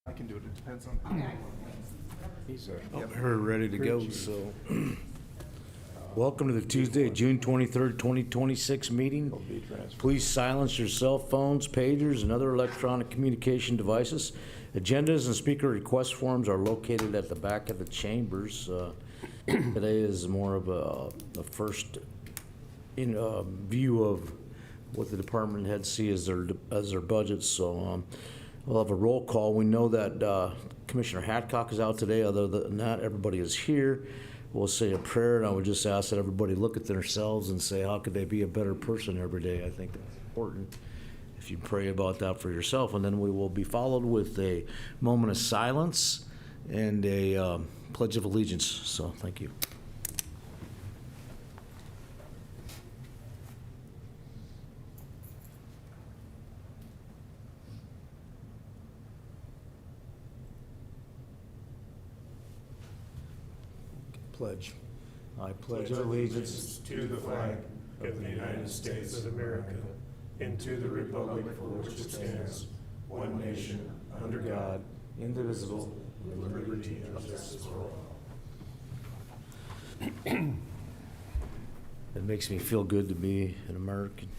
I can do it, it depends on. We're ready to go, so. Welcome to the Tuesday, June 23rd, 2026 meeting. Please silence your cell phones, pagers, and other electronic communication devices. Agendas and speaker request forms are located at the back of the chambers. Today is more of a first view of what the department heads see as their budgets. So we'll have a roll call. We know that Commissioner Hadcock is out today. Other than that, everybody is here. We'll say a prayer, and I would just ask that everybody look at themselves and say, how could they be a better person every day? I think that's important if you pray about that for yourself. And then we will be followed with a moment of silence and a pledge of allegiance. So thank you. Pledge. I pledge allegiance to the flag of the United States of America and to the republic for which it stands, one nation, under God, indivisible, with liberty and justice for all. It makes me feel good to be an American.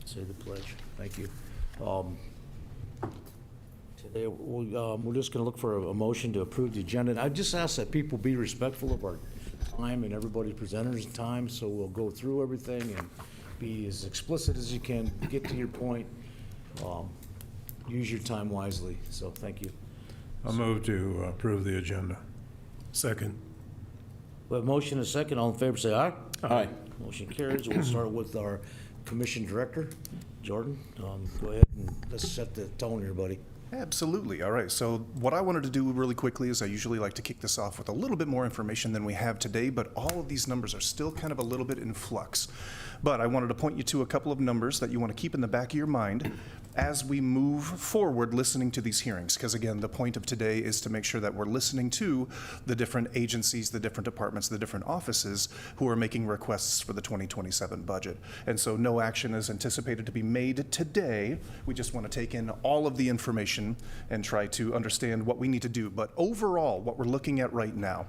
Say the pledge. Thank you. Today, we're just going to look for a motion to approve the agenda. And I just ask that people be respectful of our time and everybody's presenter's time, so we'll go through everything and be as explicit as you can, get to your point, use your time wisely. So thank you. I'll move to approve the agenda. Second. We have a motion and a second. All in favor, say aye. Aye. Motion carries. We'll start with our commission director, Jordan. Go ahead and let's set the tone here, buddy. Absolutely. All right. So what I wanted to do really quickly is I usually like to kick this off with a little bit more information than we have today, but all of these numbers are still kind of a little bit in flux. But I wanted to point you to a couple of numbers that you want to keep in the back of your mind as we move forward listening to these hearings. Because again, the point of today is to make sure that we're listening to the different agencies, the different departments, the different offices who are making requests for the 2027 budget. And so no action is anticipated to be made today. We just want to take in all of the information and try to understand what we need to do. But overall, what we're looking at right now,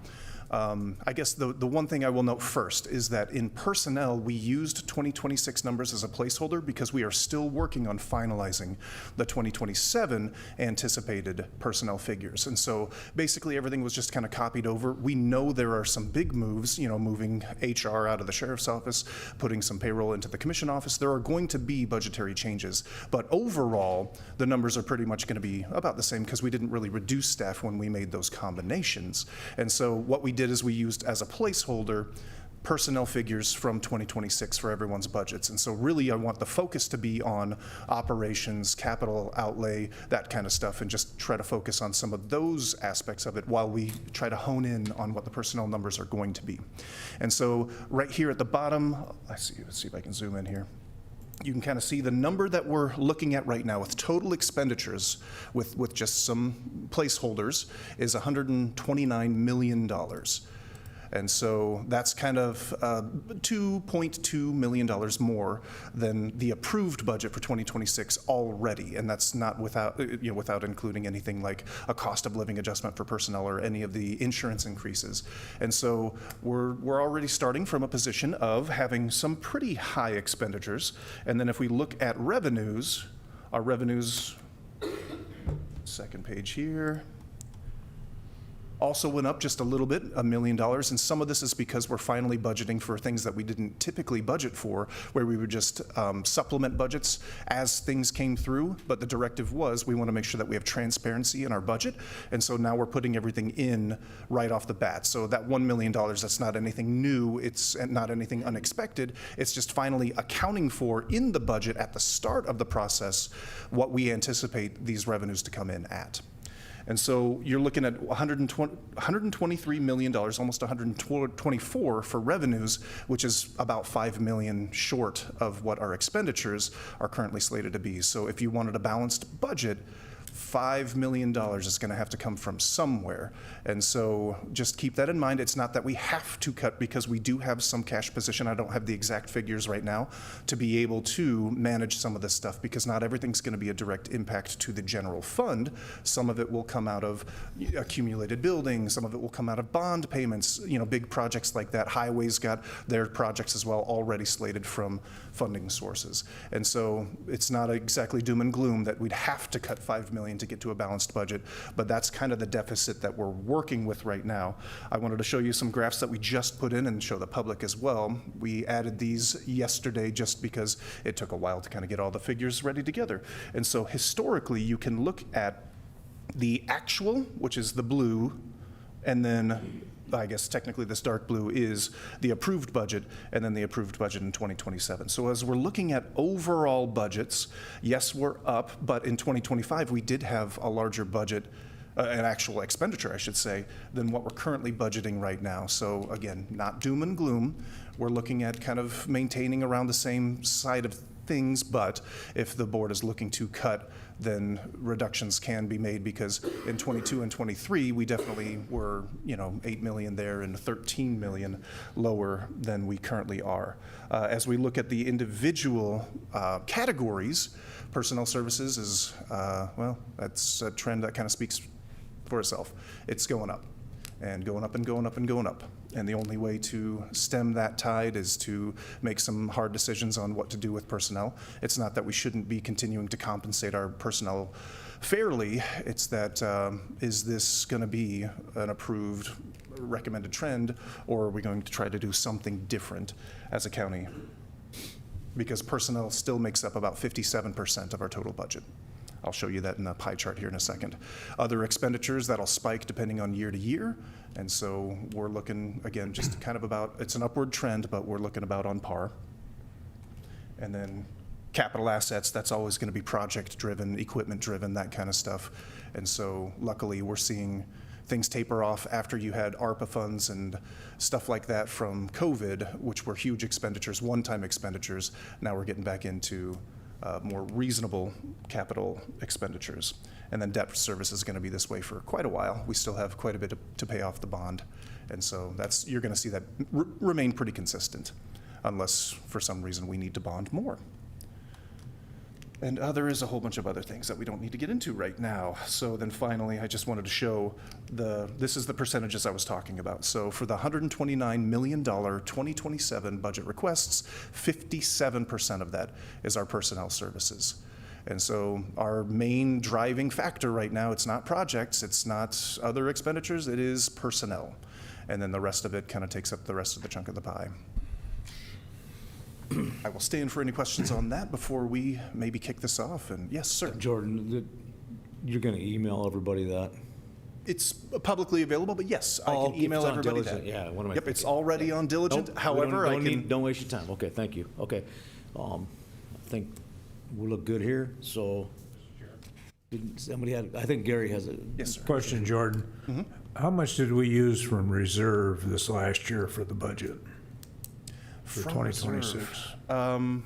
I guess the one thing I will note first is that in personnel, we used 2026 numbers as a placeholder because we are still working on finalizing the 2027 anticipated personnel figures. And so basically everything was just kind of copied over. We know there are some big moves, you know, moving HR out of the sheriff's office, putting some payroll into the commission office. There are going to be budgetary changes, but overall, the numbers are pretty much going to be about the same because we didn't really reduce staff when we made those combinations. And so what we did is we used as a placeholder personnel figures from 2026 for everyone's budgets. And so really I want the focus to be on operations, capital outlay, that kind of stuff, and just try to focus on some of those aspects of it while we try to hone in on what the personnel numbers are going to be. And so right here at the bottom, let's see if I can zoom in here. You can kind of see the number that we're looking at right now with total expenditures with just some placeholders is $129 million. And so that's kind of $2.2 million more than the approved budget for 2026 already. And that's not without including anything like a cost of living adjustment for personnel or any of the insurance increases. And so we're already starting from a position of having some pretty high expenditures. And then if we look at revenues, our revenues, second page here, also went up just a little bit, $1 million, and some of this is because we're finally budgeting for things that we didn't typically budget for, where we would just supplement budgets as things came through, but the directive was we want to make sure that we have transparency in our budget, and so now we're putting everything in right off the bat. So that $1 million, that's not anything new, it's not anything unexpected, it's just finally accounting for in the budget at the start of the process what we anticipate these revenues to come in at. And so you're looking at $123 million, almost $124 for revenues, which is about $5 million short of what our expenditures are currently slated to be. So if you wanted a balanced budget, $5 million is going to have to come from somewhere. And so just keep that in mind. It's not that we have to cut, because we do have some cash position. I don't have the exact figures right now to be able to manage some of this stuff, because not everything's going to be a direct impact to the general fund. Some of it will come out of accumulated buildings. Some of it will come out of bond payments, big projects like that. Highways got their projects as well already slated from funding sources. And so it's not exactly doom and gloom that we'd have to cut $5 million to get to a balanced budget, but that's kind of the deficit that we're working with right now. I wanted to show you some graphs that we just put in and show the public as well. We added these yesterday just because it took a while to kind of get all the figures ready together. And so historically, you can look at the actual, which is the blue, and then I guess technically this dark blue is the approved budget, and then the approved budget in 2027. So as we're looking at overall budgets, yes, we're up, but in 2025, we did have a larger budget, an actual expenditure, I should say, than what we're currently budgeting right now. So again, not doom and gloom. We're looking at kind of maintaining around the same side of things, but if the board is looking to cut, then reductions can be made, because in 22 and 23, we definitely were, 8 million there and 13 million lower than we currently are. As we look at the individual categories, personnel services is, that's a trend that kind of speaks for itself. It's going up and going up and going up and going up. And the only way to stem that tide is to make some hard decisions on what to do with personnel. It's not that we shouldn't be continuing to compensate our personnel fairly. It's that, is this going to be an approved, recommended trend, or are we going to try to do something different as a county? Because personnel still makes up about 57% of our total budget. I'll show you that in a pie chart here in a second. Other expenditures, that'll spike depending on year to year. And so we're looking, again, just kind of about, it's an upward trend, but we're looking about on par. And then capital assets, that's always going to be project driven, equipment driven, that kind of stuff. And so luckily we're seeing things taper off after you had ARPA funds and stuff like that from COVID, which were huge expenditures, one-time expenditures. Now we're getting back into more reasonable capital expenditures. And then debt service is going to be this way for quite a while. We still have quite a bit to pay off the bond. And so you're going to see that remain pretty consistent, unless for some reason we need to bond more. And there is a whole bunch of other things that we don't need to get into right now. So then finally, I just wanted to show this is the percentages I was talking about. So for the $129 million 2027 budget requests, 57% of that is our personnel services. And so our main driving factor right now, it's not projects, it's not other expenditures, it is personnel. And then the rest of it kind of takes up the rest of the chunk of the pie. I will stay in for any questions on that before we maybe kick this off. And yes, sir. Jordan, you're going to email everybody that? It's publicly available, but yes, I can it's email on everybody Diligent. that. Yeah, what am I Yep, it's thinking? already on Diligent. Nope, However, don't waste your time. Okay, thank you. Okay. I think we look good here, so. I think Gary has a. Yes, sir. Question, Jordan. How much did we use from reserve this last year for the budget? For From 2026. reserve.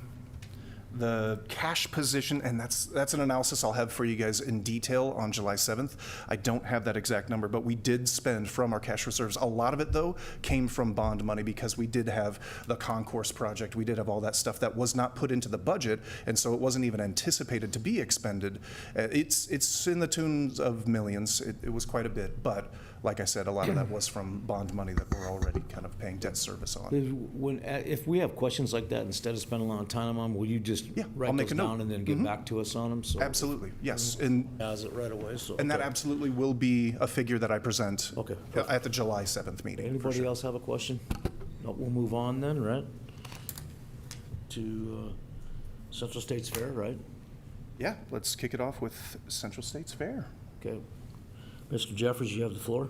The cash position, and that's an analysis I'll have for you guys in detail on July 7th. I don't have that exact number, but we did spend from our cash reserves. A lot of it, though, came from bond money, because we did have the concourse project. We did have all that stuff that was not put into the budget, and so it wasn't even anticipated to be expended. It's in the tunes of millions. It was quite a bit, but like I said, a lot of that was from bond money that we're already kind of paying debt service on. If we have questions like that, instead of spending a lot of time on them, will you just Yeah, I'll write make those a note. down and then get back to us on them? So Absolutely, yes. And has it right away, so. that okay. absolutely will be a figure that I present Okay, at the July 7th meeting. for Anybody sure. else have a question? No, we'll move on then, right? To Central States Fair, right? Yeah, let's kick it off with Central States Fair. Okay. Mr. Jeffries, you have the floor.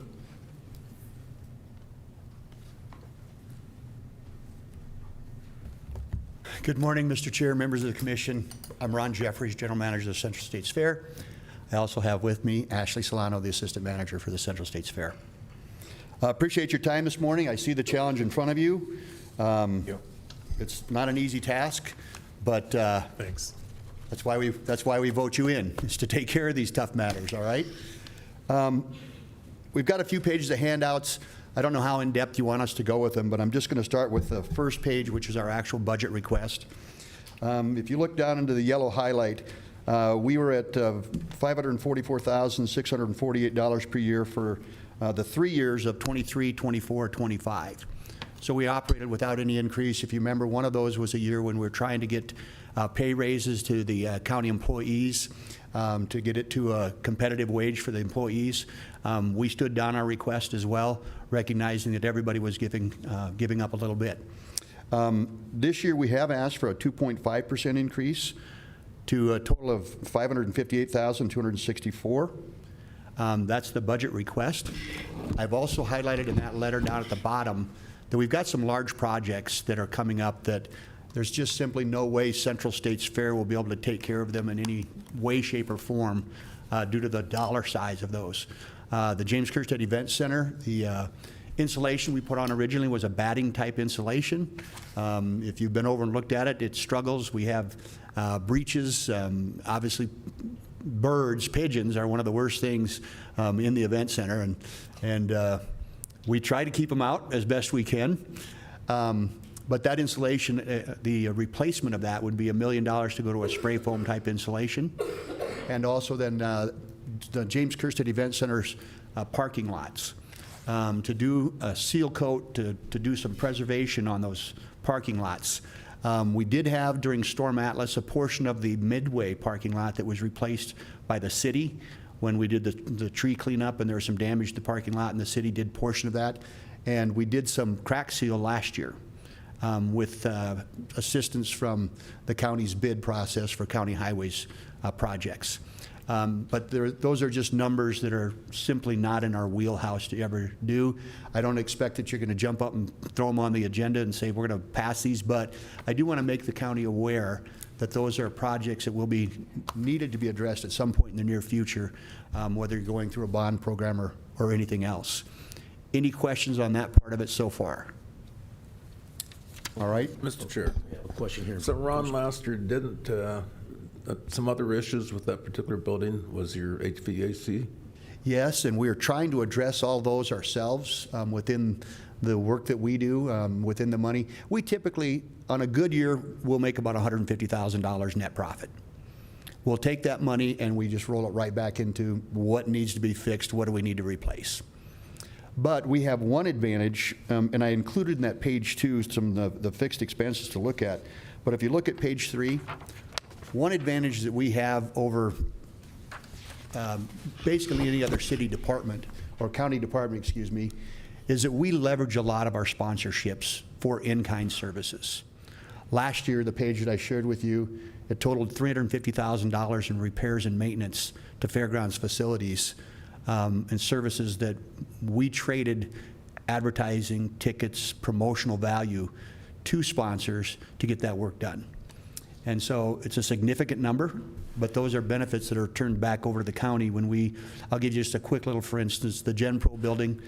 Good morning, Mr. Chair, members of the commission. I'm Ron Jeffries, General Manager of the Central States Fair. I also have with me Ashley Solano, the Assistant Manager for the Central States Fair. Appreciate your time this morning. I see the challenge in front of you. It's not an easy task, but Thanks. That's why we vote you in, is to take care of these tough matters, all right? We've got a few pages of handouts. I don't know how in-depth you want us to go with them, but I'm just going to start with the first page, which is our actual budget request. If you look down into the yellow highlight, we were at $544,648 per year for the 3 years of 23, 24, 25. So we operated without any increase. If you remember, one of those was a year when we were trying to get pay raises to the county employees to get it to a competitive wage for the employees. We stood down our request as well, recognizing that everybody was giving up a little bit. This year we have asked for a 2.5% increase to a total of $558,264. That's the budget request. I've also highlighted in that letter down at the bottom that we've got some large projects that are coming up that there's just simply no way Central States Fair will be able to take care of them in any way, shape, or form due to the dollar size of those. The James Kerstead Event Center, the insulation we put on originally was a batting type insulation. If you've been over and looked at it, it struggles. We have breaches. Obviously, birds, pigeons are one of the worst things in the event center, and we try to keep them out as best we can. But that insulation, the replacement of that would be $1 million to go to a spray foam type insulation. And also then the James Kerstead Event Center's parking lots. To do a seal coat, to do some preservation on those parking lots. We did have, during Storm Atlas, a portion of the Midway parking lot that was replaced by the city when we did the tree cleanup, and there was some damage to the parking lot, and the city did portion of that. And we did some crack seal last year with assistance from the county's bid process for county highways projects. But those are just numbers that are simply not in our wheelhouse to ever do. I don't expect that you're going to jump up and throw them on the agenda and say we're going to pass these, but I do want to make the county aware that those are projects that will be needed to be addressed at some point in the near future, whether you're going through a bond program or anything else. Any questions on that part of it so far? All right. Mr. Chair, A question here. so Ron last year didn't, some other issues with that particular building was your HVAC? Yes, and we are trying to address all those ourselves within the work that we do, within the money. We typically, on a good year, will make about $150,000 net profit. We'll take that money and we just roll it right back into what needs to be fixed, what do we need to replace. But we have one advantage, and I included in that page 2 some of the fixed expenses to look at. But if you look at page 3, one advantage that we have over basically any other city department, or county department, excuse me, is that we leverage a lot of our sponsorships for in-kind services. Last year, the page that I shared with you, it totaled $350,000 in repairs and maintenance to fairgrounds facilities and services that we traded advertising, tickets, promotional value to sponsors to get that work done. And so it's a significant number, but those are benefits that are turned back over to the county when I'll give you just a quick little, for instance, the Gen Pro building,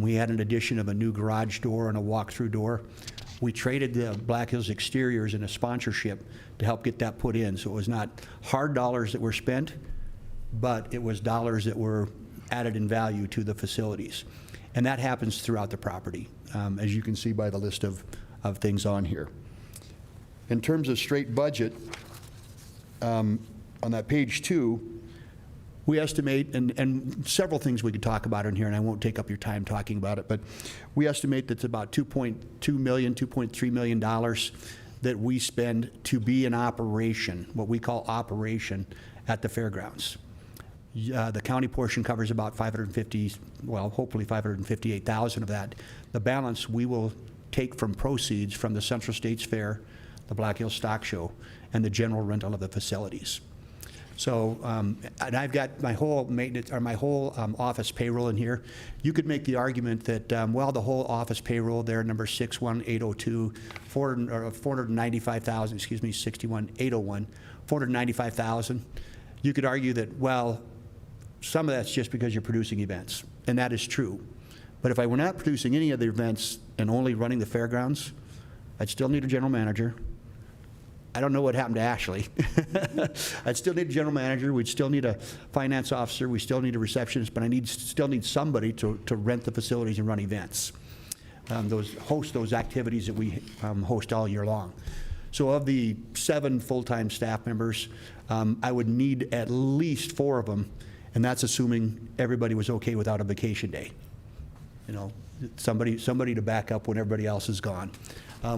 we had an addition of a new garage door and a walk-through door. We traded the Black Hills exteriors in a sponsorship to help get that put in. So it was not hard dollars that were spent, but it was dollars that were added in value to the facilities. And that happens throughout the property, as you can see by the list of things on here. In terms of straight budget, on that page 2, we estimate, and several things we could talk about in here, and I won't take up your time talking about it, but we estimate that's about $2.2 million, $2.3 million that we spend to be in operation, what we call operation, at the fairgrounds. The county portion covers about hopefully $558,000 of that. The balance we will take from proceeds from the Central States Fair, the Black Hills Stock Show, and the general rental of the facilities. So, and I've got my whole maintenance, or my whole office payroll in here. You could make the argument that, well, the whole office payroll there, number 61802, 495,000, excuse me, 61801, 495,000. You could argue that, well, some of that's just because you're producing events, and that is true. But if I were not producing any of the events and only running the fairgrounds, I'd still need a general manager. I don't know what happened to Ashley. I'd still need a general manager, we'd still need a finance officer, we still need a receptionist, but still need somebody to rent the facilities and run events. Host those activities that we host all year long. So of the 7 full-time staff members, I would need at least 4 of them, and that's assuming everybody was okay without a vacation day. You know, somebody to back up when everybody else is gone.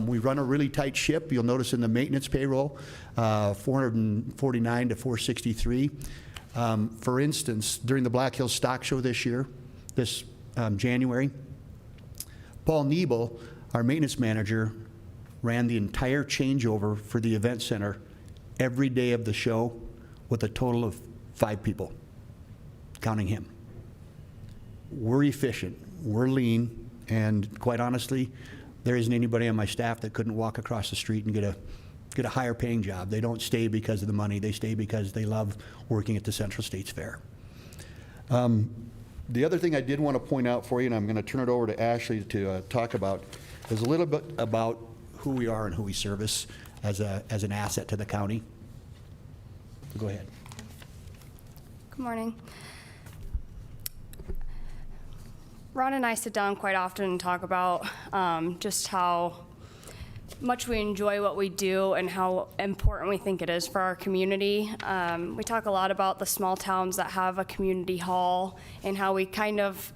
We run a really tight ship. You'll notice in the maintenance payroll, 449 to 463. For instance, during the Black Hills Stock Show this January, Paul Niebel, our maintenance manager, ran the entire changeover for the event center every day of the show with a total of 5 people, counting him. We're efficient, we're lean, and quite honestly, there isn't anybody on my staff that couldn't walk across the street and get a higher paying job. They don't stay because of the money, they stay because they love working at the Central States Fair. The other thing I did want to point out for you, and I'm going to turn it over to Ashley to talk about, is a little bit about who we are and who we service as an asset to the county. Go ahead. Good morning. Ron and I sit down quite often and talk about just how much we enjoy what we do and how important we think it is for our community. We talk a lot about the small towns that have a community hall and how we kind of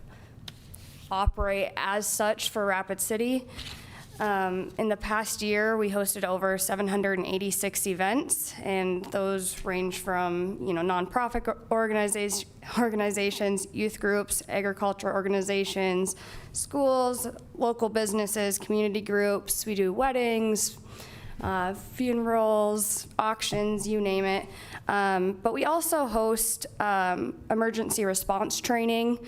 operate as such for Rapid City. In the past year, we hosted over 786 events, and those range from, nonprofit organizations, youth groups, agriculture organizations, schools, local businesses, community groups. We do weddings, funerals, auctions, you name it. But we also host emergency response training,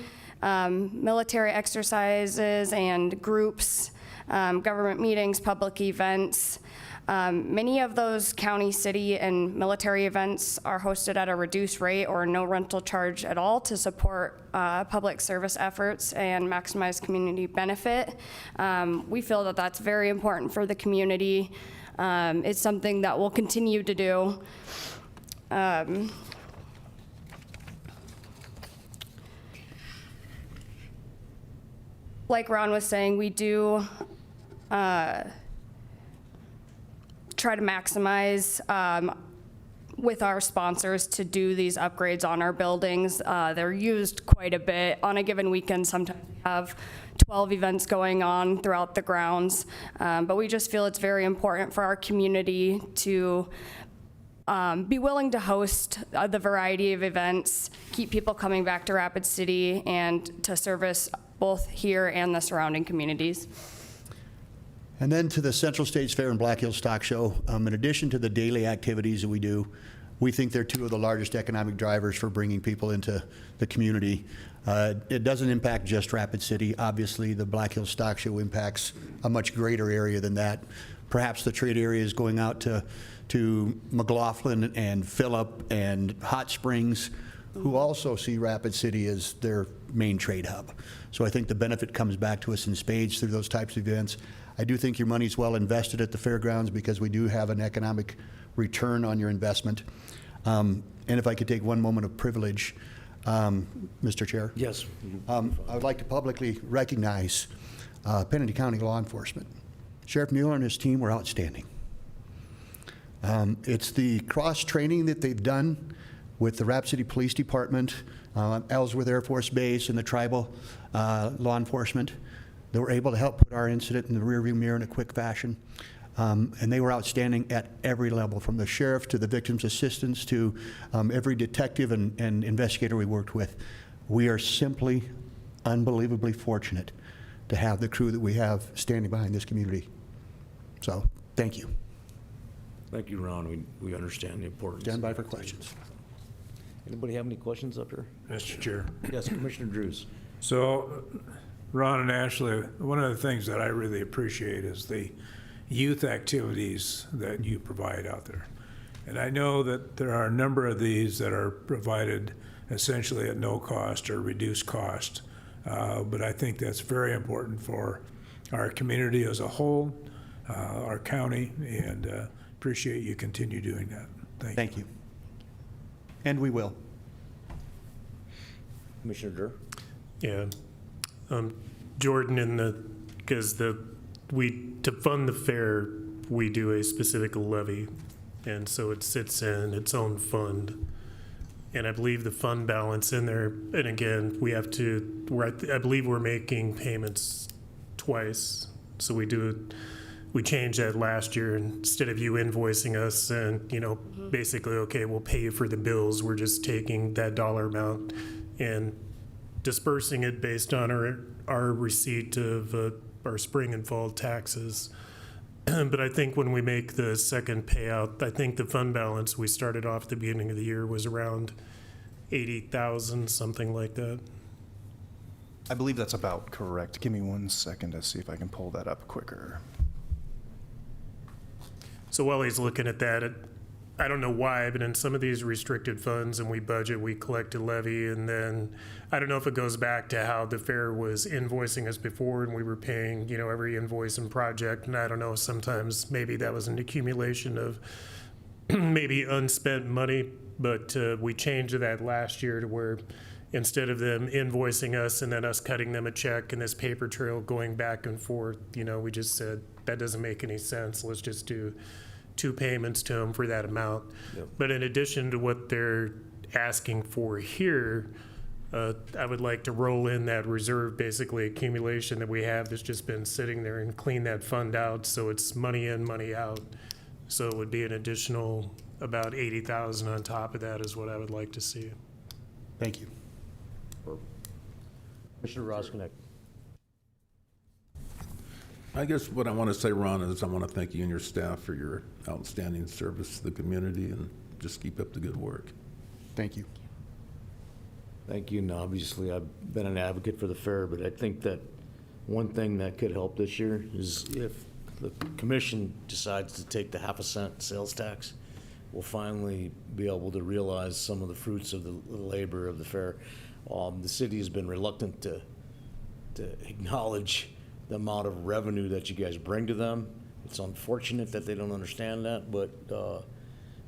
military exercises and groups, government meetings, public events. Many of those county, city, and military events are hosted at a reduced rate or no rental charge at all to support public service efforts and maximize community benefit. We feel that that's very important for the community. It's something that we'll continue to do. Like Ron was saying, we do try to maximize with our sponsors to do these upgrades on our buildings. They're used quite a bit. On a given weekend, sometimes we have 12 events going on throughout the grounds. But we just feel it's very important for our community to be willing to host the variety of events, keep people coming back to Rapid City, and to service both here and the surrounding communities. And then to the Central States Fair and Black Hills Stock Show, in addition to the daily activities that we do, we think they're 2 of the largest economic drivers for bringing people into the community. It doesn't impact just Rapid City. Obviously, the Black Hills Stock Show impacts a much greater area than that. Perhaps the trade area is going out to McLaughlin and Phillip and Hot Springs, who also see Rapid City as their main trade hub. So I think the benefit comes back to us in spades through those types of events. I do think your money's well invested at the fairgrounds because we do have an economic return on your investment. And if I could take one moment of privilege, Mr. Chair. Yes. I would like to publicly recognize Pennington County law enforcement. Sheriff Mueller and his team were outstanding. It's the cross-training that they've done with the Rapid City Police Department, Ellsworth Air Force Base, and the tribal law enforcement. They were able to help put our incident in the rearview mirror in a quick fashion. And they were outstanding at every level, from the sheriff to the victim's assistants to every detective and investigator we worked with. We are simply unbelievably fortunate to have the crew that we have standing behind this community. So, thank you. Thank you, Ron. We understand the importance. Stand by for questions. Anybody have any questions up here? Mr. Chair. Yes, Commissioner Drews. So, Ron and Ashley, one of the things that I really appreciate is the youth activities that you provide out there. And I know that there are a number of these that are provided essentially at no cost or reduced cost. But I think that's very important for our community as a whole, our county, and appreciate you continue doing that. Thank you. Thank you. And we will. Commissioner Durr? Yeah. Jordan, because to fund the fair, we do a specific levy, and so it sits in its own fund. And I believe the fund balance in there, and again, I believe we're making payments twice. So we changed that last year. Instead of you invoicing us and, basically, okay, we'll pay you for the bills, we're just taking that dollar amount and dispersing it based on our receipt of our spring and fall taxes. But I think when we make the second payout, I think the fund balance we started off at the beginning of the year was around 80,000, something like that. I believe that's about correct. Give me 1 second to see if I can pull that up quicker. So while he's looking at that, I don't know why, but in some of these restricted funds and we budget, we collect a levy, and then I don't know if it goes back to how the fair was invoicing us before and we were paying, every invoice and project. And I don't know, sometimes maybe that was an accumulation of maybe unspent money, but we changed that last year to where instead of them invoicing us and then us cutting them a check and this paper trail going back and forth, we just said, that doesn't make any sense. Let's just do 2 payments to them for that amount. Yep. But in addition to what they're asking for here, I would like to roll in that reserve, basically accumulation that we have that's just been sitting there, and clean that fund out so it's money in, money out. So it would be an additional about 80,000 on top of that is what I would like to see. Thank you. Commissioner Roskinek? I guess what I want to say, Ron, is I want to thank you and your staff for your outstanding service to the community, and just keep up the good work. Thank you. Thank you, and obviously I've been an advocate for the fair, but I think that one thing that could help this year is if the commission decides to take the half-a-cent sales tax, we'll finally be able to realize some of the fruits of the labor of the fair. The city has been reluctant to acknowledge the amount of revenue that you guys bring to them. It's unfortunate that they don't understand that, but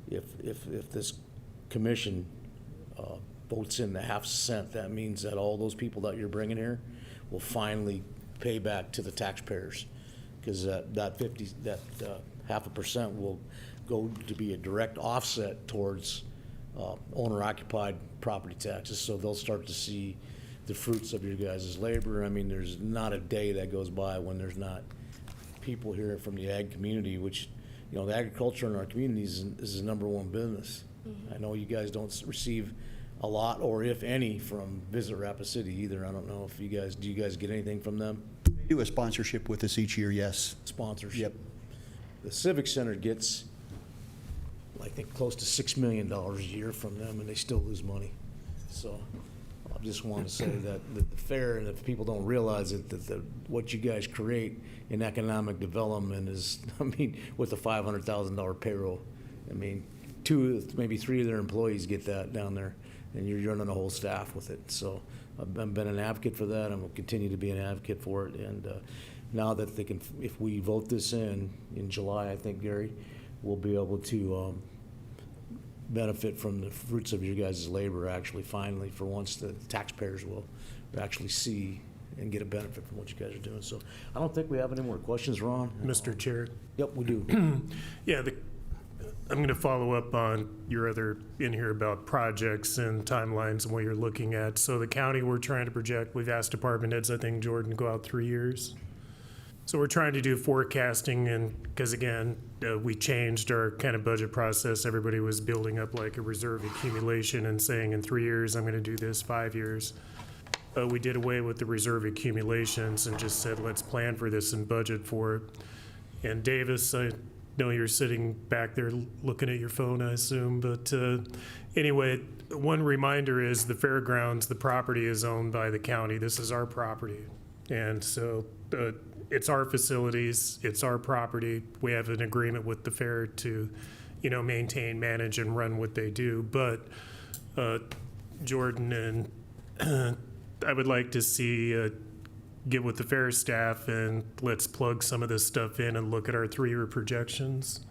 if this commission votes in the half-cent, that means that all those people that you're bringing here will finally pay back to the taxpayers, because that 0.5% will go to be a direct offset towards owner-occupied property taxes. So they'll start to see the fruits of your guys' labor. I mean, there's not a day that goes by when there's not people here from the ag community, which, the agriculture in our communities is the #1 business. Mm-hmm. I know you guys don't receive a lot, or if any, from Visit Rapid City either. I don't know if do you guys get anything from them? We do a sponsorship with us each year, yes. Sponsorship? Yep. The Civic Center gets, I think, close to $6 million a year from them, and they still lose money. So I just want to say that the fair, and if people don't realize it, that what you guys create in economic development is, with a $500,000 payroll, 2, maybe 3 of their employees get that down there, and you're running a whole staff with it. So I've been an advocate for that, and will continue to be an advocate for it. And now that they can, if we vote this in July, I think, Gary, we'll be able to benefit from the fruits of your guys' labor, actually, finally, for once. The taxpayers will actually see and get a benefit from what you guys are doing. So I don't think we have any more questions, Ron. Mr. Chair. Yep, we do. Yeah, I'm going to follow up on your other in here about projects and timelines and what you're looking at. So the county, we're trying to project, we've asked department heads, I think, Jordan, to go out 3 years. So we're trying to do forecasting, and because again, we changed our kind of budget process. Everybody was building up like a reserve accumulation and saying in 3 years, I'm going to do this, 5 years. We did away with the reserve accumulations and just said, let's plan for this and budget for it. And Davis, I know you're sitting back there looking at your phone, I assume, but anyway, one reminder is the fairgrounds, the property is owned by the county. This is our property. And so it's our facilities, it's our property. We have an agreement with the fair to, maintain, manage, and run what they do. But Jordan, and I would like to see get with the fair staff and let's plug some of this stuff in and look at our 3-year projections.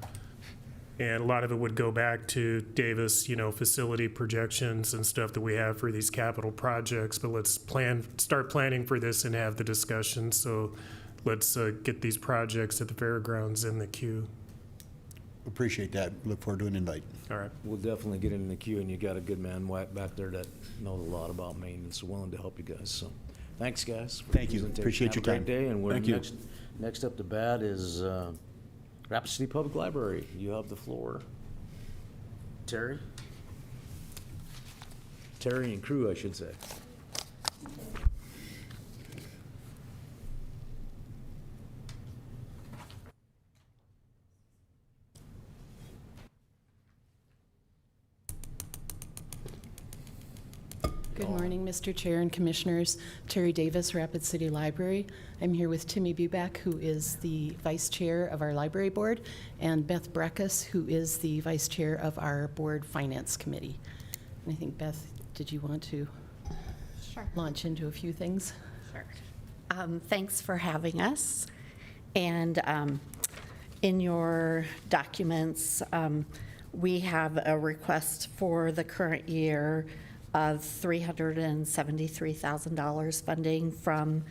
And a lot of it would go back to Davis, facility projections and stuff that we have for these capital projects. But let's start planning for this and have the discussion. So let's get these projects at the fairgrounds in the queue. Appreciate that. Look forward to an invite. All right. We'll definitely get in the queue, and you got a good man back there that knows a lot about maintenance, willing to help you guys. So, thanks, guys. for Thank you. presentation. Appreciate Have your a great time. day, and we're Thank you. next up to bat is Rapid City Public Library. You have the floor. Terry? Terry and crew, I should say. Good morning, Mr. Chair and Commissioners. Terry Davis, Rapid City Library. I'm here with Timmy Buback, who is the Vice Chair of our Library Board, and Beth Breckus, who is the Vice Chair of our Board Finance Committee. And I think, Beth, did you want to launch into a few things? Sure. Thanks for having us. And in your documents, we have a request for the current year of $373,000 funding from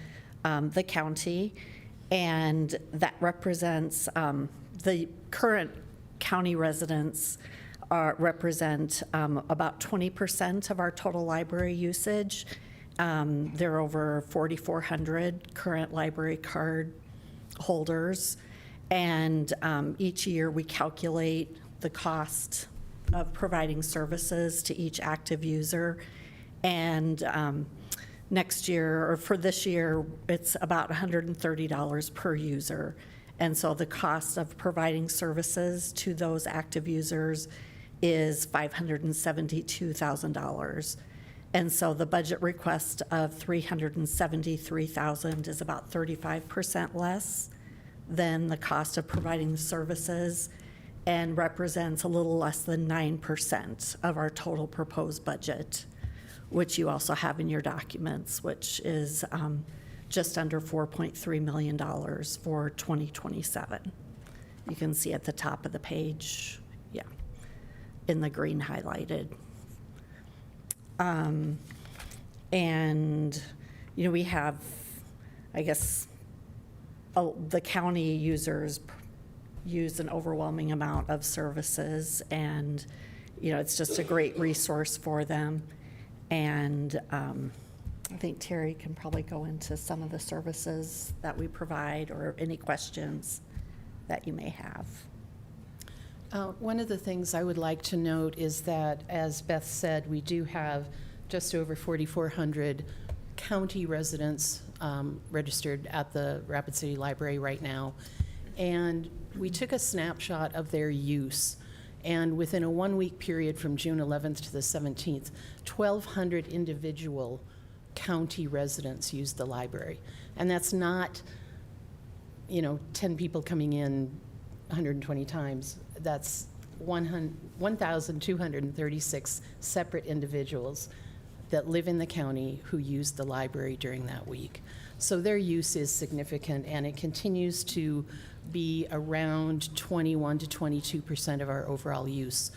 the county. And that represents the current county residents represent about 20% of our total library usage. There are over 4,400 current library card holders. And each year we calculate the cost of providing services to each active user. And next year, or for this year, it's about $130 per user. And so the cost of providing services to those active users is $572,000. And so the budget request of $373,000 is about 35% less than the cost of providing the services, and represents a little less than 9% of our total proposed budget, which you also have in your documents, which is just under $4.3 million for 2027. You can see at the top of the page, yeah, in the green highlighted. And, we have, I guess, the county users use an overwhelming amount of services, and it's just a great resource for them. And I think Terry can probably go into some of the services that we provide, or any questions that you may have. One of the things I would like to note is that, as Beth said, we do have just over 4,400 county residents registered at the Rapid City Library right now. And we took a snapshot of their use, and within a 1-week period from June 11th to the 17th, 1,200 individual county residents used the library. And that's not, 10 people coming in 120 times. That's 1,236 separate individuals that live in the county who used the library during that week. So their use is significant, and it continues to be around 21 to 22% of our overall use.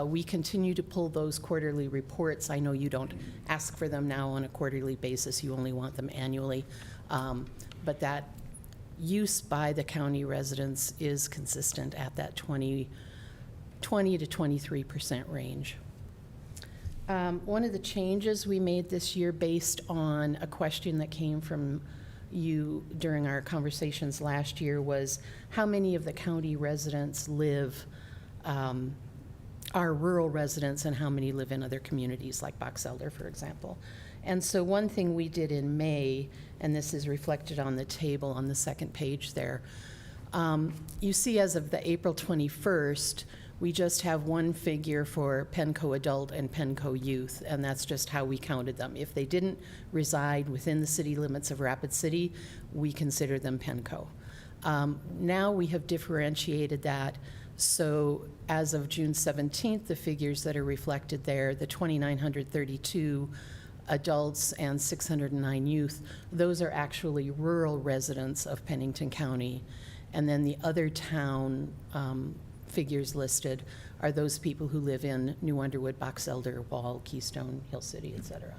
We continue to pull those quarterly reports. I know you don't ask for them now on a quarterly basis, you only want them annually. But that use by the county residents is consistent at that 20 to 23% range. One of the changes we made this year, based on a question that came from you during our conversations last year, was how many of the county residents are rural residents, and how many live in other communities like Box Elder, for example. And so one thing we did in May, and this is reflected on the table on the second page there, you see as of the April 21st, we just have one figure for Penco Adult and Penco Youth, and that's just how we counted them. If they didn't reside within the city limits of Rapid City, we consider them Penco. Now we have differentiated that, so as of June 17th, the figures that are reflected there, the 2,932 adults and 609 youth, those are actually rural residents of Pennington County. And then the other town figures listed are those people who live in New Underwood, Box Elder, Wall, Keystone, Hill City, et cetera.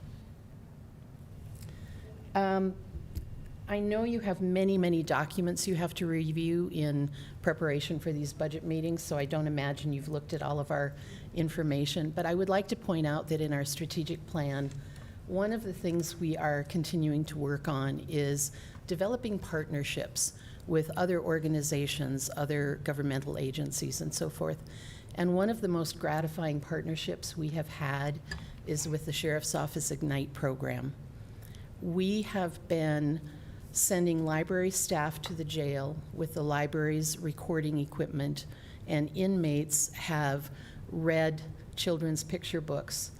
I know you have many, many documents you have to review in preparation for these budget meetings, so I don't imagine you've looked at all of our information. But I would like to point out that in our strategic plan, one of the things we are continuing to work on is developing partnerships with other organizations, other governmental agencies, and so forth. And one of the most gratifying partnerships we have had is with the Sheriff's Office Ignite program. We have been sending library staff to the jail with the library's recording equipment, and inmates have read children's picture books,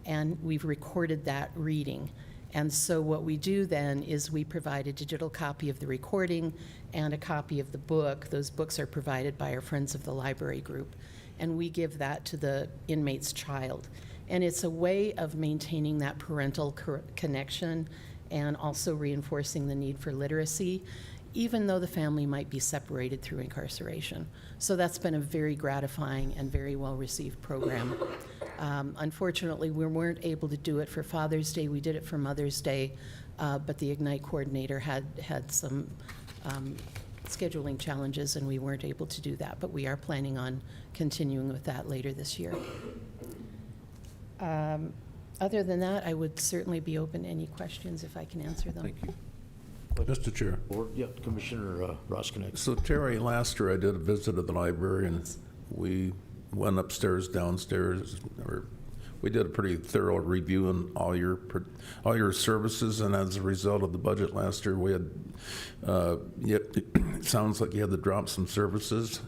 and we've recorded that reading. And so what we do then is we provide a digital copy of the recording and a copy of the book. Those books are provided by our Friends of the Library group, and we give that to the inmate's child. And it's a way of maintaining that parental connection and also reinforcing the need for literacy, even though the family might be separated through incarceration. So that's been a very gratifying and very well-received program. Unfortunately, we weren't able to do it for Father's Day. We did it for Mother's Day, but the Ignite coordinator had some scheduling challenges, and we weren't able to do that. But we are planning on continuing with that later this year. Other than that, I would certainly be open to any questions if I can answer them. Thank you. Mr. Chair. Board, yeah, Commissioner Roskinek. So Terry, last year I did a visit of the library, and we went upstairs, downstairs, or we did a pretty thorough review on all your services, and as a result of the budget last year, we had, it sounds like you had to drop some services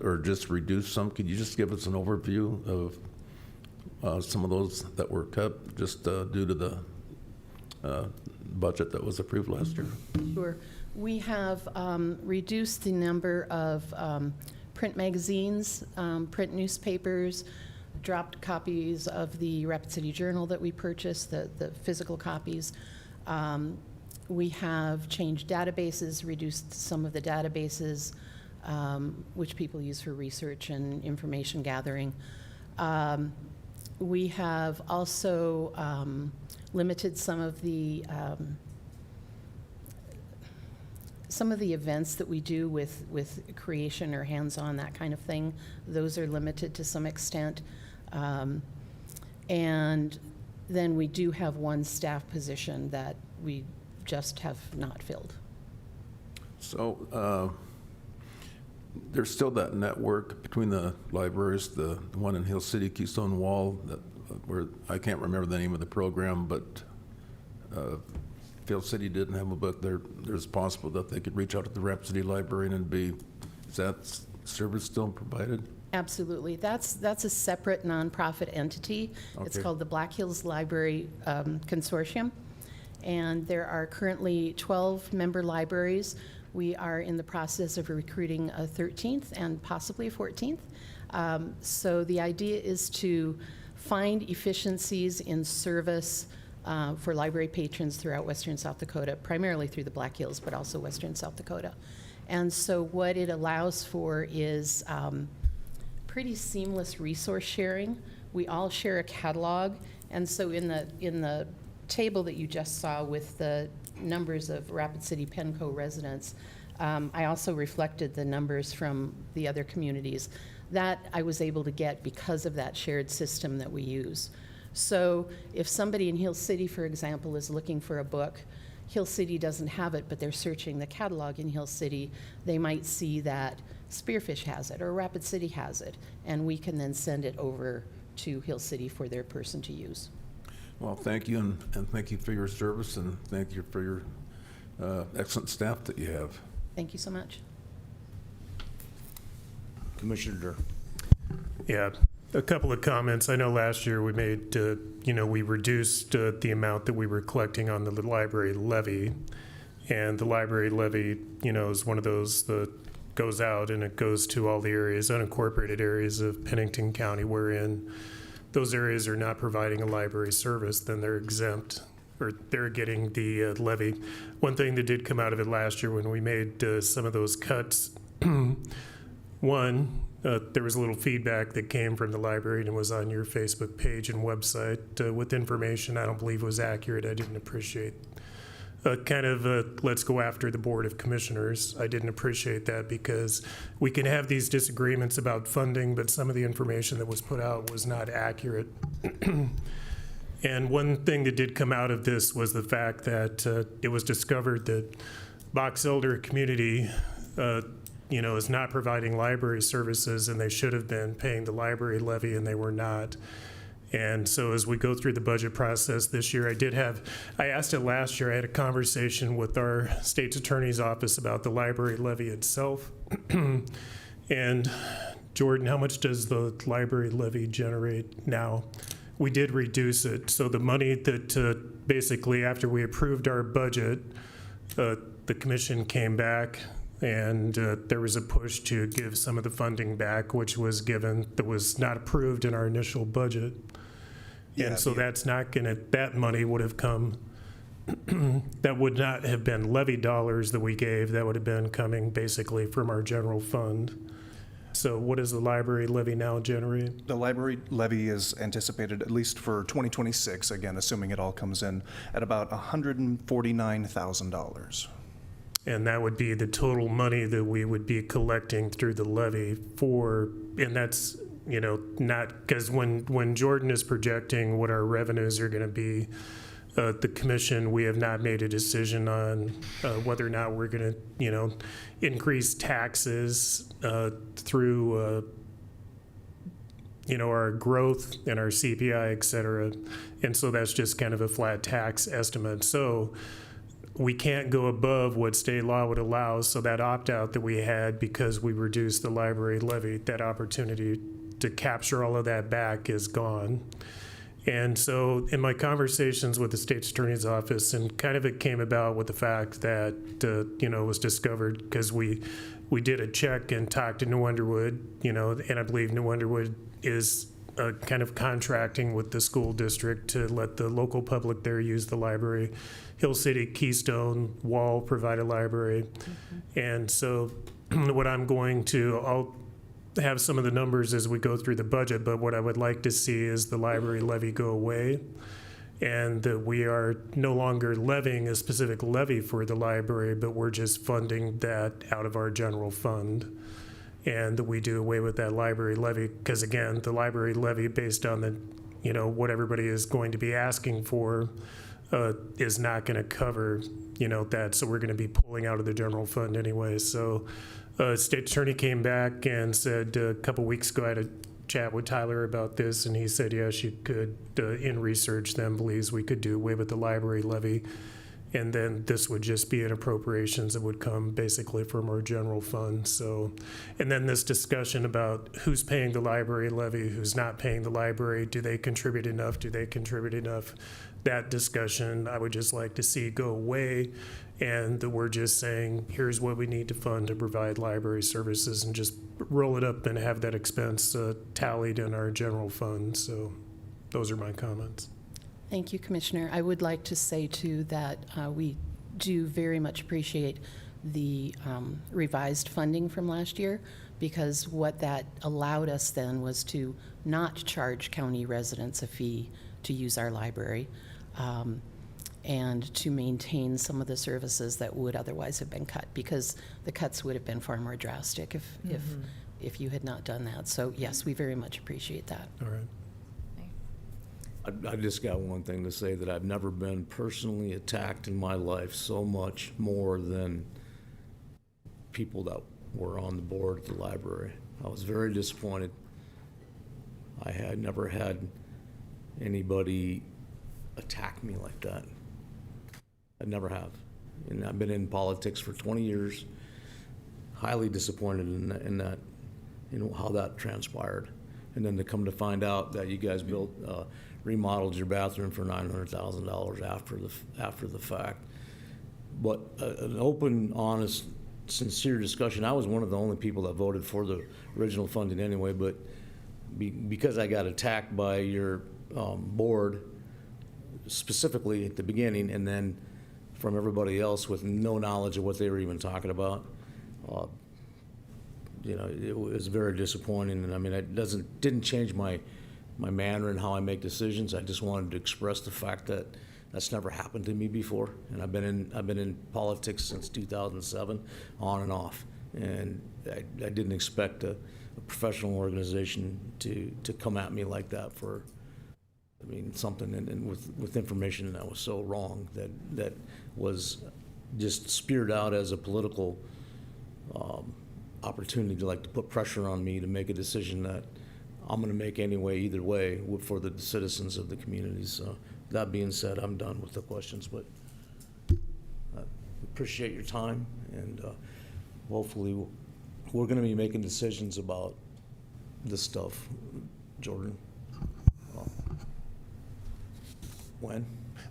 or just reduce some. Could you just give us an overview of some of those that were cut just due to the budget that was approved last year? Sure. We have reduced the number of print magazines, print newspapers, dropped copies of the Rapid City Journal that we purchased, the physical copies. We have changed databases, reduced some of the databases which people use for research and information gathering. We have also limited some of the events that we do with creation or hands-on, that kind of thing. Those are limited to some extent. And then we do have one staff position that we just have not filled. So there's still that network between the libraries, the one in Hill City, Keystone Wall, where I can't remember the name of the program, but if Hill City didn't have a book, there's possible that they could reach out to the Rapid City Librarian and is that service still provided? Absolutely. That's a separate nonprofit entity. Okay. It's called the Black Hills Library Consortium. And there are currently 12 member libraries. We are in the process of recruiting a 13th and possibly a 14th. So the idea is to find efficiencies in service for library patrons throughout Western South Dakota, primarily through the Black Hills, but also Western South Dakota. And so what it allows for is pretty seamless resource sharing. We all share a catalog, and so in the table that you just saw with the numbers of Rapid City Penco residents, I also reflected the numbers from the other communities. That I was able to get because of that shared system that we use. So if somebody in Hill City, for example, is looking for a book, Hill City doesn't have it, but they're searching the catalog in Hill City, they might see that Spearfish has it or Rapid City has it, and we can then send it over to Hill City for their person to use. Well, thank you, and thank you for your service, and thank you for your excellent staff that you have. Thank you so much. Commissioner Durr. Yeah, a couple of comments. I know last year we made, we reduced the amount that we were collecting on the library levy. And the library levy, is one of those that goes out and it goes to all the areas, unincorporated areas of Pennington County, wherein those areas are not providing a library service, then they're exempt or they're getting the levy. One thing that did come out of it last year when we made some of those cuts, one, there was a little feedback that came from the library and was on your Facebook page and website with information I don't believe was accurate. I didn't appreciate let's go after the Board of Commissioners. I didn't appreciate that because we can have these disagreements about funding, but some of the information that was put out was not accurate. And one thing that did come out of this was the fact that it was discovered that Box Elder community is not providing library services, and they should have been paying the library levy, and they were not. And so as we go through the budget process this year, I asked it last year, I had a conversation with our state's attorney's office about the library levy itself. And Jordan, how much does the library levy generate now? We did reduce it. So the money that basically after we approved our budget, the commission came back and there was a push to give some of the funding back, which was given, that was not approved in our initial budget. Yeah, And so that's not gonna, that money would have come, that would not have been levy dollars that we gave, that would have been coming basically from our general fund. So what does the library levy now generate? The library levy is anticipated, at least for 2026, again, assuming it all comes in, at about $149,000. And that would be the total money that we would be collecting through the levy for, and that's, not, because when Jordan is projecting what our revenues are going to be, the commission, we have not made a decision on whether or not we're going to, increase taxes through, our growth and our CPI, et cetera. And so that's just kind of a flat tax estimate. So we can't go above what state law would allow. So that opt-out that we had because we reduced the library levy, that opportunity to capture all of that back is gone. And so in my conversations with the state's attorney's office, and kind of it came about with the fact that, it was discovered because we did a check and talked to New Underwood, and I believe New Underwood is kind of contracting with the school district to let the local public there use the library. Hill City, Keystone, Wall provide a library. Mm-hmm. And so I'll have some of the numbers as we go through the budget, but what I would like to see is the library levy go away, and that we are no longer levying a specific levy for the library, but we're just funding that out of our general fund. And that we do away with that library levy, because again, the library levy based on the, what everybody is going to be asking for is not going to cover, that. So we're going to be pulling out of the general fund anyway. So state attorney came back and said a couple weeks ago, I had a chat with Tyler about this, and he said, yes, you could, in research, then believes we could do away with the library levy. And then this would just be an appropriations that would come basically from our general fund. So, and then this discussion about who's paying the library levy, who's not paying the library, do they contribute enough, do they contribute enough? That discussion I would just like to see go away, and that we're just saying, here's what we need to fund to provide library services, and just roll it up and have that expense tallied in our general fund. So those are my comments. Thank you, Commissioner. I would like to say, too, that we do very much appreciate the revised funding from last year, because what that allowed us then was to not charge county residents a fee to use our library, and to maintain some of the services that would otherwise have been cut, because the cuts would have been far more drastic if you had not done that. So, yes, we very much appreciate that. All right. I just got one thing to say, that I've never been personally attacked in my life so much more than people that were on the board at the library. I was very disappointed. I had never had anybody attack me like that. I never have. And I've been in politics for 20 years, highly disappointed in that, how that transpired. And then to come to find out that you guys remodeled your bathroom for $900,000 after the fact. But an open, honest, sincere discussion. I was one of the only people that voted for the original funding anyway, but because I got attacked by your board specifically at the beginning, and then from everybody else with no knowledge of what they were even talking about, you know, it was very disappointing, and I mean, it didn't change my manner and how I make decisions. I just wanted to express the fact that that's never happened to me before, and I've been in politics since 2007, on and off, and I didn't expect a professional organization to come at me like that for, I mean, something and with information that was so wrong, that was just speared out as a political opportunity to put pressure on me to make a decision that I'm going to make anyway, either way, for the citizens of the community. So that being said, I'm done with the questions, but I appreciate your time, and hopefully we're going to be making decisions about this stuff. Jordan, when?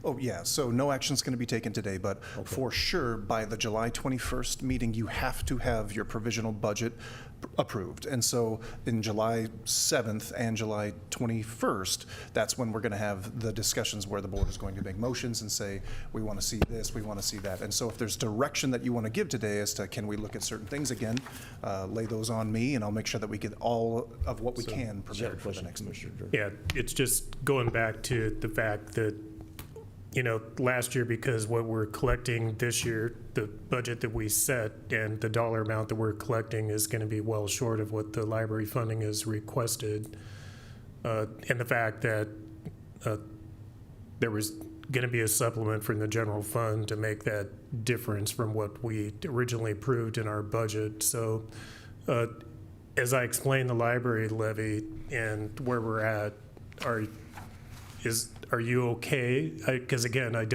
Oh, yeah, so no action's going to be taken today, but for sure, by the July 21st meeting, you have to have your provisional budget approved. And so in July 7th and July 21st, that's when we're going to have the discussions where the board is going to make motions and say, we want to see this, we want to see that. And so if there's direction that you want to give today as to can we look at certain things again, lay those on me, and I'll make sure that we get all of what we can prepared for the next meeting. Yeah, it's just going back to the fact that, you know, last year, because what we're collecting this year, the budget that we set and the dollar amount that we're collecting is going to be well short of what the library funding is requested. And the fact that there was going to be a supplement from the general fund to make that difference from what we originally approved in our budget. So as I explained the library levy and where we're at, are you okay? Because again, I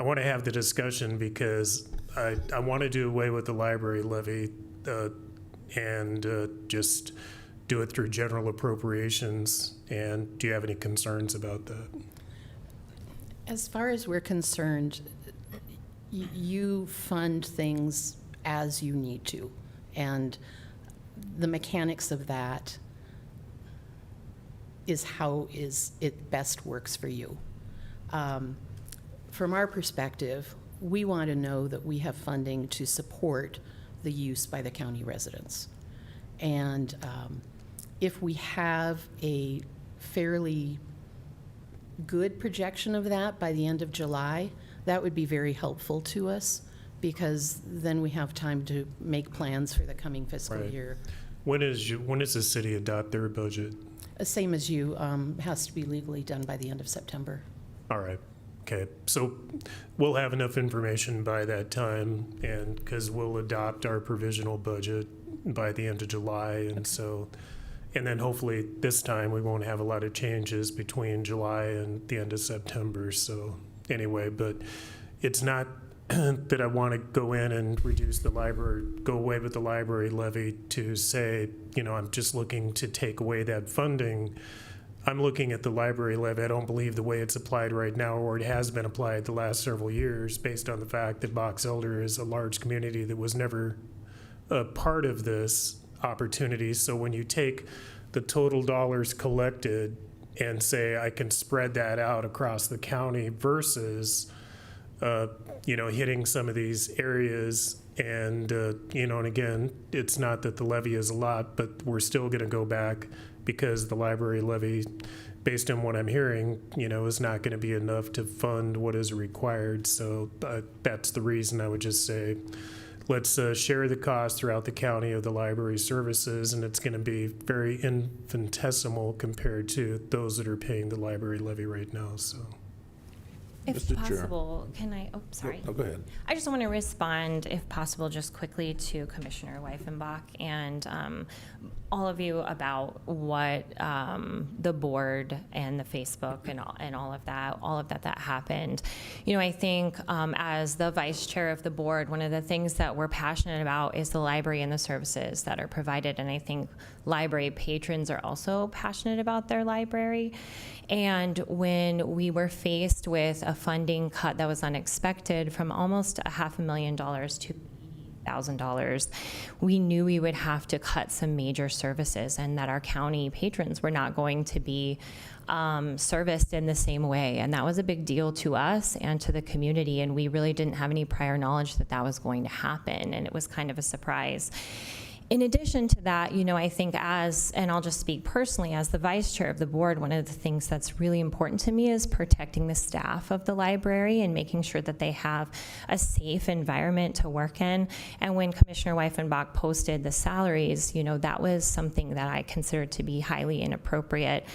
want to have the discussion because I want to do away with the library levy and just do it through general appropriations. And do you have any concerns about that? As far as we're concerned, you fund things as you need to. And the mechanics of that is how it best works for you. From our perspective, we want to know that we have funding to support the use by the county residents. And if we have a fairly good projection of that by the end of July, that would be very helpful to us, because then we have time to make plans for the coming fiscal Right. year. When does the city adopt their budget? Same as you, has to be legally done by the end of September. All right. Okay. So we'll have enough information by that time, and because we'll adopt our provisional budget by the end of July. And so, and then hopefully this time we won't have a lot of changes between July and the end of September. So anyway, but it's not that I want to go in and reduce the library, go away with the library levy to say, you know, I'm just looking to take away that funding. I'm looking at the library levy. I don't believe the way it's applied right now, or it has been applied the last several years, based on the fact that Box Elder is a large community that was never a part of this opportunity. So when you take the total dollars collected and say, I can spread that out across the county versus you know, hitting some of these areas, and you know, and again, it's not that the levy is a lot, but we're still going to go back because the library levy, based on what I'm hearing, you know, is not going to be enough to fund what is required. So that's the reason I would just say, let's share the cost throughout the county of the library services, and it's going to be very infinitesimal compared to those that are paying the library levy right now. So. If Mr. Chair. possible, can I, oh, sorry. Oh, go ahead. I just want to respond, if possible, just quickly to Commissioner Weifenbach and all of you about what the board and the Facebook and all of that happened. You know, I think as the vice chair of the board, one of the things that we're passionate about is the library and the services that are provided. And I think library patrons are also passionate about their library. And when we were faced with a funding cut that was unexpected from almost $500,000 to $1,000, we knew we would have to cut some major services, and that our county patrons were not going to be serviced in the same way. And that was a big deal to us and to the community, and we really didn't have any prior knowledge that that was going to happen, and it was kind of a surprise. In addition to that, I think and I'll just speak personally, as the vice chair of the board, one of the things that's really important to me is protecting the staff of the library and making sure that they have a safe environment to work in. And when Commissioner Weifenbach posted the salaries, that was something that I considered to be highly inappropriate.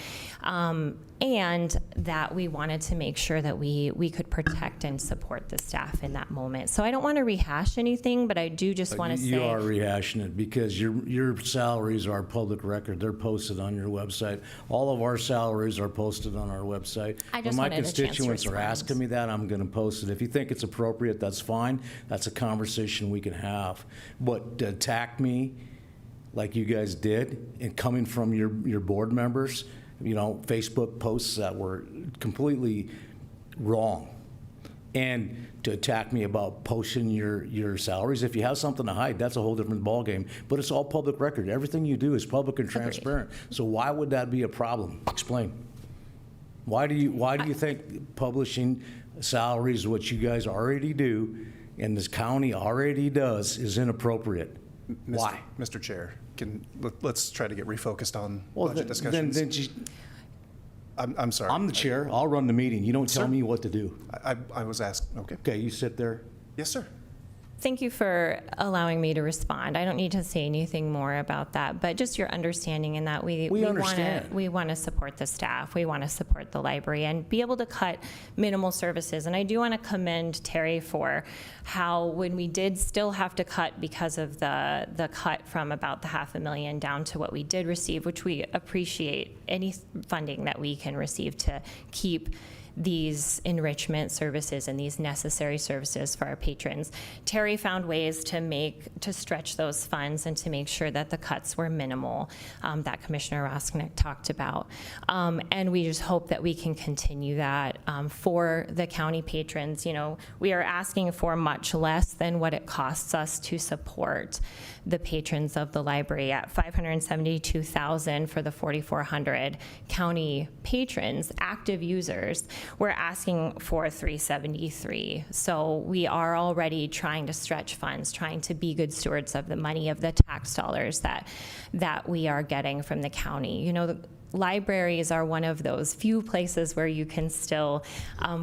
And that we wanted to make sure that we could protect and support the staff in that moment. So I don't want to rehash anything, but I do just want to say. You are rehashing it because your salaries are public record. They're posted on your website. All of our salaries are posted on our website. I just when my wanted a chance to constituents are respond. asking me that, I'm going to post it. If you think it's appropriate, that's fine. That's a conversation we can have. But to attack me like you guys did, and coming from your board members, Facebook posts that were completely wrong. And to attack me about posting your salaries, if you have something to hide, that's a whole different ballgame. But it's all public record. Everything you do is public and transparent. So why would that be a problem? Explain. Why do you think publishing salaries, what you guys already do, and this county already does, is inappropriate? Why? Mr. Chair, let's try to get refocused on Well, budget then discussions. I'm sorry. I'm the chair. I'll run the meeting. You don't tell Sir? me what to do. I was asked, okay. Okay, you sit there. Yes, sir. Thank you for allowing me to respond. I don't need to say anything more about that, but just your understanding in that we understand. want to support the staff, we want to support the library, and be able to cut minimal services. And I do want to commend Terry for how, when we did still have to cut because of the cut from about the $500,000 down to what we did receive, which we appreciate any funding that we can receive to keep these enrichment services and these necessary services for our patrons. Terry found ways to stretch those funds and to make sure that the cuts were minimal, that Commissioner Rosknick talked about. And we just hope that we can continue that for the county patrons. We are asking for much less than what it costs us to support the patrons of the library at $572,000 for the 4,400 county patrons, active users. We're asking for $373,000. So we are already trying to stretch funds, trying to be good stewards of the money, of the tax dollars that we are getting from the county. The libraries are one of those few places where you can still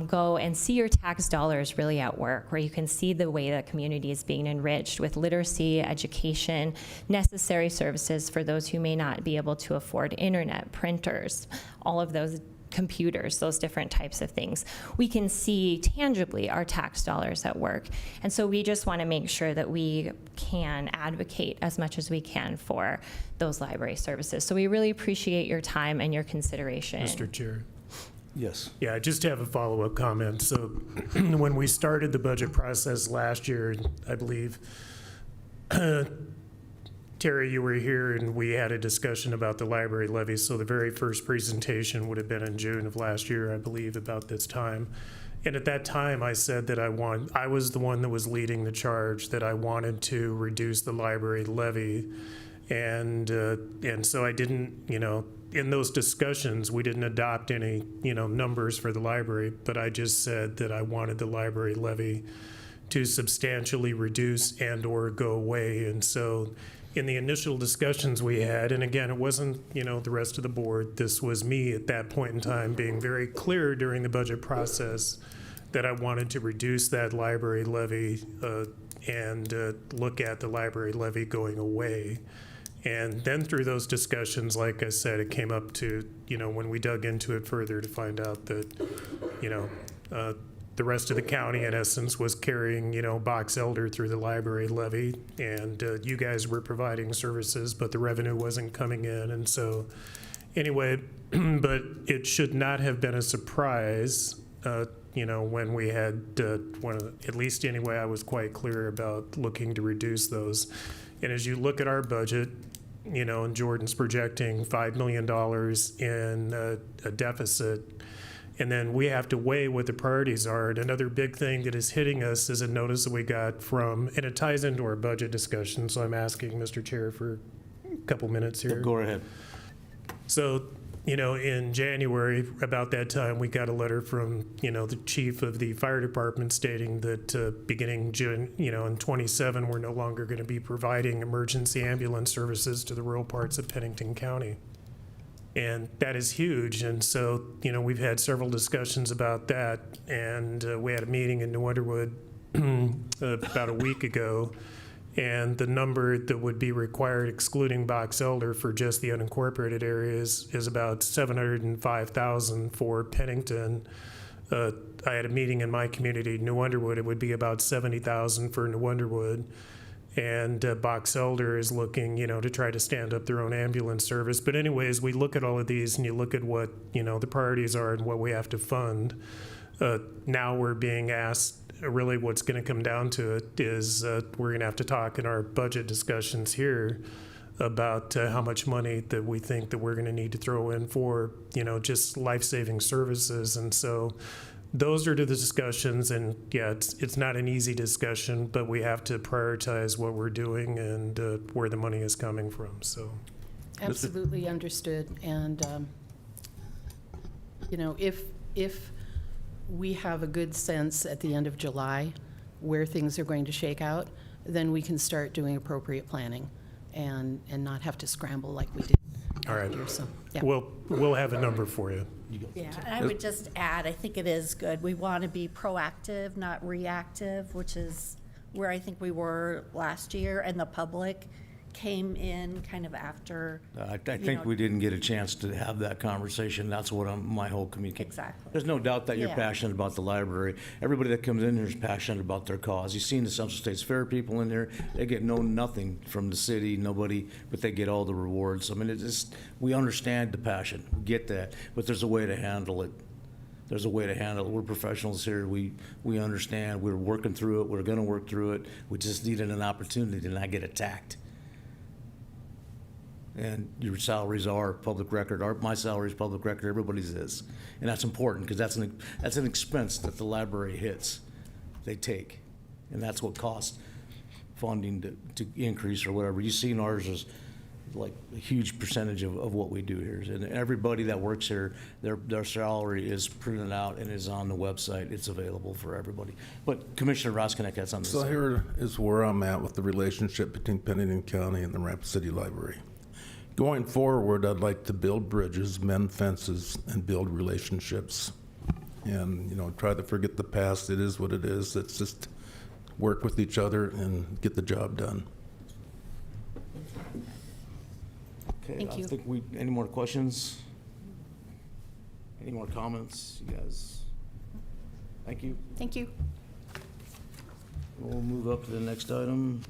go and see your tax dollars really at work, where you can see the way the community is being enriched with literacy, education, necessary services for those who may not be able to afford internet, printers, all of those computers, those different types of things. We can see tangibly our tax dollars at work. And so we just want to make sure that we can advocate as much as we can for those library services. So we really appreciate your time and your consideration. Mr. Chair. Yes. Yeah, I just have a follow-up comment. So when we started the budget process last year, I believe, Terry, you were here and we had a discussion about the library levy. So the very first presentation would have been in June of last year, I believe, about this time. And at that time, I said that I was the one that was leading the charge, that I wanted to reduce the library levy. And so I didn't, in those discussions, we didn't adopt any, numbers for the library, but I just said that I wanted the library levy to substantially reduce and or go away. And so in the initial discussions we had, and again, it wasn't, the rest of the board, this was me at that point in time being very clear during the budget process that I wanted to reduce that library levy and look at the library levy going away. And then through those discussions, like I said, it came up to, when we dug into it further to find out that, the rest of the county, in essence, was carrying, box elder through the library levy, and you guys were providing services, but the revenue wasn't coming in. And so, anyway, but it should not have been a surprise, when we had, at least anyway, I was quite clear about looking to reduce those. And as you look at our budget, and Jordan's projecting $5 million in a deficit, and then we have to weigh what the priorities are. And another big thing that is hitting us is a notice that we got from, and it ties into our budget discussion, so I'm asking Mr. Chair for a couple minutes here. Go ahead. So in January, about that time, we got a letter from, the chief of the fire department stating that beginning June, in 27, we're no longer going to be providing emergency ambulance services to the rural parts of Pennington County. And that is huge. And so, we've had several discussions about that. And we had a meeting in New Underwood about a week ago. And the number that would be required, excluding Box Elder, for just the unincorporated areas is about 705,000 for Pennington. I had a meeting in my community, New Underwood. It would be about 70,000 for New Underwood. And Box Elder is looking, to try to stand up their own ambulance service. But anyways, we look at all of these and you look at what, the priorities are and what we have to fund. Now we're being asked, really what's going to come down to it is we're going to have to talk in our budget discussions here about how much money that we think that we're going to need to throw in for, just life-saving services. And so those are the discussions, and yeah, it's not an easy discussion, but we have to prioritize what we're doing and where the money is coming from. So Absolutely understood. And, if we have a good sense at the end of July where things are going to shake out, then we can start doing appropriate planning and not have to scramble like we did. all right, Here, so, yeah. we'll have a number for you. Yeah, and I would just add, I think it is good. We want to be proactive, not reactive, which is where I think we were last year, and the public came in kind of after. I think we didn't get a chance to have that conversation. That's what my whole communication. Exactly. There's no doubt that you're Yeah. passionate about the library. Everybody that comes in here is passionate about their cause. You've seen the Central States Fair people in there. They get nothing from the city, nobody, but they get all the rewards. I mean, it's just, we understand the passion, we get that, but there's a way to handle it. There's a way to handle it. We're professionals here. We understand. We're working through it. We're going to work through it. We just needed an opportunity to not get attacked. And your salaries are public record. My salary is public record. Everybody's is, and that's important because that's an expense that the library hits. They take, and that's what costs funding to increase or whatever. You've seen ours is like a huge percentage of what we do here. And everybody that works here, their salary is printed out and is on the website. It's available for everybody. But Commissioner Roskinek had something to So say. here is where I'm at with the relationship between Pennington County and the Rapid City Library. Going forward, I'd like to build bridges, mend fences, and build relationships. And, try to forget the past. It is what it is. Let's just work with each other and get the job done. Okay, Thank you. I think any more questions? Any more comments, you guys? Thank you. Thank you. We'll move up to the next item.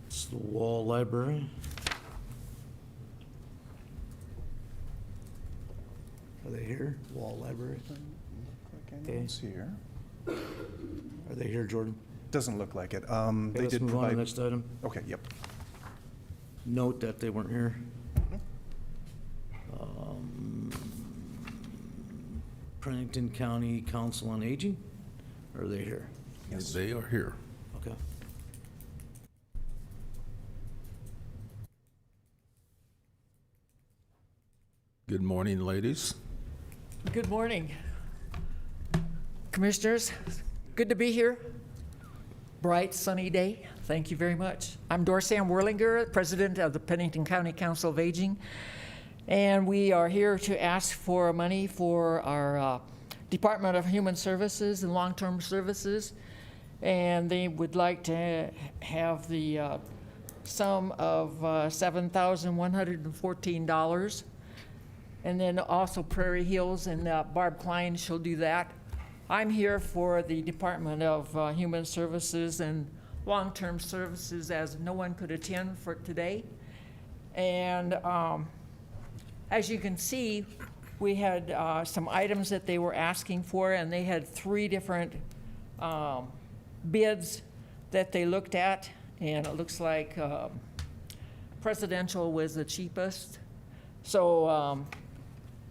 It's the Wall Library. Are they here? Wall Library? Anyone's here. Are they here, Jordan? Doesn't look like it. Okay, They let's did move on to provide. the next item. Okay, yep. Note that they weren't here. Pennington County Council on Aging, are they here? Yes. They are here. Okay. Good morning, ladies. Good morning. Commissioners, good to be here. Bright, sunny day. Thank you very much. I'm Dorsey Whirlinger, President of the Pennington County Council of Aging, and we are here to ask for money for our Department of Human Services and Long-Term Services, and they would like to have the sum of $7,114. And then also Prairie Hills, and Barb Klein, she'll do that. I'm here for the Department of Human Services and Long-Term Services, as no one could attend for today. And as you can see, we had some items that they were asking for, and they had 3 different bids that they looked at, and it looks like Presidential was the cheapest. So,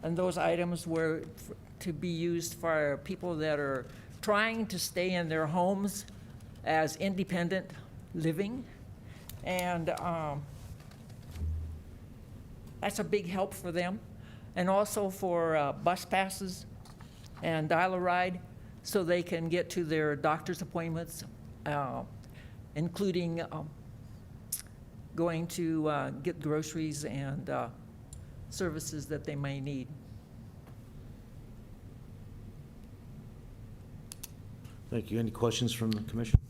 and those items were to be used for people that are trying to stay in their homes as independent living. And that's a big help for them. And also for bus passes and dial-a-ride, so they can get to their doctor's appointments, including going to get groceries and services that they may need. Thank you. Any questions from the commission?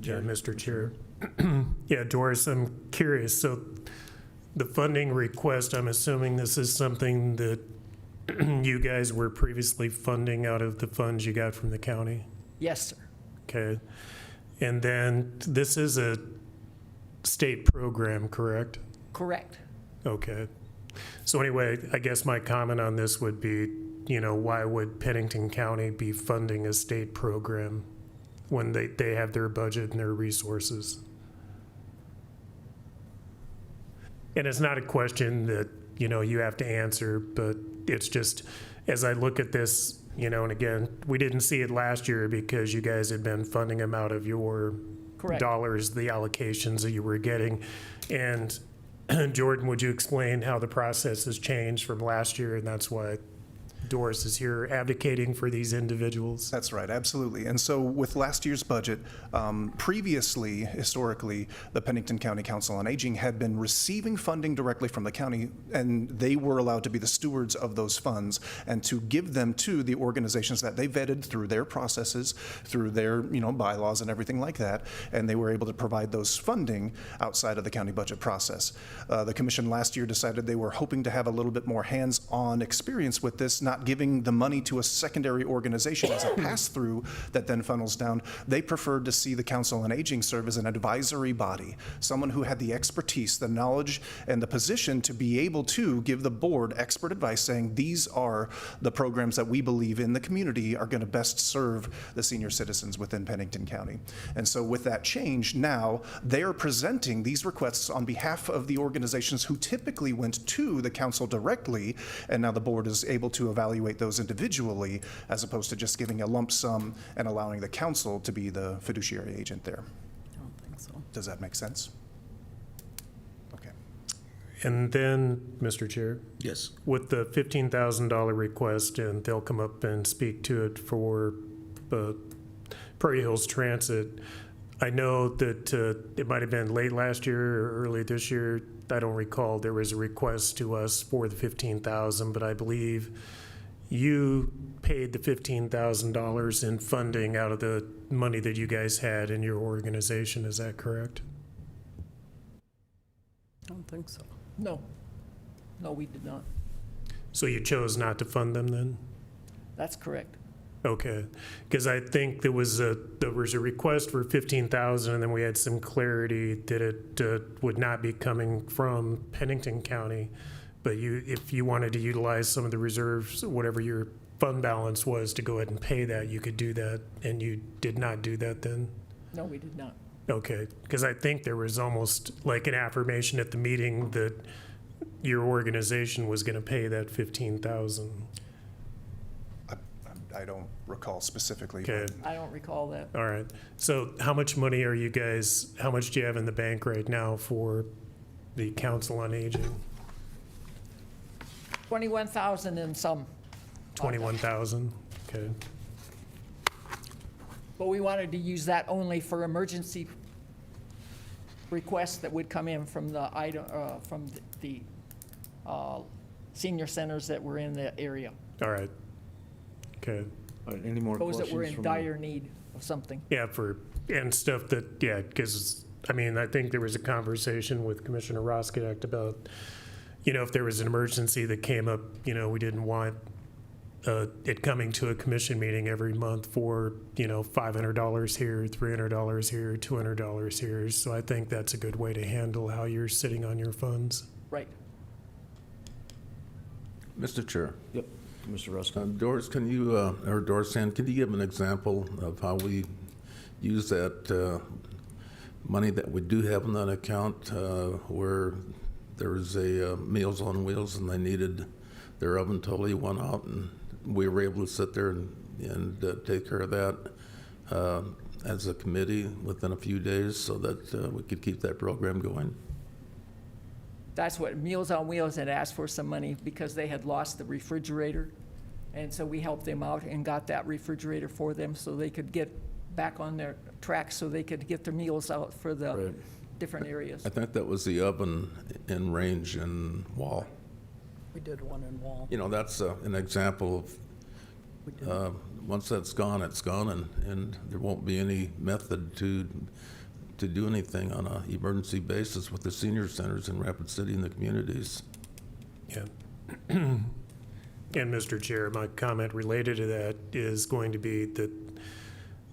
Yeah, Mr. Chair. Yeah, Doris, I'm curious. So the funding request, I'm assuming this is something that you guys were previously funding out of the funds you got from the county? Yes, sir. Okay. And then this is a state program, correct? Correct. Okay. So anyway, I guess my comment on this would be, why would Pennington County be funding a state program when they have their budget and their resources? And it's not a question that, you have to answer, but it's just, as I look at this, and again, we didn't see it last year because you guys had been funding them out of your Correct. dollars, the allocations that you were getting. And Jordan, would you explain how the process has changed from last year? And that's why Doris is here advocating for these individuals. That's right, absolutely. And so with last year's budget, previously, historically, the Pennington County Council on Aging had been receiving funding directly from the county, and they were allowed to be the stewards of those funds and to give them to the organizations that they vetted through their processes, through their bylaws and everything like that, and they were able to provide those funding outside of the county budget process. The commission last year decided they were hoping to have a little bit more hands-on experience with this, not giving the money to a secondary organization as a pass-through that then funnels down. They preferred to see the Council on Aging serve as an advisory body, someone who had the expertise, the knowledge, and the position to be able to give the board expert advice saying these are the programs that we believe in the community are going to best serve the senior citizens within Pennington County. And so with that change, now they are presenting these requests on behalf of the organizations who typically went to the council directly, and now the board is able to evaluate those individually as opposed to just giving a lump sum and allowing the council to be the fiduciary agent there. I don't think so. Does that make sense? Okay. And then, Mr. Chair, Yes. with the $15,000 request, and they'll come up and speak to it for Prairie Hills Transit, I know that it might have been late last year or early this year. I don't recall. There was a request to us for the $15,000, but I believe you paid the $15,000 in funding out of the money that you guys had in your organization. Is that correct? I don't think so. No. No, we did not. So you chose not to fund them then? That's correct. Okay, because I think there was a request for $15,000, and then we had some clarity that it would not be coming from Pennington County, but if you wanted to utilize some of the reserves, whatever your fund balance was, to go ahead and pay that, you could do that, and you did not do that then? No, we did not. Okay, because I think there was almost like an affirmation at the meeting that your organization was going to pay that $15,000. I don't recall specifically. Okay. I don't recall that. All right. So how much money are you guys, how much do you have in the bank right now for the Council on Aging? 21,000 and some. 21,000? Okay. But we wanted to use that only for emergency requests that would come in from the senior centers that were in the area. All right. Okay. All right, any more Those questions? that were in from- dire need of something. Yeah, and stuff that, yeah, because, I think there was a conversation with Commissioner Roskidak about, if there was an emergency that came up, we didn't want it coming to a commission meeting every month for, $500 here, $300 here, $200 here. So I think that's a good way to handle how you're sitting on your funds. Right. Mr. Chair, Yep, Mr. Ruska. Doris, can you, or Doris Ann, can you give an example of how we use that money that we do have in that account where there was a Meals on Wheels and they needed their oven totally went out and we were able to sit there and take care of that? as a committee within a few days so that we could keep that program going. That's what Meals on Wheels had asked for some money because they had lost the refrigerator. And so we helped them out and got that refrigerator for them so they could get back on their tracks so they could get their meals out for the Right. different areas. I think that was the oven in range and wall. We did one in Wall. You know, that's an example of, once that's gone, it's gone, and there won't be any method to do anything on an emergency basis with the senior centers in Rapid City and the communities. Yeah. And Mr. Chair, my comment related to that is going to be that,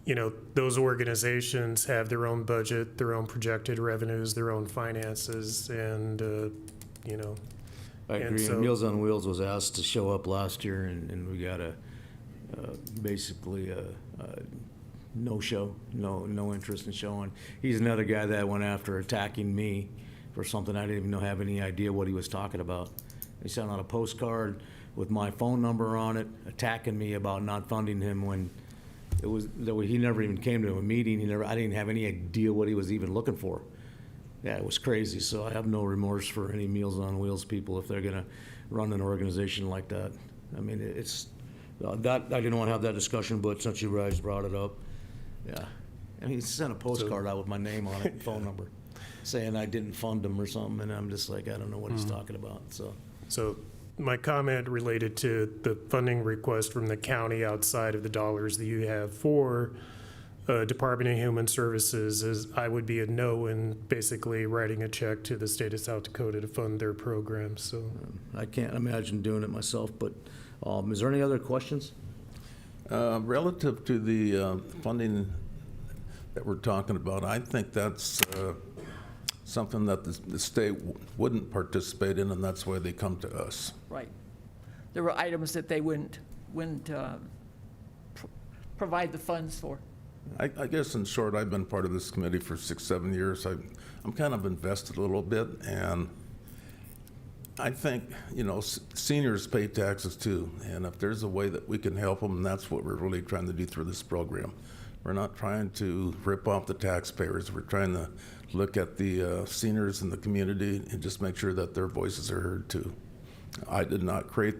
you know, those organizations have their own budget, their own projected revenues, their own finances, and, you know. I And agree. so- Meals on Wheels was asked to show up last year, and we got basically a no-show, no interest in showing. He's another guy that went after attacking me for something I didn't even have any idea what he was talking about. He sent out a postcard with my phone number on it, attacking me about not funding him when he never even came to a meeting. I didn't have any idea what he was even looking for. Yeah, it was crazy. So I have no remorse for any Meals on Wheels people if they're gonna run an organization like that. I mean, it's, that, I didn't want to have that discussion, but since you guys brought it up, yeah. I mean, he sent a postcard out with my name on it and phone number, saying I didn't fund him or something, and I'm just like, I don't know what he's talking about, so. So my comment related to the funding request from the county outside of the dollars that you have for Department of Human Services is I would be a no in basically writing a check to the state of South Dakota to fund their program, so. I can't imagine doing it myself, but is there any other questions? Relative to the funding that we're talking about, I think that's something that the state wouldn't participate in, and that's why they come to us. Right. There were items that they wouldn't provide the funds for. I guess in short, I've been part of this committee for 6-7 years. I'm kind of invested a little bit, and I think, you know, seniors pay taxes too, and if there's a way that we can help them, that's what we're really trying to do through this program. We're not trying to rip off the taxpayers. We're trying to look at the seniors in the community and just make sure that their voices are heard too. I did not create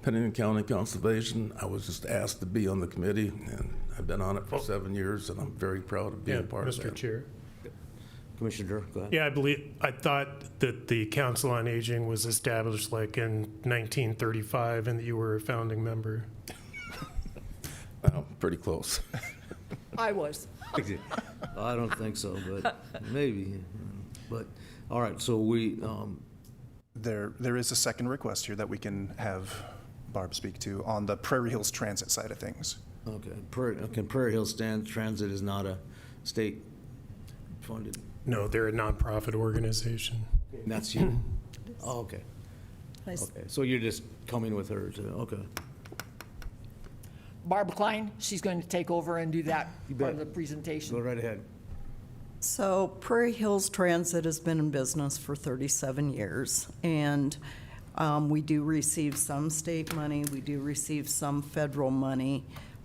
Pennington County Conservation. I was just asked to be on the committee, and I've been on it for 7 years, and I'm very proud of being Yeah, part of Mr. that. Chair. Commissioner Durr, go ahead. Yeah, I thought that the Council on Aging was established like in 1935 and that you were a founding member. Well, pretty close. I was. I don't think so, but maybe. But, all right, so There is a second request here that we can have Barb speak to on the Prairie Hills Transit side of things. okay, Prairie Hills Transit is not a state funded. No, they're a nonprofit organization. And that's you? Oh, okay. Okay, so you're just coming with her, okay. Barb Klein, she's going to take over and do that You part of bet. the presentation. Go right ahead. So Prairie Hills Transit has been in business for 37 years, and we do receive some state money, we do receive some federal money,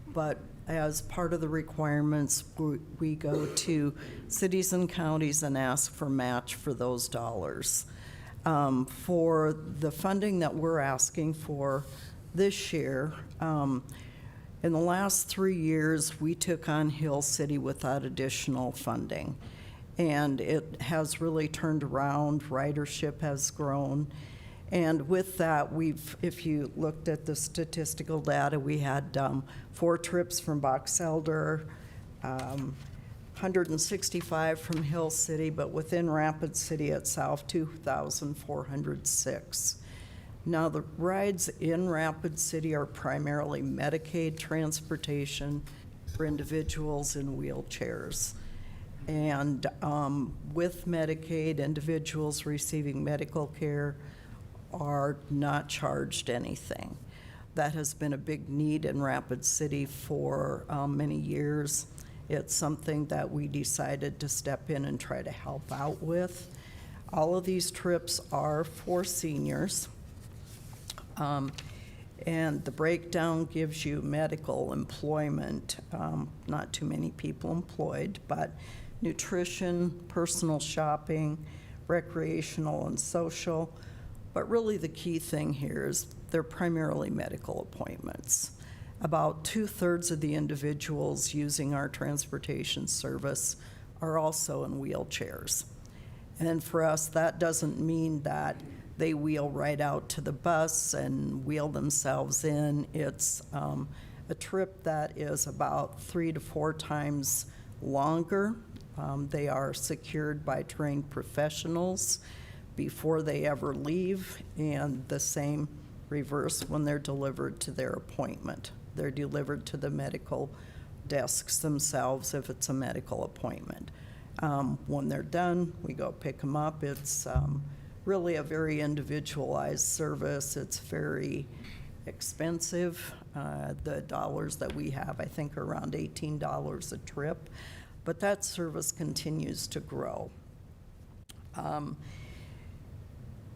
but as part of the requirements, we go to cities and counties and ask for match for those dollars. For the funding that we're asking for this year, in the last 3 years, we took on Hill City without additional funding, and it has really turned around. Ridership has grown, and with that, if you looked at the statistical data, we had 4 trips from Box Elder, 165 from Hill City, but within Rapid City itself, 2,406. Now, the rides in Rapid City are primarily Medicaid transportation for individuals in wheelchairs. And with Medicaid, individuals receiving medical care are not charged anything. That has been a big need in Rapid City for many years. It's something that we decided to step in and try to help out with. All of these trips are for seniors. And the breakdown gives you medical, employment, not too many people employed, but nutrition, personal shopping, recreational and social. But really the key thing here is they're primarily medical appointments. About 2/3 of the individuals using our transportation service are also in wheelchairs. And for us, that doesn't mean that they wheel right out to the bus and wheel themselves in. It's a trip that is about 3 to 4 times longer. They are secured by trained professionals before they ever leave, and the same reverse when they're delivered to their appointment. They're delivered to the medical desks themselves if it's a medical appointment. When they're done, we go pick them up. It's really a very individualized service. It's very expensive. The dollars that we have, I think, are around $18 a trip, but that service continues to grow.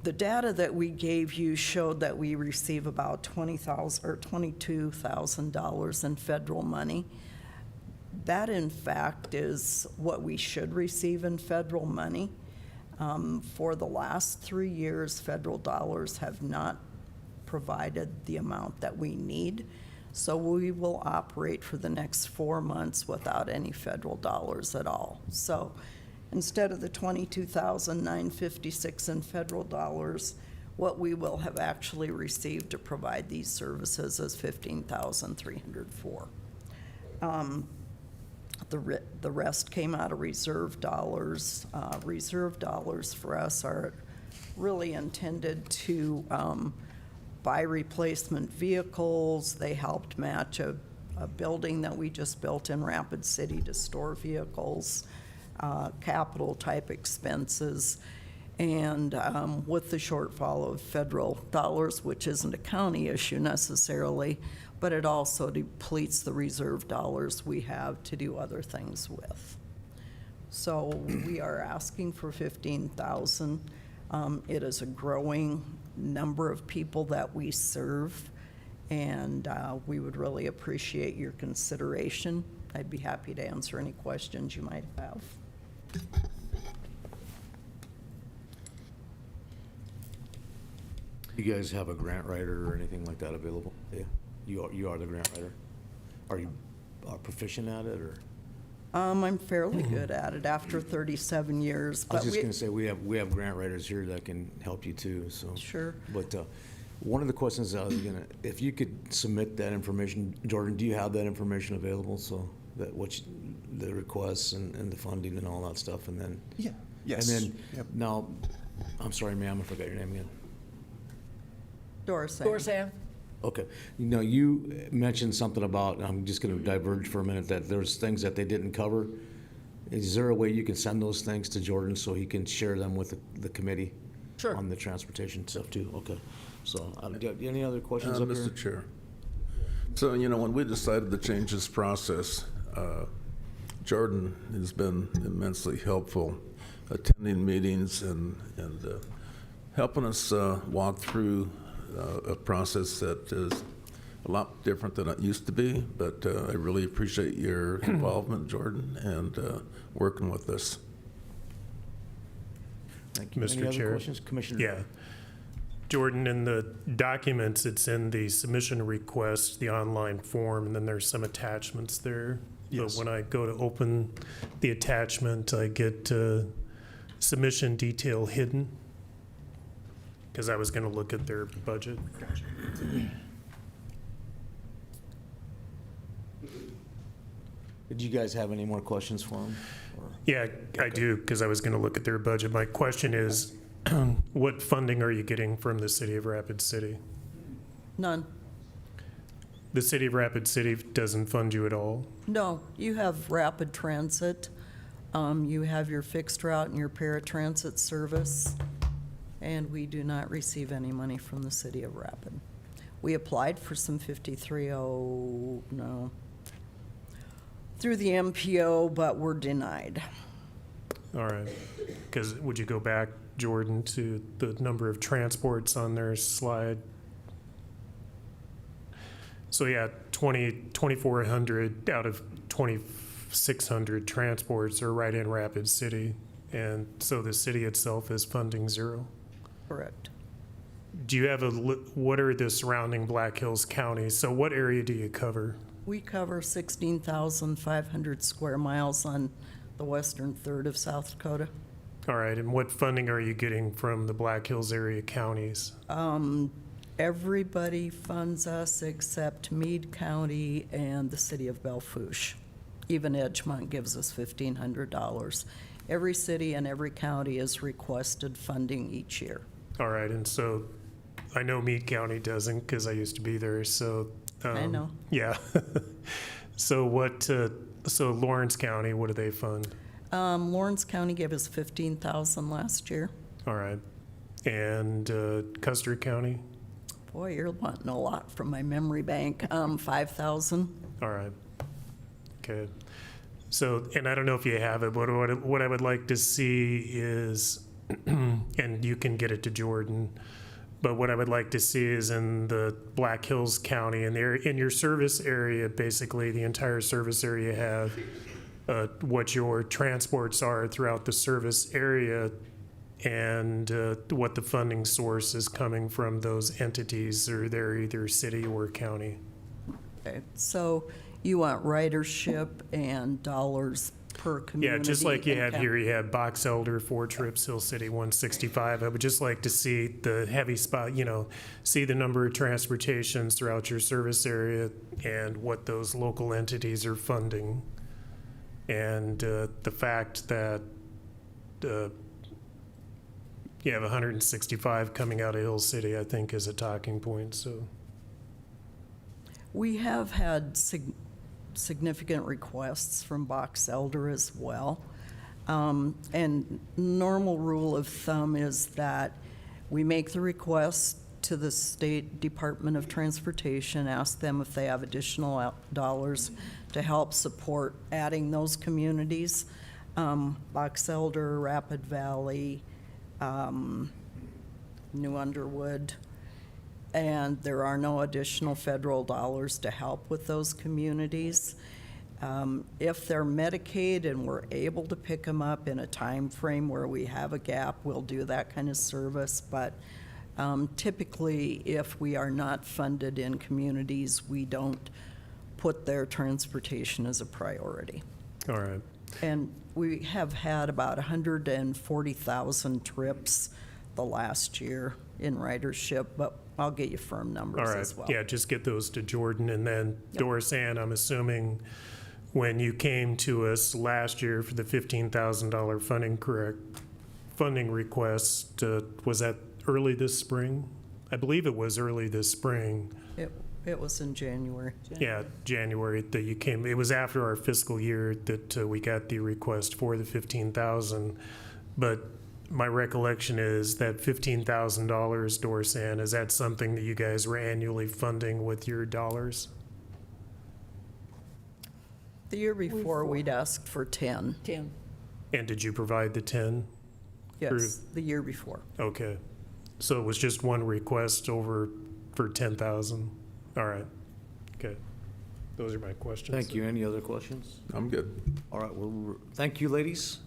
The data that we gave you showed that we receive about $20,000 or $22,000 in federal money. That, in fact, is what we should receive in federal money. For the last 3 years, federal dollars have not provided the amount that we need, so we will operate for the next 4 months without any federal dollars at all. So instead of the $22,956 in federal dollars, what we will have actually received to provide these services is $15,304. The rest came out of reserve dollars. Reserve dollars for us are really intended to buy replacement vehicles. They helped match a building that we just built in Rapid City to store vehicles, capital type expenses. And with the shortfall of federal dollars, which isn't a county issue necessarily, but it also depletes the reserve dollars we have to do other things with. So we are asking for $15,000. It is a growing number of people that we serve, and we would really appreciate your consideration. I'd be happy to answer any questions you might have. You guys have a grant writer or anything like that available? Yeah, you are the grant writer. Are you proficient at it, or? I'm fairly good at it after 37 years. I was but just gonna say, we have grant writers here that can help you too, so. Sure. But one of the questions I was gonna, if you could submit that information, Jordan, do you have that information available, so that the requests and the funding and all that stuff, and then? Yeah, yes. And then, Yep. now, I'm sorry, ma'am, I forgot your name again. Doris. Sam? Okay. You know, you mentioned something about, I'm just going to diverge for a minute, that there's things that they didn't cover. Is there a way you can send those things to Jordan so he can share them with the committee? Sure. On the transportation stuff too? Okay. So, any other questions up here? Mr. Chair. So, when we decided to change this process, Jordan has been immensely helpful, attending meetings and helping us walk through a process that is a lot different than it used to be, but I really appreciate your involvement, Jordan, and working with us. Thank you. Mr. Any other Chair. questions? Commissioner? Yeah. Jordan, in the documents, it's in the submission request, the online form, and then there's some attachments there. Yes. But when I go to open the attachment, I get submission detail hidden, because I was going to look at their budget. Did you guys have any more questions for him? Or- Yeah, I do, because I was going to look at their budget. My question is, what funding are you getting from the city of Rapid City? None. The city of Rapid City doesn't fund you at all? No, you have rapid transit. You have your fixed route and your paratransit service, and we do not receive any money from the city of Rapid. We applied for some 5309 through the MPO, but were denied. All right, because would you go back, Jordan, to the number of transports on their slide? So yeah, 2,400 out of 2,600 transports are right in Rapid City. And so the city itself is funding zero. Correct. Do you have what are the surrounding Black Hills counties? So what area do you cover? We cover 16,500 square miles on the western third of South Dakota. All right, and what funding are you getting from the Black Hills area counties? Everybody funds us except Meade County and the city of Belfouche. Even Edgemont gives us $1,500. Every city and every county is requested funding each year. All right, and so I know Meade County doesn't because I used to be there, so. I know. Yeah. So so Lawrence County, what do they fund? Lawrence County gave us $15,000 last year. All right. And Custer County? Boy, you're wanting a lot from my memory bank. 5,000. All right. Okay. So, and I don't know if you have it, but what I would like to see is, and you can get it to Jordan, but what I would like to see is in the Black Hills County, and in your service area, basically the entire service area have what your transports are throughout the service area and what the funding source is coming from those entities, or they're either city or county. Okay, so you want ridership and dollars per community? Yeah, just like you and have here, you have Box Elder, 4 trips, Hill City, 165. I would just like to see the heavy spot, see the number of transportations throughout your service area and what those local entities are funding. And the fact that you have 165 coming out of Hill City, I think, is a talking point, so. We have had significant requests from Box Elder as well. And normal rule of thumb is that we make the request to the State Department of Transportation, ask them if they have additional dollars to help support adding those communities. Box Elder, Rapid Valley, New Underwood, and there are no additional federal dollars to help with those communities. If they're Medicaid and we're able to pick them up in a time frame where we have a gap, we'll do that kind of service. But typically, if we are not funded in communities, we don't put their transportation as a priority. All right. And we have had about 140,000 trips the last year in ridership, but I'll get you firm numbers All right. as well. Yeah, just get those to Jordan. And then Yep. Doris Ann, I'm assuming when you came to us last year for the $15,000 funding request, was that early this spring? I believe it was early this spring. It was in January. Yeah, January that you came. It was after our fiscal year that we got the request for the $15,000. But my recollection is that $15,000, Doris Ann, is that something that you guys were annually funding with your dollars? The year before, we'd asked for 10. 10. And did you provide the 10? Yes, the year before. Okay. So it was just one request for 10,000? All right. Okay. Those are my questions. Thank you. Any other questions? I'm good. All right, thank you, ladies.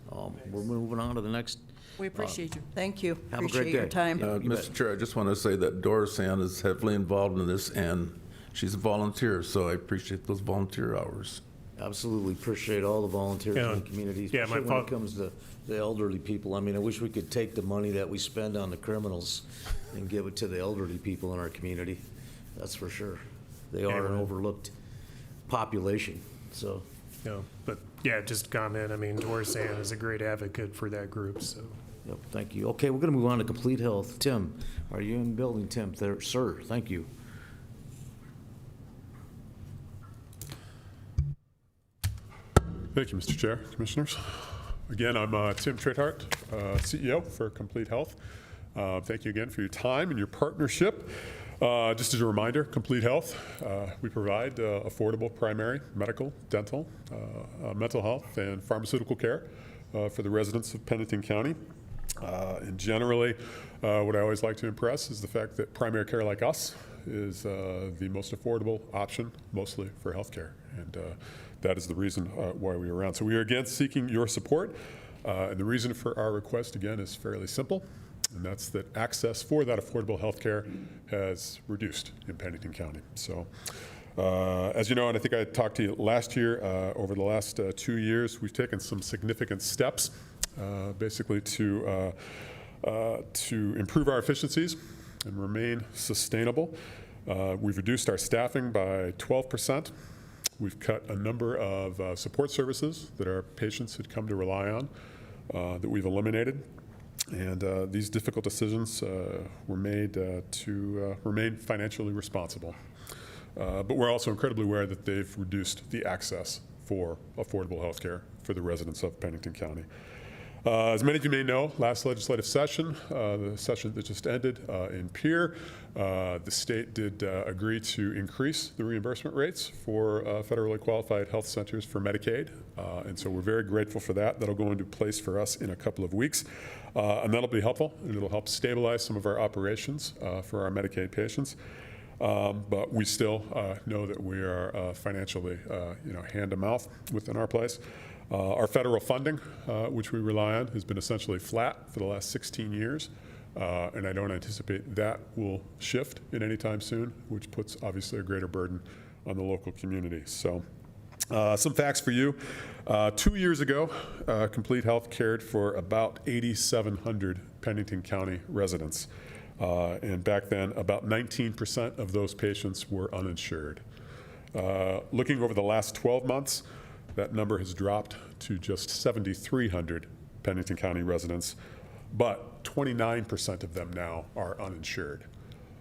We're moving on to the next. We appreciate you. Thank you. Have a great Appreciate your day. time. You bet. Mr. Chair, I just want to say that Doris Ann is heavily involved in this, and she's a volunteer, so I appreciate those volunteer hours. Absolutely appreciate all the volunteers Yeah. in the community, Yeah, especially my when it fault. comes to the elderly people. I mean, I wish we could take the money that we spend on the criminals and give it to the elderly people in our community. That's for sure. They are an Yeah. overlooked population, so. No, but yeah, just comment. I mean, Doris Ann is a great advocate for that group, so. Yep, thank you. Okay, we're gonna move on to Complete Health. Tim, are you in building, Tim? There, sir, thank you. Thank you, Mr. Chair, Commissioners. Again, I'm Tim Trethart, CEO for Complete Health. Thank you again for your time and your partnership. Just as a reminder, Complete Health, we provide affordable primary, medical, dental, mental health, and pharmaceutical care for the residents of Pennington County. And generally, what I always like to impress is the fact that primary care like us is the most affordable option, mostly for healthcare. And that is the reason why we are around. So we are again seeking your support. And the reason for our request, again, is fairly simple. And that's that access for that affordable healthcare has reduced in Pennington County. So as you know, and I think I talked to you last year, over the last 2 years, we've taken some significant steps basically to improve our efficiencies and remain sustainable. We've reduced our staffing by 12%. We've cut a number of support services that our patients had come to rely on that we've eliminated. And these difficult decisions were made to remain financially responsible. But we're also incredibly aware that they've reduced the access for affordable health care for the residents of Pennington County. As many of you may know, last legislative session, the session that just ended in Pierre, the state did agree to increase the reimbursement rates for federally qualified health centers for Medicaid. And so we're very grateful for that. That'll go into place for us in a couple of weeks. And that'll be helpful, and it'll help stabilize some of our operations for our Medicaid patients. But we still know that we are financially, hand to mouth within our place. Our federal funding, which we rely on, has been essentially flat for the last 16 years. And I don't anticipate that will shift in any time soon, which puts obviously a greater burden on the local community. So some facts for you. 2 years ago, Complete Health cared for about 8,700 Pennington County residents. And back then, about 19% of those patients were uninsured. Looking over the last 12 months, that number has dropped to just 7,300 Pennington County residents, but 29% of them now are uninsured.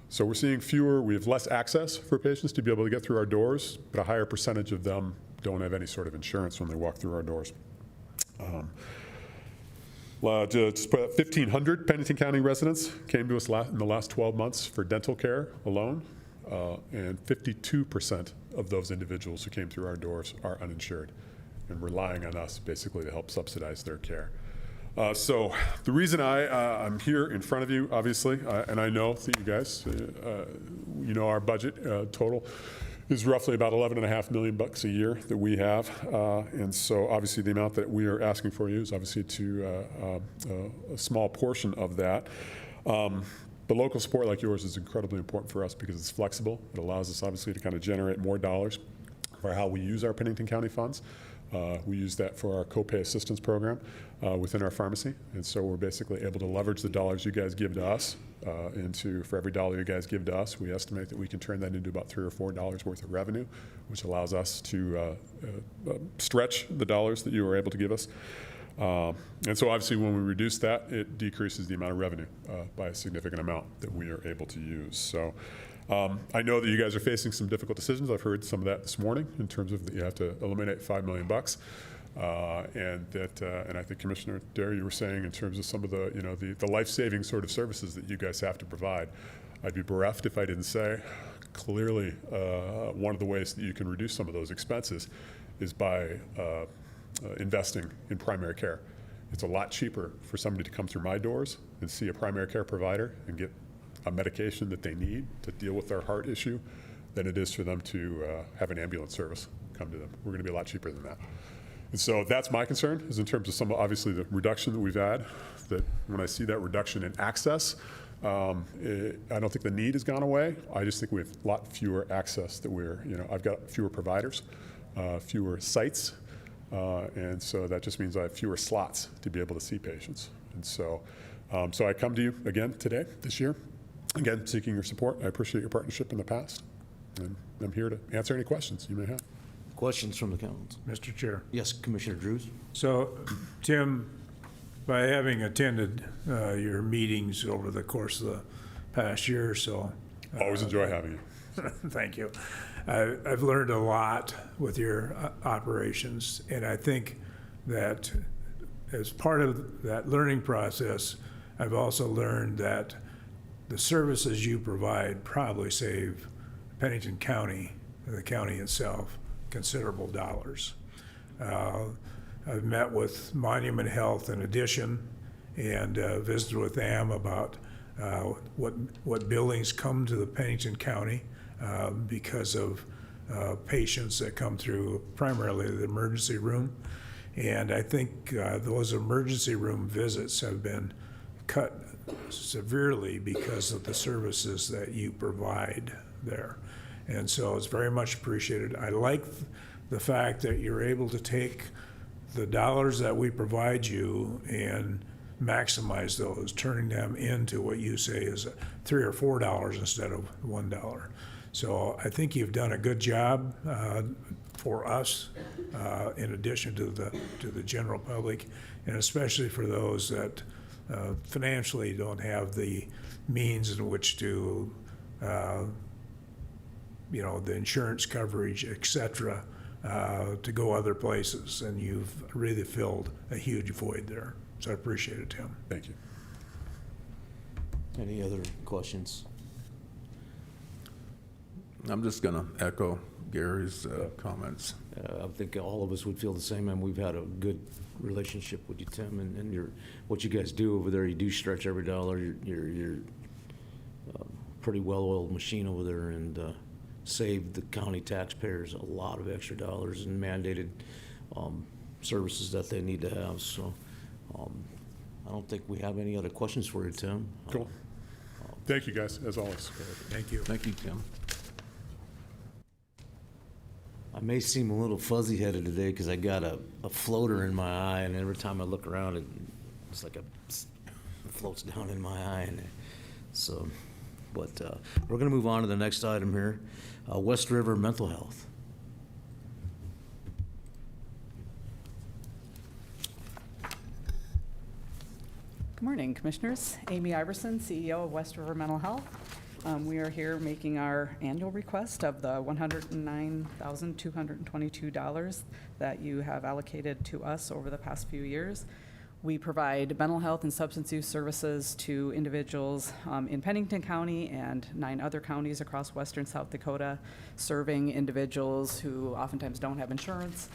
So we're seeing we have less access for patients to be able to get through our doors, but a higher percentage of them don't have any sort of insurance when they walk through our doors. Just 1,500 Pennington County residents came to us in the last 12 months for dental care alone, and 52% of those individuals who came through our doors are uninsured and relying on us basically to help subsidize their care. So the reason I'm here in front of you, obviously, and I know that you guys, our budget total is roughly about $11.5 million a year that we have. And so obviously the amount that we are asking for you is obviously to a small portion of that. But local support like yours is incredibly important for us because it's flexible. It allows us obviously to kind of generate more dollars for how we use our Pennington County funds. We use that for our copay assistance program within our pharmacy. And so we're basically able to leverage the dollars you guys give to us for every dollar you guys give to us, we estimate that we can turn that into about $3 or $4 worth of revenue, which allows us to stretch the dollars that you were able to give us. And so obviously when we reduce that, it decreases the amount of revenue by a significant amount that we are able to use. So I know that you guys are facing some difficult decisions. I've heard some of that this morning in terms of that you have to eliminate $5 million. And I think Commissioner Dare, you were saying in terms of some of the life-saving sort of services that you guys have to provide. I'd be bereft if I didn't say clearly one of the ways that you can reduce some of those expenses is by investing in primary care. It's a lot cheaper for somebody to come through my doors and see a primary care provider and get a medication that they need to deal with their heart issue than it is for them to have an ambulance service come to them. We're going to be a lot cheaper than that. And so that's my concern, is in terms of obviously the reduction that we've had, that when I see that reduction in access, I don't think the need has gone away. I just think we have a lot fewer access that I've got fewer providers, fewer sites, and so that just means I have fewer slots to be able to see patients. And so, I come to you again today, this year, again, seeking your support. I appreciate your partnership in the past, and I'm here to answer any questions you may have. Questions from the council? Mr. Chair. Yes, Commissioner Drews. So, Tim, by having attended your meetings over the course of the past year or so. Always enjoy having you. Thank you. I've learned a lot with your operations, and I think that as part of that learning process, I've also learned that the services you provide probably save Pennington County, the county itself, considerable dollars. I've met with Monument Health in addition, and visited with them about what buildings come to the Pennington County because of patients that come through primarily the emergency room. And I think those emergency room visits have been cut severely because of the services that you provide there. And so it's very much appreciated. I like the fact that you're able to take the dollars that we provide you and maximize those, turning them into what you say is $3 or $4 instead of $1. So I think you've done a good job for us, in addition to the general public, and especially for those that financially don't have the means in which to, the insurance coverage, et cetera, to go other places. And you've really filled a huge void there. So I appreciate it, Tim. Thank you. Any other questions? I'm just going to echo Gary's comments. I think all of us would feel the same, and we've had a good relationship with you, Tim, and what you guys do over there. You do stretch every dollar. You're pretty well-oiled machine over there, and saved the county taxpayers a lot of extra dollars and mandated services that they need to have. So I don't think we have any other questions for you, Tim. Cool. Thank you, guys, as always. Thank you. Thank you, Tim. I may seem a little fuzzy-headed today because I got a floater in my eye, and every time I look around, it's like it floats down in my eye. And so, but we're going to move on to the next item here, West River Mental Health. Good morning, Commissioners. Amy Iverson, CEO of West River Mental Health. We are here making our annual request of the $109,222 that you have allocated to us over the past few years. We provide mental health and substance use services to individuals in Pennington County and 9 other counties across western South Dakota, serving individuals who oftentimes don't have insurance.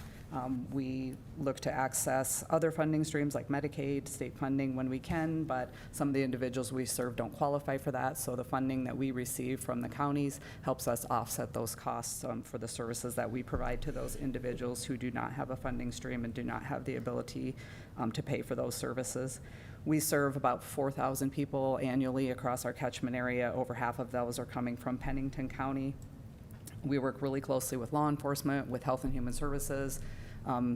We look to access other funding streams like Medicaid, state funding when we can, but some of the individuals we serve don't qualify for that, so the funding that we receive from the counties helps us offset those costs for the services that we provide to those individuals who do not have a funding stream and do not have the ability to pay for those services. We serve about 4,000 people annually across our catchment area. Over half of those are coming from Pennington County. We work really closely with law enforcement, with Health and Human Services,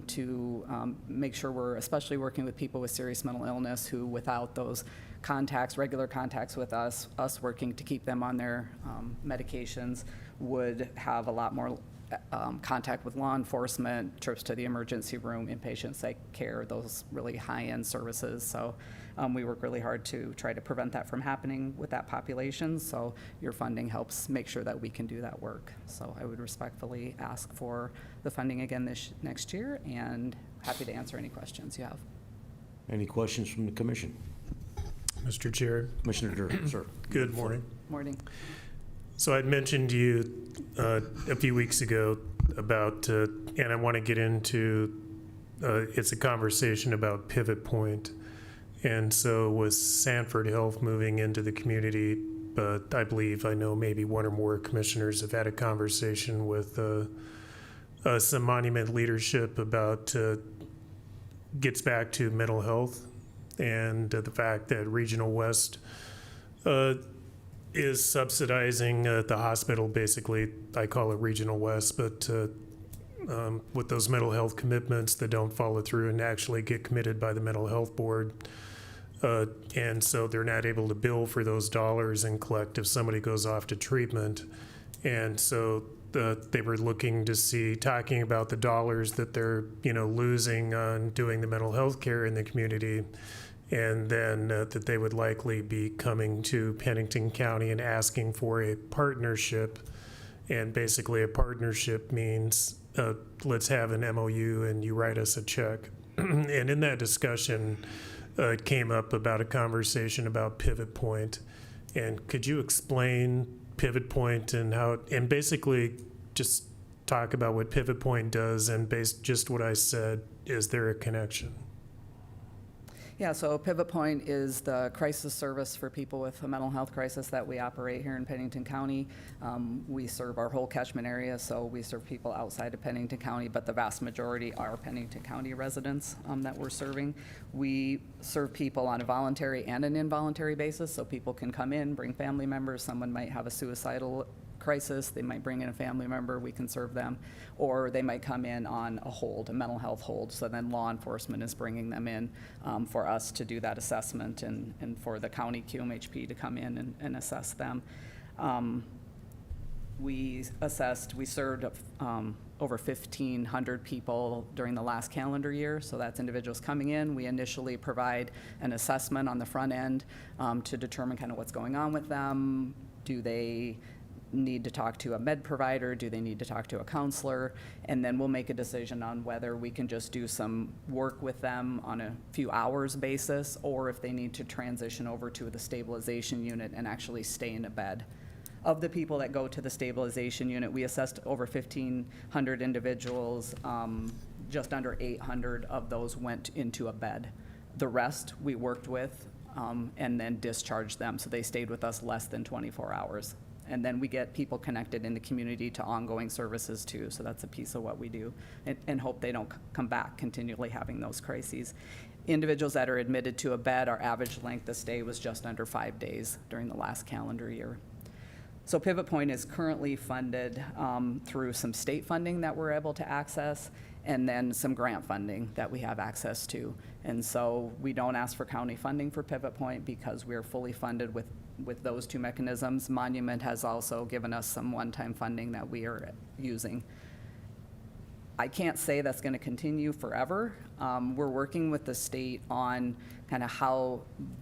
to make sure we're especially working with people with serious mental illness who, without those contacts, regular contacts with us working to keep them on their medications, would have a lot more contact with law enforcement, trips to the emergency room, inpatient psych care, those really high-end services. So we work really hard to try to prevent that from happening with that population. So your funding helps make sure that we can do that work. So I would respectfully ask for the funding again next year, and happy to answer any questions you have. Any questions from the commission? Mr. Chair. Commissioner Durr, sir. Good morning. Morning. So I'd mentioned to you a few weeks ago about, and I want to get into, it's a conversation about Pivot Point. And so with Sanford Health moving into the community, but I believe I know maybe one or more commissioners have had a conversation with some Monument leadership about gets back to mental health and the fact that Regional West is subsidizing the hospital, basically. I call it Regional West, but with those mental health commitments that don't follow through and actually get committed by the Mental Health Board. And so they're not able to bill for those dollars and collect if somebody goes off to treatment. And so they were looking to see, talking about the dollars that they're, losing on doing the mental health care in the community. And then that they would likely be coming to Pennington County and asking for a partnership. And basically a partnership means let's have an MOU and you write us a check. And in that discussion, it came up about a conversation about Pivot Point. And could you explain Pivot Point and how, and basically just talk about what Pivot Point does and just what I said, is there a connection? Yeah, so Pivot Point is the crisis service for people with a mental health crisis that we operate here in Pennington County. We serve our whole catchment area, so we serve people outside of Pennington County, but the vast majority are Pennington County residents that we're serving. We serve people on a voluntary and an involuntary basis, so people can come in, bring family members. Someone might have a suicidal crisis, they might bring in a family member, we can serve them, or they might come in on a hold, a mental health hold, so then law enforcement is bringing them in for us to do that assessment and for the county QMHP to come in and assess them. We served over 1,500 people during the last calendar year, so that's individuals coming in. We initially provide an assessment on the front end to determine kind of what's going on with them. Do they need to talk to a med provider? Do they need to talk to a counselor? And then we'll make a decision on whether we can just do some work with them on a few hours basis, or if they need to transition over to the stabilization unit and actually stay in a bed. Of the people that go to the stabilization unit, we assessed over 1,500 individuals. Just under 800 of those went into a bed. The rest we worked with and then discharged them, so they stayed with us less than 24 hours. And then we get people connected in the community to ongoing services too, so that's a piece of what we do, and hope they don't come back continually having those crises. Individuals that are admitted to a bed, our average length of stay was just under 5 days during the last calendar year. So Pivot Point is currently funded through some state funding that we're able to access, and then some grant funding that we have access to. And so we don't ask for county funding for Pivot Point because we're fully funded with those two mechanisms. Monument has also given us some one-time funding that we are using. I can't say that's going to continue forever. We're working with the state on kind of how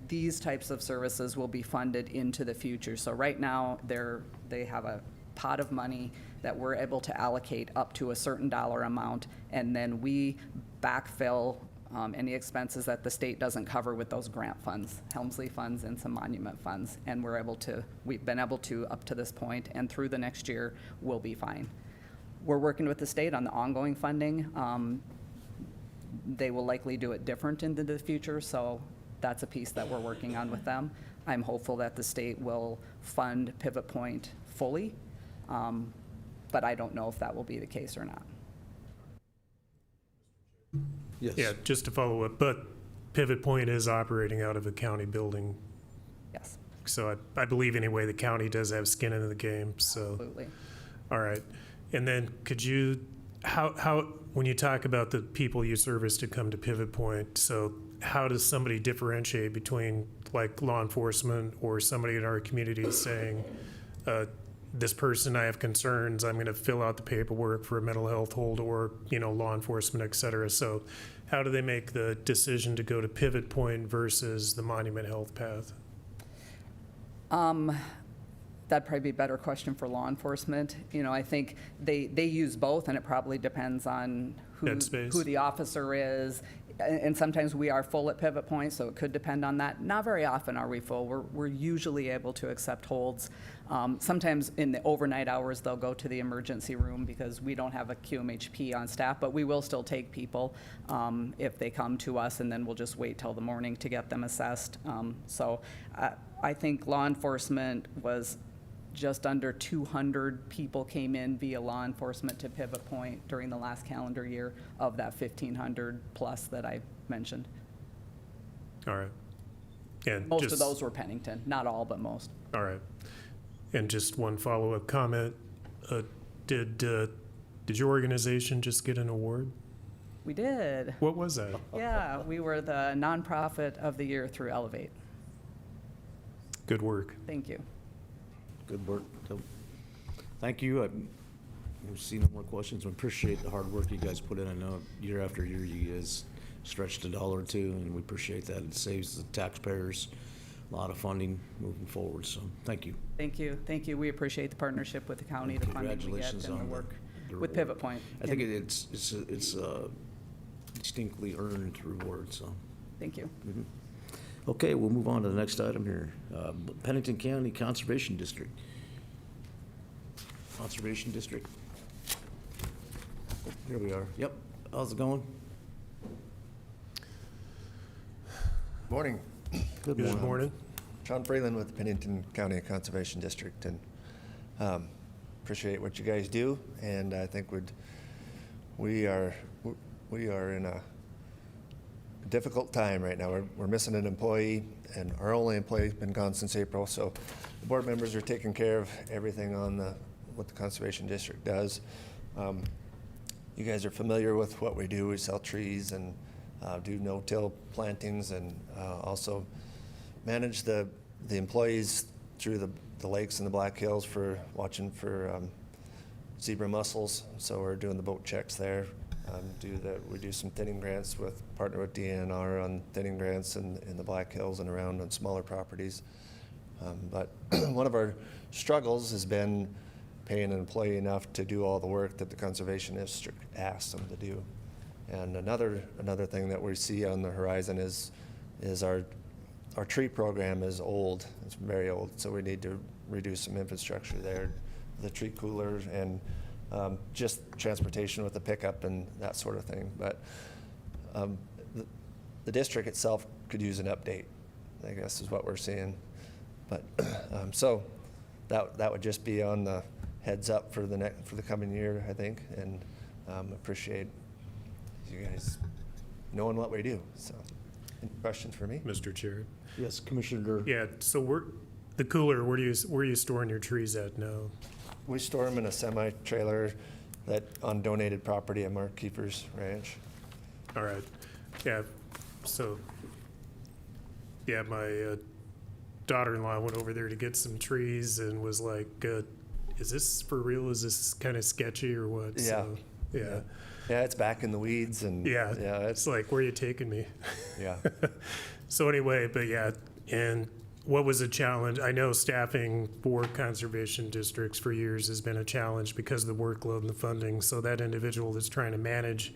these types of services will be funded into the future. So right now, they have a pot of money that we're able to allocate up to a certain dollar amount, and then we backfill any expenses that the state doesn't cover with those grant funds, Helmsley funds and some monument funds. And we've been able to up to this point, and through the next year, we'll be fine. We're working with the state on the ongoing funding. They will likely do it different into the future, so that's a piece that we're working on with them. I'm hopeful that the state will fund Pivot Point fully, but I don't know if that will be the case or not. Yes. Yeah, just to follow up, but Pivot Point is operating out of a county building. Yes, So I believe anyway, the county does have skin in the game, so. absolutely. All right. And then could you, how, when you talk about the people you service to come to Pivot Point, so how does somebody differentiate between like law enforcement or somebody in our community saying, this person, I have concerns, I'm going to fill out the paperwork for a mental health hold, or, law enforcement, et cetera. So how do they make the decision to go to Pivot Point versus the Monument Health Path? That'd probably be a better question for law enforcement. I think they use both, and it probably depends on who the officer is. And sometimes we are full at Pivot Point, so it could depend on that. Not very often are we full. We're usually able to accept holds. Sometimes in the overnight hours, they'll go to the emergency room because we don't have a QMHP on staff, but we will still take people if they come to us, and then we'll just wait till the morning to get them assessed. So I think law enforcement was just under 200 people came in via law enforcement to Pivot Point during the last calendar year of that 1,500 plus that I mentioned. All right. And Most of those were Pennington, not all, but most. All right. And just one follow-up comment. Did your organization just get an award? We did. What was that? Yeah, we were the nonprofit of the year through Elevate. Good work. Thank you. Good work. So, thank you. We see no more questions. We appreciate the hard work you guys put in. I know year after year you guys stretched $1 or $2, and we appreciate that. It saves the taxpayers a lot of funding moving forward. So thank you. Thank you. Thank you. We appreciate the partnership with the county, the funding we get, Congratulations and the on work the with reward. Pivot Point. I think it's a distinctly earned reward. So Thank you. okay, we'll move on to the next item here. Pennington County Conservation District. Conservation District. Here we are. Yep. How's it going? Morning. Good Good morning. morning. Sean Freeland with the Pennington County Conservation District, and appreciate what you guys do. And I think we are in a difficult time right now. We're missing an employee, and our only employee's been gone since April. So the board members are taking care of everything on what the Conservation District does. You guys are familiar with what we do. We sell trees and do no-till plantings, and also manage the employees through the lakes and the Black Hills for watching for zebra mussels. So we're doing the boat checks there. We do some thinning grants partner with DNR on thinning grants in the Black Hills and around on smaller properties. But one of our struggles has been paying an employee enough to do all the work that the Conservation District asks them to do. And another thing that we see on the horizon is our tree program is old. It's very old, so we need to reduce some infrastructure there, the tree cooler, and just transportation with the pickup and that sort of thing. But the district itself could use an update, I guess is what we're seeing. But so that would just be on the heads up for the coming year, I think, and appreciate you guys knowing what we do. So, any questions for me? Mr. Chair. Yes, Commissioner. Yeah, so the cooler, where are you storing your trees at now? We store them in a semi-trailer on donated property at Mark Keefer's ranch. All right. Yeah, so, yeah, my daughter-in-law went over there to get some trees and was like, is this for real? Is this kind of sketchy or what? Yeah. So, yeah. Yeah, it's back in the weeds, and Yeah, it's it's like, where are you taking me? yeah. So anyway, but yeah, and what was a challenge? I know staffing for conservation districts for years has been a challenge because of the workload and the funding. So that individual that's trying to manage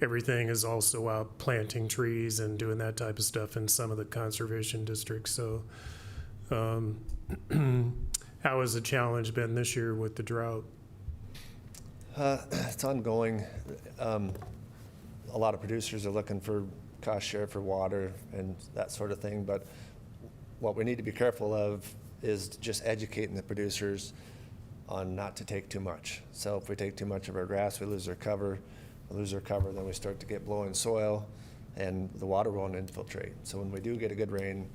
everything is also out planting trees and doing that type of stuff in some of the conservation districts. So how has the challenge been this year with the drought? It's ongoing. A lot of producers are looking for cost share for water and that sort of thing, but what we need to be careful of is just educating the producers on not to take too much. So if we take too much of our grass, we lose our cover. We lose our cover, then we start to get blowing soil, and the water won't infiltrate. So when we do get a good rain,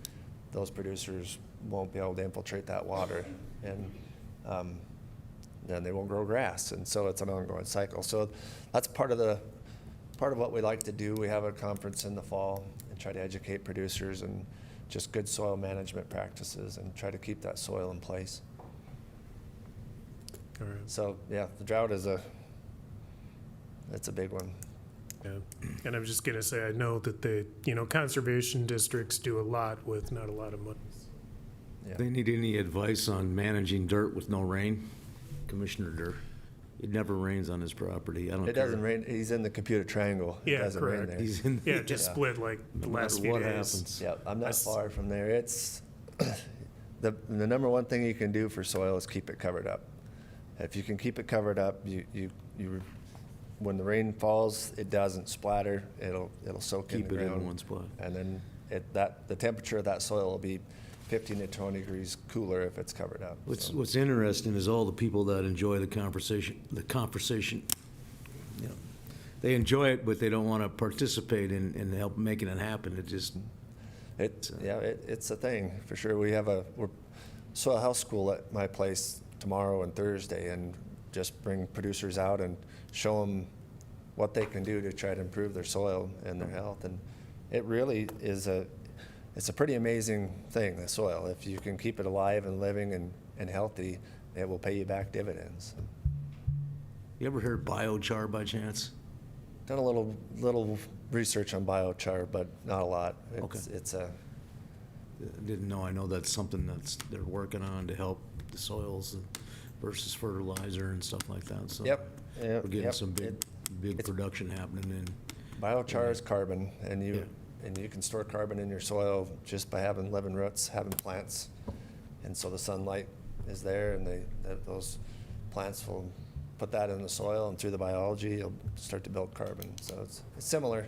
those producers won't be able to infiltrate that water, and then they won't grow grass. And so it's an ongoing cycle. So that's part of what we like to do. We have a conference in the fall and try to educate producers and just good soil management practices and try to keep that soil in place. All right. So yeah, the drought it's a big one. Yeah, and I was just gonna say, I know that conservation districts do a lot with not a lot of money. Yeah. They need any advice on managing dirt with no rain? Commissioner Durr. It never rains on his property. I don't care. It doesn't rain. He's in the computer triangle. It Yeah, doesn't rain correct. there. He's in Yeah, it just split like the No last matter few what days. happens. Yeah, I'm not That's- far from there. It's the number one thing you can do for soil is keep it covered up. If you can keep it covered up, you when the rain falls, it doesn't splatter. It'll soak in Keep the it ground. in one spot. And then the temperature of that soil will be 15 to 20 degrees cooler if it's covered up. So, What's interesting is all the people that enjoy the conversation, they enjoy it, but they don't want to participate in help making it happen. It just, it's a thing for sure. We're soil health school at my place tomorrow and Thursday, and just bring producers out and show them what they can do to try to improve their soil and their health. And it really is it's a pretty amazing thing, the soil. If you can keep it alive and living and healthy, it will pay you back dividends. you ever heard biochar by chance? Done a little research on biochar, but not a lot. Okay. It's Didn't know. I know that's something they're working on to help the soils versus fertilizer and stuff like that. So Yep. we're getting Yep. some big it's- production happening in. Biochar is carbon, and Yeah. you can store carbon in your soil just by having living roots, having plants. And so the sunlight is there, and those plants will put that in the soil, and through the biology, you'll start to build carbon. So it's similar.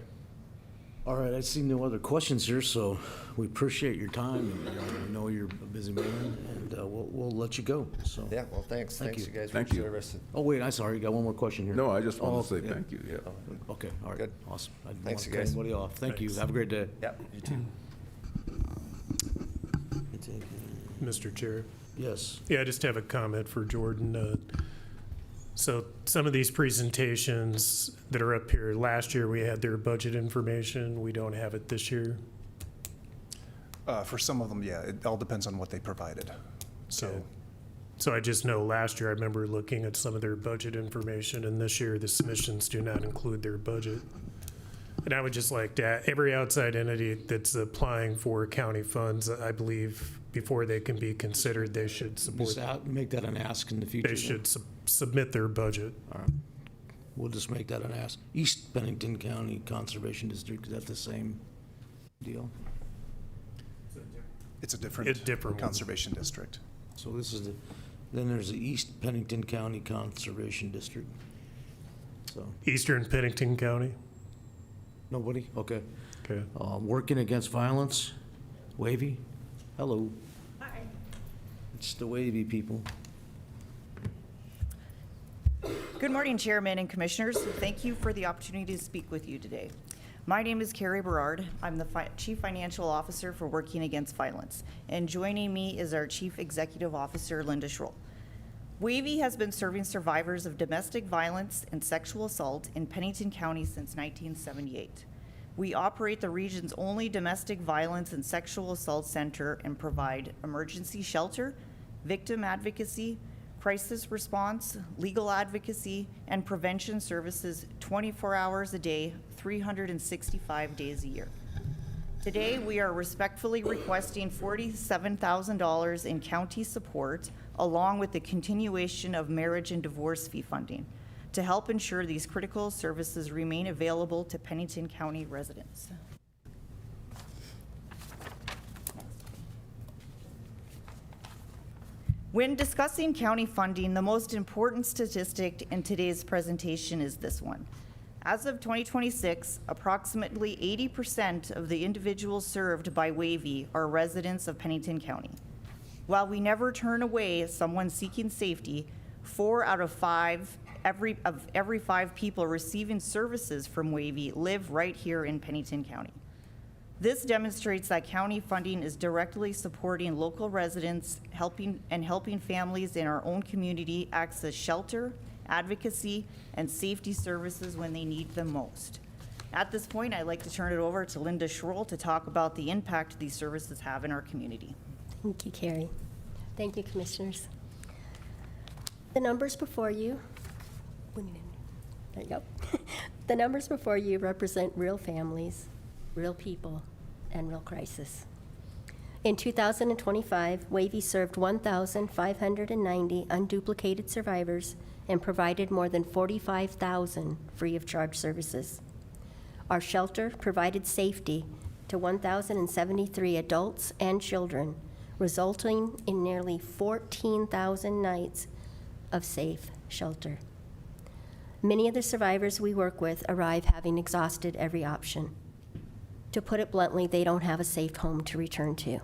All right, I see no other questions here, so we appreciate your time. And we know you're a busy man, and we'll let you go, so. Yeah, well, thanks. Thank Thanks, you. you guys, for Thank your you. service. Oh, wait, I'm sorry, you got one more question here. No, I just wanted to say yeah. thank you, yeah. Okay, all right. Good. Awesome. I didn't Thanks, want to you cut guys. anybody off. Thank you. Thanks. Have a great day. Yep, you too. Mr. Chair. Yes. Yeah, I just have a comment for Jordan. So some of these presentations that are up here, last year we had their budget information. We don't have it this year. For some of them, yeah, it all depends on what they provided. So, Okay. So I just know last year I remember looking at some of their budget information, and this year the submissions do not include their budget. And I would just like to, every outside entity that's applying for county funds, I believe before they can be considered, they should support, Just make that an ask in the future. they then. should submit their budget. All right. We'll just make that an ask. East Pennington County Conservation District, is that the same deal? it's a different It's different. conservation district. So this is then there's the East Pennington County Conservation District. So, Eastern Pennington County? nobody? Okay. Okay. Working Against Violence, Wavy. Hello. Hi. It's the Wavy people. Good morning, Chairman and Commissioners. Thank you for the opportunity to speak with you today. My name is Carrie Berard. I'm the Chief Financial Officer for Working Against Violence. And joining me is our Chief Executive Officer, Linda Schroll. Wavy has been serving survivors of domestic violence and sexual assault in Pennington County since 1978. We operate the region's only domestic violence and sexual assault center and provide emergency shelter, victim advocacy, crisis response, legal advocacy, and prevention services 24 hours a day, 365 days a year. Today, we are respectfully requesting $47,000 in county support, along with the continuation of marriage and divorce fee funding, to help ensure these critical services remain available to Pennington County residents. When discussing county funding, the most important statistic in today's presentation is this one. As of 2026, approximately 80% of the individuals served by Wavy are residents of Pennington County. While we never turn away someone seeking safety, 4 out of 5, every 5 people receiving services from Wavy live right here in Pennington County. This demonstrates that county funding is directly supporting local residents, helping families in our own community access shelter, advocacy, and safety services when they need them most. At this point, I'd like to turn it over to Linda Schroll to talk about the impact these services have in our community. Thank you, Carrie. Thank you, Commissioners. The numbers before you, there you go. The numbers before you represent real families, real people, and real crisis. In 2025, Wavy served 1,590 unduplicated survivors and provided more than 45,000 free of charge services. Our shelter provided safety to 1,073 adults and children, resulting in nearly 14,000 nights of safe shelter. Many of the survivors we work with arrive having exhausted every option. To put it bluntly, they don't have a safe home to return to.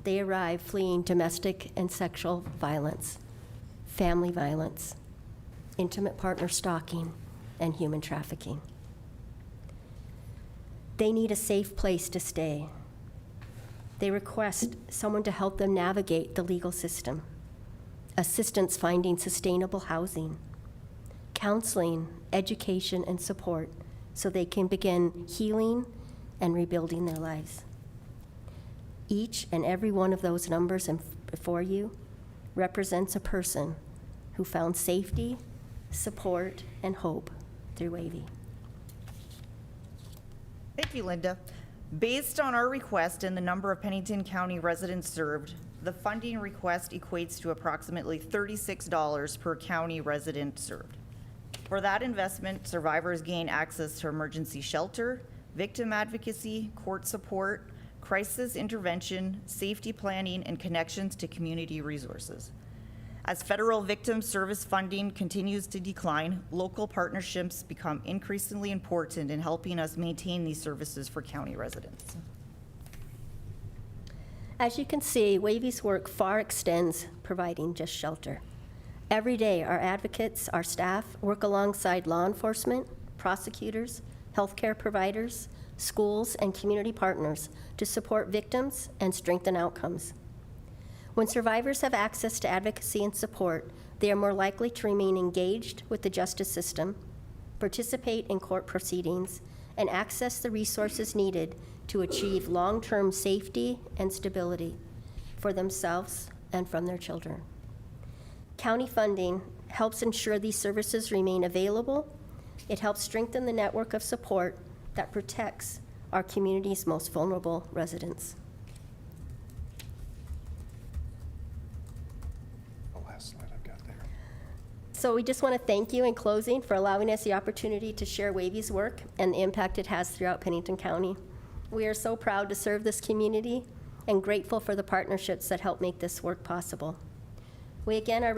They arrive fleeing domestic and sexual violence, family violence, intimate partner stalking, and human trafficking. They need a safe place to stay. They request someone to help them navigate the legal system, assistance finding sustainable housing, counseling, education, and support so they can begin healing and rebuilding their lives. Each and every one of those numbers before you represents a person who found safety, support, and hope through Wavy. Thank you, Linda. Based on our request and the number of Pennington County residents served, the funding request equates to approximately $36 per county resident served. For that investment, survivors gain access to emergency shelter, victim advocacy, court support, crisis intervention, safety planning, and connections to community resources. As federal victim service funding continues to decline, local partnerships become increasingly important in helping us maintain these services for county residents. As you can see, Wavy's work far extends providing just shelter. Every day, our advocates, our staff, work alongside law enforcement, prosecutors, healthcare providers, schools, and community partners to support victims and strengthen outcomes. When survivors have access to advocacy and support, they are more likely to remain engaged with the justice system, participate in court proceedings, and access the resources needed to achieve long-term safety and stability for themselves and from their children. County funding helps ensure these services remain available. It helps strengthen the network of support that protects our community's most vulnerable residents. The last slide I've got there. So we just want to thank you in closing for allowing us the opportunity to share Wavy's work and the impact it has throughout Pennington County. We are so proud to serve this community and grateful for the partnerships that help make this work possible. We again are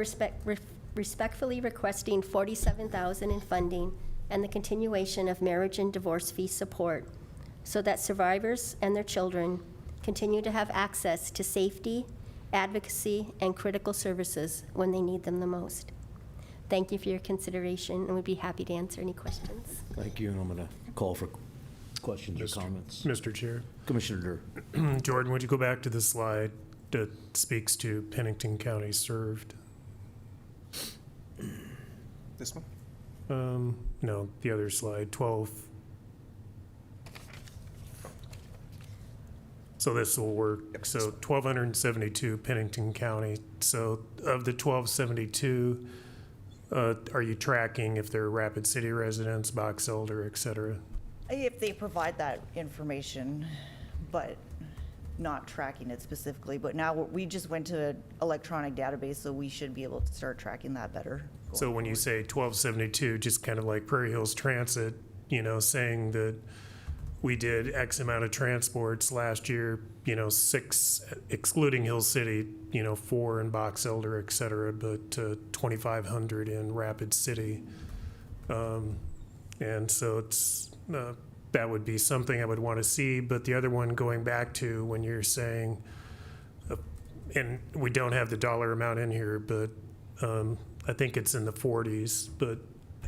respectfully requesting $47,000 in funding and the continuation of marriage and divorce fee support so that survivors and their children continue to have access to safety, advocacy, and critical services when they need them the most. Thank you for your consideration, and we'd be happy to answer any questions. Thank you, and I'm going to call for questions or comments. Mr. Chair. Commissioner Durr. Jordan, would you go back to the slide that speaks to Pennington County served? This one? No, the other slide, 12. So this will work. So 1,272 Pennington County. So of the 1,272, are you tracking if they're Rapid City residents, Box Elder, et cetera? If they provide that information, but not tracking it specifically. But now we just went to an electronic database, so we should be able to start tracking that better. So when you say 1272, just kind of like Prairie Hills Transit, you know, saying that we did X amount of transports last year, you know, 6, excluding Hill City, you know, 4 in Box Elder, et cetera, but 2,500 in Rapid City. And so it's, that would be something I would want to see. But the other one, going back to when you're saying, and we don't have the dollar amount in here, but I think it's in the 40s, but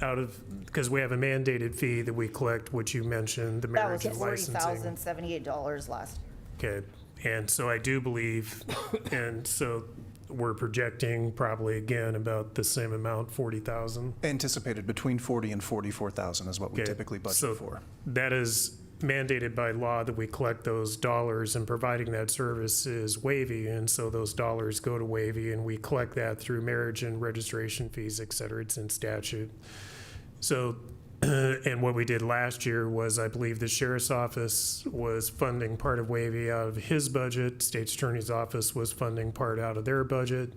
out of, because we have a mandated fee that we collect, which you mentioned, the marriage and licensing. That was $40,078 last year. Okay, and so I do believe, and so we're projecting probably again about the same amount, 40,000. Anticipated between 40 and 44,000 is what we typically budget for. That is mandated by law that we collect those dollars, and providing that service is Wavy, and so those dollars go to Wavy, and we collect that through marriage and registration fees, et cetera. It's in statute. So, and what we did last year was, I believe the sheriff's office was funding part of Wavy out of his budget. State's attorney's office was funding part out of their budget.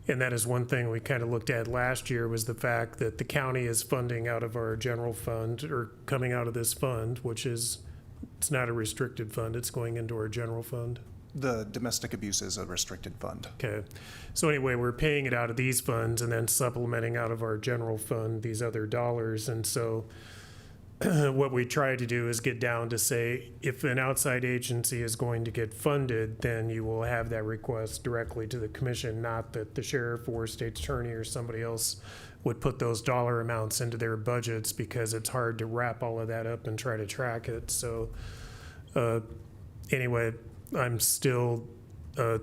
And that is one thing we kind of looked at last year, was the fact that the county is funding out of our general fund, or coming out of this fund, which is, it's not a restricted fund, it's going into our general fund. The domestic abuse is a restricted fund. Okay. So anyway, we're paying it out of these funds and then supplementing out of our general fund these other dollars. And so what we try to do is get down to say, if an outside agency is going to get funded, then you will have that request directly to the commission, not that the sheriff or state's attorney or somebody else would put those dollar amounts into their budgets, because it's hard to wrap all of that up and try to track it. So anyway, I'm still, in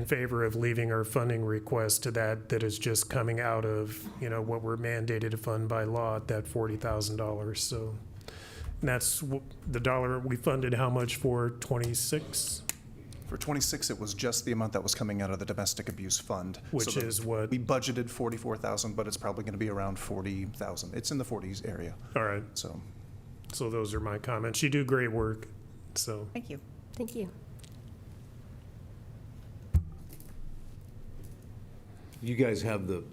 favor of leaving our funding request to that is just coming out of, you know, what we're mandated to fund by law at that $40,000. So that's the dollar we funded. How much for 26? For 26, it was just the amount that was coming out of the domestic abuse fund. Which is what? We budgeted 44,000, but it's probably going to be around 40,000. It's in the 40s area. All right. So those are my comments. You do great work. So thank you. Thank you. You guys have the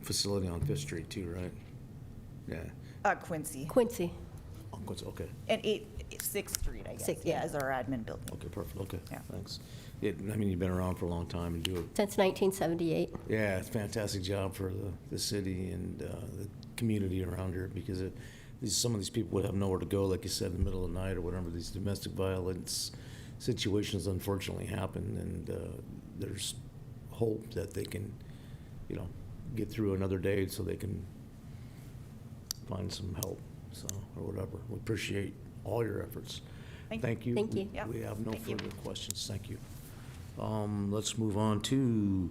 facility on 5th Street too, right? Yeah. Quincy. Quincy. Oh, Quincy, okay. And 6th Street, I guess. Sixth, Yeah, yeah. as our admin building. Okay, perfect, okay, Yeah. thanks. I mean, you've been around for a long time and do it. Since 1978. Yeah, it's a fantastic job for the city and the community around here, because some of these people would have nowhere to go, like you said, in the middle of the night or whatever. These domestic violence situations unfortunately happen, and there's hope that they can, get through another day so they can find some help, or whatever. We appreciate all your efforts. Thank you. Thank you. Yeah, We have no thank you. further questions. Thank you. Let's move on to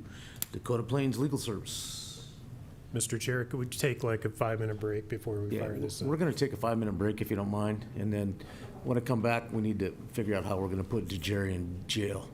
Dakota Plains Legal Service. Mr. Chair, could we take like a 5-minute break before we Yeah, fire this up? we're going to take a 5-minute break if you don't mind, and then when I come back, we need to figure out how we're going to put Jerry in jail.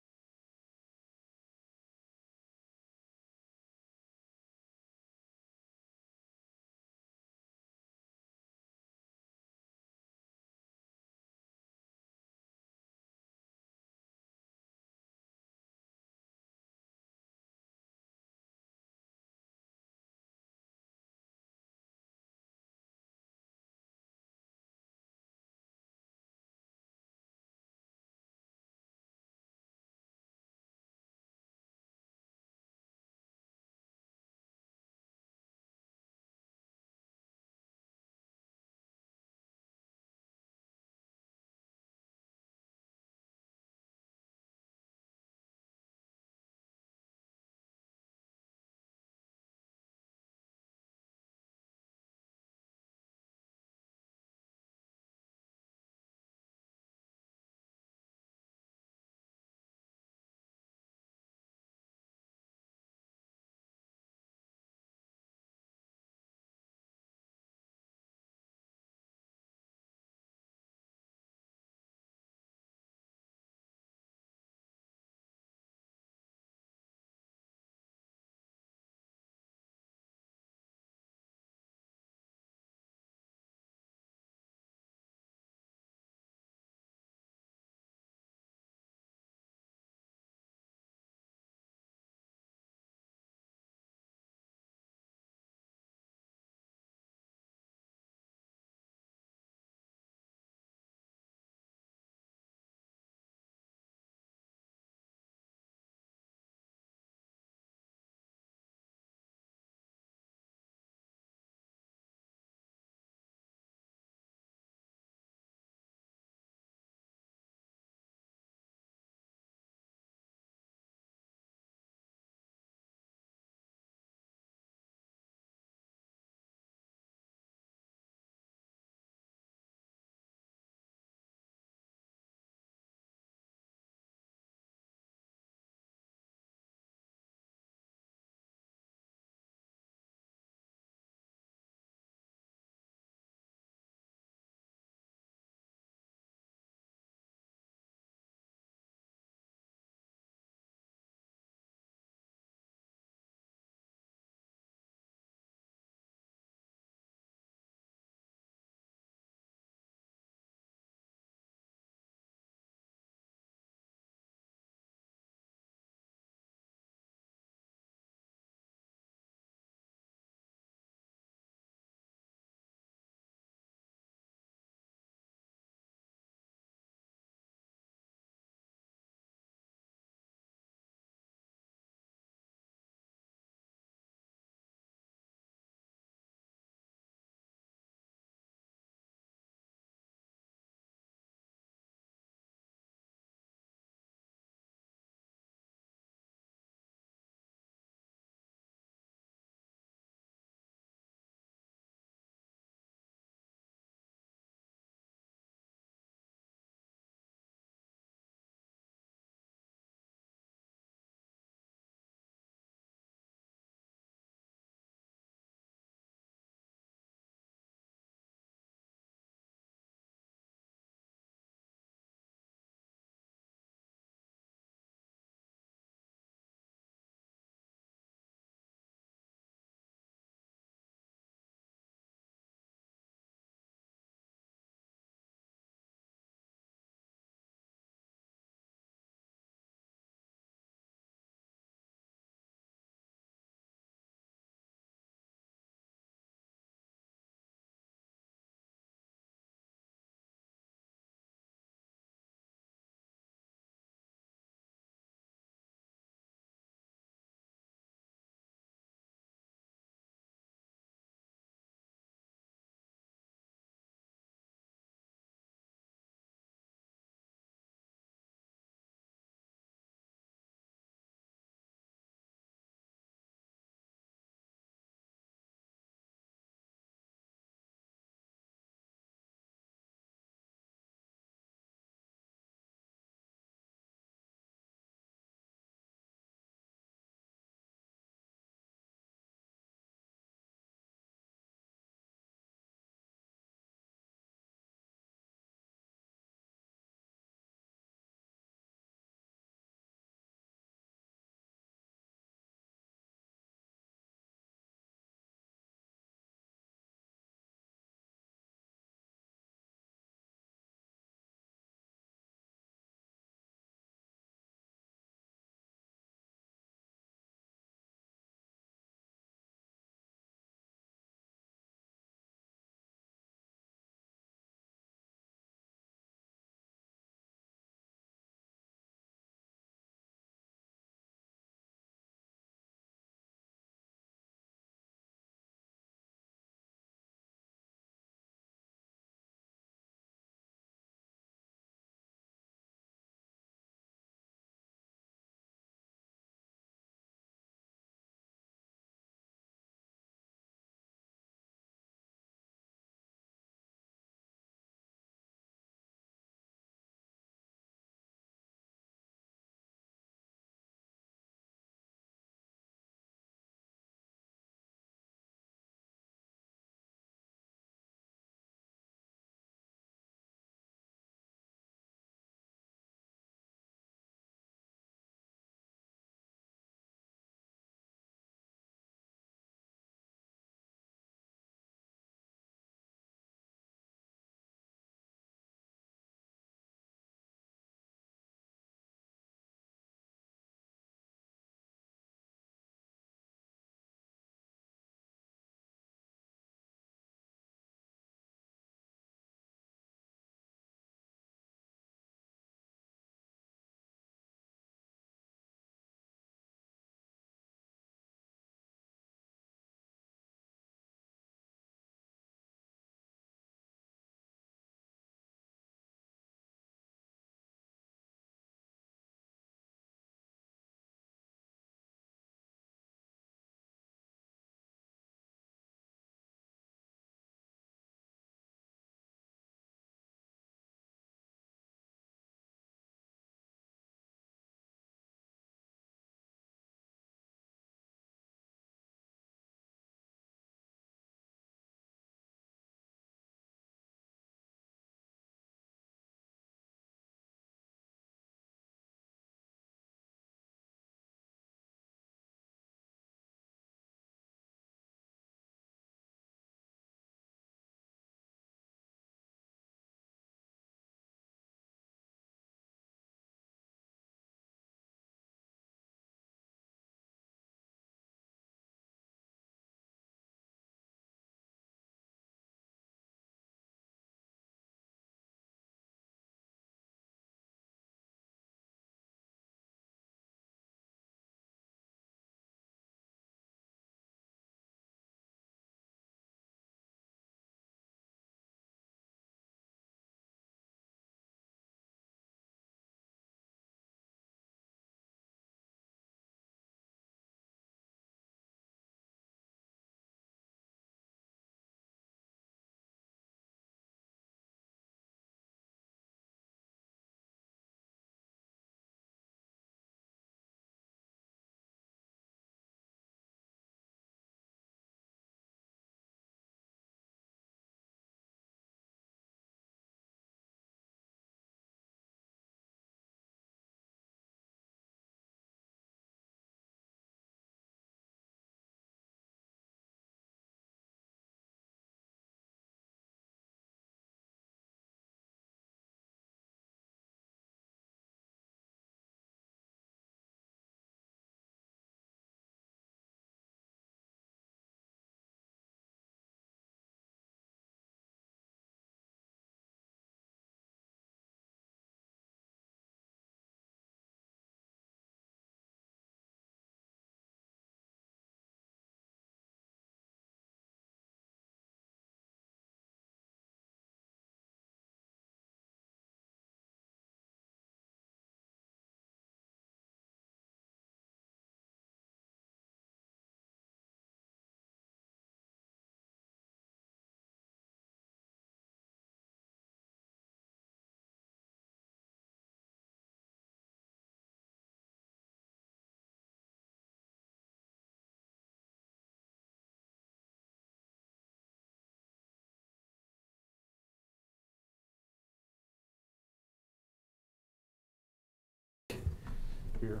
Here.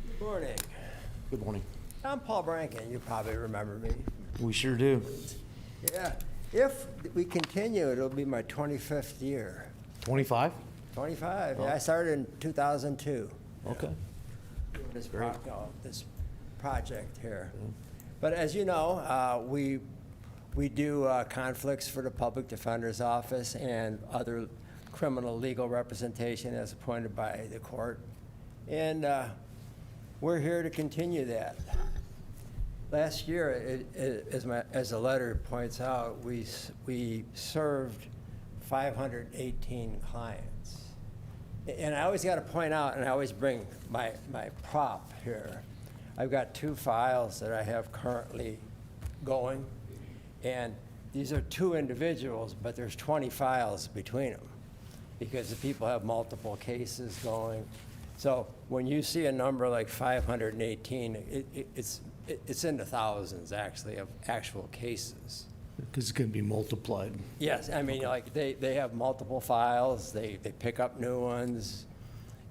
Good morning. Good morning. I'm Paul Branken. You probably remember me. We sure do. Yeah. If we continue, it'll be my 25th year. 25? 25. Yeah, I started in 2002. Okay. This, this project here. But as you know, we do conflicts for the Public Defender's Office and other criminal legal representation as appointed by the court. And we're here to continue that. Last year, as the letter points out, we served 518 clients. And I always got to point out, and I always bring my prop here. I've got 2 files that I have currently going, and these are 2 individuals, but there's 20 files between them because the people have multiple cases going. So when you see a number like 518, it's in the thousands, actually, of actual cases. Because it's going to be multiplied. Yes, I mean, like, they have multiple files, they pick up new ones,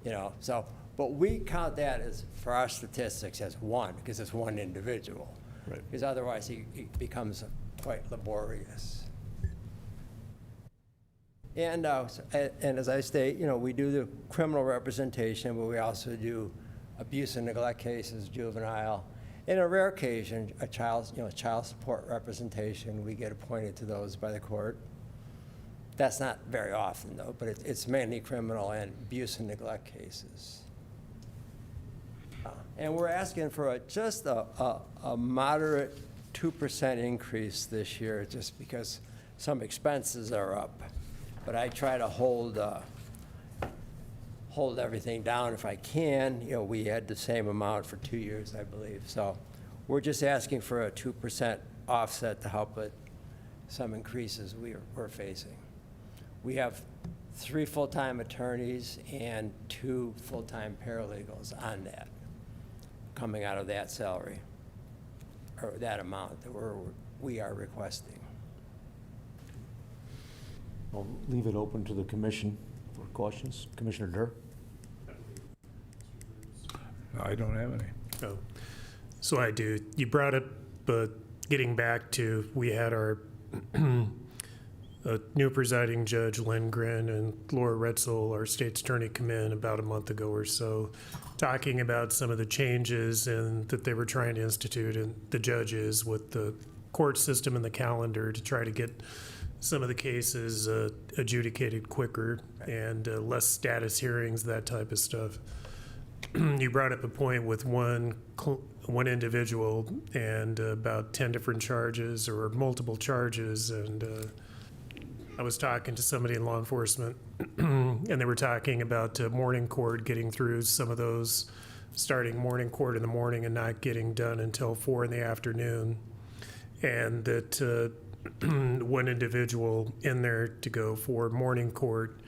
you know, so, but we count that as, for our statistics, as one, because it's one individual. Right. Because otherwise, he becomes quite laborious. And as I state, you know, we do the criminal representation, but we also do abuse and neglect cases, juvenile. In a rare occasion, a child support representation, we get appointed to those by the court. That's not very often, though, but it's mainly criminal and abuse and neglect cases. And we're asking for just a moderate 2% increase this year, just because some expenses are up. But I try to hold everything down if I can. You know, we had the same amount for 2 years, I believe. So we're just asking for a 2% offset to help with some increases we're facing. We have 3 full-time attorneys and 2 full-time paralegals on that, coming out of that salary, or that amount that we are requesting. I'll leave it open to the commission for questions. Commissioner Durr? I don't have any. Oh, so I do. You brought up, getting back to, we had our new presiding judge, Lindgren, and Laura Retzel, our state's attorney, come in about a month ago or so, talking about some of the changes that they were trying to institute, and the judges with the court system and the calendar to try to get some of the cases adjudicated quicker and less status hearings, that type of stuff. You brought up a point with one individual and about 10 different charges or multiple charges, and I was talking to somebody in law enforcement and they were talking about morning court, getting through some of those, starting morning court in the morning and not getting done until 4 in the afternoon, and that one individual in there to go for morning court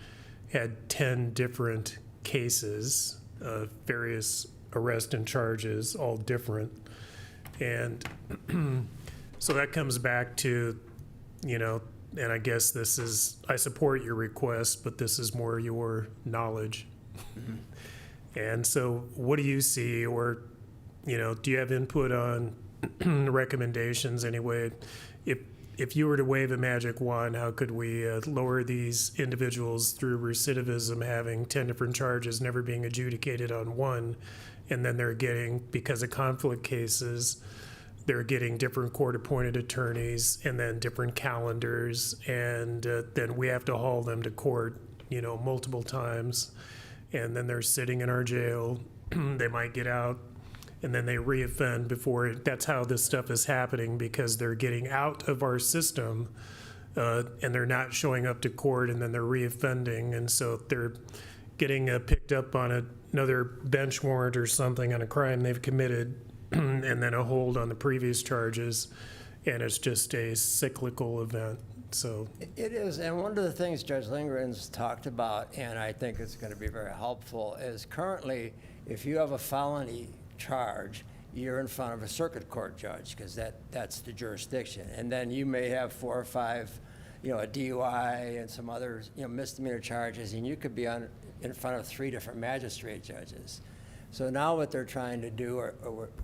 had 10 different cases, various arrests and charges, all different. And so that comes back to, you know, and I guess this is, I support your request, but this is more your knowledge. And so what do you see, or, you know, do you have input on recommendations anyway? If you were to wave a magic wand, how could we lower these individuals through recidivism, having 10 different charges, never being adjudicated on one, and then they're getting, because of conflict cases, they're getting different court-appointed attorneys and then different calendars, and then we have to haul them to court, you know, multiple times, and then they're sitting in our jail. They might get out, and then they reoffend before. That's how this stuff is happening, because they're getting out of our system and they're not showing up to court, and then they're reoffending, and so they're getting picked up on another bench warrant or something on a crime they've committed, and then a hold on the previous charges, and it's just a cyclical event. So it is, and one of the things Judge Lindgren's talked about, and I think it's going to be very helpful, is currently, if you have a felony charge, you're in front of a circuit court judge, because that's the jurisdiction. And then you may have 4 or 5 a DUI and some other, misdemeanor charges, and you could be in front of 3 different magistrate judges. So now what they're trying to do, or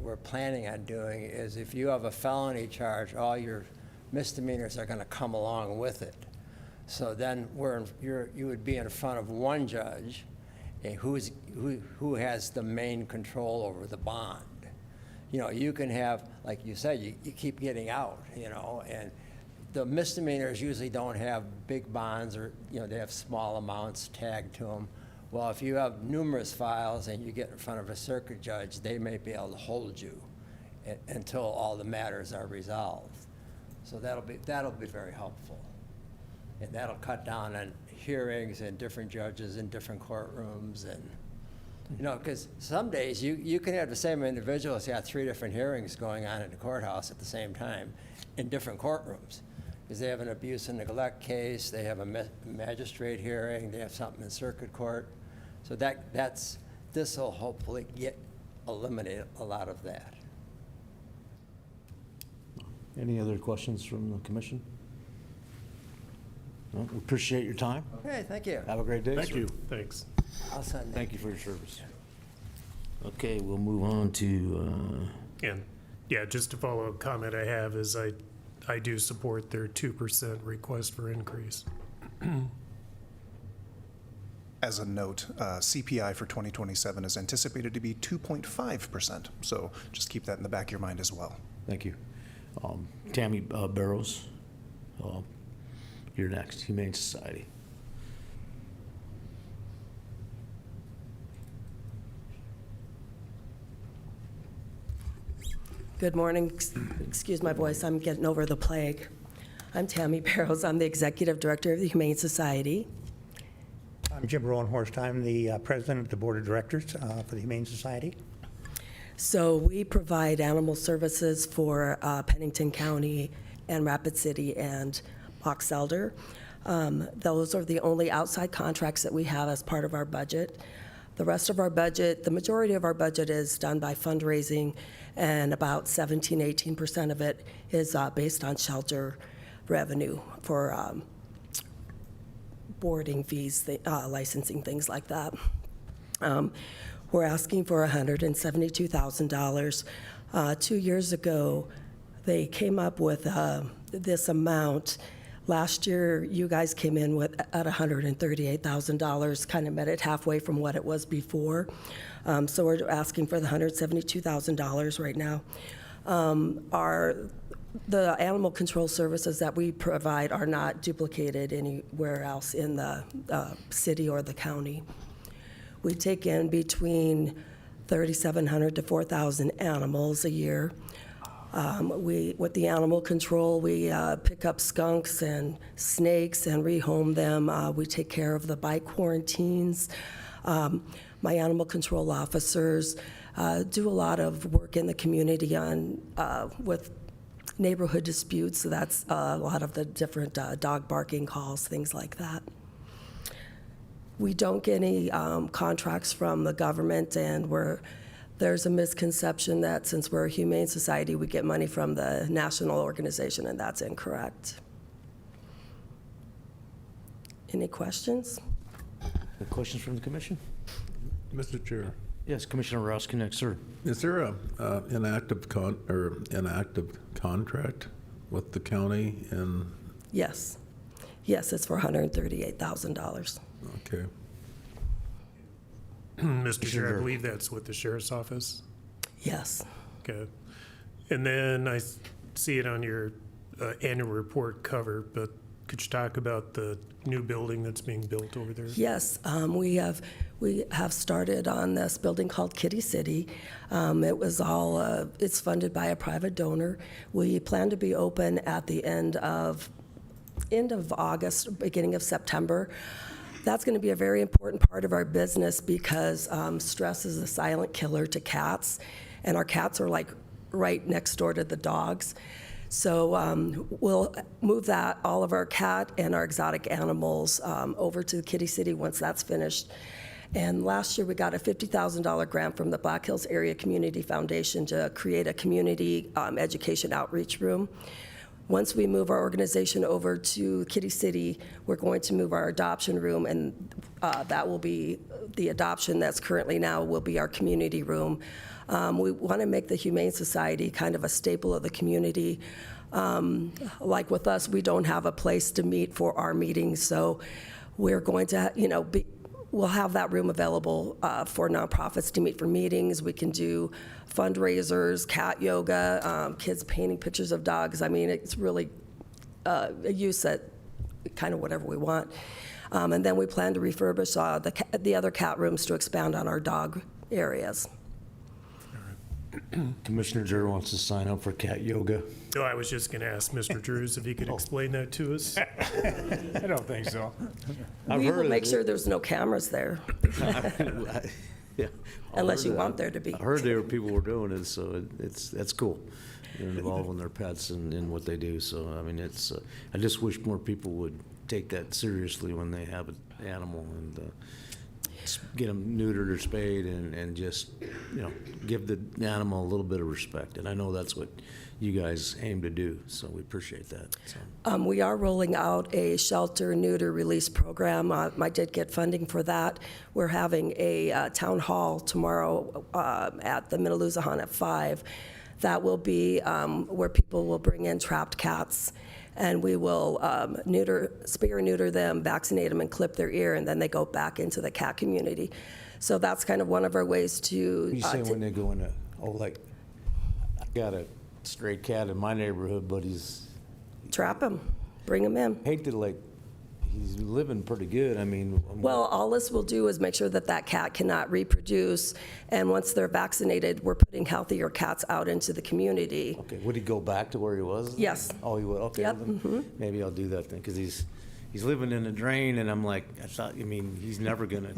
we're planning on doing, is if you have a felony charge, all your misdemeanors are going to come along with it. So then you would be in front of one judge, and who has the main control over the bond. You can have, like you said, you keep getting out, and the misdemeanors usually don't have big bonds, or, they have small amounts tagged to them. Well, if you have numerous files and you get in front of a circuit judge, they may be able to hold you until all the matters are resolved. So that'll be very helpful. And that'll cut down on hearings and different judges in different courtrooms. And, because some days you can have the same individual who's got 3 different hearings going on in the courthouse at the same time in different courtrooms. Because they have an abuse and neglect case, they have a magistrate hearing, they have something in circuit court. So this will hopefully eliminate a lot of that. Any other questions from the commission? No, we appreciate your time. Okay, thank you. Have a great day, Thank sir. you. Thanks. I'll send that. Thank you for your service. Okay, we'll move on to, And, yeah, just to follow up comment I have is I do support their 2% request for increase. As a note, CPI for 2027 is anticipated to be 2.5%. So just keep that in the back of your mind as well. thank you. Tammy Barrows, you're next, Humane Society. Good morning. Excuse my voice, I'm getting over the plague. I'm Tammy Barrows. I'm the Executive Director of the Humane Society. I'm Jim Rowenhorst. I'm the President of the Board of Directors for the Humane Society. So we provide animal services for Pennington County and Rapid City and Box Elder. Those are the only outside contracts that we have as part of our budget. The rest of our budget, the majority of our budget is done by fundraising, and about 17–18% of it is based on shelter revenue for boarding fees, licensing, things like that. We're asking for $172,000. 2 years ago, they came up with this amount. Last year, you guys came in at $138,000, kind of met it halfway from what it was before. So we're asking for the $172,000 right now. The animal control services that we provide are not duplicated anywhere else in the city or the county. We take in between 3,700 to 4,000 animals a year. With the animal control, we pick up skunks and snakes and rehome them. We take care of the bite quarantines. My animal control officers do a lot of work in the community with neighborhood disputes. So that's a lot of the different dog barking calls, things like that. We don't get any contracts from the government, and there's a misconception that since we're a humane society, we get money from the national organization, and that's incorrect. Any questions? Any questions from the commission? Mr. Chair. Yes, Commissioner Rowski next, sir. Is there an active contract with the county? And Yes. Yes, it's for $138,000. okay. Mr. Chair, I believe that's with the Sheriff's Office. Yes. Okay. And then I see it on your annual report cover, but could you talk about the new building that's being built over there? Yes, we have started on this building called Kitty City. It's funded by a private donor. We plan to be open at the end of August, beginning of September. That's going to be a very important part of our business because stress is a silent killer to cats, and our cats are like right next door to the dogs. So we'll move all of our cat and our exotic animals over to Kitty City once that's finished. And last year we got a $50,000 grant from the Black Hills Area Community Foundation to create a community education outreach room. Once we move our organization over to Kitty City, we're going to move our adoption room, and that will be, the adoption that's currently now will be our community room. We want to make the Humane Society kind of a staple of the community. Like with us, we don't have a place to meet for our meetings, so we're going to, we'll have that room available for nonprofits to meet for meetings. We can do fundraisers, cat yoga, kids painting pictures of dogs. I mean, it's really a use that kind of whatever we want. And then we plan to refurbish the other cat rooms to expand on our dog areas. Commissioner Drew wants to sign up for cat yoga. No, I was just going to ask Mr. Drews if he could explain that to us. I don't think so. We will make sure there's no cameras there. Yeah. Unless you want there to be. I heard people were doing it, so that's cool. They're involving their pets in what they do. So I mean, I just wish more people would take that seriously when they have an animal and get them neutered or spayed and just give the animal a little bit of respect. And I know that's what you guys aim to do, so we appreciate that. So. We are rolling out a shelter neuter release program. I did get funding for that. We're having a town hall tomorrow at the Minnaloosahan at 5. That will be where people will bring in trapped cats, and we will spay or neuter them, vaccinate them, and clip their ear, and then they go back into the cat community. So that's kind of one of our ways to. You say when they go into, I got a stray cat in my neighborhood, but he's. Trap him, bring him in. Hate to he's living pretty good. I mean. Well, all this will do is make sure that that cat cannot reproduce, and once they're vaccinated, we're putting healthier cats out into the community. Okay, would he go back to where he was? Yes. Oh, he would, okay. Yep. Well, then maybe I'll do that then, because he's living in a drain, and I'm like, he's never gonna.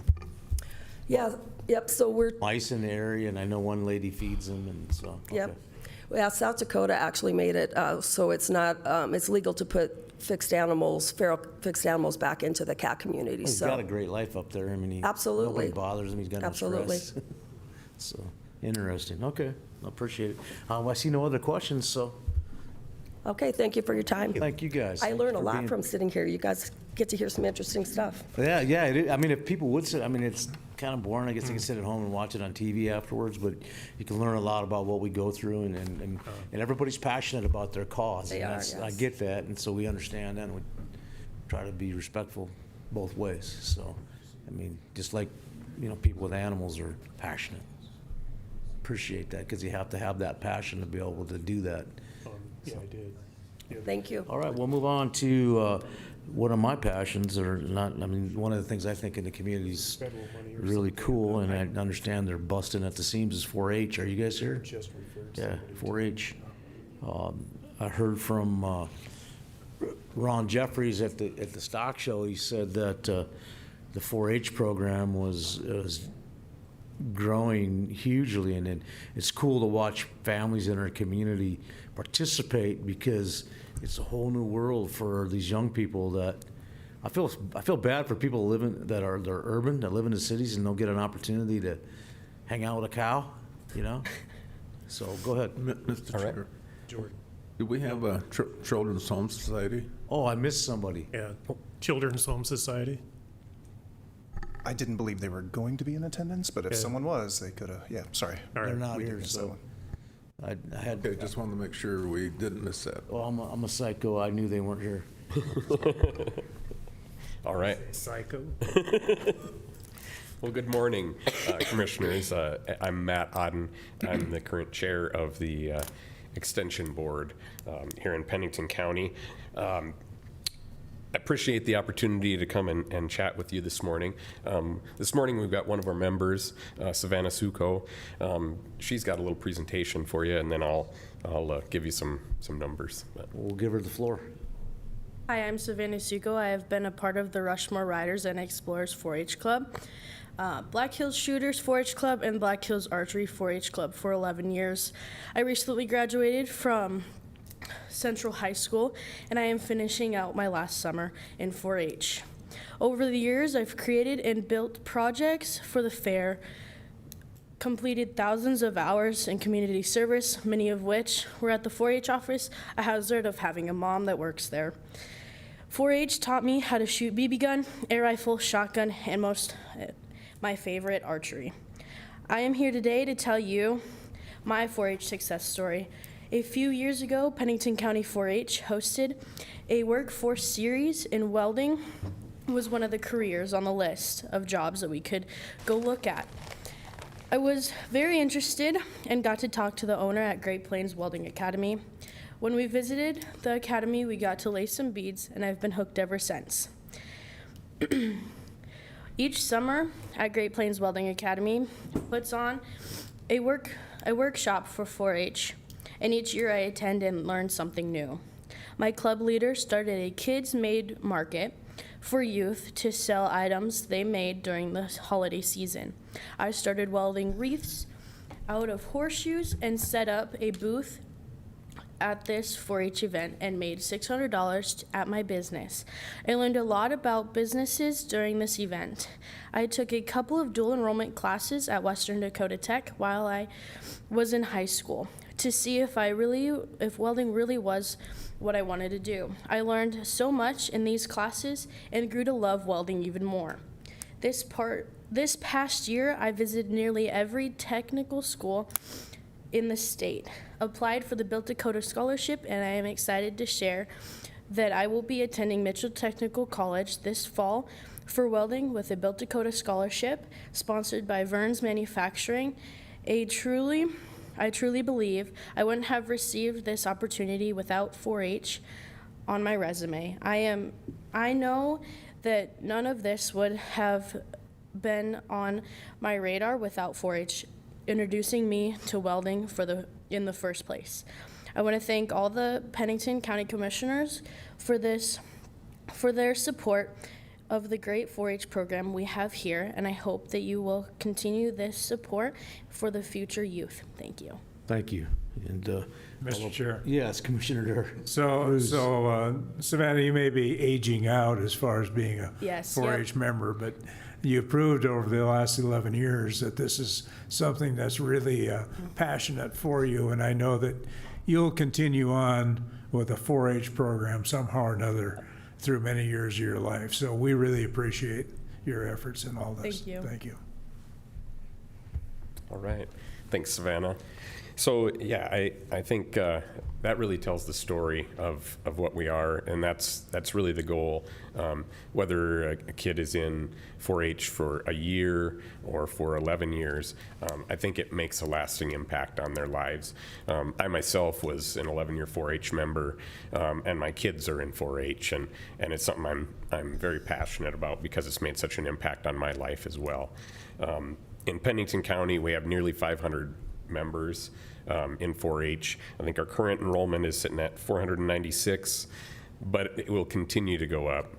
Yeah, yep, so we're. Mice in the area, and I know one lady feeds them, and so. Okay. Yep. Yeah, South Dakota actually made it so it's not, it's legal to put feral fixed animals back into the cat community. He's got a great life up there. I mean, absolutely. Nobody bothers him. He's got no absolutely. stress. So, interesting. Okay, I appreciate it. I see no other questions, so. Okay, thank you for your time. Thank you guys. I learn a lot from sitting here. You guys get to hear some interesting stuff. Yeah, it is. I mean, if people would sit, it's kind of boring. I guess they can sit at home and watch it on TV afterwards, but you can learn a lot about what we go through, and everybody's passionate about their cause. They are, yes. I yes. get that, and so we understand that, and we try to be respectful both ways. So, just like, people with animals are passionate. Appreciate that, because you have to have that passion to be able to do that. Yeah, I did. Yeah. Thank you. All right, we'll move on to one of my passions, or not, one of the things I think in the community is really cool, and I understand they're busting at the seams, is 4-H. Are you guys here? Just referred to Yeah, somebody. 4-H. I heard from Ron Jeffries at the stock show. He said that the 4-H program was growing hugely, and it's cool to watch families in our community participate, because it's a whole new world for these young people. That I feel bad for people they're urban, that live in the cities and don't get an opportunity to hang out with a cow, So go ahead, Mr. Chair. Jordan. Do we have a Children's Home Society? Oh, I missed somebody. Yeah, Children's Home Society. I didn't believe they were going to be in attendance, but if Yeah. someone was, they could have, sorry. All right. They're not We did here, miss that so one. I had. Okay, just wanted to make sure we didn't miss that. Well, I'm a psycho. I knew they weren't here. All right. Psycho. Well, good morning, commissioners. I'm Matt Odden. I'm the current chair of the Extension Board here in Pennington County. I appreciate the opportunity to come and chat with you this morning. This morning we've got one of our members, Savannah Suko. She's got a little presentation for you, and then I'll give you some numbers. We'll give her the floor. Hi, I'm Savannah Suko. I have been a part of the Rushmore Riders and Explorers 4-H Club, Black Hills Shooters 4-H Club, and Black Hills Archery 4-H Club for 11 years. I recently graduated from Central High School, and I am finishing out my last summer in 4-H. Over the years, I've created and built projects for the fair completed thousands of hours in community service, many of which were at the 4-H office, a hazard of having a mom that works there. 4-H taught me how to shoot BB gun, air rifle, shotgun, and my favorite, archery. I am here today to tell you my 4-H success story. A few years ago, Pennington County 4-H hosted a workforce series in welding. Was one of the careers on the list of jobs that we could go look at. I was very interested and got to talk to the owner at Great Plains Welding Academy. When we visited the academy, we got to lay some beads, and I've been hooked ever since. Each summer at Great Plains Welding Academy puts on a workshop for 4-H, and each year I attend and learn something new. My club leader started a kids-made market for youth to sell items they made during the holiday season. I started welding wreaths out of horseshoes and set up a booth at this 4-H event and made $600 at my business. I learned a lot about businesses during this event. I took a couple of dual enrollment classes at Western Dakota Tech while I was in high school to see if welding really was what I wanted to do. I learned so much in these classes and grew to love welding even more. This past year, I visited nearly every technical school in the state, applied for the Built Dakota Scholarship, and I am excited to share that I will be attending Mitchell Technical College this fall for welding with a Built Dakota Scholarship sponsored by Vern's Manufacturing. I truly believe I wouldn't have received this opportunity without 4-H on my resume. I know that none of this would have been on my radar without 4-H introducing me to welding in the first place. I want to thank all the Pennington County Commissioners for their support of the great 4-H program we have here, and I hope that you will continue this support for the future youth. Thank you. Thank you. And Mr. Chair. Yes, Commissioner Dare. So Savannah, you may be aging out as far as being a Yes, 4-H member, but you've proved over the last 11 years that this is something that's really passionate for you, and I know that you'll continue on with a 4-H program somehow or another through many years of your life. So we really appreciate your efforts in all this. Thank you. Thank you. All right. Thanks, Savannah. So yeah, I think that really tells the story of what we are, and that's really the goal. Whether a kid is in 4-H for a year or for 11 years, I think it makes a lasting impact on their lives. I myself was an 11-year 4-H member, and my kids are in 4-H, and it's something I'm very passionate about because it's made such an impact on my life as well. In Pennington County, we have nearly 500 members in 4-H. I think our current enrollment is sitting at 496, but it will continue to go up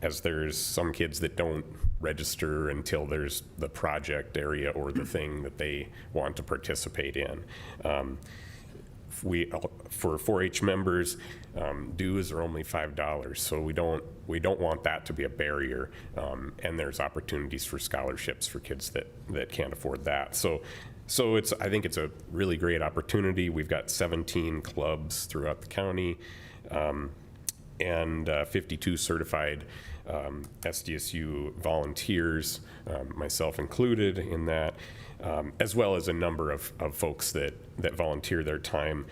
as there's some kids that don't register until there's the project area or the thing that they want to participate in. For 4-H members, dues are only $5, so we don't want that to be a barrier, and there's opportunities for scholarships for kids that can't afford that. So I think it's a really great opportunity. We've got 17 clubs throughout the county, and 52 certified SDSU volunteers, myself included in that. As well as a number of folks that volunteer their time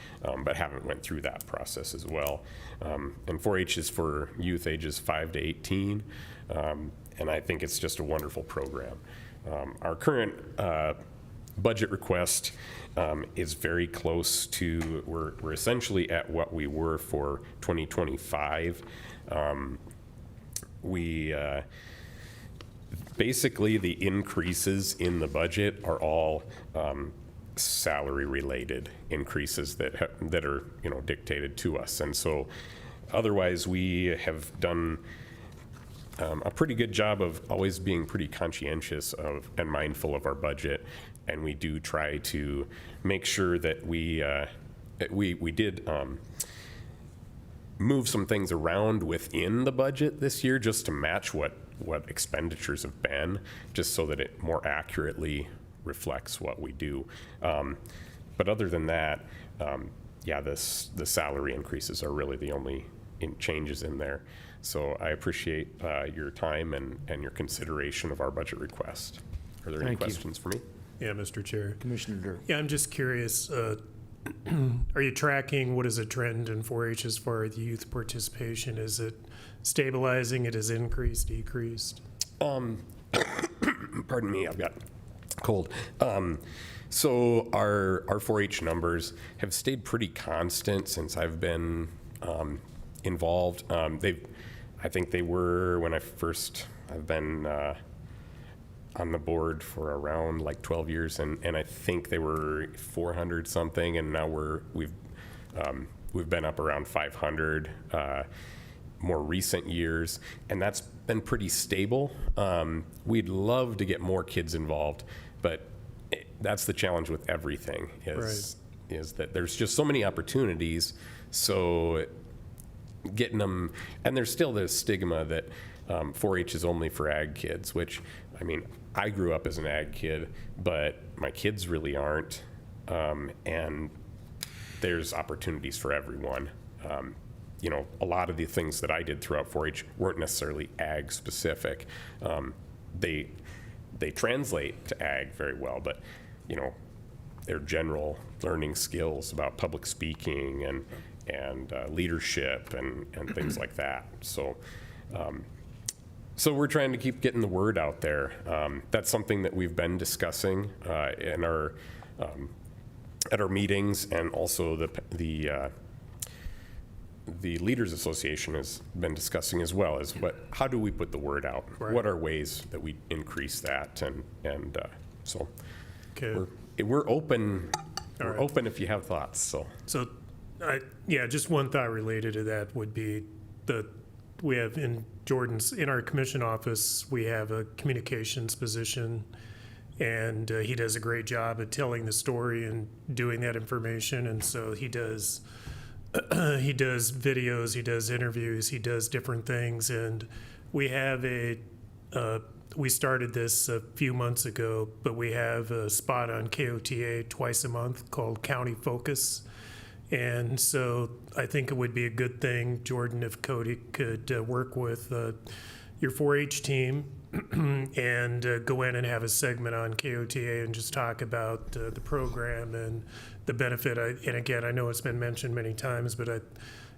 but haven't went through that process as well. And 4-H is for youth ages 5 to 18, and I think it's just a wonderful program. Our current budget request is very close to, we're essentially at what we were for 2025. Basically, the increases in the budget are all salary-related increases that are dictated to us, and so otherwise we have done a pretty good job of always being pretty conscientious of and mindful of our budget, and we do try to make sure that we did move some things around within the budget this year just to match what expenditures have been, just so that it more accurately reflects what we do. But other than that, yeah, the salary increases are really the only changes in there. So I appreciate your time and your consideration of our budget request. Are there any Thank you. questions for me? Yeah, Mr. Chair. Commissioner Dirk. Yeah, I'm just curious, are you tracking what is a trend in 4-H as far as youth participation? Is it stabilizing? It has increased, decreased? Pardon me, I've got cold. So our 4-H numbers have stayed pretty constant since I've been involved. I think they were when I've been on the board for around like 12 years, and I think they were 400 something, and now we've been up around 500 more recent years, and that's been pretty stable. We'd love to get more kids involved, but that's the challenge with everything is that there's just so many opportunities. So getting them, and there's still this stigma that 4-H is only for ag kids, which, I mean, I grew up as an ag kid, but my kids really aren't. And there's opportunities for everyone. You know, a lot of the things that I did throughout 4-H weren't necessarily ag specific. They translate to ag very well, but, you know, they're general learning skills about public speaking and leadership and things like that. So, so we're trying to keep getting the word out there. That's something that we've been discussing in our at our meetings, and also the Leaders Association has been discussing as well. Is how do we put the word out? Right. What are ways that we increase that? And so Okay. we're open. All We're right. open if you have thoughts. So Yeah, just one thought related to that would be that we have in our commission office, we have a communications position, and he does a great job at telling the story and doing that information. And so he does videos, he does interviews, he does different things. And we have we started this a few months ago, but we have a spot on KOTA twice a month called County Focus. And so I think it would be a good thing, Jordan, if Cody could work with your 4-H team and go in and have a segment on KOTA and just talk about the program and the benefit. And again, I know it's been mentioned many times, but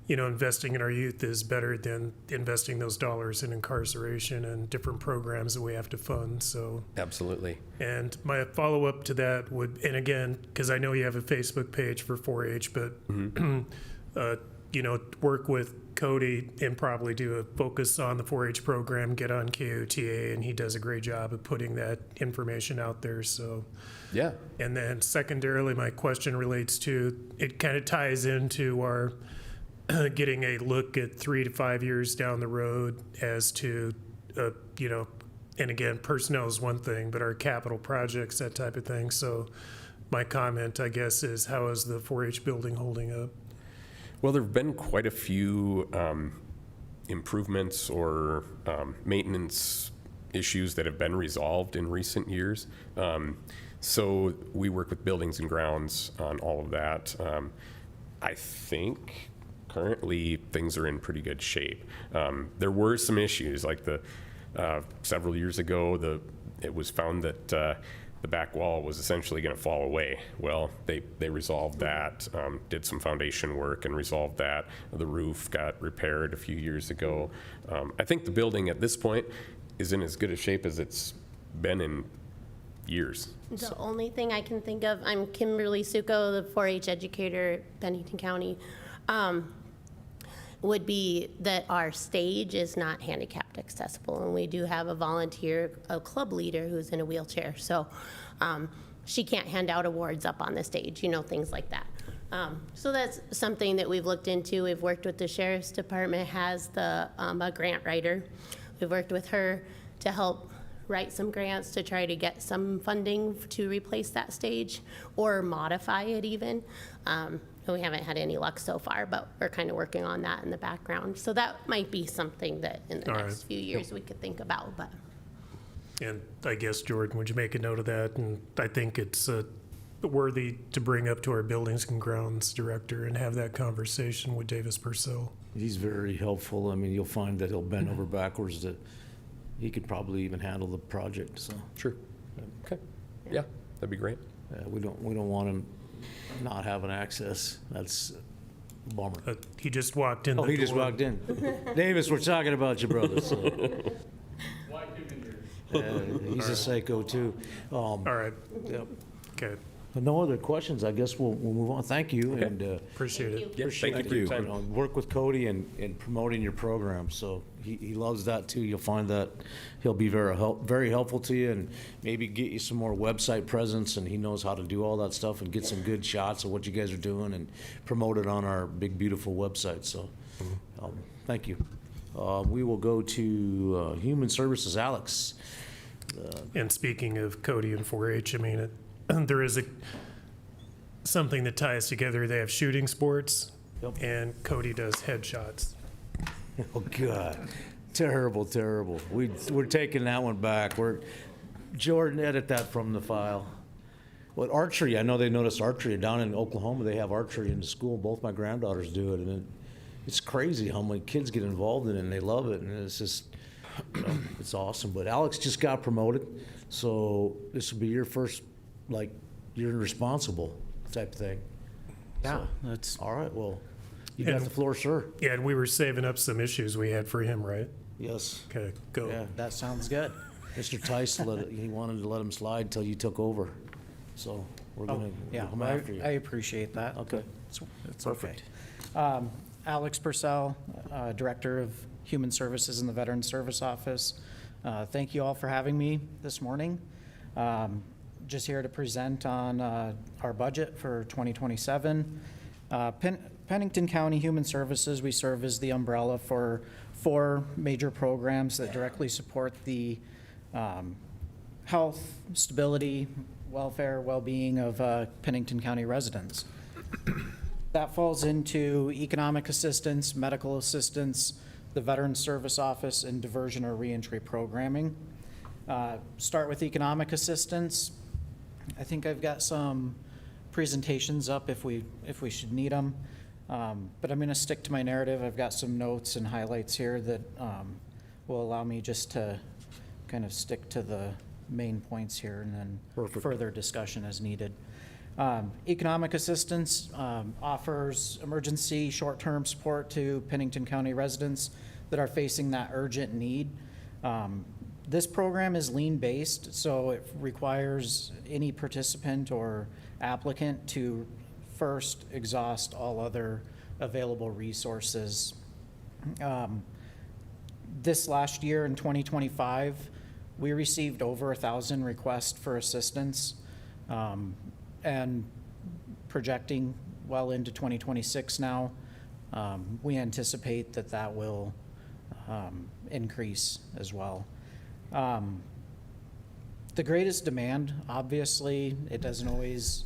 investing in our youth is better than investing those dollars in incarceration and different programs that we have to fund. So absolutely. And my follow-up to that would, and again, because I know you have a Facebook page for 4-H, but work with Cody and probably do a focus on the 4-H program, get on KOTA, and he does a great job of putting that information out there. So yeah. And then secondarily, my question relates to, it kind of ties into our getting a look at 3 to 5 years down the road as to, and again, personnel is one thing, but our capital projects, that type of thing. So my comment, I guess, is how is the 4-H building holding up? Well, there have been quite a few improvements or maintenance issues that have been resolved in recent years. So we work with buildings and grounds on all of that. I think currently things are in pretty good shape. There were some issues, like several years ago, it was found that the back wall was essentially going to fall away. Well, they resolved that, did some foundation work and resolved that. The roof got repaired a few years ago. I think the building at this point is in as good a shape as it's been in years. The only thing I can think of, I'm Kimberly Succo, the 4-H educator at Pennington County, would be that our stage is not handicapped accessible, and we do have a club leader who's in a wheelchair, so she can't hand out awards up on the stage, things like that. So that's something that we've looked into. We've worked with the Sheriff's Department, has a grant writer. We've worked with her to help write some grants to try to get some funding to replace that stage or modify it even. We haven't had any luck so far, but we're kind of working on that in the background. So that might be something that in the next few years we could think about. But And I guess, Jordan, would you make a note of that? And I think it's worthy to bring up to our Buildings and Grounds Director and have that conversation with Davis Purcell. He's very helpful. I mean, you'll find that he'll bend over backwards that he could probably even handle the project, so. Sure. Okay. Yeah, that'd be great. We don't want him not having access. That's a bummer. He just walked in. Oh, he just walked in. Davis, we're talking about you, brother. So. He's a psycho too. All right. Yep. Okay. No other questions. I guess we'll move on. Thank you. Okay. And appreciate it. Yep, thank you for your time. work with Cody in promoting your program. So he loves that too. You'll find that he'll be very helpful to you, and maybe get you some more website presence. And he knows how to do all that stuff and get some good shots of what you guys are doing and promote it on our big beautiful website. So thank you. We will go to Human Services. Alex. And speaking of Cody and 4-H, I mean, there is something that ties together. They have shooting sports, and Cody does headshots. Oh, God. Terrible. We're taking that one back. Jordan, edit that from the file. Well, archery, I know they noticed archery. Down in Oklahoma, they have archery in the school. Both my granddaughters do it, and it's crazy how many kids get involved in it, and they love it, and it's just, it's awesome. But Alex just got promoted, so this will be your first, like, you're responsible type thing. Yeah, So, that's all right. Well, you got the floor, sir. Yeah, and we were saving up some issues we had for him, right? Yes. Okay, go. Yeah. that sounds good. Mr. Tice, he wanted to let him slide until you took over, so we're gonna Yeah, come after you. I appreciate that. Okay. It's Perfect. okay. Alex Purcell, Director of Human Services in the Veteran Service Office. Thank you all for having me this morning. Just here to present on our budget for 2027. Pennington County Human Services, we serve as the umbrella for 4 major programs that directly support the health, stability, welfare, well-being of Pennington County residents. That falls into economic assistance, medical assistance, the Veteran Service Office, and diversion or reentry programming. Start with economic assistance. I think I've got some presentations up if we should need them, but I'm going to stick to my narrative. I've got some notes and highlights here that will allow me just to kind of stick to the main points here, and then further discussion as needed. Economic assistance offers emergency short-term support to Pennington County residents that are facing that urgent need. This program is lien-based, so it requires any participant or applicant to first exhaust all other available resources. This last year in 2025, we received over 1,000 requests for assistance. And projecting well into 2026 now, we anticipate that will increase as well. The greatest demand, obviously, it doesn't always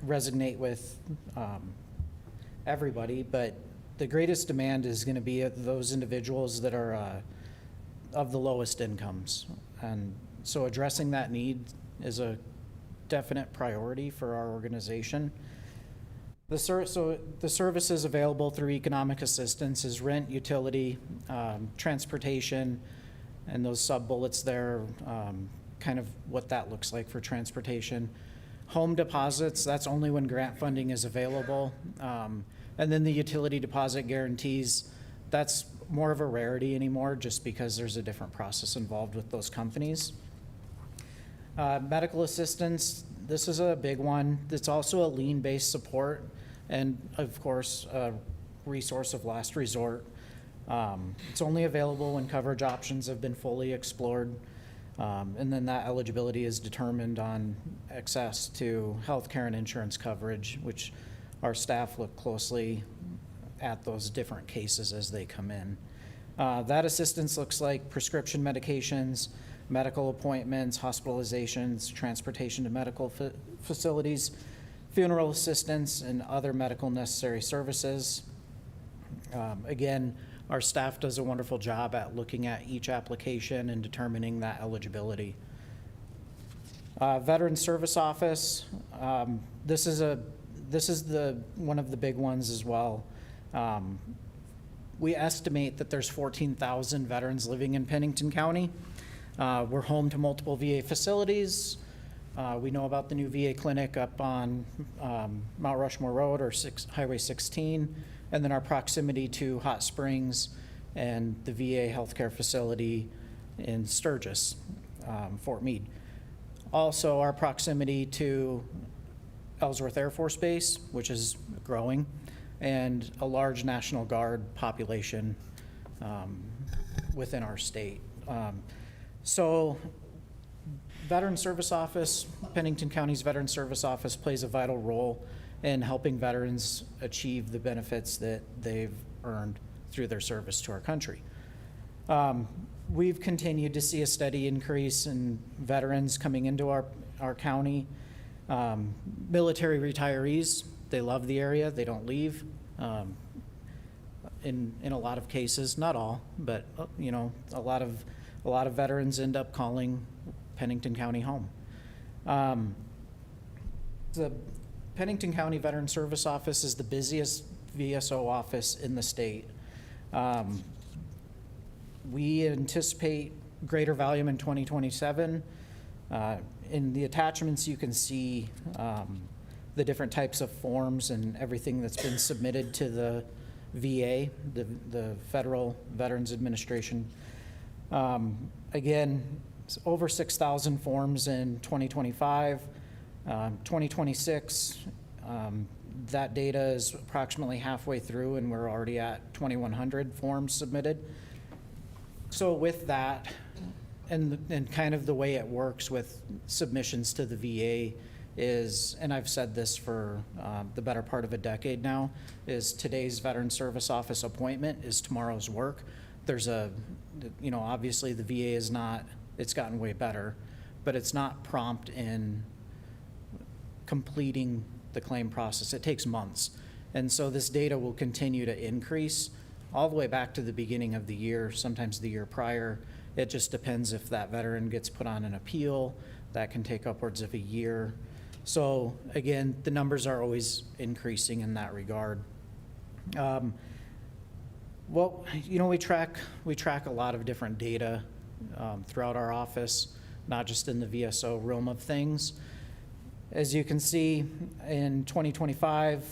resonate with everybody, but the greatest demand is going to be those individuals that are of the lowest incomes. And so addressing that need is a definite priority for our organization. So the services available through economic assistance is rent, utility, transportation, and those sub-bullets there, kind of what that looks like for transportation. Home deposits, that's only when grant funding is available. And then the utility deposit guarantees, that's more of a rarity anymore just because there's a different process involved with those companies. Medical assistance, this is a big one. It's also a lien-based support and, of course, a resource of last resort. It's only available when coverage options have been fully explored, and then that eligibility is determined on access to healthcare and insurance coverage, which our staff look closely at those different cases as they come in. That assistance looks like prescription medications, medical appointments, hospitalizations, transportation to medical facilities, funeral assistance, and other medical necessary services. Again, Our staff does a wonderful job at looking at each application and determining that eligibility. Veteran Service Office, this is one of the big ones as well. We estimate that there's 14,000 veterans living in Pennington County. We're home to multiple VA facilities. We know about the new VA clinic up on Mount Rushmore Road or Highway 16, and then our proximity to Hot Springs and the VA healthcare facility in Sturgis, Fort Meade. Also, our proximity to Ellsworth Air Force Base, which is growing, and a large National Guard population within our state. So Veteran Service Office, Pennington County's Veteran Service Office plays a vital role in helping veterans achieve the benefits that they've earned through their service to our country. We've continued to see a steady increase in veterans coming into our county. Military retirees, they love the area, they don't leave. In a lot of cases, not all, but you know, a lot of veterans end up calling Pennington County home. The Pennington County Veteran Service Office is the busiest VSO office in the state. We anticipate greater volume in 2027. In the attachments, you can see the different types of forms and everything that's been submitted to the VA, the Federal Veterans Administration. Again, it's over 6,000 forms in 2025. 2026, that data is approximately halfway through, and we're already at 2,100 forms submitted. So with that, and kind of the way it works with submissions to the VA is, and I've said this for the better part of a decade now, is today's Veteran Service Office appointment is tomorrow's work. There's obviously the VA is not, it's gotten way better, but it's not prompt in completing the claim process. It takes months. And so this data will continue to increase all the way back to the beginning of the year, sometimes the year prior. It just depends if that veteran gets put on an appeal. That can take upwards of a year. So again, the numbers are always increasing in that regard. Well, you know, we track a lot of different data throughout our office, not just in the VSO realm of things. As you can see, in 2025,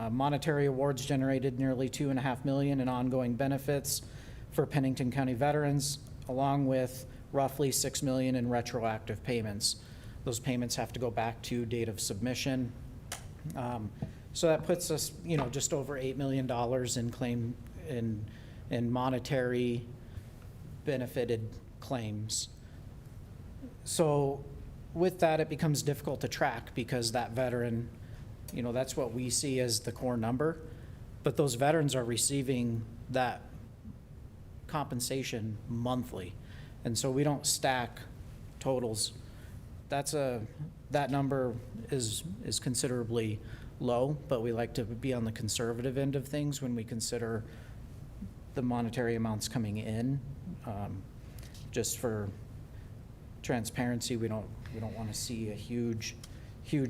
monetary awards generated nearly $2.5 million in ongoing benefits for Pennington County veterans, along with roughly $6 million in retroactive payments. Those payments have to go back to date of submission. So that puts us, you know, just over $8 million in claim in monetary benefited claims. So with that, it becomes difficult to track because that veteran, you know, that's what we see as the core number, but those veterans are receiving that compensation monthly. And so we don't stack totals. That number is considerably low, but we like to be on the conservative end of things when we consider the monetary amounts coming in. Just for transparency, we don't want to see a huge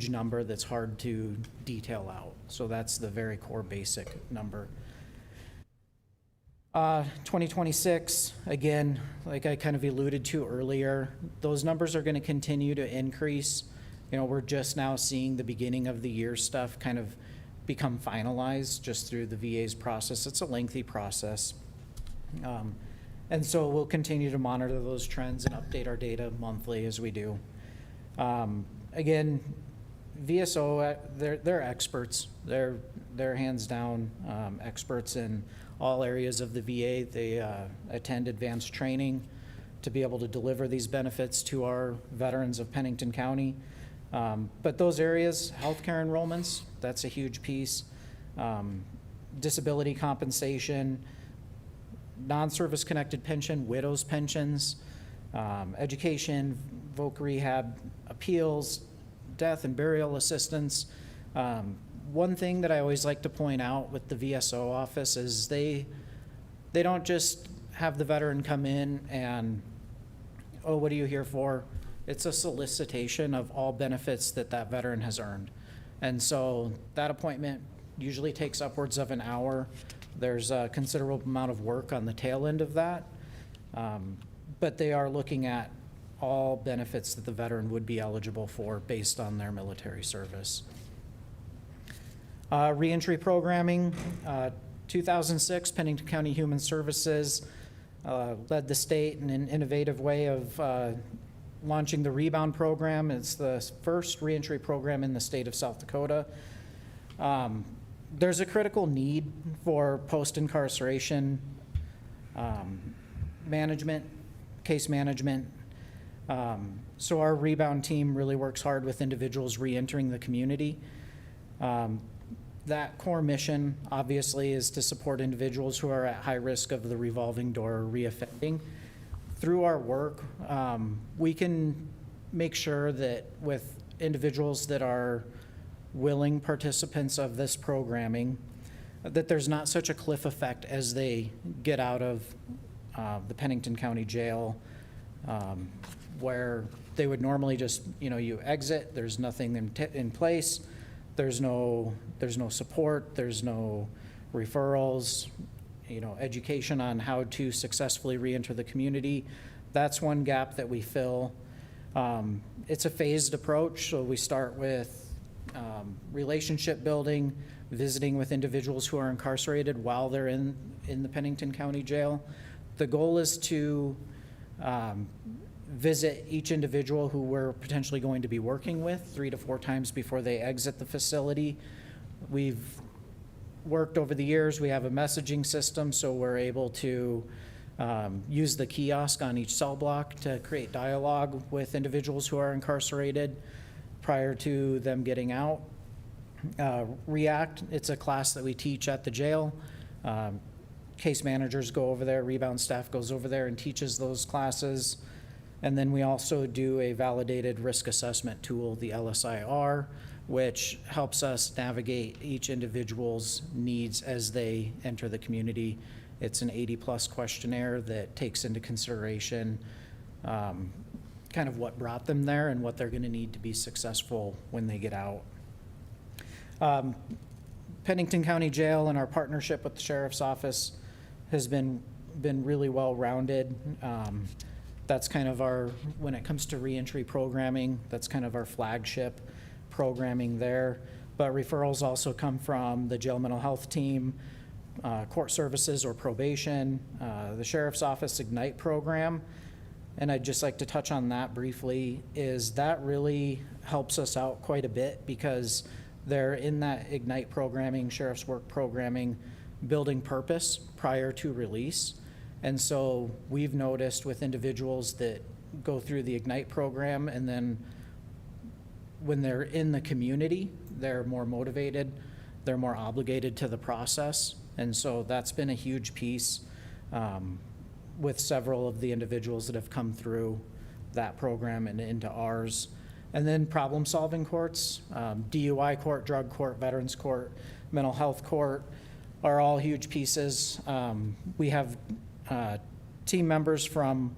number that's hard to detail out. So that's the very core basic number. 2026, again, like I kind of alluded to earlier, those numbers are going to continue to increase. You know, we're just now seeing the beginning of the year stuff kind of become finalized just through the VA's process. It's a lengthy process. And so we'll continue to monitor those trends and update our data monthly as we do. Again, VSO, they're experts. They're hands down experts in all areas of the VA. They attend advanced training to be able to deliver these benefits to our veterans of Pennington County. But those areas, healthcare enrollments, that's a huge piece. Disability compensation, non-service connected pension, widows pensions, education, voc rehab, appeals, death and burial assistance. One thing that I always like to point out with the VSO office is they they don't just have the veteran come in and, oh, what are you here for? It's a solicitation of all benefits that that veteran has earned. And so that appointment usually takes upwards of an hour. There's a considerable amount of work on the tail end of that. But they are looking at all benefits that the veteran would be eligible for based on their military service. Reentry programming, 2006, Pennington County Human Services led the state in an innovative way of launching the Rebound program. It's the first reentry program in the state of South Dakota. There's a critical need for post-incarceration management, case management. So our Rebound team really works hard with individuals reentering the community. That core mission, obviously, is to support individuals who are at high risk of the revolving door or reoffending. Through our work, we can make sure that with individuals that are willing participants of this programming, that there's not such a cliff effect as they get out of the Pennington County Jail, where they would normally just, you exit, there's nothing in place, there's no support, there's no referrals, education on how to successfully reenter the community. That's one gap that we fill. It's a phased approach, so we start with relationship building, visiting with individuals who are incarcerated while they're in the Pennington County Jail. The goal is to visit each individual who we're potentially going to be working with 3 to 4 times before they exit the facility. We've worked over the years, we have a messaging system, so we're able to use the kiosk on each cell block to create dialogue with individuals who are incarcerated prior to them getting out. React, it's a class that we teach at the jail. Case managers go over there, Rebound staff goes over there and teaches those classes. And then we also do a validated risk assessment tool, the LSIR, which helps us navigate each individual's needs as they enter the community. It's an 80-plus questionnaire that takes into consideration kind of what brought them there and what they're going to need to be successful when they get out. Pennington County Jail and our partnership with the Sheriff's Office has been really well-rounded. That's kind of when it comes to reentry programming, that's kind of our flagship programming there. But referrals also come from the jail mental health team, court services or probation, the Sheriff's Office Ignite program. And I'd just like to touch on that briefly, is that really helps us out quite a bit because they're in that Ignite programming, Sheriff's Work programming, building purpose prior to release. And so we've noticed with individuals that go through the Ignite program and then when they're in the community, they're more motivated, they're more obligated to the process. And so that's been a huge piece with several of the individuals that have come through that program and into ours. And then problem-solving courts, DUI court, drug court, veterans court, mental health court are all huge pieces. We have team members from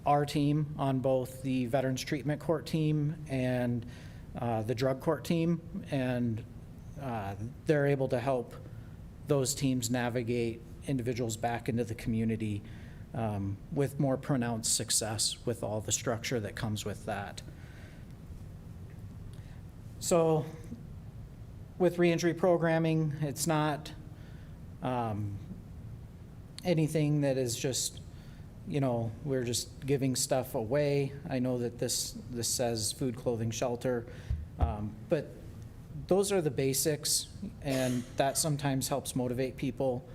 our team on both the Veterans Treatment Court team and the drug court team, and they're able to help those teams navigate individuals back into the community with more pronounced success with all the structure that comes with that. So with reentry programming, it's not anything that is just, we're just giving stuff away. I know that this says food, clothing, shelter, but those are the basics, and that sometimes helps motivate people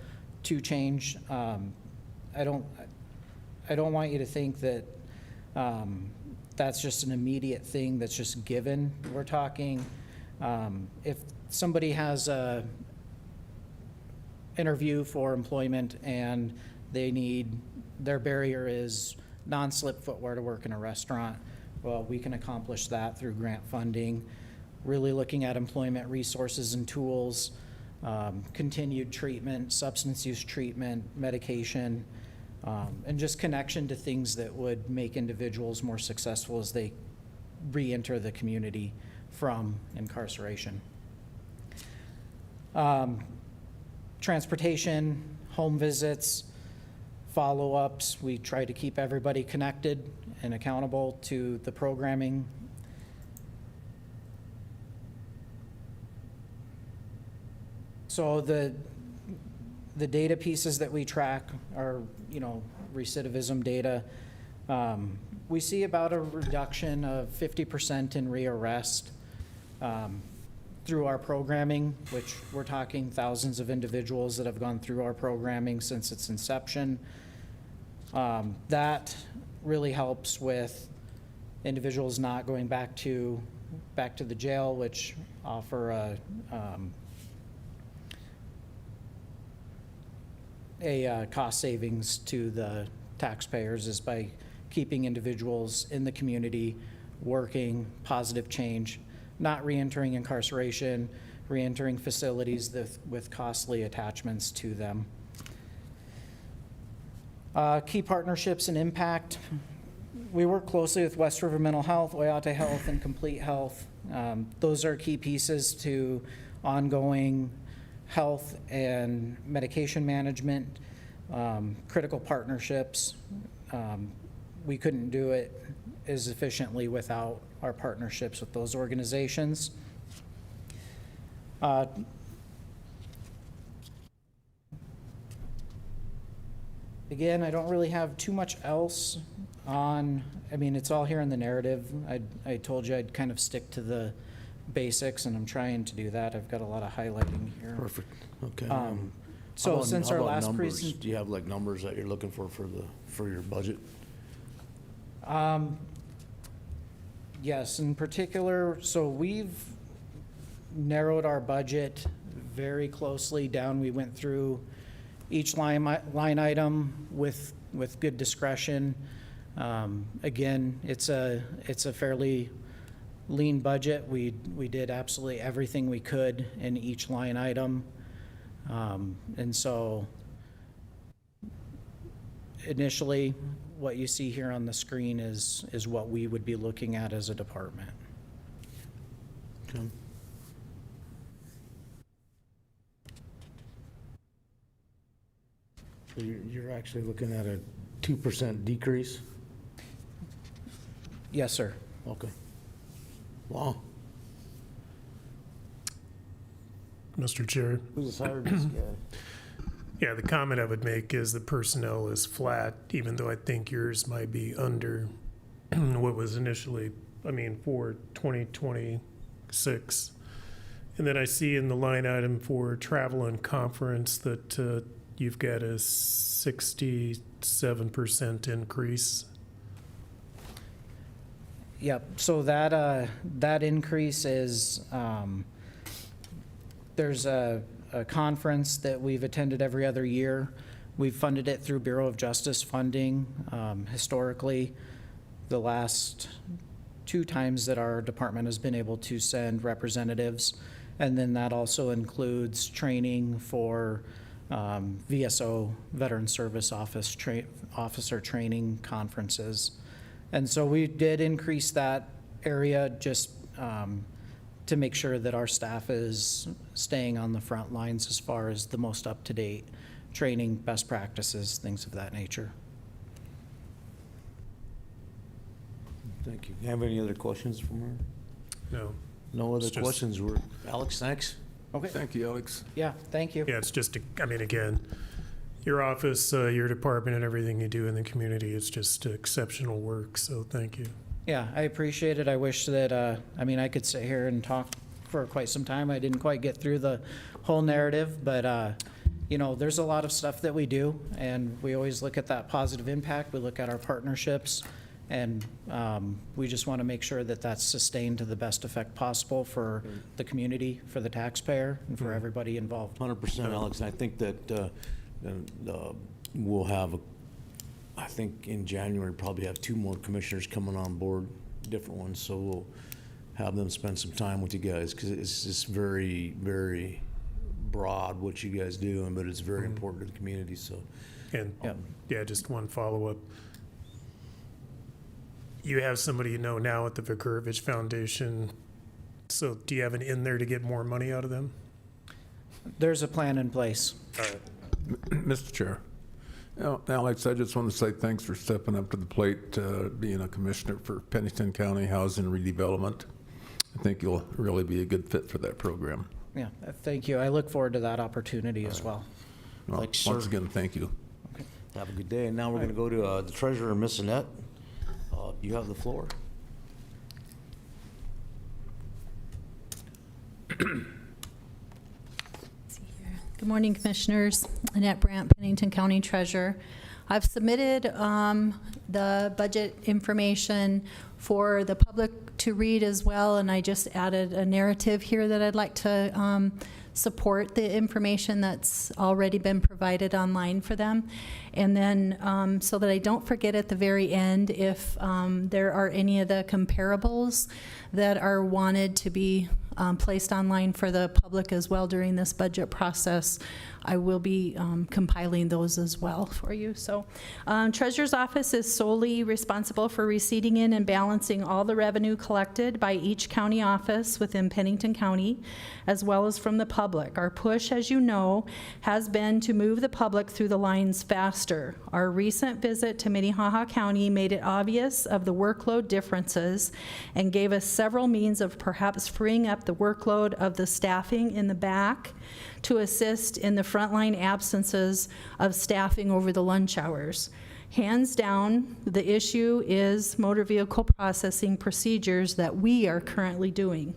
to change. I don't want you to think that that's just an immediate thing that's just given. We're talking, if somebody has a interview for employment and their barrier is non-slip footwear to work in a restaurant, well, we can accomplish that through grant funding, really looking at employment resources and tools continued treatment, substance use treatment, medication, and just connection to things that would make individuals more successful as they re-enter the community from incarceration. Transportation, home visits, follow-ups. We try to keep everybody connected and accountable to the programming. So the data pieces that we track are, recidivism data. We see about a reduction of 50% in rearrest through our programming, which we're talking thousands of individuals that have gone through our programming since its inception. That really helps with individuals not going back to the jail, which offer a cost savings to the taxpayers is by keeping individuals in the community, working, positive change, not reentering incarceration, reentering facilities with costly attachments to them. Key partnerships and impact. We work closely with West River Mental Health, Oyate Health, and Complete Health. Those are key pieces to ongoing health and medication management, critical partnerships. We couldn't do it as efficiently without our partnerships with those organizations. Again, I don't really have too much else on, it's all here in the narrative. I told you I'd kind of stick to the basics, and I'm trying to do that. I've got a lot of highlighting here. Perfect, okay. So since our last numbers? presentation. Do you have like numbers that you're looking for your budget? Yes, in particular, so we've narrowed our budget very closely down. We went through each line item with good discretion. Again, it's a fairly lean budget. We did absolutely everything we could in each line item. And so initially, what you see here on the screen is what we would be looking at as a department. Okay. So you're actually looking at a 2% decrease? Yes, sir. Okay. Wow. Mr. Chair. Who's hired this guy? Yeah, the comment I would make is the personnel is flat, even though I think yours might be under what was initially, for 2026. And then I see in the line item for travel and conference that you've got a 67% increase. Yep, so that increase is, there's a conference that we've attended every other year. We've funded it through Bureau of Justice funding. Historically, the last 2 times that our department has been able to send representatives, and then that also includes training for VSO, Veteran Service Officer Training Conferences. And so we did increase that area just to make sure that our staff is staying on the front lines as far as the most up-to-date training, best practices, things of that nature. Thank you. Have any other questions from her? No. No other It's just- questions? Alex, thanks. Okay. Thank you, Alex. Yeah, thank you. Yeah, it's just, again, your office, your department, and everything you do in the community, it's just exceptional work, so thank you. Yeah, I appreciate it. I wish that, I could sit here and talk for quite some time. I didn't quite get through the whole narrative, but, there's a lot of stuff that we do, and we always look at that positive impact. We look at our partnerships, and we just want to make sure that that's sustained to the best effect possible for the community, for the taxpayer, and for everybody involved. 100%, Alex. And I think that we'll have, I think in January, probably have 2 more commissioners coming on board, different ones. So we'll have them spend some time with you guys because it's just very, very broad what you guys do, but it's very important to the community, so. And, yeah, just one follow-up. You have somebody you know now at the Vicarovich Foundation, so do you have an in there to get more money out of them? There's a plan in place. All right. Mr. Chair. Alex, I just want to say thanks for stepping up to the plate, being a commissioner for Pennington County Housing Redevelopment. I think you'll really be a good fit for that program. Yeah, thank you. I look forward to that opportunity as well. Well, Thanks, once sir. again, thank you. Have a good day. And now we're going to go to the treasurer, Miss Annette. You have the floor. Good morning, Commissioners. Annette Brandt, Pennington County Treasurer. I've submitted the budget information for the public to read as well, and I just added a narrative here that I'd like to support the information that's already been provided online for them. And then so that I don't forget at the very end, if there are any of the comparables that are wanted to be placed online for the public as well during this budget process, I will be compiling those as well for you. So Treasurer's Office is solely responsible for receiving in and balancing all the revenue collected by each county office within Pennington County, as well as from the public. Our push, as you know, has been to move the public through the lines faster. Our recent visit to Minnehaha County made it obvious of the workload differences and gave us several means of perhaps freeing up the workload of the staffing in the back to assist in the frontline absences of staffing over the lunch hours. Hands down, the issue is motor vehicle processing procedures that we are currently doing.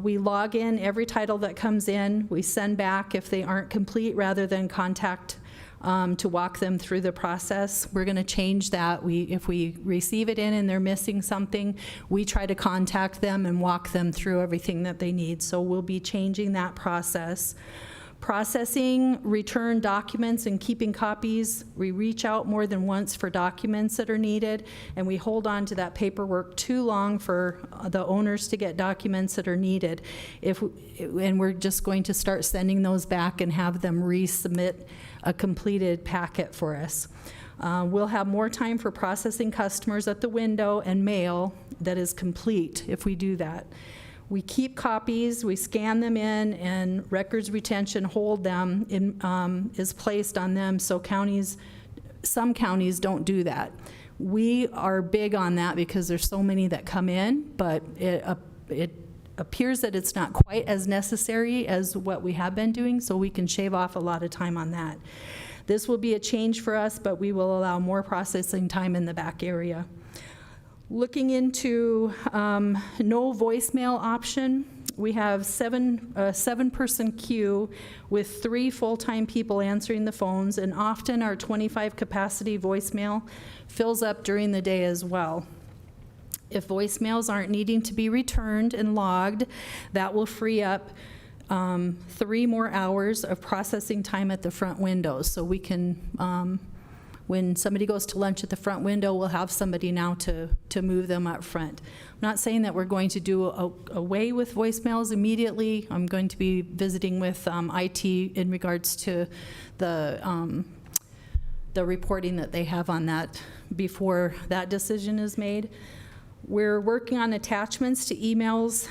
We log in every title that comes in. We send back if they aren't complete rather than contact to walk them through the process. We're going to change that. If we receive it in and they're missing something, we try to contact them and walk them through everything that they need. So we'll be changing that process. Processing return documents and keeping copies. We reach out more than once for documents that are needed, and we hold on to that paperwork too long for the owners to get documents that are needed. And we're just going to start sending those back and have them resubmit a completed packet for us. We'll have more time for processing customers at the window and mail that is complete if we do that. We keep copies, we scan them in, and records retention hold them is placed on them, so some counties don't do that. We are big on that because there's so many that come in, but it appears that it's not quite as necessary as what we have been doing, so we can shave off a lot of time on that. This will be a change for us, but we will allow more processing time in the back area. Looking into no voicemail option, we have a seven-person queue with 3 full-time people answering the phones, and often our 25 capacity voicemail fills up during the day as well. If voicemails aren't needing to be returned and logged, that will free up 3 more hours of processing time at the front windows. So we can, when somebody goes to lunch at the front window, we'll have somebody now to move them up front. I'm not saying that we're going to do away with voicemails immediately. I'm going to be visiting with IT in regards to the reporting that they have on that before that decision is made. We're working on attachments to emails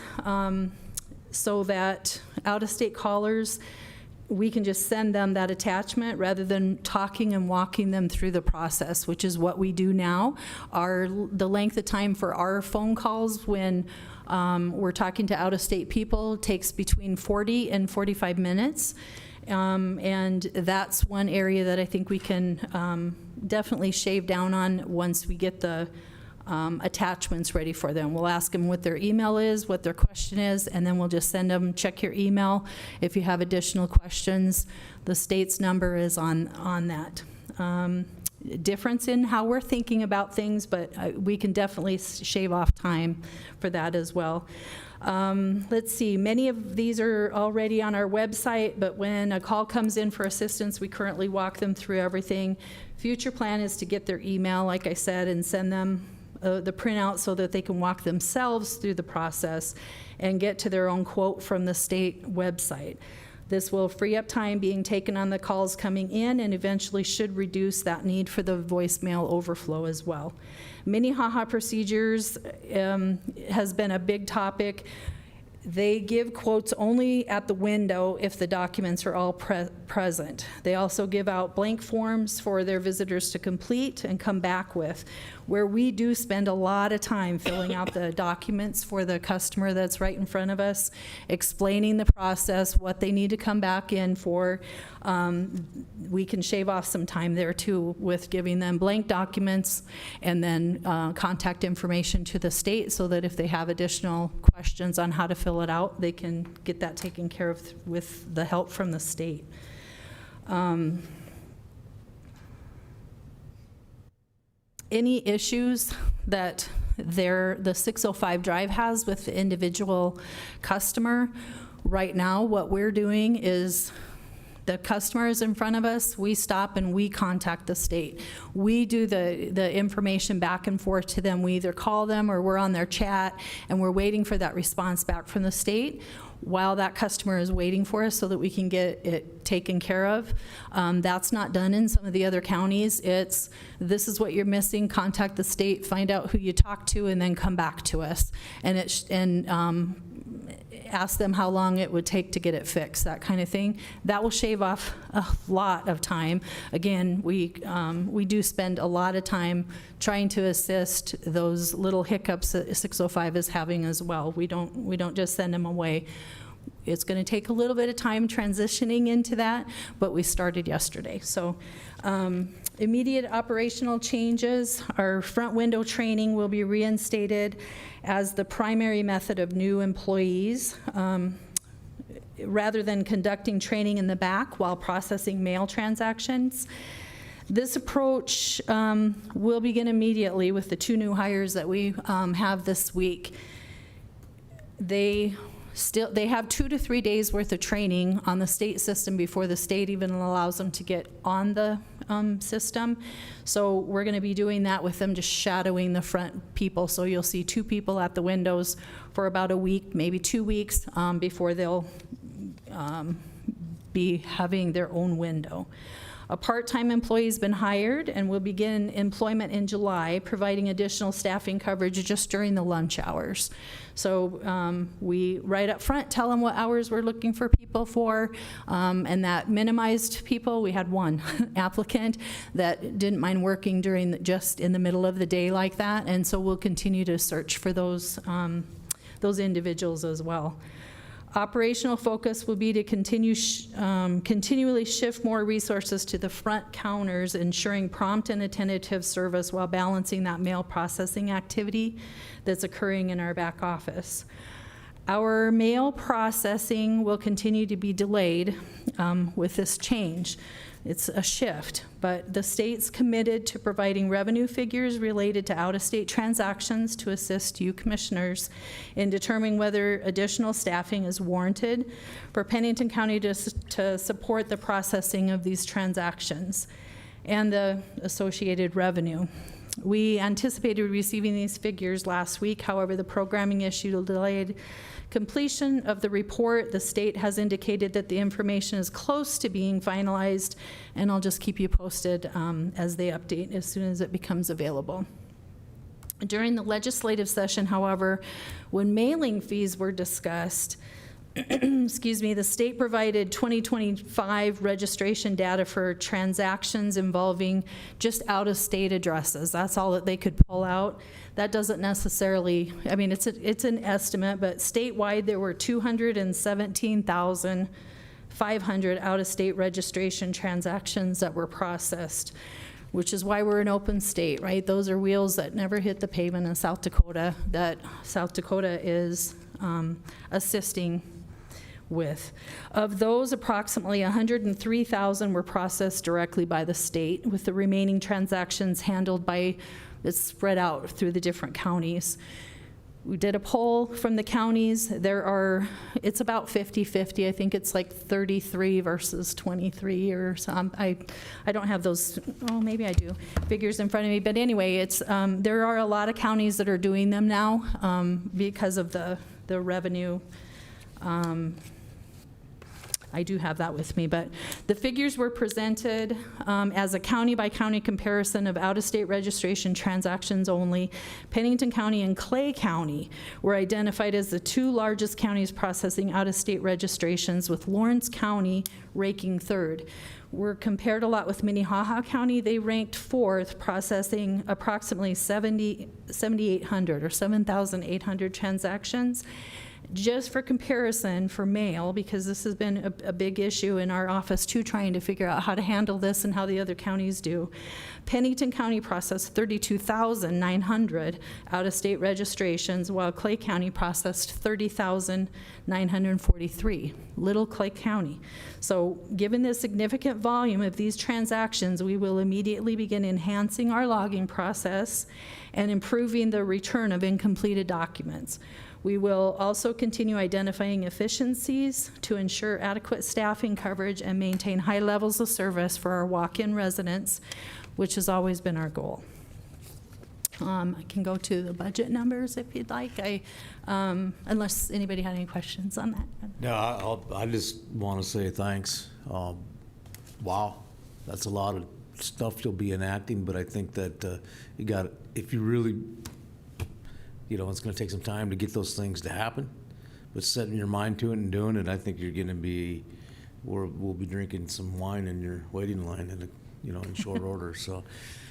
so that out-of-state callers, we can just send them that attachment rather than talking and walking them through the process, which is what we do now. The length of time for our phone calls when we're talking to out-of-state people takes between 40 and 45 minutes. And that's one area that I think we can definitely shave down on once we get the attachments ready for them. We'll ask them what their email is, what their question is, and then we'll just send them, check your email. If you have additional questions, the state's number is on that. Difference in how we're thinking about things, but we can definitely shave off time for that as well. Let's see, many of these are already on our website, but when a call comes in for assistance, we currently walk them through everything. Future plan is to get their email, like I said, and send them the printout so that they can walk themselves through the process and get to their own quote from the state website. This will free up time being taken on the calls coming in and eventually should reduce that need for the voicemail overflow as well. Minnehaha procedures has been a big topic. They give quotes only at the window if the documents are all present. They also give out blank forms for their visitors to complete and come back with, where we do spend a lot of time filling out the documents for the customer that's right in front of us, explaining the process, what they need to come back in for. We can shave off some time there too with giving them blank documents and then contact information to the state so that if they have additional questions on how to fill it out, they can get that taken care of with the help from the state. Any issues that the 605 drive has with the individual customer, right now what we're doing is the customer is in front of us, we stop and we contact the state. We do the information back and forth to them. We either call them or we're on their chat and we're waiting for that response back from the state while that customer is waiting for us so that we can get it taken care of. That's not done in some of the other counties. It's, this is what you're missing, contact the state, find out who you talk to, and then come back to us. And ask them how long it would take to get it fixed, that kind of thing. That will shave off a lot of time. Again, we do spend a lot of time trying to assist those little hiccups that 605 is having as well. We don't just send them away. It's going to take a little bit of time transitioning into that, but we started yesterday. So immediate operational changes. Our front window training will be reinstated as the primary method of new employees, rather than conducting training in the back while processing mail transactions. This approach will begin immediately with the 2 new hires that we have this week. They have 2 to 3 days worth of training on the state system before the state even allows them to get on the system. So we're going to be doing that with them, just shadowing the front people. So you'll see 2 people at the windows for about a week, maybe 2 weeks before they'll be having their own window. A part-time employee has been hired and will begin employment in July, providing additional staffing coverage just during the lunch hours. So we, right up front, tell them what hours we're looking for people for, and that minimized people. We had 1 applicant that didn't mind working during just in the middle of the day like that, and so we'll continue to search for those individuals as well. Operational focus will be to continually shift more resources to the front counters, ensuring prompt and attentive service while balancing that mail processing activity that's occurring in our back office. Our mail processing will continue to be delayed with this change. It's a shift, but the state's committed to providing revenue figures related to out-of-state transactions to assist you commissioners in determining whether additional staffing is warranted for Pennington County to support the processing of these transactions and the associated revenue. We anticipated receiving these figures last week. However, the programming issue delayed completion of the report. The state has indicated that the information is close to being finalized, and I'll just keep you posted as they update as soon as it becomes available. During the legislative session, however, when mailing fees were discussed, excuse me, the state provided 2025 registration data for transactions involving just out-of-state addresses. That's all that they could pull out. That doesn't necessarily, I mean, it's an estimate, but statewide there were 217,500 out-of-state registration transactions that were processed, which is why we're an open state, right? Those are wheels that never hit the pavement in South Dakota that South Dakota is assisting with. Of those, approximately 103,000 were processed directly by the state, with the remaining transactions handled by, it's spread out through the different counties. We did a poll from the counties. It's about 50-50. I think it's like 33 versus 23 or something. I don't have those, oh, maybe I do, figures in front of me. But anyway, there are a lot of counties that are doing them now because of the revenue I do have that with me, but the figures were presented as a county-by-county comparison of out-of-state registration transactions only. Pennington County and Clay County were identified as the two largest counties processing out-of-state registrations, with Lawrence County ranking third. We're compared a lot with Minnehaha County. They ranked fourth, processing approximately 7,800 or 7,800 transactions. Just for comparison, for mail, because this has been a big issue in our office too, trying to figure out how to handle this and how the other counties do. Pennington County processed 32,900 out-of-state registrations, while Clay County processed 30,943. Little Clay County. So given the significant volume of these transactions, we will immediately begin enhancing our logging process and improving the return of incompleted documents. We will also continue identifying efficiencies to ensure adequate staffing coverage and maintain high levels of service for our walk-in residents, which has always been our goal. I can go to the budget numbers if you'd like, unless anybody had any questions on that. No, I just want to say thanks. Wow, that's a lot of stuff you'll be enacting, but I think that you got, if you really, it's going to take some time to get those things to happen, but setting your mind to it and doing it, I think you're going to be, we'll be drinking some wine in your waiting line in short order. So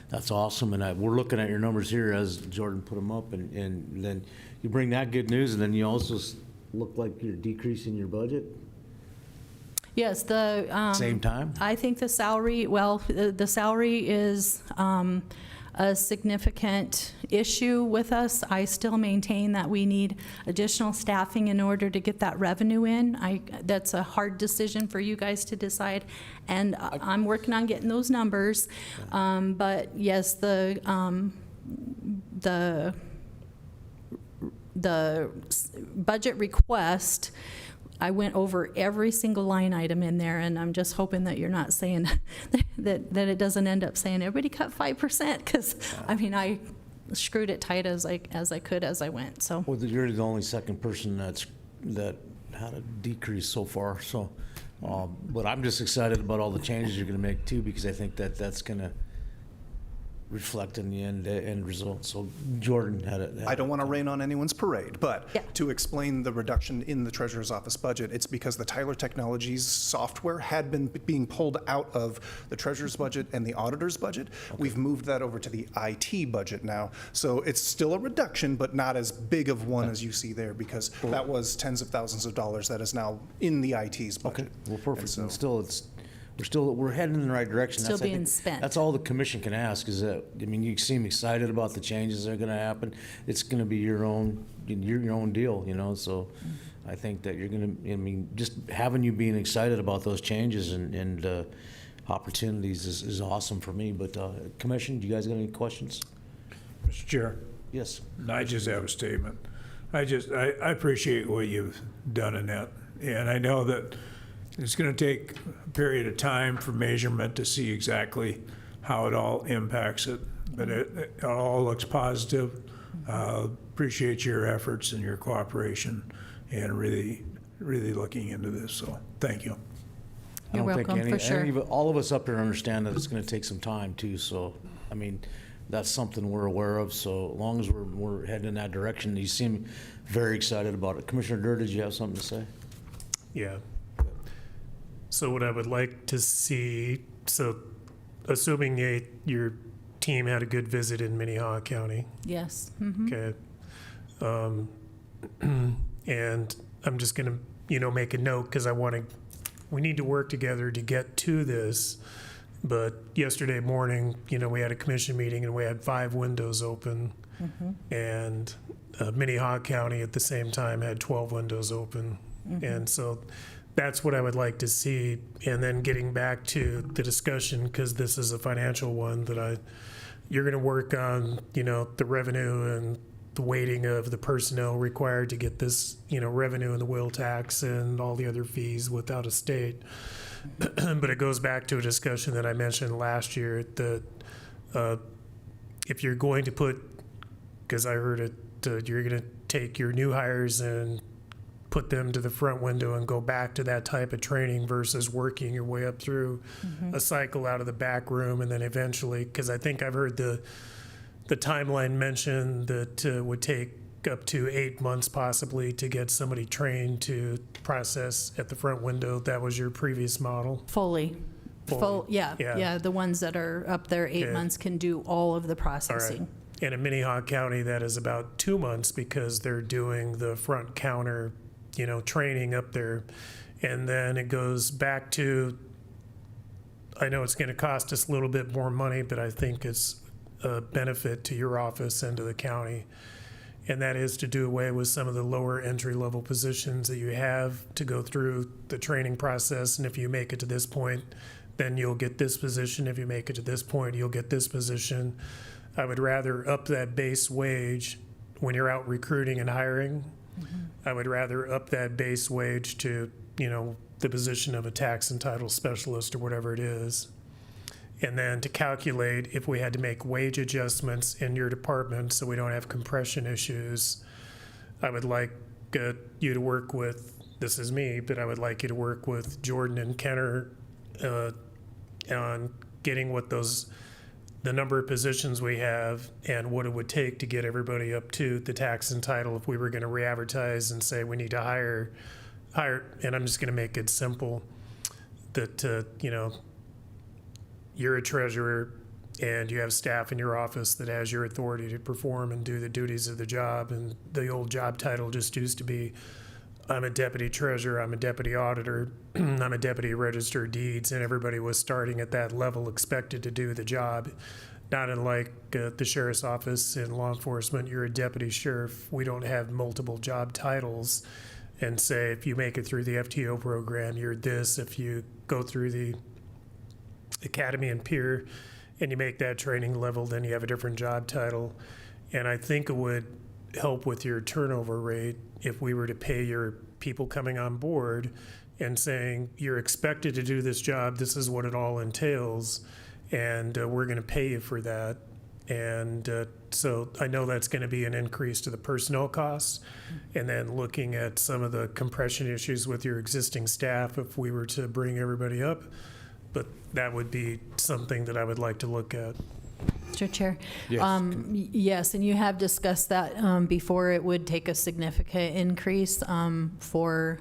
that's awesome. And we're looking at your numbers here as Jordan put them up, and then you bring that good news, and then you also look like you're decreasing your budget. Yes, the same time. I think the salary. Well, the salary is a significant issue with us. I still maintain that we need additional staffing in order to get that revenue in. That's a hard decision for you guys to decide, and I'm working on getting those numbers. But yes, the budget request, I went over every single line item in there, and I'm just hoping that you're not saying that it doesn't end up saying everybody cut 5%, because I screwed it tight as I could as I went. So well, you're the only second person that had a decrease so far. So, but I'm just excited about all the changes you're going to make too, because I think that that's going to reflect in the end result. So Jordan had it. I don't want to rain on anyone's parade, but to explain the reduction in the Treasurer's Office budget, it's because the Tyler Technologies software had been being pulled out of the Treasurer's budget and the Auditor's budget. Okay. We've moved that over to the IT budget now. So it's still a reduction, but not as big of one as you see there, because that was tens of thousands of dollars that is now in the IT's budget. Okay, well, perfect. And still, we're heading in the right direction. Still being spent. That's all the commission can ask, is that, you seem excited about the changes that are gonna happen. It's gonna be your own deal, so I think that you're gonna, just having you being excited about those changes and opportunities is awesome for me. But commission, do you guys got any questions? Mr. Chair? Yes. I just have a statement. I appreciate what you've done in that, and I know that it's going to take a period of time for measurement to see exactly how it all impacts it, but it all looks positive. Appreciate your efforts and your cooperation and really looking into this, so thank you. You're welcome, for sure. All of us up here understand that it's going to take some time too, so, that's something we're aware of, so as long as we're heading in that direction, you seem very excited about it. Commissioner Durr, did you have something to say? Yeah. So what I would like to see, assuming your team had a good visit in Minnehaha County. Yes. Okay. And I'm just going to, make a note, because we need to work together to get to this. But yesterday morning, we had a commission meeting and we had 5 windows open. And Minnehaha County at the same time had 12 windows open. And so that's what I would like to see. And then getting back to the discussion, because this is a financial one, you're going to work on, the revenue and the weighting of the personnel required to get this, revenue and the wheel tax and all the other fees without a state. But it goes back to a discussion that I mentioned last year, that if you're going to put, because I heard it, you're going to take your new hires and put them to the front window and go back to that type of training versus working your way up through a cycle out of the back room and then eventually, because I think I've heard the timeline mentioned that would take up to 8 months possibly to get somebody trained to process at the front window. That was your previous model? Fully. Full, yeah, Yeah. yeah. The ones that are up there 8 Yeah. months can do all of the All processing. right. And in Minnehaha County, that is about 2 months because they're doing the front counter, training up there. And then it goes back to, I know it's going to cost us a little bit more money, but I think it's a benefit to your office and to the county. And that is to do away with some of the lower entry-level positions that you have to go through the training process. And if you make it to this point, then you'll get this position. If you make it to this point, you'll get this position. I would rather up that base wage when you're out recruiting and hiring. I would rather up that base wage to, the position of a tax and title specialist or whatever it is. And then to calculate if we had to make wage adjustments in your department so we don't have compression issues, I would like you to work with, this is me, but I would like you to work with Jordan and Kenner on getting what the number of positions we have and what it would take to get everybody up to the tax and title if we were going to re-advertise and say we need to hire, and I'm just going to make it simple, that, you're a treasurer and you have staff in your office that has your authority to perform and do the duties of the job. And the old job title just used to be, I'm a deputy treasurer, I'm a deputy auditor, I'm a deputy register of deeds, and everybody was starting at that level expected to do the job. Not unlike the sheriff's office in law enforcement, you're a deputy sheriff. We don't have multiple job titles and say if you make it through the FTO program, you're this. If you go through the academy and peer and you make that training level, then you have a different job title. And I think it would help with your turnover rate if we were to pay your people coming on board and saying, you're expected to do this job, this is what it all entails, and we're going to pay you for that. And so I know that's going to be an increase to the personnel costs. And then looking at some of the compression issues with your existing staff, if we were to bring everybody up, but that would be something that I would like to look at. Mr. Chair? Yes. Yes, and you have discussed that before. It would take a significant increase for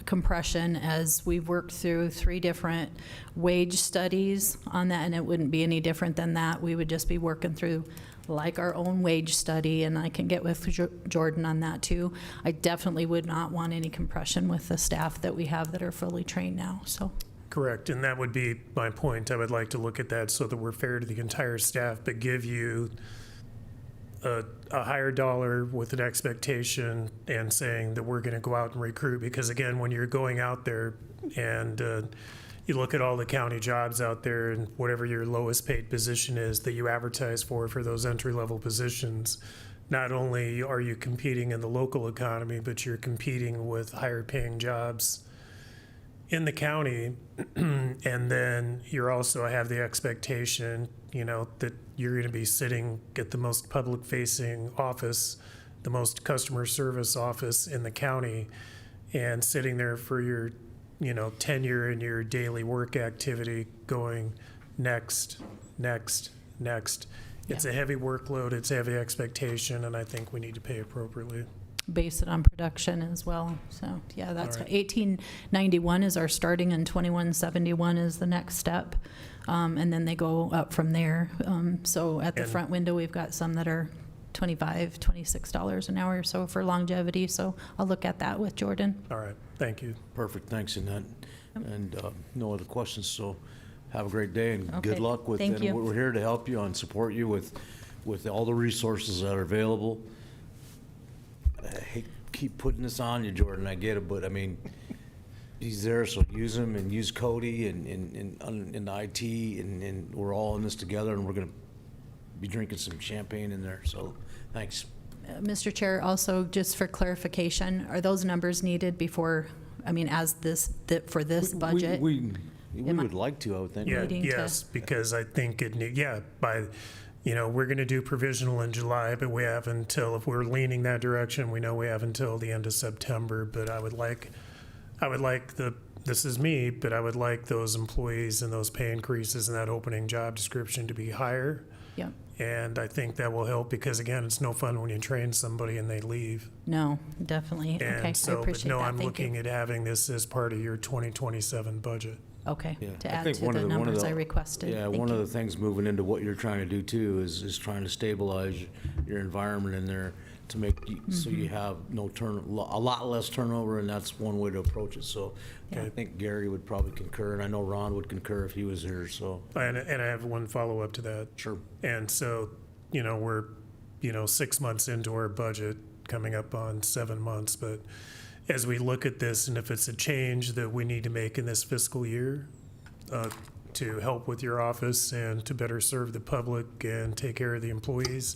compression as we've worked through 3 different wage studies on that, and it wouldn't be any different than that. We would just be working through like our own wage study, and I can get with Jordan on that too. I definitely would not want any compression with the staff that we have that are fully trained now, so. Correct, and that would be my point. I would like to look at that so that we're fair to the entire staff, but give you a higher dollar with an expectation and saying that we're going to go out and recruit. Because again, when you're going out there and you look at all the county jobs out there and whatever your lowest paid position is that you advertise for those entry-level positions, not only are you competing in the local economy, but you're competing with higher paying jobs in the county. And then you're also have the expectation, that you're going to be sitting at the most public facing office, the most customer service office in the county, and sitting there for your, tenure and your daily work activity going next. It's a heavy workload, it's a heavy expectation, and I think we need to pay appropriately. Base it on production as well. So yeah, that's All right. 1891 is our starting and 2171 is the next step. And then they go up from there. So at the And- front window, we've got some that are $25, $26 an hour or so for longevity. So I'll look at that with Jordan. All right, thank you. Perfect, thanks, Annette. And no other questions, so have a great day and Okay, good luck with it. thank you. And we're here to help you and support you with all the resources that are available. I hate to keep putting this on you, Jordan, I get it, but I mean, he's there, so use him and use Cody and in IT, and we're all in this together, and we're gonna be drinking some champagne in there, so thanks. Mr. Chair, also just for clarification, are those numbers needed before, as for this budget? We Am I- would like to, I would think. Yeah, Needing to- yes, because I think by, we're going to do provisional in July, but we have until, if we're leaning that direction, we know we have until the end of September. But I would like this is me, but I would like those employees and those pay increases and that opening job description to be higher. Yep. And I think that will help because, again, it's no fun when you train somebody and they leave. No, definitely. Okay, I And so, appreciate but no, that. I'm Thank looking you. at having this as part of your 2027 budget. Okay, Yeah, to I add think to one of the the- one of numbers the- I requested. Yeah, Thank one you. of the things moving into what you're trying to do too is trying to stabilize your environment in there to make, so you have a lot less turnover, and that's one way to approach it. So I think Gary would probably concur, and I know Ron would concur if he was here, so. And I have one follow-up to that. Sure. And so, we're, 6 months into our budget, coming up on 7 months, but as we look at this, and if it's a change that we need to make in this fiscal year to help with your office and to better serve the public and take care of the employees,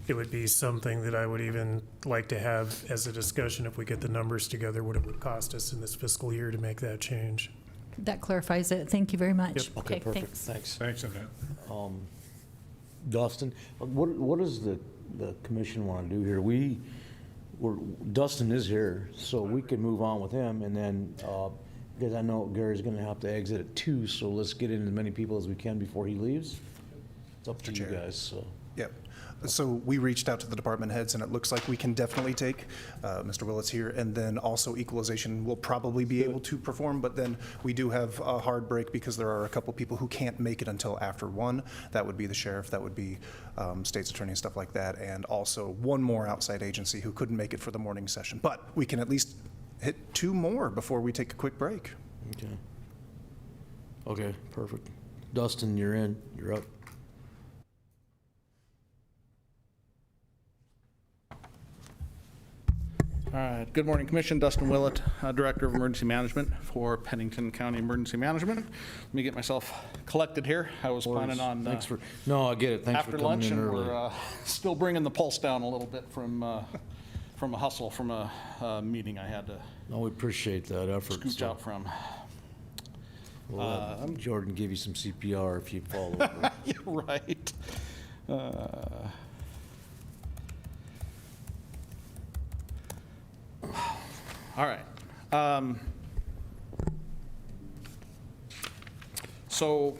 it would be something that I would even like to have as a discussion if we get the numbers together, what it would cost us in this fiscal year to make that change. That clarifies it. Thank you very much. Yep. Okay, perfect. Thanks. Thanks. Thanks on that. Dustin, what does the commission want to do here? Dustin is here, so we can move on with him, and then, because I know Gary's gonna have to exit at 2, so let's get in as many people as we can before he leaves. It's up to you guys, so. Yep. So we reached out to the department heads, and it looks like we can definitely take Mr. Willett's here, and then also equalization will probably be able to perform, but then we do have a hard break because there are a couple people who can't make it until after 1. That would be the sheriff, that would be state's attorney and stuff like that, and also one more outside agency who couldn't make it for the morning session. But we can at least hit 2 more before we take a quick break. Okay. Okay, perfect. Dustin, you're in, you're up. All right. Good morning, Commission. Dustin Willett, Director of Emergency Management for Pennington County Emergency Management. Let me get myself collected here. I was planning on Thanks for, no, I get it. Thanks for after coming lunch, in and early. we're still bringing the pulse down a little bit from a hustle from a meeting I had to No, we appreciate that effort. scooch out from. We'll let Jordan give you some CPR if you fall over. You're right. All right. So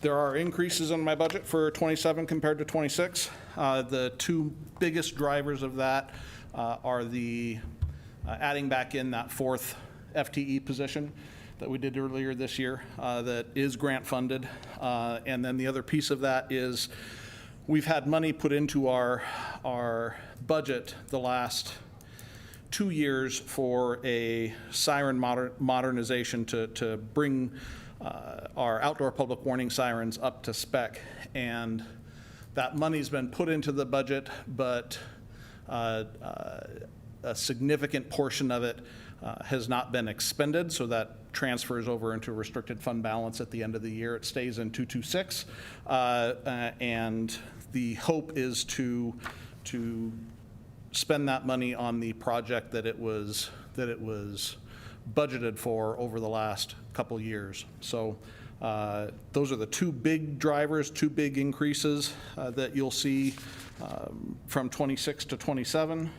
there are increases in my budget for 27 compared to 26. The 2 biggest drivers of that are the adding back in that 4th FTE position that we did earlier this year that is grant funded. And then the other piece of that is we've had money put into our budget the last 2 years for a siren modernization to bring our outdoor public warning sirens up to spec. And that money's been put into the budget, but a significant portion of it has not been expended, so that transfers over into restricted fund balance at the end of the year. It stays in 226, and the hope is to spend that money on the project that it was budgeted for over the last couple years. So those are the 2 big drivers, 2 big increases that you'll see from 26 to 27.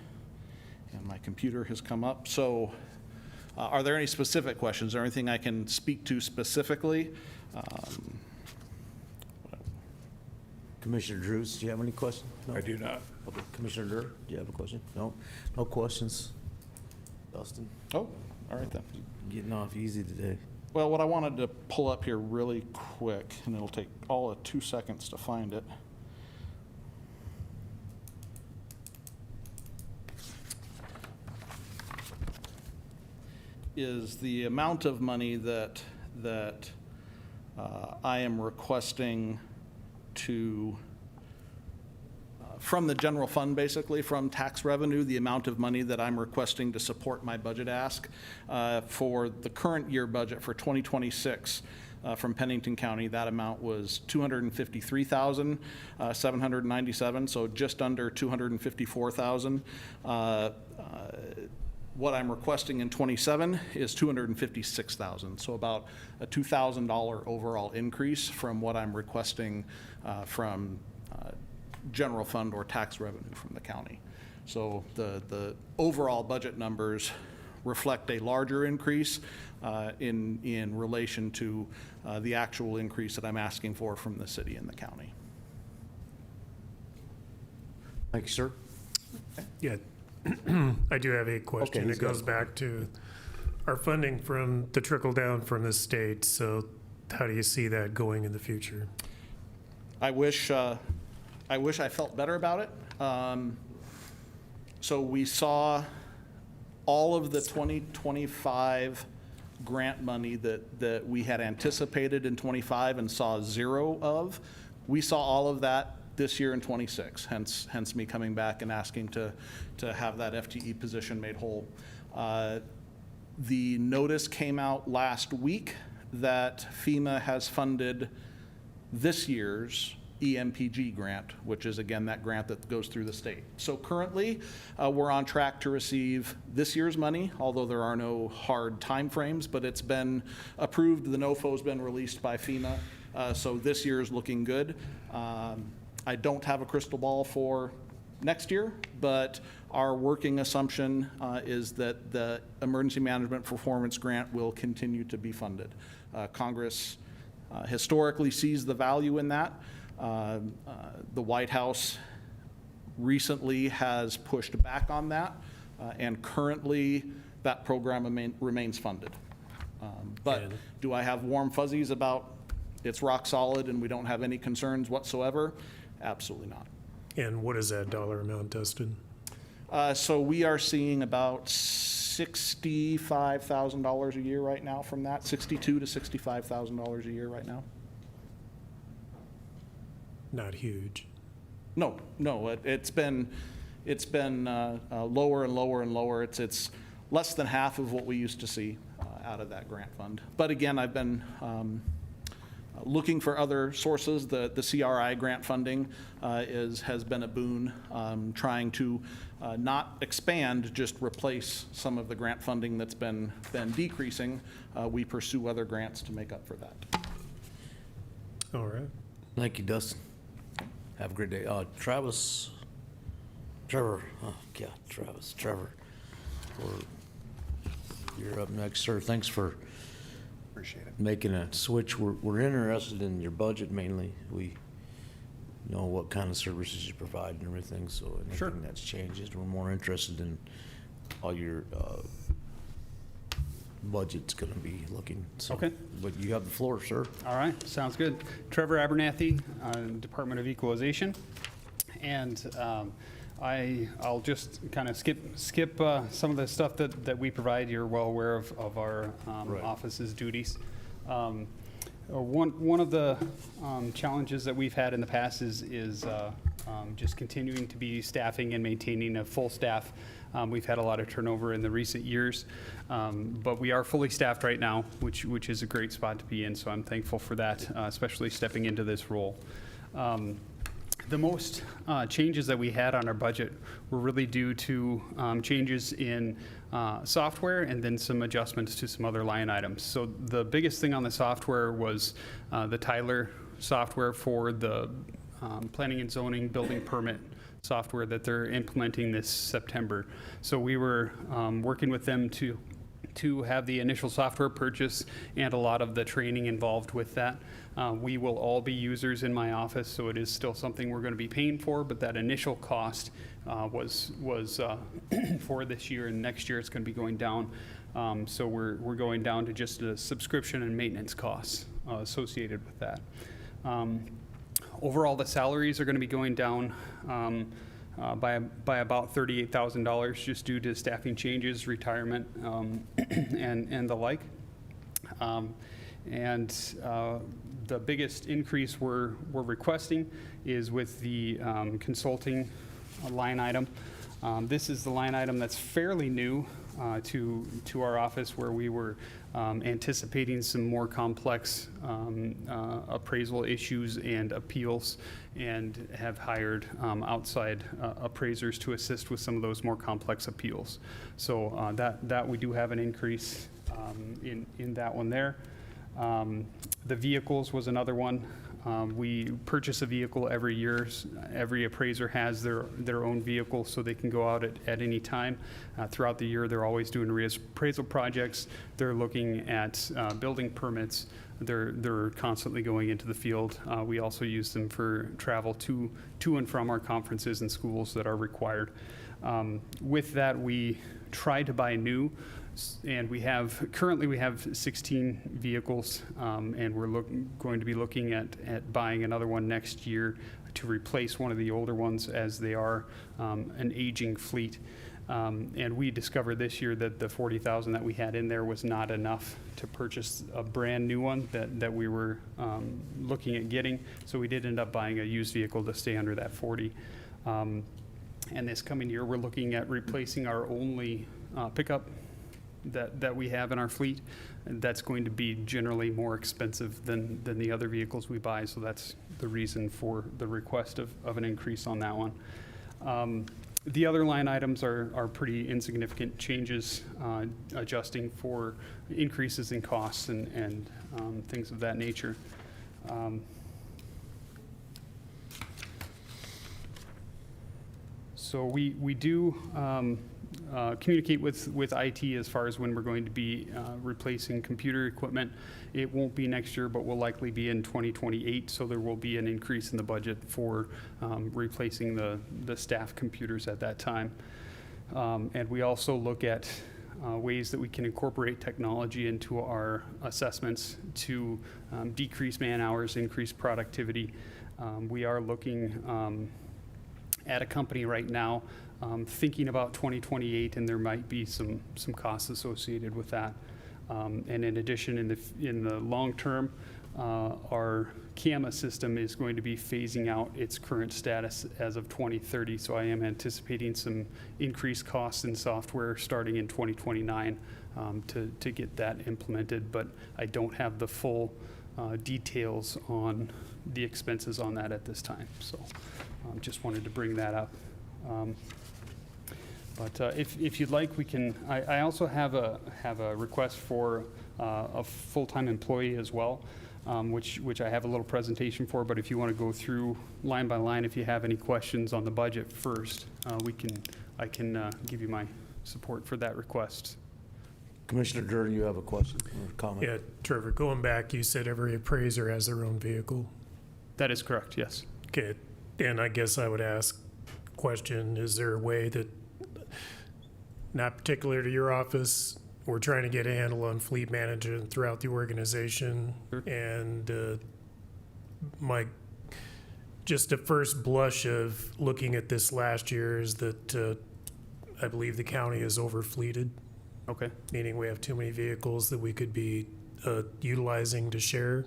And my computer has come up. So are there any specific questions or anything I can speak to specifically? Commissioner Drews, do you have any questions? No? I do not. Okay. Commissioner Drew, do you have a question? No? No questions? Dustin? Oh, all right then. Getting off easy today. Well, what I wanted to pull up here really quick, and it'll take all of 2 seconds to find it. Is the amount of money that I am requesting to, from the general fund, basically, from tax revenue, the amount of money that I'm requesting to support my budget ask for the current year budget for 2026 from Pennington County. That amount was $253,797, so just under $254,000. What I'm requesting in '27 is $256,000, so about a $2,000 overall increase from what I'm requesting from general fund or tax revenue from the county. So the overall budget numbers reflect a larger increase in relation to the actual increase that I'm asking for from the city and the county. Thank you, sir. Yeah, I do have a question. he's It got goes a- back to our funding from the trickle down from the state. So how do you see that going in the future? I wish I felt better about it. So we saw all of the 2025 grant money that we had anticipated in '25 and saw zero of. We saw all of that this year in '26, hence me coming back and asking to have that FTE position made whole. The notice came out last week that FEMA has funded this year's EMPG grant, which is again that grant that goes through the state. So currently, we're on track to receive this year's money, although there are no hard timeframes, but it's been approved. The NOFO's been released by FEMA, so this year is looking good. I don't have a crystal ball for next year, but our working assumption is that the Emergency Management Performance Grant will continue to be funded. Congress historically sees the value in that. The White House recently has pushed back on that, and currently that program remains funded. But do I have warm fuzzies about it's rock solid and we don't have any concerns whatsoever? Absolutely not. And what is that dollar amount, Dustin? So we are seeing about $65,000 a year right now from that, $62,000 to $65,000 a year right now. Not huge. No, it's been lower and lower and lower. It's less than half of what we used to see out of that grant fund. But again, I've been looking for other sources. The CRI grant funding has been a boon, trying to not expand, just replace some of the grant funding that's been decreasing. We pursue other grants to make up for that. All right. Thank you, Dustin. Have a great day. Trevor, you're up next, sir. Thanks for Appreciate it. making a switch. We're interested in your budget mainly. We know what kind of services you provide and everything, so anything that's changes, we're more interested in how your budget's gonna be looking. So, Okay. but you have the floor, sir. All right, sounds good. Trevor Abernathy, Department of Equalization. And I'll just kind of skip some of the stuff that we provide. You're well aware of our office's duties. One of the challenges that we've had in the past is just continuing to be staffing and maintaining a full staff. We've had a lot of turnover in the recent years, but we are fully staffed right now, which is a great spot to be in, so I'm thankful for that, especially stepping into this role. The most changes that we had on our budget were really due to changes in software and then some adjustments to some other line items. So the biggest thing on the software was the Tyler software for the planning and zoning building permit software that they're implementing this September. So we were working with them to have the initial software purchase and a lot of the training involved with that. We will all be users in my office, so it is still something we're going to be paying for, but that initial cost was for this year, and next year it's going to be going down. So we're going down to just a subscription and maintenance costs associated with that. Overall, the salaries are going to be going down by about $38,000 just due to staffing changes, retirement, and the like. The biggest increase we're requesting is with the consulting line item. This is the line item that's fairly new. to our office where we were anticipating some more complex appraisal issues and appeals, and have hired outside appraisers to assist with some of those more complex appeals. So that we do have an increase in that one there. The vehicles was another one. We purchase a vehicle every year. Every appraiser has their own vehicle, so they can go out at any time. Throughout the year, they're always doing reappraisal projects. They're looking at building permits. They're constantly going into the field. We also use them for travel to and from our conferences and schools that are required. With that, we try to buy new. And currently we have 16 vehicles, and we're going to be looking at buying another one next year to replace one of the older ones, as they are an aging fleet. And we discovered this year that the $40,000 that we had in there was not enough to purchase a brand new one that we were looking at getting. So we did end up buying a used vehicle to stay under that 40. And this coming year, we're looking at replacing our only pickup that we have in our fleet. And that's going to be generally more expensive than the other vehicles we buy, so that's the reason for the request of an increase on that one. The other line items are pretty insignificant changes, adjusting for increases in costs and things of that nature. So we do communicate with IT as far as when we're going to be replacing computer equipment. It won't be next year, but will likely be in 2028, so there will be an increase in the budget for replacing the staff computers at that time. And we also look at ways that we can incorporate technology into our assessments to decrease man hours, increase productivity. We are looking at a company right now thinking about 2028, and there might be some costs associated with that. And in addition, in the long term, our CAMA system is going to be phasing out its current status as of 2030. So I am anticipating some increased costs in software starting in 2029 to get that implemented. But I don't have the full details on the expenses on that at this time. So just wanted to bring that up. But if you'd like, we can. I also have a request for a full-time employee as well, which I have a little presentation for. But if you want to go through line by line, if you have any questions on the budget first, I can give you my support for that request. Commissioner Durden, you have a question or comment? Yeah, Trevor, going back, you said every appraiser has their own vehicle. That is correct, yes. Okay, and I guess I would ask question, is there a way that, not particular to your office, we're trying to get a handle on fleet management throughout the organization, and just a first blush of looking at this last year is that I believe the county is overfleeted. Okay. Meaning we have too many vehicles that we could be utilizing to share.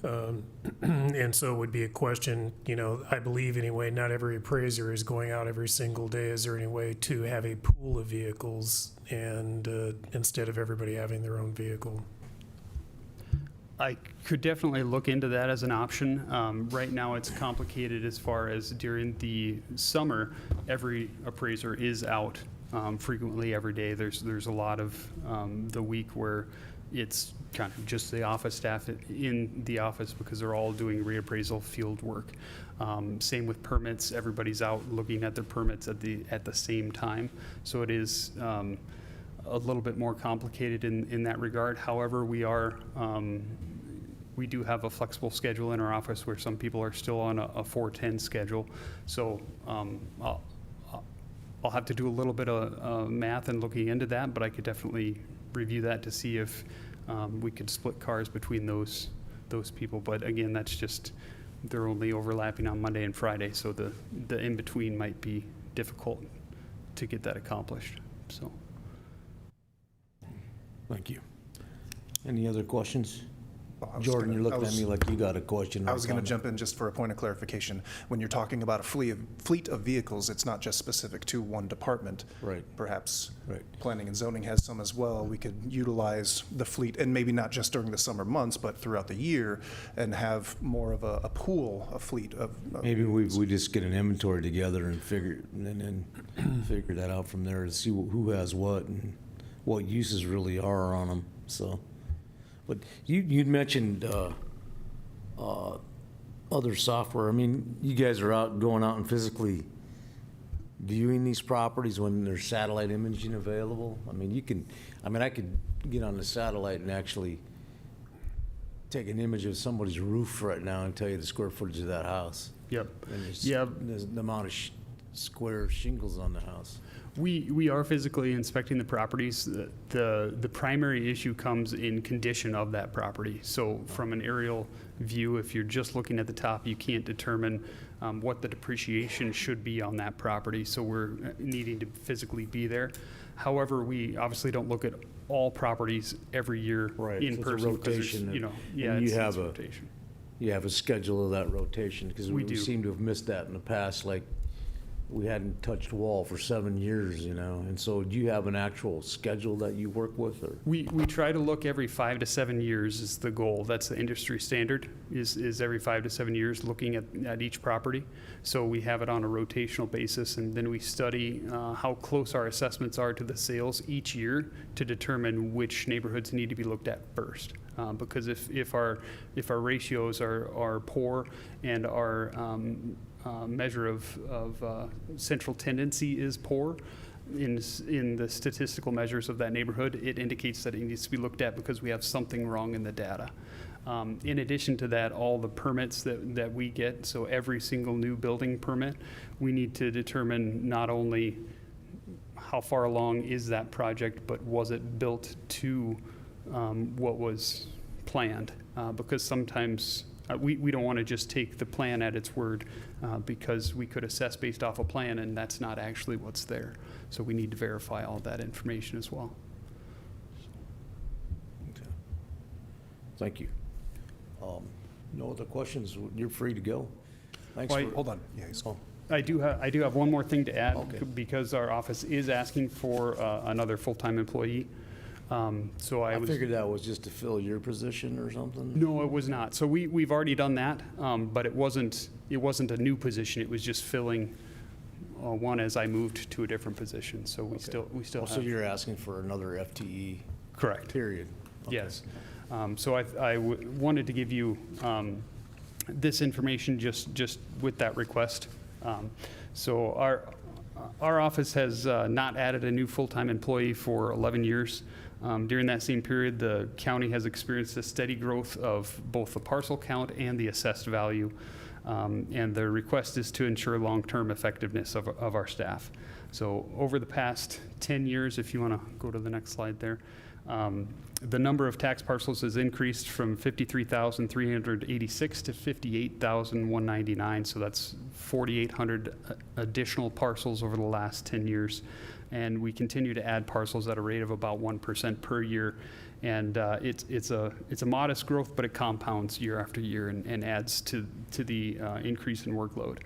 And so it would be a question, I believe anyway, not every appraiser is going out every single day. Is there any way to have a pool of vehicles and instead of everybody having their own vehicle? I could definitely look into that as an option. Right now it's complicated as far as during the summer, every appraiser is out frequently every day. There's a lot of the week where it's kind of just the office staff in the office because they're all doing reappraisal field work. Same with permits. Everybody's out looking at their permits at the same time. So it is a little bit more complicated in that regard. However, we do have a flexible schedule in our office where some people are still on a 4-10 schedule. So I'll have to do a little bit of math and looking into that, but I could definitely review that to see if we could split cars between those people. But again, that's just, they're only overlapping on Monday and Friday, so the in-between might be difficult to get that accomplished. So. Thank you. Any other questions? Jordan, you're looking at me like you got a question. I was going to jump in just for a point of clarification. When you're talking about a fleet of vehicles, it's not just specific to one department. Right. Perhaps Right. planning and zoning has some as well. We could utilize the fleet, and maybe not just during the summer months, but throughout the year, and have more of a pool, a fleet of. Maybe we just get an inventory together and then figure that out from there to see who has what and what uses really are on them, so. But you'd mentioned other software. I mean, you guys are going out and physically viewing these properties when there's satellite imaging available. I mean, I could get on the satellite and actually take an image of somebody's roof right now and tell you the square footage of that house. Yep. And Yep. the amount of square shingles on the house. We are physically inspecting the properties. The primary issue comes in condition of that property. So from an aerial view, if you're just looking at the top, you can't determine what the depreciation should be on that property. So we're needing to physically be there. However, we obviously don't look at all properties every year in so person. it's a rotation. And you have rotation. You have a schedule of that rotation, because We we do. seem to have missed that in the past, like we hadn't touched wall for 7 years, and so do you have an actual schedule that you work with, or? We try to look every 5 to 7 years is the goal. That's the industry standard, is every 5 to 7 years looking at each property. So we have it on a rotational basis, and then we study how close our assessments are to the sales each year to determine which neighborhoods need to be looked at first. Because if our ratios are poor and our measure of central tendency is poor in the statistical measures of that neighborhood, it indicates that it needs to be looked at because we have something wrong in the data. In addition to that, all the permits that we get, so every single new building permit, we need to determine not only how far along is that project, but was it built to what was planned? Because sometimes we don't want to just take the plan at its word, because we could assess based off a plan and that's not actually what's there. So we need to verify all that information as well. Okay. Thank you. No other questions? You're free to go. Thanks. Well, Hold on. Yeah, he's Oh. I do have one more thing to add, Okay. because our office is asking for another full-time employee. So I figured that was just to fill your position or something. No, it was not. So we've already done that, but it wasn't a new position. It was just filling one as I moved to a different position. So we still have. So you're asking for another FTE? Correct. Period. Okay. Yes. So I wanted to give you this information just with that request. So our office has not added a new full-time employee for 11 years. During that same period, the county has experienced a steady growth of both the parcel count and the assessed value. And the request is to ensure long-term effectiveness of our staff. So over the past 10 years, if you want to go to the next slide there, the number of tax parcels has increased from 53,386 to 58,199. So that's 4,800 additional parcels over the last 10 years. And we continue to add parcels at a rate of about 1% per year. And it's a modest growth, but it compounds year after year and adds to the increase in workload.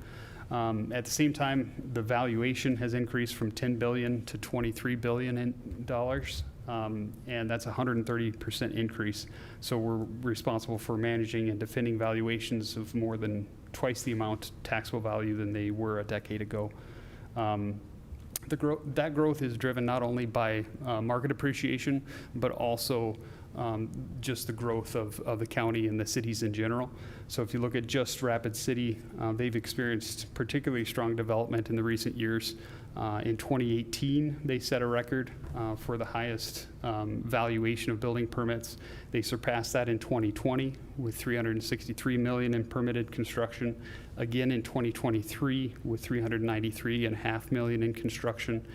At the same time, the valuation has increased from $10 billion to $23 billion in dollars. And that's a 130% increase. So we're responsible for managing and defending valuations of more than twice the amount taxable value than they were a decade ago. That growth is driven not only by market appreciation, but also just the growth of the county and the cities in general. So if you look at just Rapid City, they've experienced particularly strong development in the recent years. In 2018, they set a record for the highest valuation of building permits. They surpassed that in 2020 with $363 million in permitted construction. Again in 2023 with $393.5 million in construction.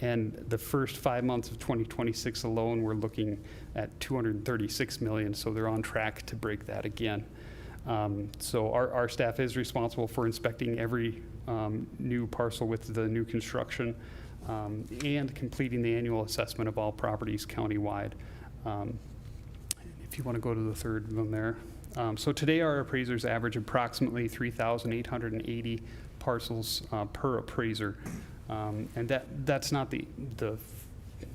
And the first 5 months of 2026 alone, we're looking at $236 million. So they're on track to break that again. So our staff is responsible for inspecting every new parcel with the new construction and completing the annual assessment of all properties countywide. If if you want to go to the third one there. So today our appraisers average approximately 3,880 parcels per appraiser. And that's not the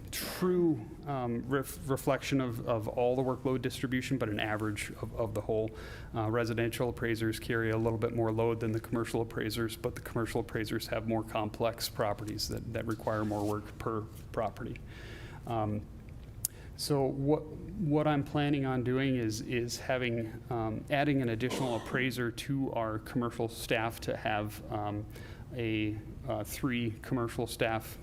true reflection of all the workload distribution, but an average of the whole. Residential appraisers carry a little bit more load than the commercial appraisers, but the commercial appraisers have more complex properties that require more work per property. So what I'm planning on doing is having adding an additional appraiser to our commercial staff to have a 3 commercial staff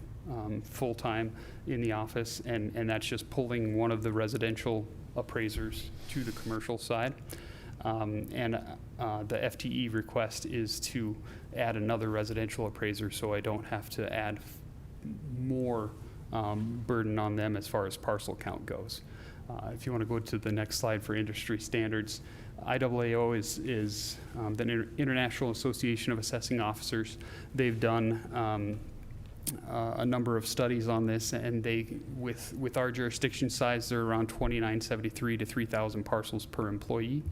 full-time in the office, and that's just pulling one of the residential appraisers to the commercial side. The FTE request is to add another residential appraiser so I don't have to add more burden on them as far as parcel count goes. If you want to go to the next slide for industry standards, IAAO is the International Association of Assessing Officers. They've done a number of studies on this, and they, with our jurisdiction size, they're around 2,973 to 3,000 parcels per employee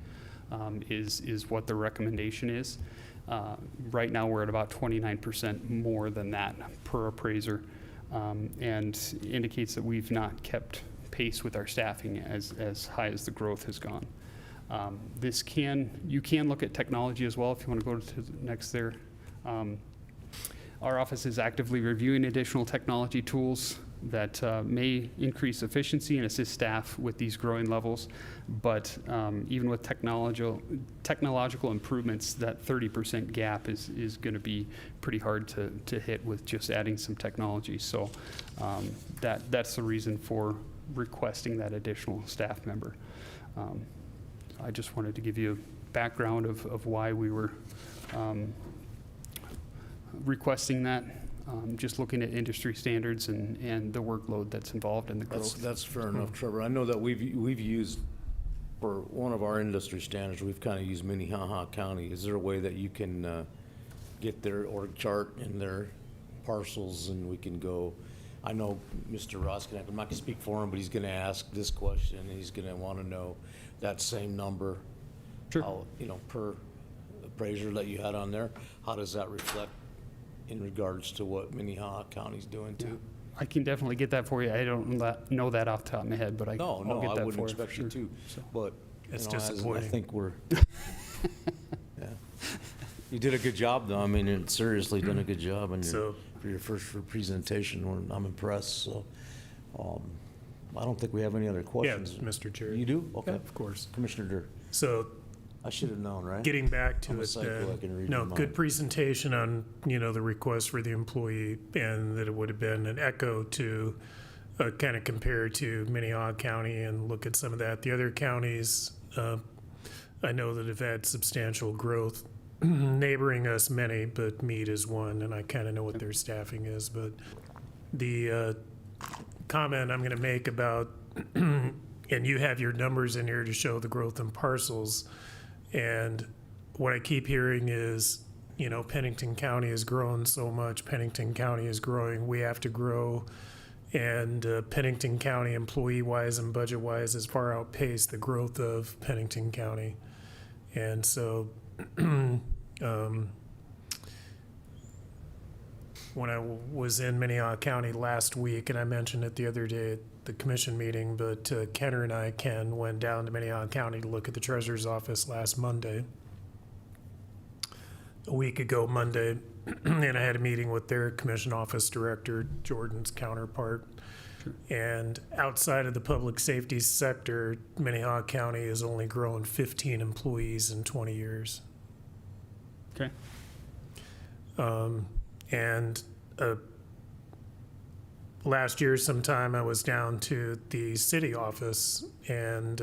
is what the recommendation is. Right now we're at about 29% more than that per appraiser, and indicates that we've not kept pace with our staffing as high as the growth has gone. You can look at technology as well if you want to go to the next there. Our office is actively reviewing additional technology tools that may increase efficiency and assist staff with these growing levels. But even with technological improvements, that 30% gap is going to be pretty hard to hit with just adding some technology. So that's the reason for requesting that additional staff member. I just wanted to give you a background of why we were requesting that, just looking at industry standards and the workload that's involved in the growth. That's fair enough, Trevor. I know that we've used, for one of our industry standards, we've kind of used Minnehaha County. Is there a way that you can get their org chart and their parcels, and we can go? I know Mr. Ross, I'm not going to speak for him, but he's going to ask this question, and he's going to want to know that same number, sure. How, per appraiser that you had on there. How does that reflect in regards to what Minnehaha County's doing too? I can definitely get that for you. I don't know that off the top of my head, but I'll get that for you. I wouldn't expect you to. So. But it's I think we're. Yeah, you did a good job, though. I mean, it's seriously done a good job, and for your first presentation, I'm impressed. So, I don't think we have any other questions. Yeah, Mr. Chair. You do? Okay, yeah, of course. Commissioner Durr. So. I should have known, right? Getting back to I'm a it, psycho, I can read no, your mind. good presentation on, the request for the employee, and that it would have been an echo to kind of compare to Minnehaha County and look at some of that. The other counties, I know that have had substantial growth, neighboring us many, but Meade is one, and I kind of know what their staffing is. But the comment I'm going to make about, and you have your numbers in here to show the growth in parcels. And what I keep hearing is, Pennington County has grown so much. Pennington County is growing. We have to grow. And Pennington County, employee-wise and budget-wise, has far outpaced the growth of Pennington County. And so when I was in Minnehaha County last week, and I mentioned it the other day at the commission meeting, but Ken went down to Minnehaha County to look at the treasurer's office last Monday, a week ago Monday, and I had a meeting with their commission office director, Jordan's counterpart. Sure. And outside of the public safety sector, Minnehaha County has only grown 15 employees in 20 years. Okay. Last year sometime I was down to the city office and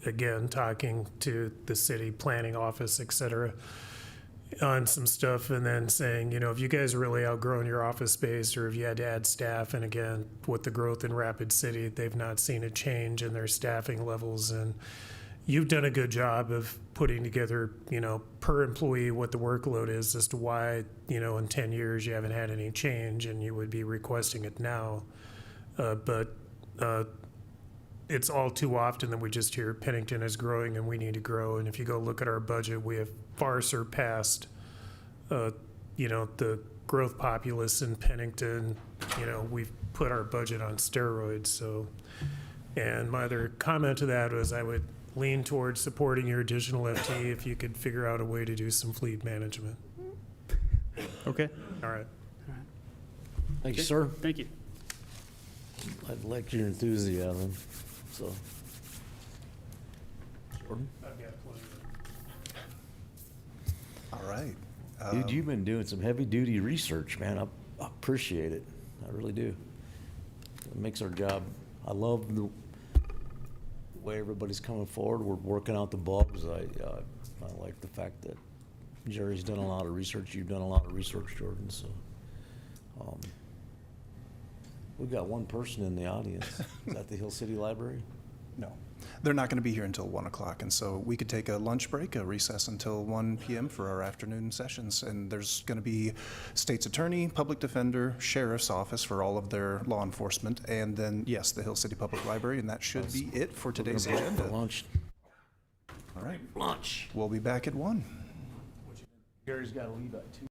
again talking to the city planning office, et cetera, on some stuff, and then saying, if you guys really outgrown your office space or if you had to add staff, and again, with the growth in Rapid City, they've not seen a change in their staffing levels. And you've done a good job of putting together, per employee what the workload is as to why, in 10 years you haven't had any change and you would be requesting it now. But it's all too often that we just hear Pennington is growing and we need to grow. And if you go look at our budget, we have far surpassed, the growth populace in Pennington. We've put our budget on steroids. So, and my other comment to that was I would lean towards supporting your additional FTE if you could figure out a way to do some fleet management. Okay. All right. Thank you, sir. Thank you. I like your enthusiasm, so. Jordan? All right. Dude, you've been doing some heavy-duty research, man. I appreciate it. I really do. It makes our job, I love the way everybody's coming forward. We're working out the bugs. I like the fact that Jerry's done a lot of research. You've done a lot of research, Jordan, so. We've got one person in the audience. Is that the Hill City Library? No. They're not going to be here until 1 o'clock, and so we could take a lunch break, a recess until 1 p.m. for our afternoon sessions. And there's going to be state's attorney, public defender, sheriff's office for all of their law enforcement, and then, yes, the Hill City Public Library, and that should be it for today's agenda. Lunch. All right. Lunch. We'll be back at 1. Gary's got to leave at 2.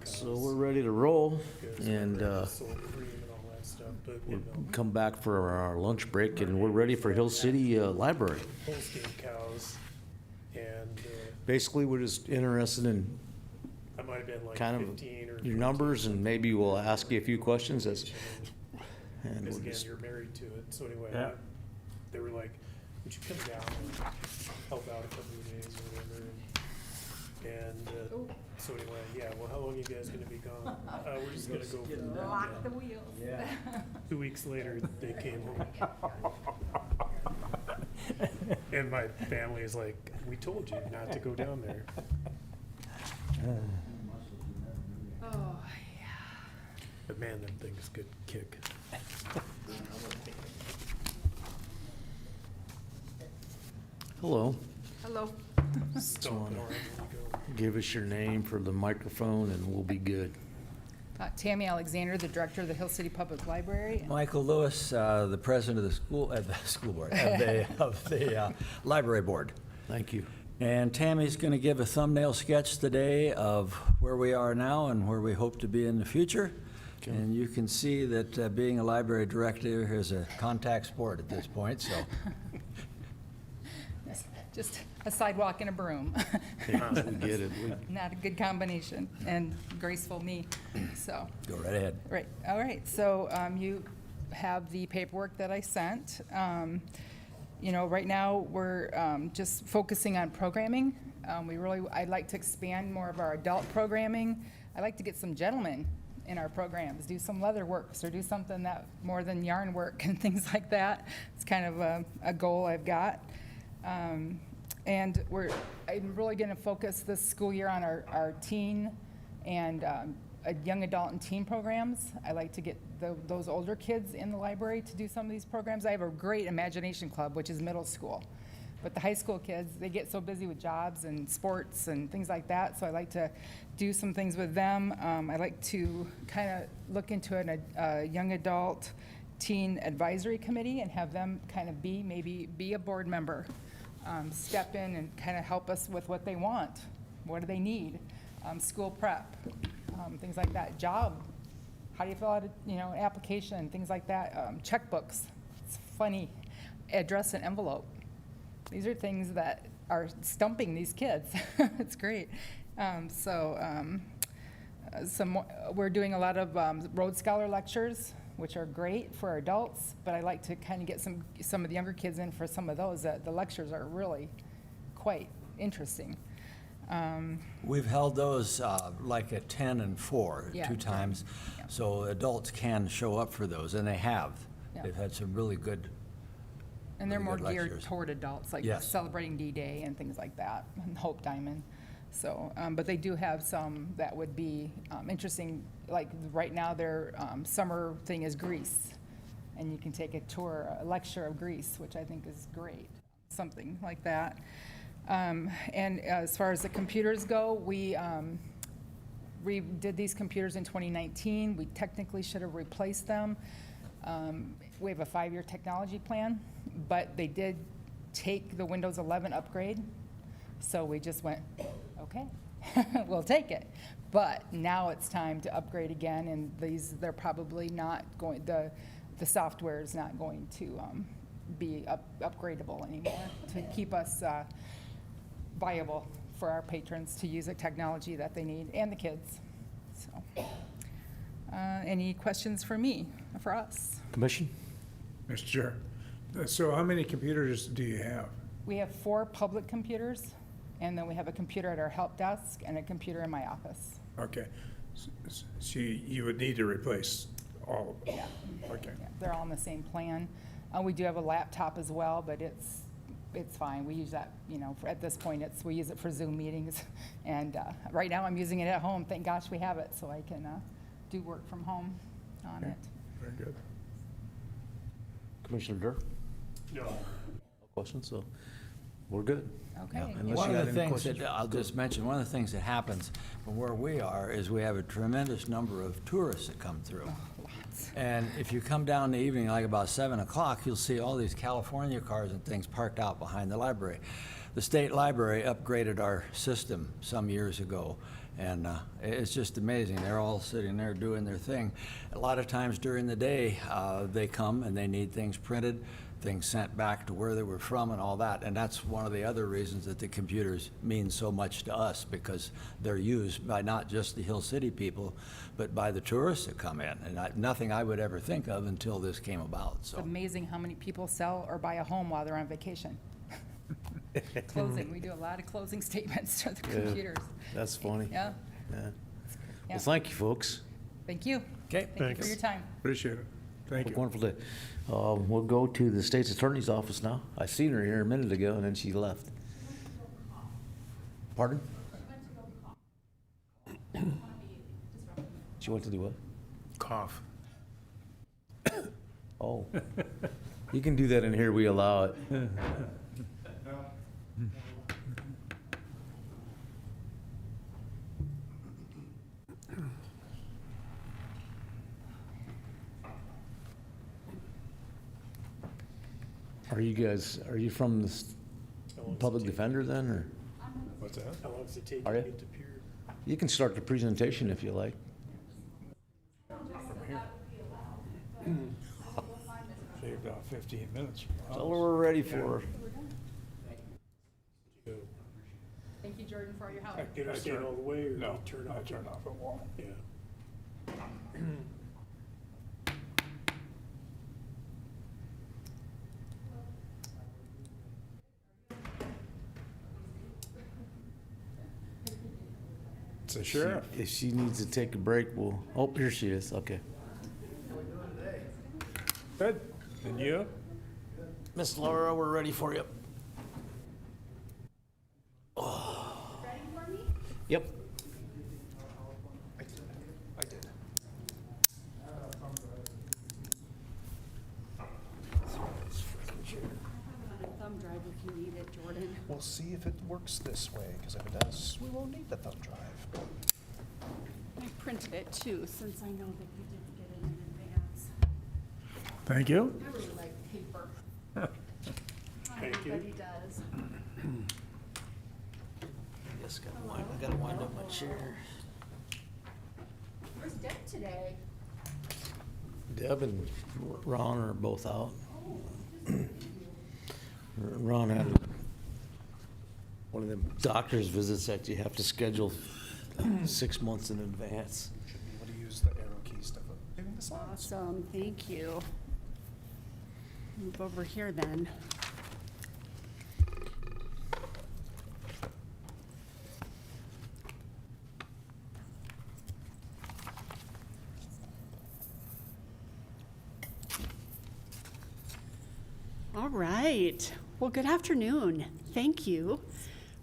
So we're ready to roll, and Soul cream and all that stuff, but, we'll you know, come back for our lunch break, and we're ready for Hill City Library. Holstein cows, and Basically, we're just interested in I might have been like kind 15 or of your numbers, and maybe we'll ask you a few questions as, and because we'll again, just, you're married to it. So anyway, Yeah. they were like, would you come down and help out a couple of days or whatever? And so anyway, yeah, well, how long are you guys gonna be gone? We're just gonna go for Lock the wheels. Yeah. 2 weeks later, they came home. And my family is like, we told you not to go down there. Oh, But man, them things could kick. hello. hello. Stomp it around when you go. Give us your name for the microphone, and we'll be good. Tammy Alexander, the director of the Hill City Public Library. Michael Lewis, the president of the school board, of the library board. Thank you. And Tammy's going to give a thumbnail sketch today of where we are now and where we hope to be in the future. Okay. And you can see that being a library director is a contact sport at this point, so. Just a sidewalk and a broom. Yeah, we get it. Not a good combination, and graceful me, so. Go right ahead. Right, all right, so you have the paperwork that I sent. You know, right now, we're just focusing on programming. I'd like to expand more of our adult programming. I'd like to get some gentlemen in our programs, do some leather works, or do something that, more than yarn work and things like that. It's kind of a goal I've got. And I'm really going to focus this school year on our teen and young adult and teen programs. I like to get those older kids in the library to do some of these programs. I have a great imagination club, which is middle school. But the high school kids, they get so busy with jobs and sports and things like that, so I like to do some things with them. I like to kind of look into a young adult teen advisory committee and have them kind of be a board member. Step in and kind of help us with what they want. What do they need? School prep, things like that. Job, how do you fill out an application, things like that. Checkbooks, it's funny. Address and envelope. These are things that are stumping these kids. It's great. We're doing a lot of Road Scholar lectures, which are great for our adults, but I like to kind of get some of the younger kids in for some of those. The lectures are really quite interesting. We've held those like at 10 and 4, Yeah. 2 times, so adults can show up for those, and they have. Yeah. They've had some really good. And they're really more good geared lectures. toward adults, like Yes. celebrating D-Day and things like that, and Hope Diamond. So, but they do have some that would be interesting, like right now their summer thing is Greece. And you can take a tour, a lecture of Greece, which I think is great, something like that. And as far as the computers go, we did these computers in 2019. We technically should have replaced them. We have a 5-year technology plan, but they did take the Windows 11 upgrade. So we just went, okay, we'll take it. But now it's time to upgrade again, and they're probably not going, the software is not going to be upgradable anymore to keep us viable for our patrons to use the technology that they need, and the kids. So, any questions for me, for us? Commission? Mr. Chair, so how many computers do you have? We have 4 public computers, and then we have a computer at our help desk and a computer in my office. Okay, so you would need to replace all of them? Yeah. Okay. Yeah, they're all on the same plan. We do have a laptop as well, but it's fine. We use that, at this point, we use it for Zoom meetings. And right now, I'm using it at home. Thank gosh we have it, so I can do work from home on it. Very good. Commissioner Durr? No. Questions, so we're good. Okay. Unless One you of got the any things questions. that I'll just mention, one of the things that happens from where we are is we have a tremendous number of tourists that come through. And if you come down in the evening, like about 7 o'clock, you'll see all these California cars and things parked out behind the library. The state library upgraded our system some years ago, And it's just amazing. They're all sitting there doing their thing. A lot of times during the day, they come and they need things printed, things sent back to where they were from and all that. And that's one of the other reasons that the computers mean so much to us, because they're used by not just the Hill City people, but by the tourists that come in. And nothing I would ever think of until this came about. It's So amazing how many people sell or buy a home while they're on vacation. Closing, we do a lot of closing statements to the computers. That's funny. Yeah, Yeah. Yeah. Well, thank you, folks. thank you. Okay. Thank you for your time. Appreciate it. Thank Have a you. wonderful day. We'll go to the state's attorney's office now. I seen her here a minute ago, and then she left. Pardon? She went to do what? Cough. Oh. You can do that in here, we allow it. Are you from the public defender then, or? What's that? How long does it take Are to you? get to Pier? You can start the presentation if you like. Shaved off 15 minutes. That's all we're ready for. Thank you, Jordan, for all your help. Get her stand all the way, or No, you turn I off? turned off at wall. Yeah. It's a sheriff. If she needs to take a break, we'll, oh, here she is, okay. Good. And you? Miss Laura, we're ready for you. Ready for me? Yep. I did. Thumb drive if you need it, Jordan. We'll see if it works this way, because if it does, we won't need the thumb drive. I printed it too, since I know that you didn't get it in advance. Thank you. I really like paper. Thank you. Everybody does. I gotta wind up my chair. Where's Deb today? Deb and Ron are both out. Ron had one of them doctor's visits that you have to schedule 6 months in advance. Should be able to use the arrow keys to move the slides. Awesome, thank you. Move over here then. All right. Well, good afternoon. Thank you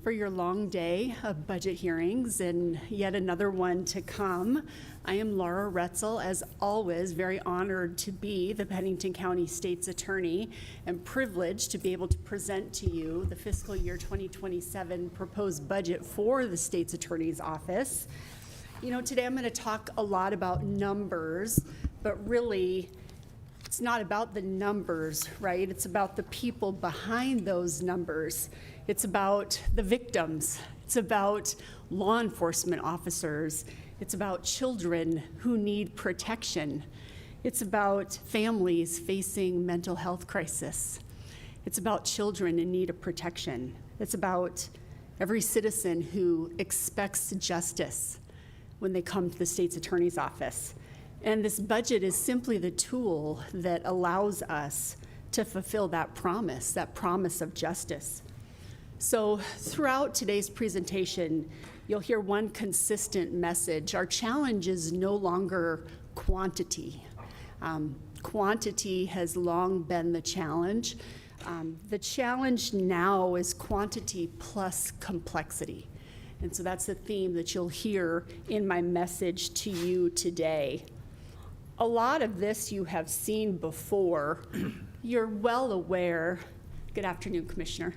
for your long day of budget hearings and yet another one to come. I am Laura Retzel, as always, very honored to be the Pennington County State's Attorney and privileged to be able to present to you the fiscal year 2027 proposed budget for the State's Attorney's Office. You know, today I'm going to talk a lot about numbers, but really, it's not about the numbers, right? It's about the people behind those numbers. It's about the victims. It's about law enforcement officers. It's about children who need protection. It's about families facing mental health crisis. It's about children in need of protection. It's about every citizen who expects justice when they come to the state's attorney's office. And this budget is simply the tool that allows us to fulfill that promise of justice. So throughout today's presentation, you'll hear one consistent message. Our challenge is no longer quantity. Quantity has long been the challenge. The challenge now is quantity plus complexity. And so that's the theme that you'll hear in my message to you today. A lot of this you have seen before. You're well aware, good afternoon, Commissioner.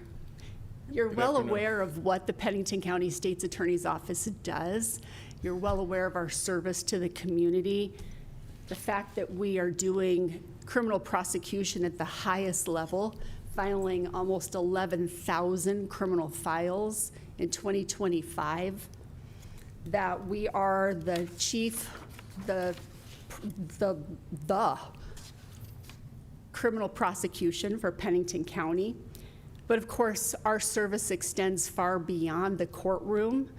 You're well aware of what the Pennington County State's Attorney's Office does. You're well aware of our service to the community. The fact that we are doing criminal prosecution at the highest level, filing almost 11,000 criminal files in 2025. that we are the criminal prosecution for Pennington County. But of course, our service extends far beyond the courtroom.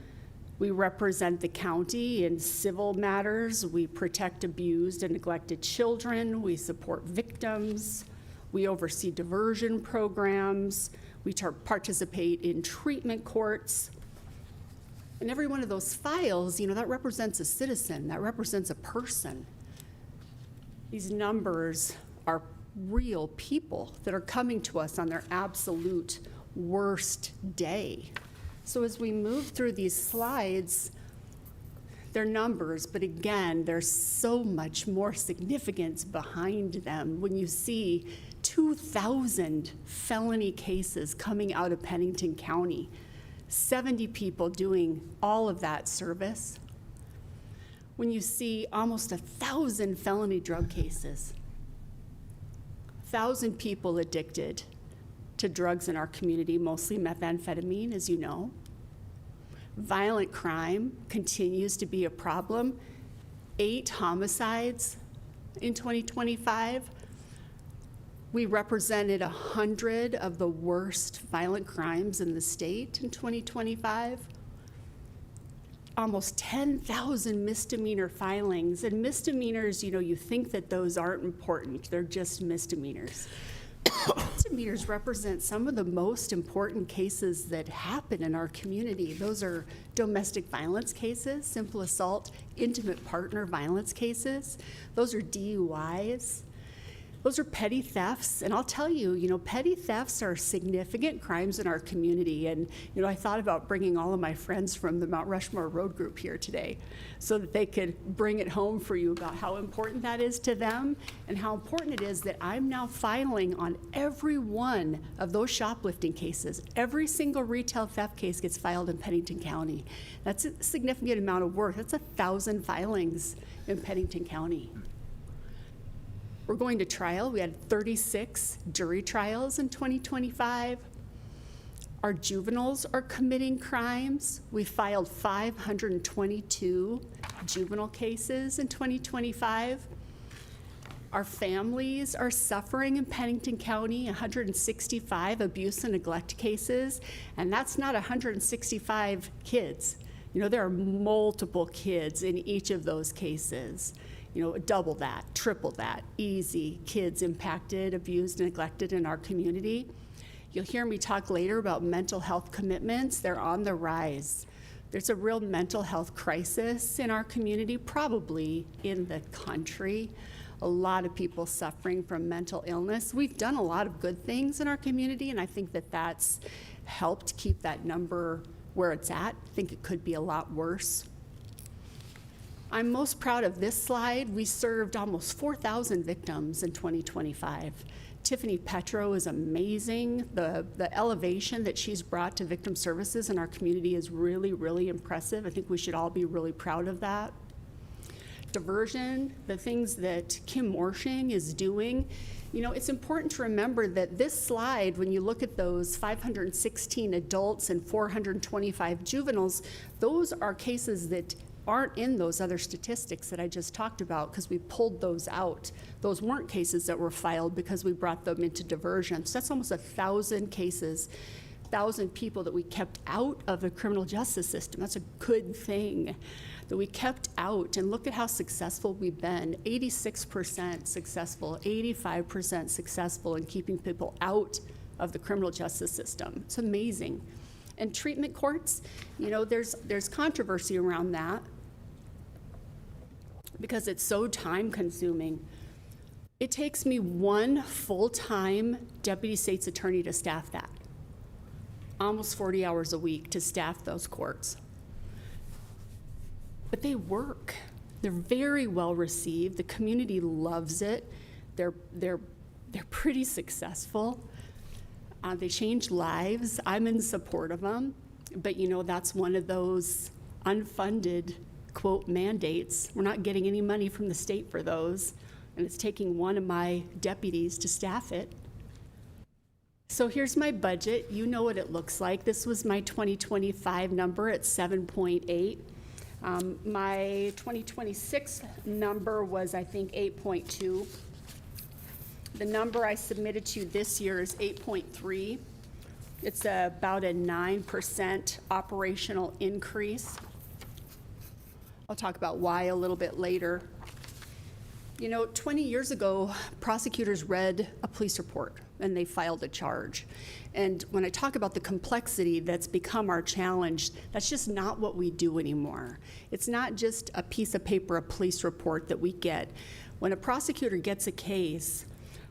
We represent the county in civil matters. We protect abused and neglected children. We support victims. We oversee diversion programs. We participate in treatment courts. And every one of those files, that represents a citizen, that represents a person. These numbers are real people that are coming to us on their absolute worst day. So as we move through these slides, they're numbers, but again, there's so much more significance behind them. When you see 2,000 felony cases coming out of Pennington County, 70 people doing all of that service. When you see almost 1,000 felony drug cases, 1,000 people addicted to drugs in our community, mostly methamphetamine, as you know. Violent crime continues to be a problem. 8 homicides in 2025. We represented 100 of the worst violent crimes in the state in 2025. Almost 10,000 misdemeanor filings. And misdemeanors, you think that those aren't important. They're just misdemeanors. Misdemeanors represent some of the most important cases that happen in our community. Those are domestic violence cases, simple assault, intimate partner violence cases. Those are DUIs. Those are petty thefts, and I'll tell you, petty thefts are significant crimes in our community, and, I thought about bringing all of my friends from the Mount Rushmore Road Group here today so that they could bring it home for you about how important that is to them and how important it is that I'm now filing on every one of those shoplifting cases. Every single retail theft case gets filed in Pennington County. That's a significant amount of work. That's 1,000 filings in Pennington County. We're going to trial. We had 36 jury trials in 2025. Our juveniles are committing crimes. We filed 522 juvenile cases in 2025. Our families are suffering in Pennington County, 165 abuse and neglect cases, and that's not 165 kids. There are multiple kids in each of those cases. Double that, triple that, easy kids impacted, abused, neglected in our community. You'll hear me talk later about mental health commitments. They're on the rise. There's a real mental health crisis in our community, probably in the country. A lot of people suffering from mental illness. We've done a lot of good things in our community, and I think that that's helped keep that number where it's at. I think it could be a lot worse. I'm most proud of this slide. We served almost 4,000 victims in 2025. Tiffany Petro is amazing. The elevation that she's brought to victim services in our community is really, really impressive. I think we should all be really proud of that. Diversion, the things that Kim Morshing is doing. It's important to remember that this slide, when you look at those 516 adults and 425 juveniles, those are cases that aren't in those other statistics that I just talked about because we pulled those out. Those weren't cases that were filed because we brought them into diversion. So that's almost 1,000 cases, 1,000 people that we kept out of the criminal justice system. That's a good thing that we kept out. And look at how successful we've been. 86% successful, 85% successful in keeping people out of the criminal justice system. It's amazing. And treatment courts, there's controversy around that, because it's so time consuming. It takes me one full-time deputy state's attorney to staff that. Almost 40 hours a week to staff those courts. But they work. They're very well received. The community loves it. They're pretty successful. They change lives. I'm in support of them. But that's one of those unfunded, quote, mandates. We're not getting any money from the state for those, and it's taking one of my deputies to staff it. So here's my budget. You know what it looks like. This was my 2025 number at 7.8. My 2026 number was, I think, 8.2. The number I submitted to you this year is 8.3. It's about a 9% operational increase. I'll talk about why a little bit later. You know, 20 years ago, prosecutors read a police report and they filed a charge. And when I talk about the complexity that's become our challenge, that's just not what we do anymore. It's not just a piece of paper, a police report that we get. When a prosecutor gets a case,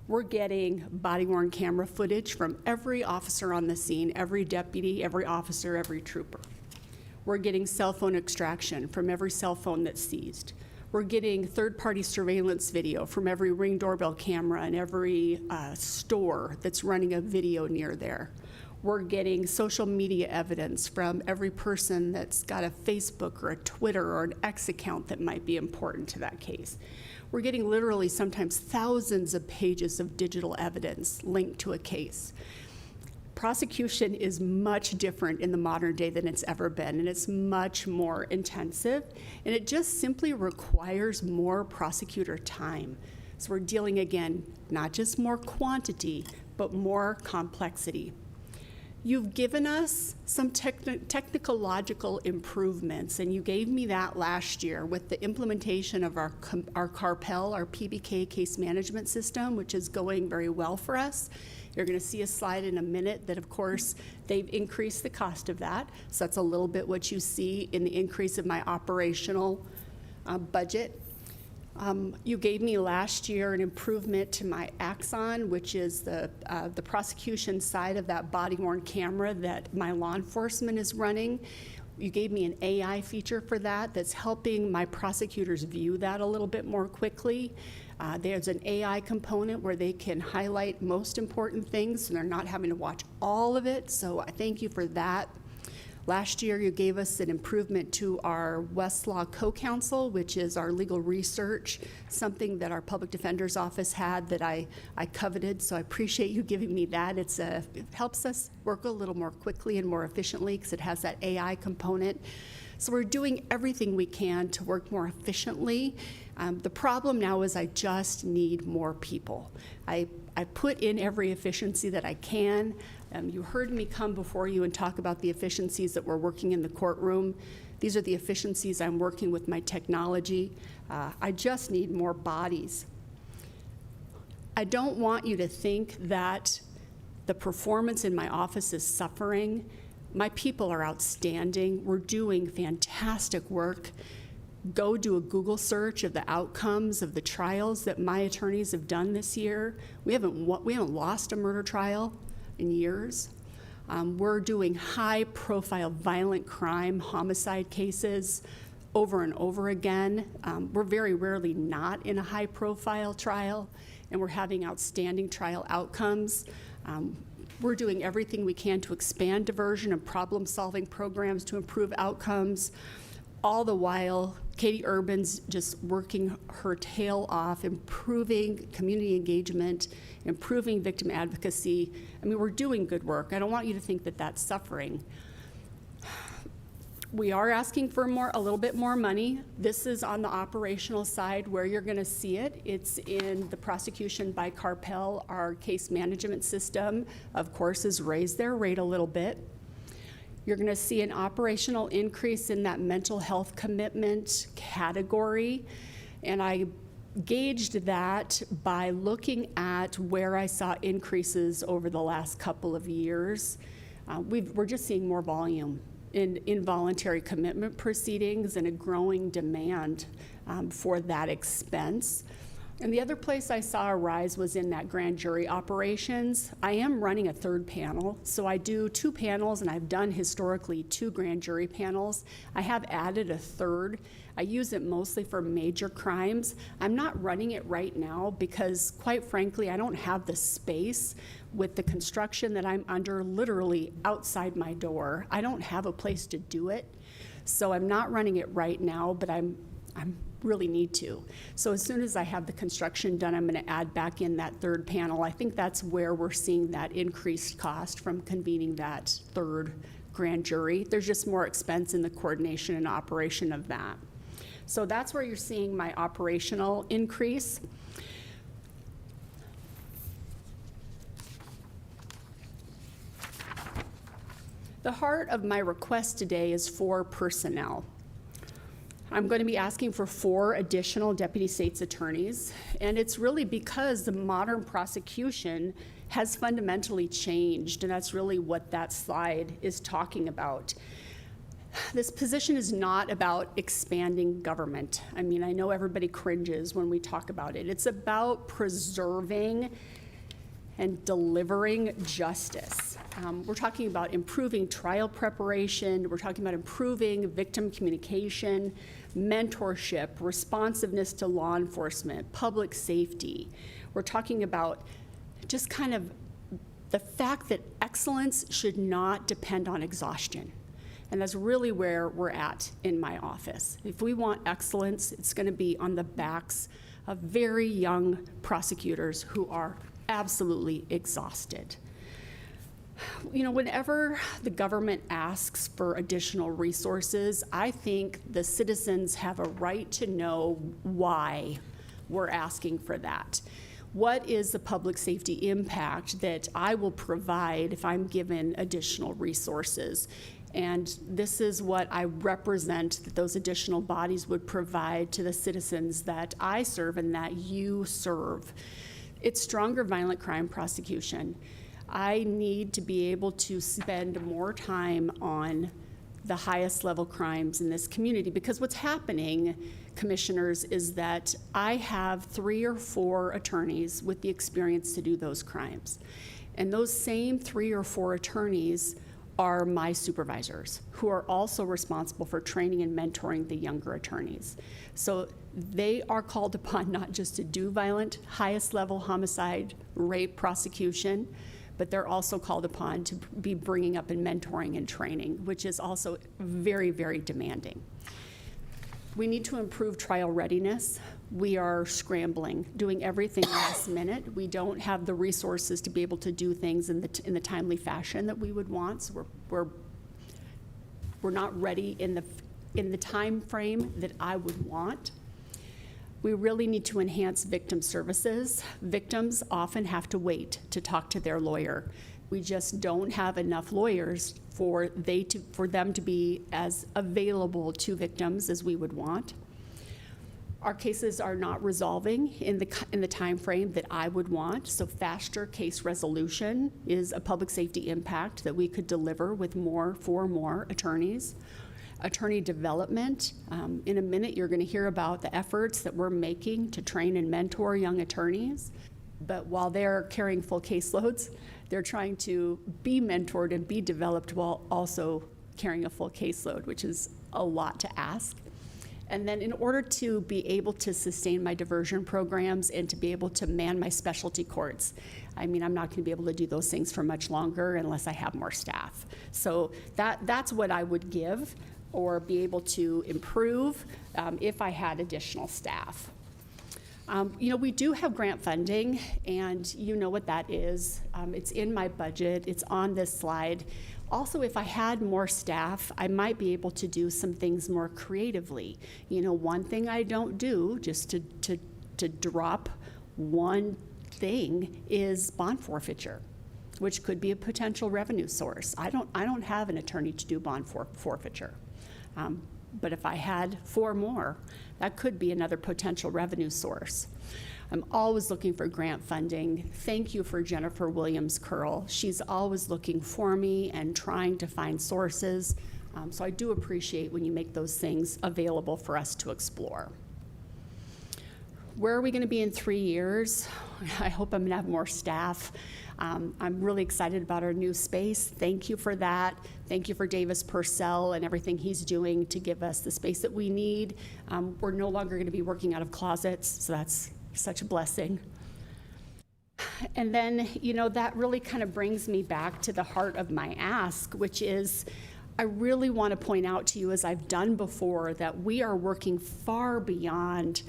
we're getting body-worn camera footage from every officer on the scene, every deputy, every officer, every trooper. We're getting cell phone extraction from every cell phone that's seized. We're getting third-party surveillance video from every Ring doorbell camera and every store that's running a video near there. We're getting social media evidence from every person that's got a Facebook or a Twitter or an X account that might be important to that case. We're getting literally sometimes thousands of pages of digital evidence linked to a case. Prosecution is much different in the modern day than it's ever been, and it's much more intensive, and it just simply requires more prosecutor time. So we're dealing, again, not just more quantity, but more complexity. You've given us some technological improvements, and you gave me that last year with the implementation of our CARPEL, our PBK case management system, which is going very well for us. You're going to see a slide in a minute that, of course, they've increased the cost of that. So that's a little bit what you see in the increase of my operational budget. You gave me last year an improvement to my Axon, which is the prosecution side of that body-worn camera that my law enforcement is running. You gave me an AI feature for that that's helping my prosecutors view that a little bit more quickly. There's an AI component where they can highlight most important things, and they're not having to watch all of it, so I thank you for that. Last year, you gave us an improvement to our Westlaw Co-Counsel, which is our legal research, something that our Public Defender's Office had that I coveted, so I appreciate you giving me that. It helps us work a little more quickly and more efficiently because it has that AI component. So we're doing everything we can to work more efficiently. The problem now is I just need more people. I put in every efficiency that I can. You heard me come before you and talk about the efficiencies that we're working in the courtroom. These are the efficiencies I'm working with my technology. I just need more bodies. I don't want you to think that the performance in my office is suffering. My people are outstanding. We're doing fantastic work. Go do a Google search of the outcomes of the trials that my attorneys have done this year. We haven't lost a murder trial in years. We're doing high-profile violent crime, homicide cases over and over again. We're very rarely not in a high-profile trial, and we're having outstanding trial outcomes. We're doing everything we can to expand diversion and problem-solving programs to improve outcomes. All the while, Katie Urban's just working her tail off, improving community engagement, improving victim advocacy. I mean, we're doing good work. I don't want you to think that that's suffering. We are asking for a little bit more money. This is on the operational side where you're going to see it. It's in the prosecution by CARPEL. Our case management system, of course, has raised their rate a little bit. You're going to see an operational increase in that mental health commitment category. And I gauged that by looking at where I saw increases over the last couple of years. We're just seeing more volume in involuntary commitment proceedings and a growing demand for that expense. And the other place I saw a rise was in that grand jury operations. I am running a third panel, so I do 2 panels, and I've done historically 2 grand jury panels. I have added a third. I use it mostly for major crimes. I'm not running it right now because, quite frankly, I don't have the space with the construction that I'm under literally outside my door. I don't have a place to do it, so I'm not running it right now, but I'm really need to. So as soon as I have the construction done, I'm going to add back in that third panel. I think that's where we're seeing that increased cost from convening that third grand jury. There's just more expense in the coordination and operation of that. So that's where you're seeing my operational increase. The heart of my request today is for personnel. I'm going to be asking for 4 additional deputy state's attorneys, and it's really because the modern prosecution has fundamentally changed, and that's really what that slide is talking about. This position is not about expanding government. I mean, I know everybody cringes when we talk about it. It's about preserving and delivering justice. We're talking about improving trial preparation. We're talking about improving victim communication, mentorship, responsiveness to law enforcement, public safety. We're talking about just kind of the fact that excellence should not depend on exhaustion. And that's really where we're at in my office. If we want excellence, it's going to be on the backs of very young prosecutors who are absolutely exhausted. You know, whenever the government asks for additional resources, I think the citizens have a right to know why we're asking for that. What is the public safety impact that I will provide if I'm given additional resources? And this is what I represent that those additional bodies would provide to the citizens that I serve and that you serve. It's stronger violent crime prosecution. I need to be able to spend more time on the highest level crimes in this community, because what's happening, commissioners, is that I have 3 or 4 attorneys with the experience to do those crimes. And those same 3 or 4 attorneys are my supervisors, who are also responsible for training and mentoring the younger attorneys. So they are called upon not just to do violent, highest level homicide, rape prosecution, but they're also called upon to be bringing up and mentoring and training, which is also very, very demanding. We need to improve trial readiness. We are scrambling, doing everything last minute. We don't have the resources to be able to do things in the timely fashion that we would want. So we're not ready in the time frame that I would want. We really need to enhance victim services. Victims often have to wait to talk to their lawyer. We just don't have enough lawyers for them to be as available to victims as we would want. Our cases are not resolving in the time frame that I would want, so faster case resolution is a public safety impact that we could deliver with four more attorneys. Attorney development. In a minute, you're going to hear about the efforts that we're making to train and mentor young attorneys. But while they're carrying full caseloads, they're trying to be mentored and be developed while also carrying a full caseload, which is a lot to ask. And then in order to be able to sustain my diversion programs and to be able to man my specialty courts, I mean, I'm not going to be able to do those things for much longer unless I have more staff. So that's what I would give or be able to improve if I had additional staff. You know, we do have grant funding, and you know what that is. It's in my budget. It's on this slide. Also, if I had more staff, I might be able to do some things more creatively. You know, one thing I don't do, just to drop one thing, is bond forfeiture, which could be a potential revenue source. I don't have an attorney to do bond forfeiture. But if I had 4 more, that could be another potential revenue source. I'm always looking for grant funding. Thank you for Jennifer Williams-Curl. She's always looking for me and trying to find sources. So I do appreciate when you make those things available for us to explore. Where are we going to be in 3 years? I hope I'm going to have more staff. I'm really excited about our new space. Thank you for that. Thank you for Davis Purcell and everything he's doing to give us the space that we need. We're no longer going to be working out of closets, so that's such a blessing. And then, you know, that really kind of brings me back to the heart of my ask, which is I really want to point out to you, as I've done before, that we are working far beyond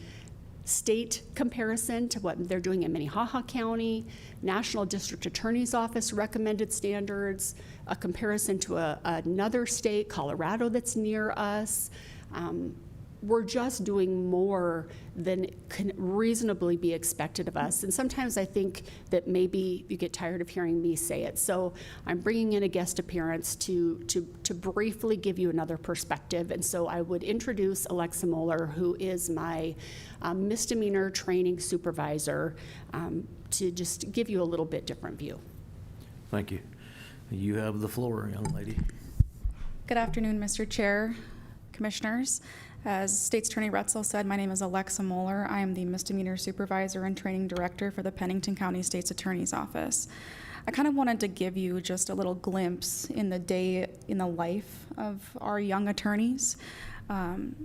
state comparison to what they're doing in Minnehaha County, National District Attorney's Office recommended standards, a comparison to another state, Colorado, that's near us. We're just doing more than can reasonably be expected of us. And sometimes I think that maybe you get tired of hearing me say it. So I'm bringing in a guest appearance to briefly give you another perspective. And so I would introduce Alexa Moeller, who is my misdemeanor training supervisor, to just give you a little bit different view. Thank you. You have the floor, young lady. Good afternoon, Mr. Chair, Commissioners. As State's Attorney Retzel said, my name is Alexa Moeller. I am the Misdemeanor Supervisor and Training Director for the Pennington County State's Attorney's Office. I kind of wanted to give you just a little glimpse in the day in the life of our young attorneys.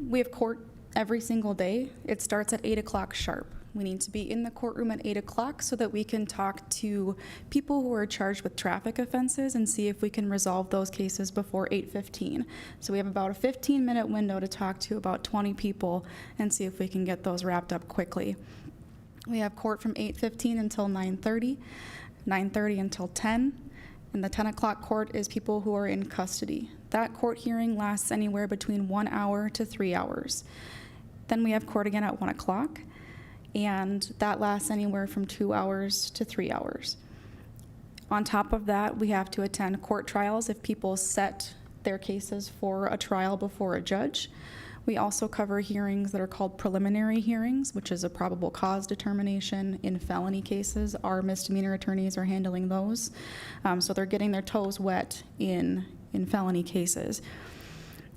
We have court every single day. It starts at 8 o'clock sharp. We need to be in the courtroom at 8 o'clock so that we can talk to people who are charged with traffic offenses and see if we can resolve those cases before 8:15. So we have about a 15-minute window to talk to about 20 people and see if we can get those wrapped up quickly. We have court from 8:15 until 9:30, 9:30 until 10, and the 10 o'clock court is people who are in custody. That court hearing lasts anywhere between 1 hour to 3 hours. Then we have court again at 1 o'clock. And that lasts anywhere from 2 hours to 3 hours. On top of that, we have to attend court trials if people set their cases for a trial before a judge. We also cover hearings that are called preliminary hearings, which is a probable cause determination in felony cases. Our misdemeanor attorneys are handling those. So they're getting their toes wet in felony cases.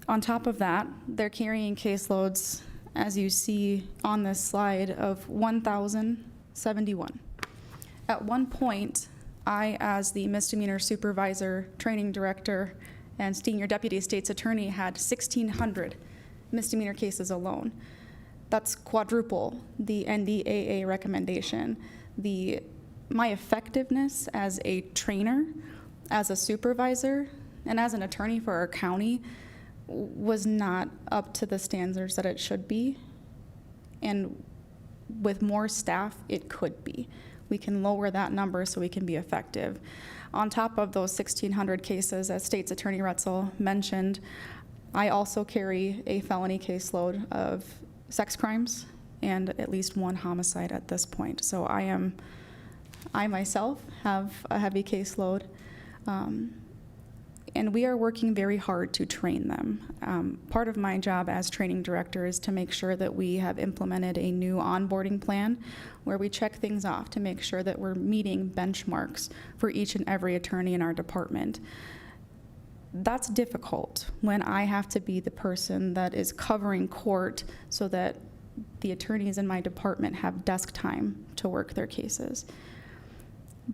On top of that, they're carrying caseloads, as you see on this slide, of 1,071. At one point, I, as the misdemeanor supervisor, training director, and senior deputy state's attorney, had 1,600 misdemeanor cases alone. That's quadruple the NDAA recommendation. My effectiveness as a trainer, as a supervisor, and as an attorney for our county was not up to the standards that it should be. And with more staff, it could be. We can lower that number so we can be effective. On top of those 1,600 cases, as State's Attorney Retzel mentioned, I also carry a felony caseload of sex crimes and at least one homicide at this point. So I myself have a heavy caseload. And we are working very hard to train them. Part of my job as training director is to make sure that we have implemented a new onboarding plan where we check things off to make sure that we're meeting benchmarks for each and every attorney in our department. That's difficult when I have to be the person that is covering court so that the attorneys in my department have desk time to work their cases.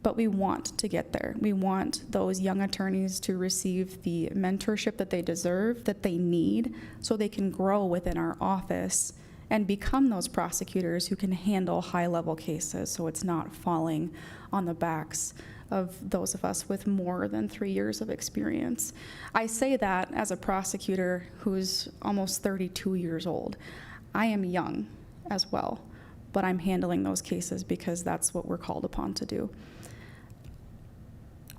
But we want to get there. We want those young attorneys to receive the mentorship that they deserve, that they need, so they can grow within our office and become those prosecutors who can handle high-level cases so it's not falling on the backs of those of us with more than 3 years of experience. I say that as a prosecutor who's almost 32 years old. I am young as well, but I'm handling those cases because that's what we're called upon to do.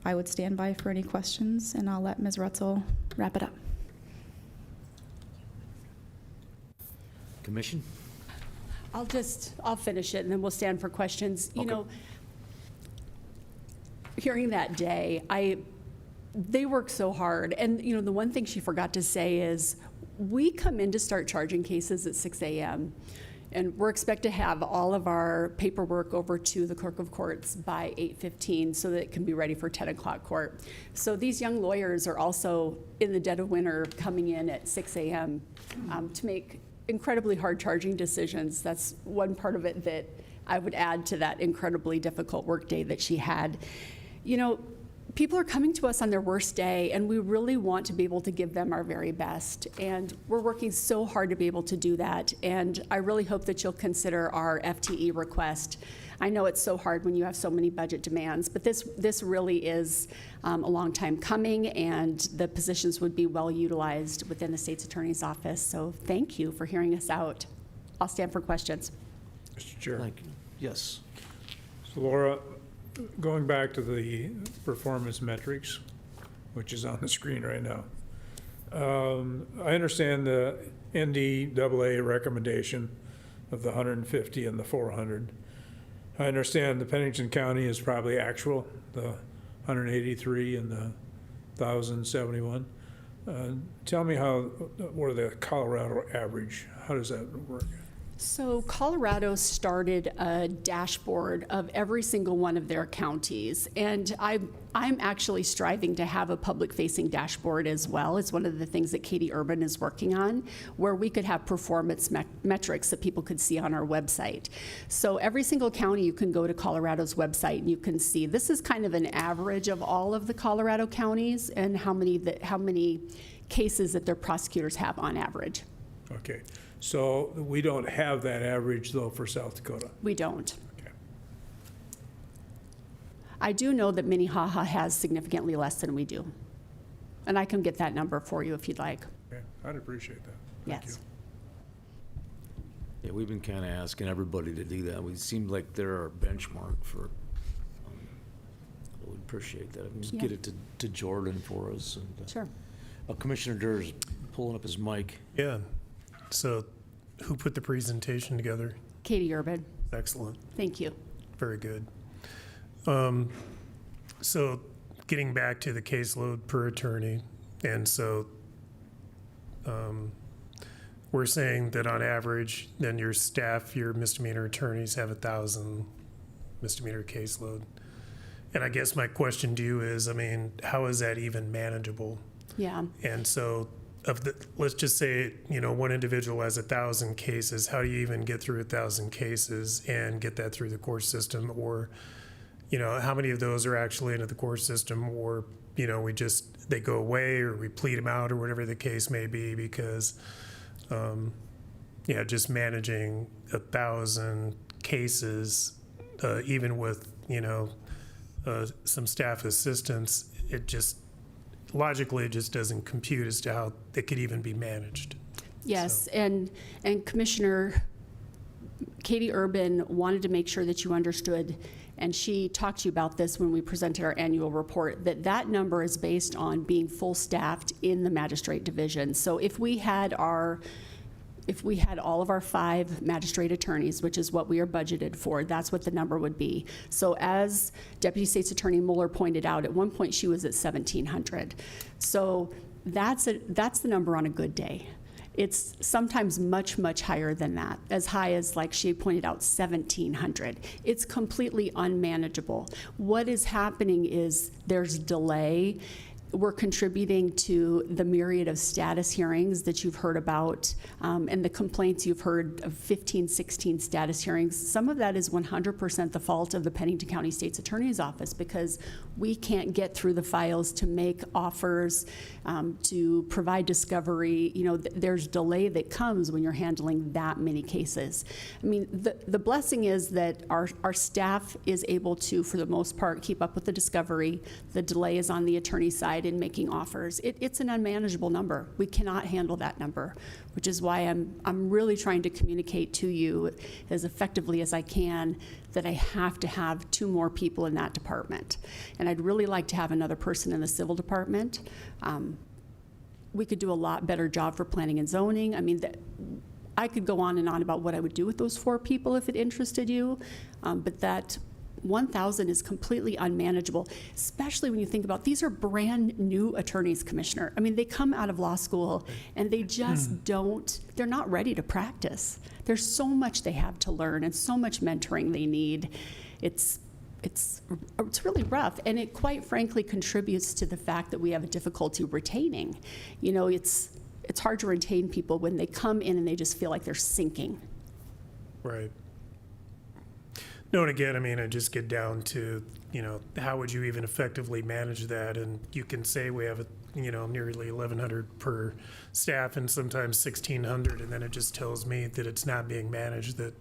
I would stand by for any questions, and I'll let Ms. Retzel wrap it up. Commission? I'll finish it, and then we'll stand for questions. You know, hearing that day, they work so hard. And, you know, the one thing she forgot to say is we come in to start charging cases at 6 a.m., and we're expected to have all of our paperwork over to the clerk of courts by 8:15 so that it can be ready for 10 o'clock court. So these young lawyers are also in the dead of winter coming in at 6 a.m. To make incredibly hard charging decisions. That's one part of it that I would add to that incredibly difficult workday that she had. You know, people are coming to us on their worst day, and we really want to be able to give them our very best. And we're working so hard to be able to do that. And I really hope that you'll consider our FTE request. I know it's so hard when you have so many budget demands, but this really is a long time coming, and the positions would be well utilized within the state's attorney's office. So thank you for hearing us out. I'll stand for questions. Mr. Chair. Thank you. Yes. So Laura, going back to the performance metrics, which is on the screen right now. I understand the NDAA recommendation of the 150 and the 400. I understand the Pennington County is probably actual, the 183 and the 1,071. Tell me what the Colorado average, how does that work? So Colorado started a dashboard of every single one of their counties, and I'm actually striving to have a public-facing dashboard as well. It's one of the things that Katie Urban is working on, where we could have performance metrics that people could see on our website. So every single county, you can go to Colorado's website and you can see this is kind of an average of all of the Colorado counties and how many cases that their prosecutors have on average. Okay, so we don't have that average though for South Dakota? We don't. Okay. I do know that Minnehaha has significantly less than we do. And I can get that number for you if you'd like. Okay, I'd appreciate that. Thank Yes. Yeah, we've been kind of asking everybody to do that. We seem like they're our benchmark for, we appreciate that. Just get it to Jordan for us. And, Sure. Commissioner Durr's pulling up his mic. Yeah. So who put the presentation together? Katie Urban. Excellent. Thank you. Very good. So getting back to the caseload per attorney, and so we're saying that on average, then your staff, your misdemeanor attorneys have 1,000 misdemeanor caseload. And I guess my question to you is, I mean, how is that even manageable? Yeah. And so let's just say, one individual has 1,000 cases. How do you even get through 1,000 cases and get that through the court system? Or, how many of those are actually into the court system? Or, they go away, or we plead them out, or whatever the case may be, because, just managing 1,000 cases, even with, some staff assistance, logically, it just doesn't compute as to how it could even be managed. Yes, and Commissioner Katie Urban wanted to make sure that you understood, and she talked to you about this when we presented our annual report, that number is based on being full staffed in the magistrate division. So if we had all of our 5 magistrate attorneys, which is what we are budgeted for, that's what the number would be. So as Deputy State's Attorney Mueller pointed out, at one point she was at 1,700. So that's the number on a good day. It's sometimes much, much higher than that, as high as, like she pointed out, 1,700. It's completely unmanageable. What is happening is there's delay. We're contributing to the myriad of status hearings that you've heard about, and the complaints you've heard of 15, 16 status hearings. Some of that is 100% the fault of the Pennington County State's Attorney's Office, because we can't get through the files to make offers, to provide discovery. There's delay that comes when you're handling that many cases. I mean, the blessing is that our staff is able to, for the most part, keep up with the discovery. The delay is on the attorney's side in making offers. It's an unmanageable number. We cannot handle that number, which is why I'm really trying to communicate to you as effectively as I can that I have to have 2 more people in that department. And I'd really like to have another person in the civil department. We could do a lot better job for planning and zoning. I mean, I could go on and on about what I would do with those 4 people if it interested you, but that 1,000 is completely unmanageable, especially when you think about these are brand new attorneys, Commissioner. I mean, they come out of law school and they just they're not ready to practice. There's so much they have to learn and so much mentoring they need. It's really rough, and it quite frankly contributes to the fact that we have a difficulty retaining. It's hard to retain people when they come in and they just feel like they're sinking. Right. No, and again, I mean, I just get down to, how would you even effectively manage that? And you can say we have, nearly 1,100 per staff and sometimes 1,600, and then it just tells me that it's not being managed, that,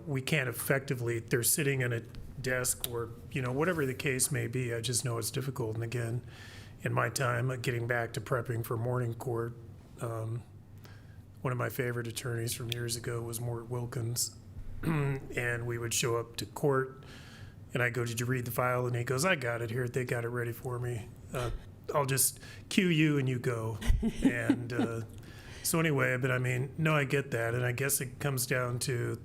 we can't effectively, they're sitting in a desk or, whatever the case may be. I just know it's difficult. And again, in my time, getting back to prepping for morning court, one of my favorite attorneys from years ago was Mort Wilkins. and we would show up to court, and I go, did you read the file? And he goes, I got it here. They got it ready for me. I'll just cue you and you go. And so anyway, but I mean, no, I get that. And I guess it comes down to,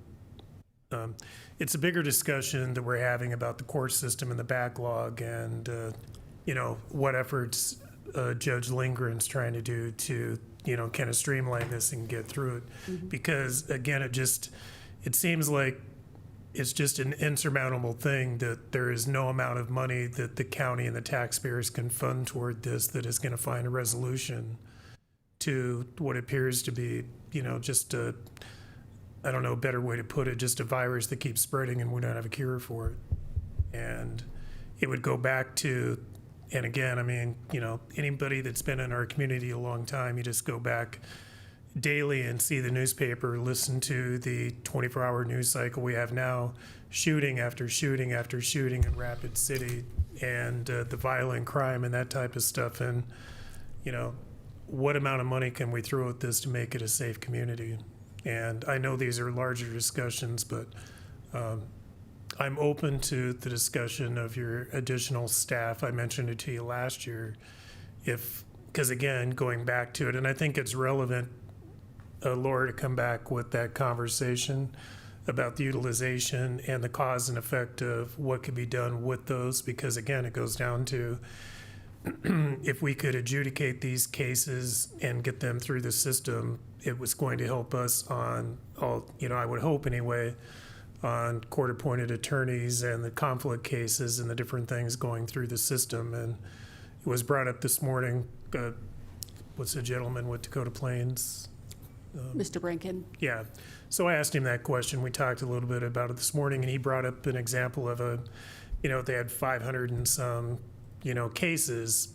it's a bigger discussion that we're having about the court system and the backlog and, what efforts Judge Lindgren's trying to do to, kind of streamline this and get through it. Because again, it seems like it's just an insurmountable thing that there is no amount of money that the county and the taxpayers can fund toward this that is going to find a resolution to what appears to be, just a, I don't know, a better way to put it, just a virus that keeps spreading and we don't have a cure for it. And it would go back to, and again, I mean, anybody that's been in our community a long time, you just go back daily and see the newspaper, listen to the 24-hour news cycle we have now, shooting after shooting after shooting in Rapid City, and the violent crime and that type of stuff. And, what amount of money can we throw at this to make it a safe community? And I know these are larger discussions, but I'm open to the discussion of your additional staff. I mentioned it to you last year. Because again, going back to it, and I think it's relevant, Laura, to come back with that conversation about the utilization and the cause and effect of what could be done with those, because again, it goes down to if we could adjudicate these cases and get them through the system, it was going to help us on all, I would hope anyway, on court-appointed attorneys and the conflict cases and the different things going through the system. And it was brought up this morning, what's the gentleman with Dakota Plains? Mr. Brankin. Yeah. So I asked him that question. We talked a little bit about it this morning, and he brought up an example of they had 500 and some, cases,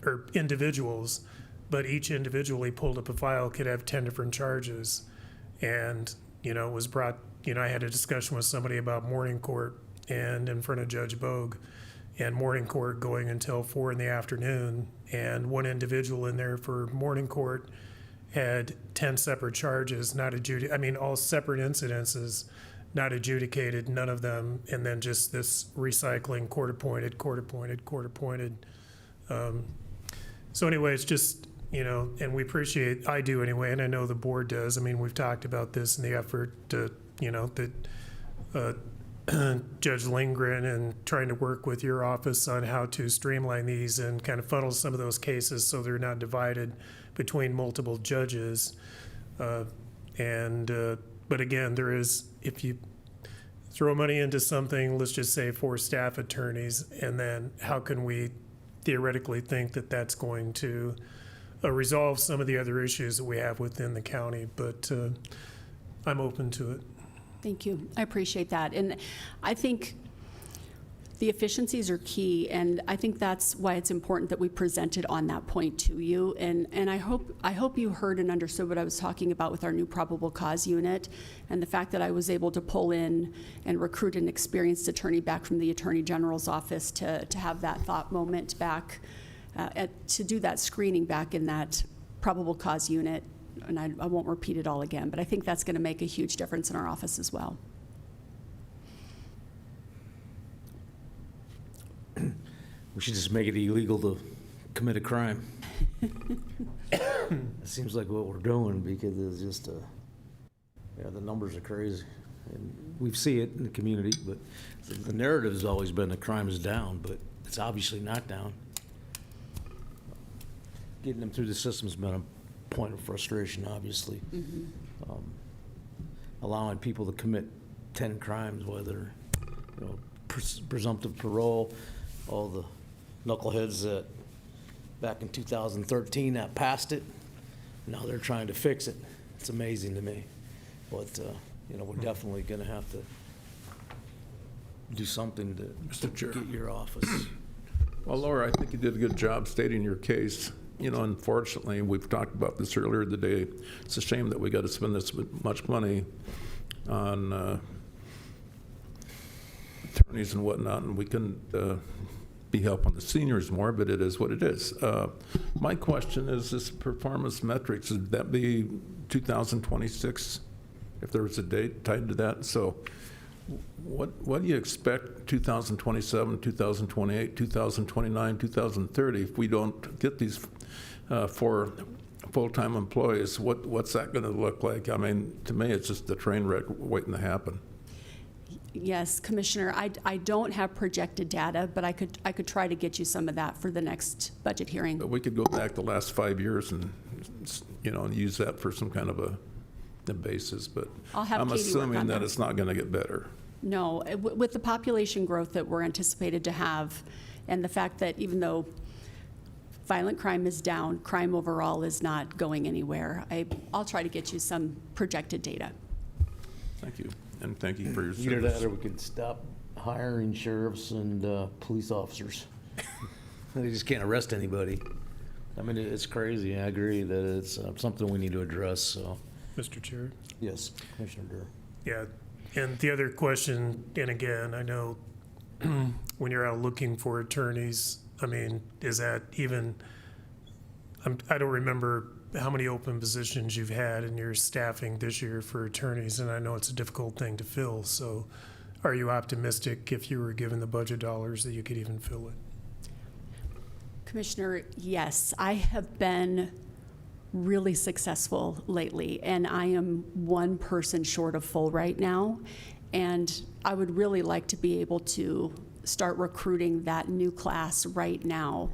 or individuals, but each individually pulled up a file could have 10 different charges. And, it was brought, I had a discussion with somebody about morning court and in front of Judge Bogue, and morning court going until 4 p.m. And one individual in there for morning court had 10 separate charges, not adjudicated, all separate incidences, not adjudicated, none of them, and then just this recycling, court appointed. So anyway, it's just, and we appreciate, I do anyway, and I know the board does. We've talked about this and the effort to, that Judge Lindgren and trying to work with your office on how to streamline these and kind of funnel some of those cases so they're not divided between multiple judges. But again, there is, if you throw money into something, let's just say 4 staff attorneys, and then how can we theoretically think that that's going to resolve some of the other issues that we have within the county? But I'm open to it. Thank you. I appreciate that. And I think the efficiencies are key, and I think that's why it's important that we presented on that point to you. And I hope you heard and understood what I was talking about with our new probable cause unit, and the fact that I was able to pull in and recruit an experienced attorney back from the Attorney General's office to have that thought moment back, to do that screening back in that probable cause unit. And I won't repeat it all again, but I think that's going to make a huge difference in our office as well. We should just make it illegal to commit a crime. It seems like what we're doing, because it's just, the numbers are crazy. And we see it in the community, but the narrative has always been the crime is down, but it's obviously not down. Getting them through the system's been a point of frustration, obviously. Allowing people to commit 10 crimes, whether, presumptive parole, all the knuckleheads that back in 2013 that passed it, now they're trying to fix it. It's amazing to me. But, we're definitely going to have to do something to get your office. Well, Laura, I think you did a good job stating your case. Unfortunately, we've talked about this earlier today. It's a shame that we got to spend this much money on attorneys and whatnot, and we couldn't be helping the seniors more, but it is what it is. My question is, this performance metrics, would that be 2026 if there was a date tied to that. So what do you expect 2027, 2028, 2029, 2030 if we don't get these 4 full-time employees? What's that going to look like? I mean, to me, it's just a train wreck waiting to happen. Yes, Commissioner, I don't have projected data, but I could try to get you some of that for the next budget hearing. But we could go back the last 5 years and, and use that for some kind of a basis, but I'll have I'm Katie work assuming on that that. it's not going to get better. No, with the population growth that we're anticipated to have, and the fact that even though violent crime is down, crime overall is not going anywhere, I'll try to get you some projected data. Thank you, and thank you for your Either service. that or we could stop hiring sheriffs and police officers. They just can't arrest anybody. I mean, it's crazy. I agree that it's something we need to address, so. Mr. Chair? Yes, Commissioner Durr. Yeah, and the other question, and again, I know when you're out looking for attorneys, I mean, is that even, I don't remember how many open positions you've had in your staffing this year for attorneys, and I know it's a difficult thing to fill, so are you optimistic if you were given the budget dollars that you could even fill it? Commissioner, yes, I have been really successful lately, and I am one person short of full right now, and I would really like to be able to start recruiting that new class right now,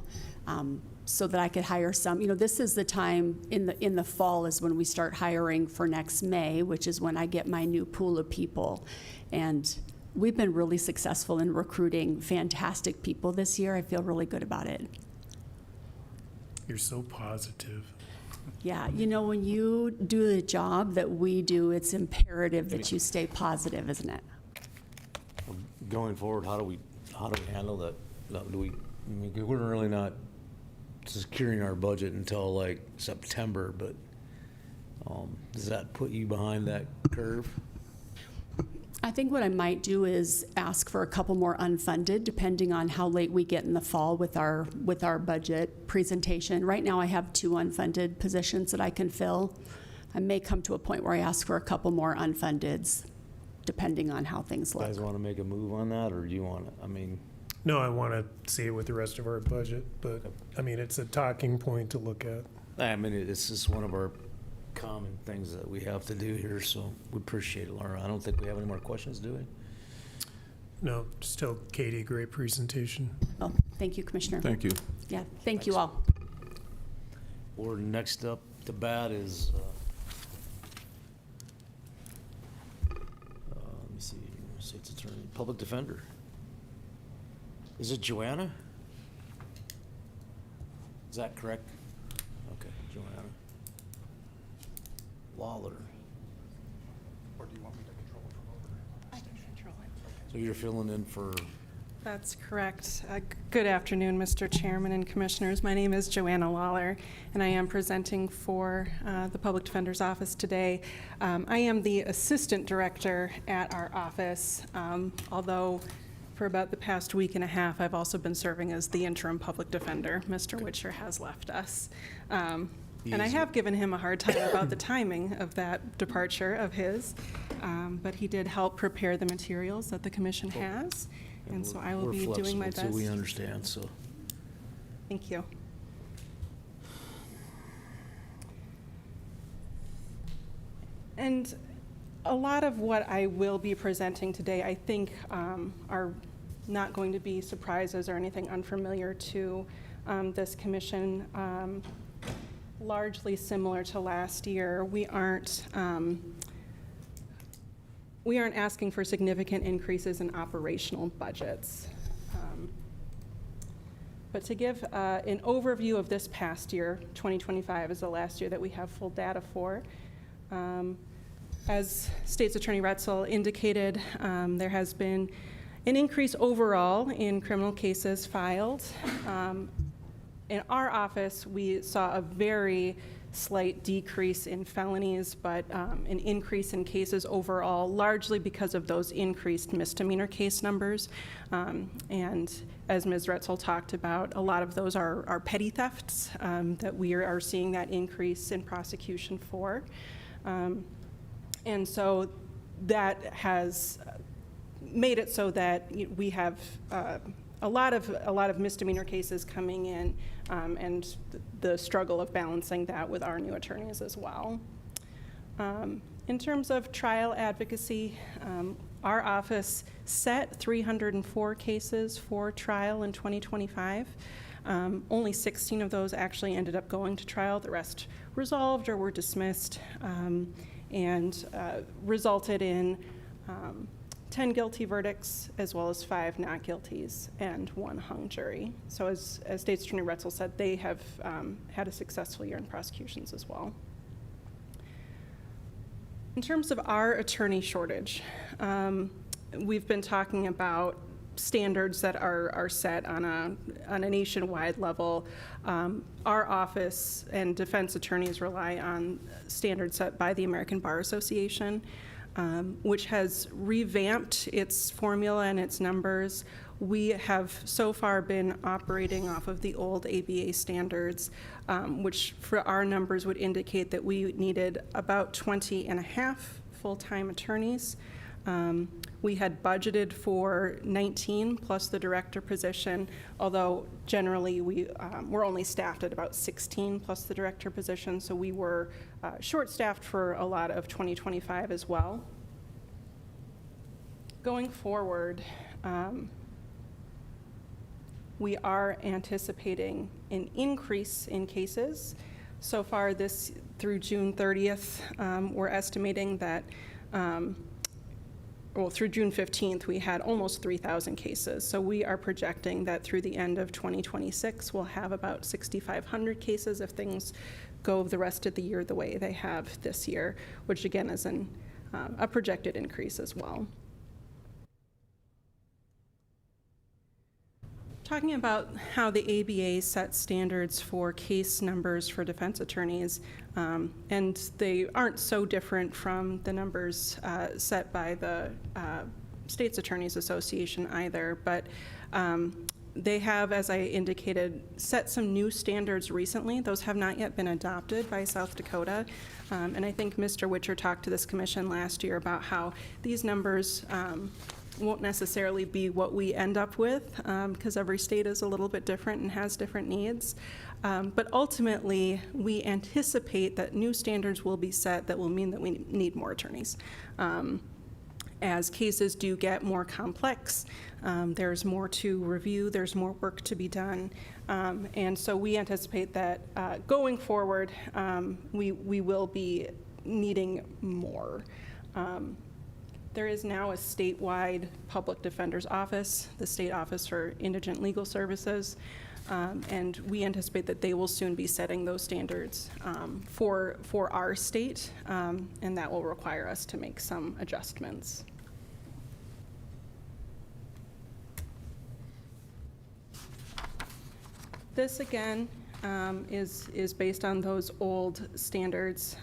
so that I could hire some. This is the time in the fall is when we start hiring for next May, which is when I get my new pool of people, and we've been really successful in recruiting fantastic people this year. I feel really good about it. You're so positive. Yeah, when you do the job that we do, it's imperative that you stay positive, isn't it? Going forward, how do we handle that? We're really not securing our budget until like September, but does that put you behind that curve? I think what I might do is ask for a couple more unfunded, depending on how late we get in the fall with our budget presentation. Right now, I have 2 unfunded positions that I can fill. I may come to a point where I ask for a couple more unfundeds, depending on how things look. You guys want to make a move on that, or do you want to, No, I want to see it with the rest of our budget, but, I mean, it's a talking point to look at. It's just one of our common things that we have to do here, so we appreciate it, Laura. I don't think we have any more questions, do we? No, just tell Katie, great presentation. Oh, thank you, Commissioner. Thank you. Yeah, thank you all. Or next up to bat is, let me see, State's Attorney, Public Defender. Is it Joanna? Is that correct? Okay, Joanna Lawler. Or do you want me to control it from over? I can control it. So you're filling in for, That's correct. Good afternoon, Mr. Chairman and Commissioners. My name is Joanna Lawler, and I am presenting for the Public Defender's Office today. I am the Assistant Director at our office, although for about the past week and a half, I've also been serving as the Interim Public Defender. Mr. Witcher has left us. And I have given him a hard time about the timing of that departure of his, but he did help prepare the materials that the commission has, and so I will be doing my we're best. flexible, too, we understand, so. Thank you. And a lot of what I will be presenting today, I think, are not going to be surprises or anything unfamiliar to this commission. Largely similar to last year, we aren't asking for significant increases in operational budgets. But to give an overview of this past year, 2025 is the last year that we have full data for. As State's Attorney Retzel indicated, there has been an increase overall in criminal cases filed. In our office, we saw a very slight decrease in felonies, but an increase in cases overall, largely because of those increased misdemeanor case numbers. And as Ms. Retzel talked about, a lot of those are petty thefts that we are seeing that increase in prosecution for. And so that has made it so that we have a lot of misdemeanor cases coming in, and the struggle of balancing that with our new attorneys as well. In terms of trial advocacy, our office set 304 cases for trial in 2025. Only 16 of those actually ended up going to trial. The rest resolved or were dismissed, and resulted in 10 guilty verdicts, as well as 5 not guilties and 1 hung jury. So as State's Attorney Retzel said, they have had a successful year in prosecutions as well. In terms of our attorney shortage, we've been talking about standards that are set on a nationwide level. Our office and defense attorneys rely on standards set by the American Bar Association, which has revamped its formula and its numbers. We have so far been operating off of the old ABA standards, which for our numbers would indicate that we needed about 20 and a half full-time attorneys. We had budgeted for 19 plus the director position, although generally we're only staffed at about 16 plus the director position, so we were short-staffed for a lot of 2025 as well. Going forward, we are anticipating an increase in cases. So far through June 30th, we're estimating that through June 15th, we had almost 3,000 cases. So we are projecting that through the end of 2026, we'll have about 6,500 cases if things go the rest of the year the way they have this year, which again is a projected increase as well. Talking about how the ABA sets standards for case numbers for defense attorneys, and they aren't so different from the numbers set by the State's Attorneys Association either, but they have, as I indicated, set some new standards recently. Those have not yet been adopted by South Dakota, and I think Mr. Witcher talked to this commission last year about how these numbers won't necessarily be what we end up with, because every state is a little bit different and has different needs. But ultimately, we anticipate that new standards will be set that will mean that we need more attorneys. As cases do get more complex, there's more to review, there's more work to be done. And so we anticipate that going forward, we will be needing more. There is now a statewide public defender's office, the State Office for Indigent Legal Services, and we anticipate that they will soon be setting those standards for our state, and that will require us to make some adjustments. This again is based on those old standards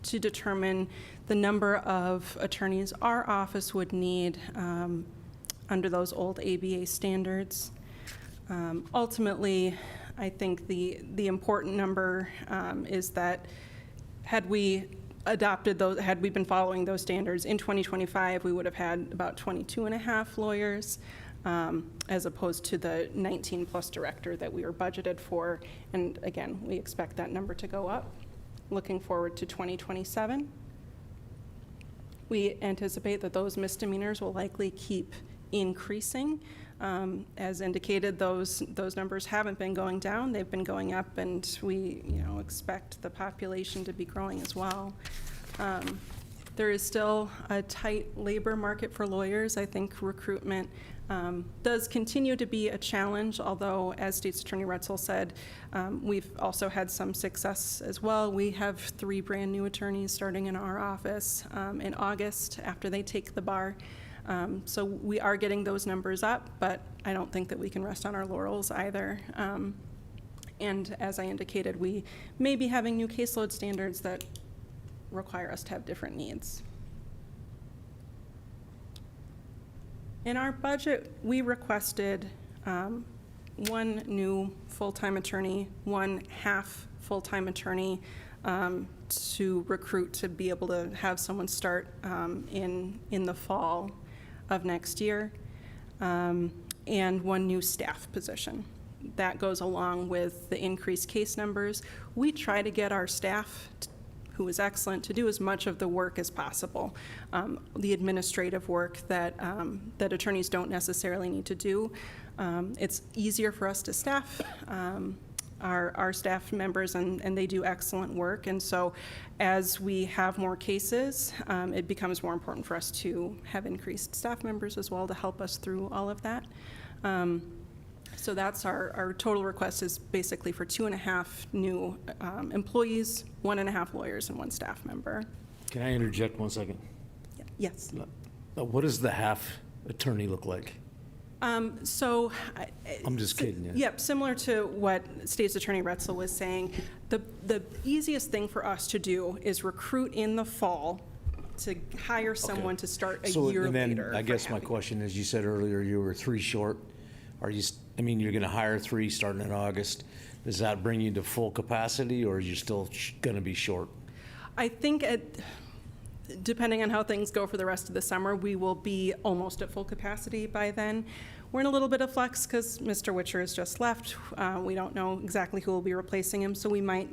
to determine the number of attorneys our office would need under those old ABA standards. Ultimately, I think the important number is that had we been following those standards in 2025, we would have had about 22 and a half lawyers, as opposed to the 19 plus director that we were budgeted for. And again, we expect that number to go up. Looking forward to 2027. We anticipate that those misdemeanors will likely keep increasing. As indicated, those numbers haven't been going down, they've been going up, and we expect the population to be growing as well. There is still a tight labor market for lawyers. I think recruitment does continue to be a challenge, although, as State's Attorney Retzel said, we've also had some success as well. We have 3 brand new attorneys starting in our office in August after they take the bar. So we are getting those numbers up, but I don't think that we can rest on our laurels either. And as I indicated, we may be having new caseload standards that require us to have different needs. In our budget, we requested 1 new full-time attorney, 1 half full-time attorney to recruit to be able to have someone start in the fall of next year, and 1 new staff position. That goes along with the increased case numbers. We try to get our staff, who is excellent, to do as much of the work as possible. The administrative work that attorneys don't necessarily need to do. It's easier for us to staff our staff members, and they do excellent work. And so as we have more cases, it becomes more important for us to have increased staff members as well to help us through all of that. So that's our total request is basically for 2.5 new employees, 1.5 lawyers, and 1 staff member. Can I interject 1 second? Yes. What does the half attorney look like? So. I'm just kidding. Yeah. Yep, similar to what State's Attorney Retzel was saying, the easiest thing for us to do is recruit in the fall to hire someone to start a year and then later. I guess my question is, you said earlier you were 3 short. Are you, you're going to hire 3 starting in August. Does that bring you to full capacity, or are you still going to be short? I think depending on how things go for the rest of the summer, we will be almost at full capacity by then. We're in a little bit of flux because Mr. Witcher has just left. We don't know exactly who will be replacing him, so we might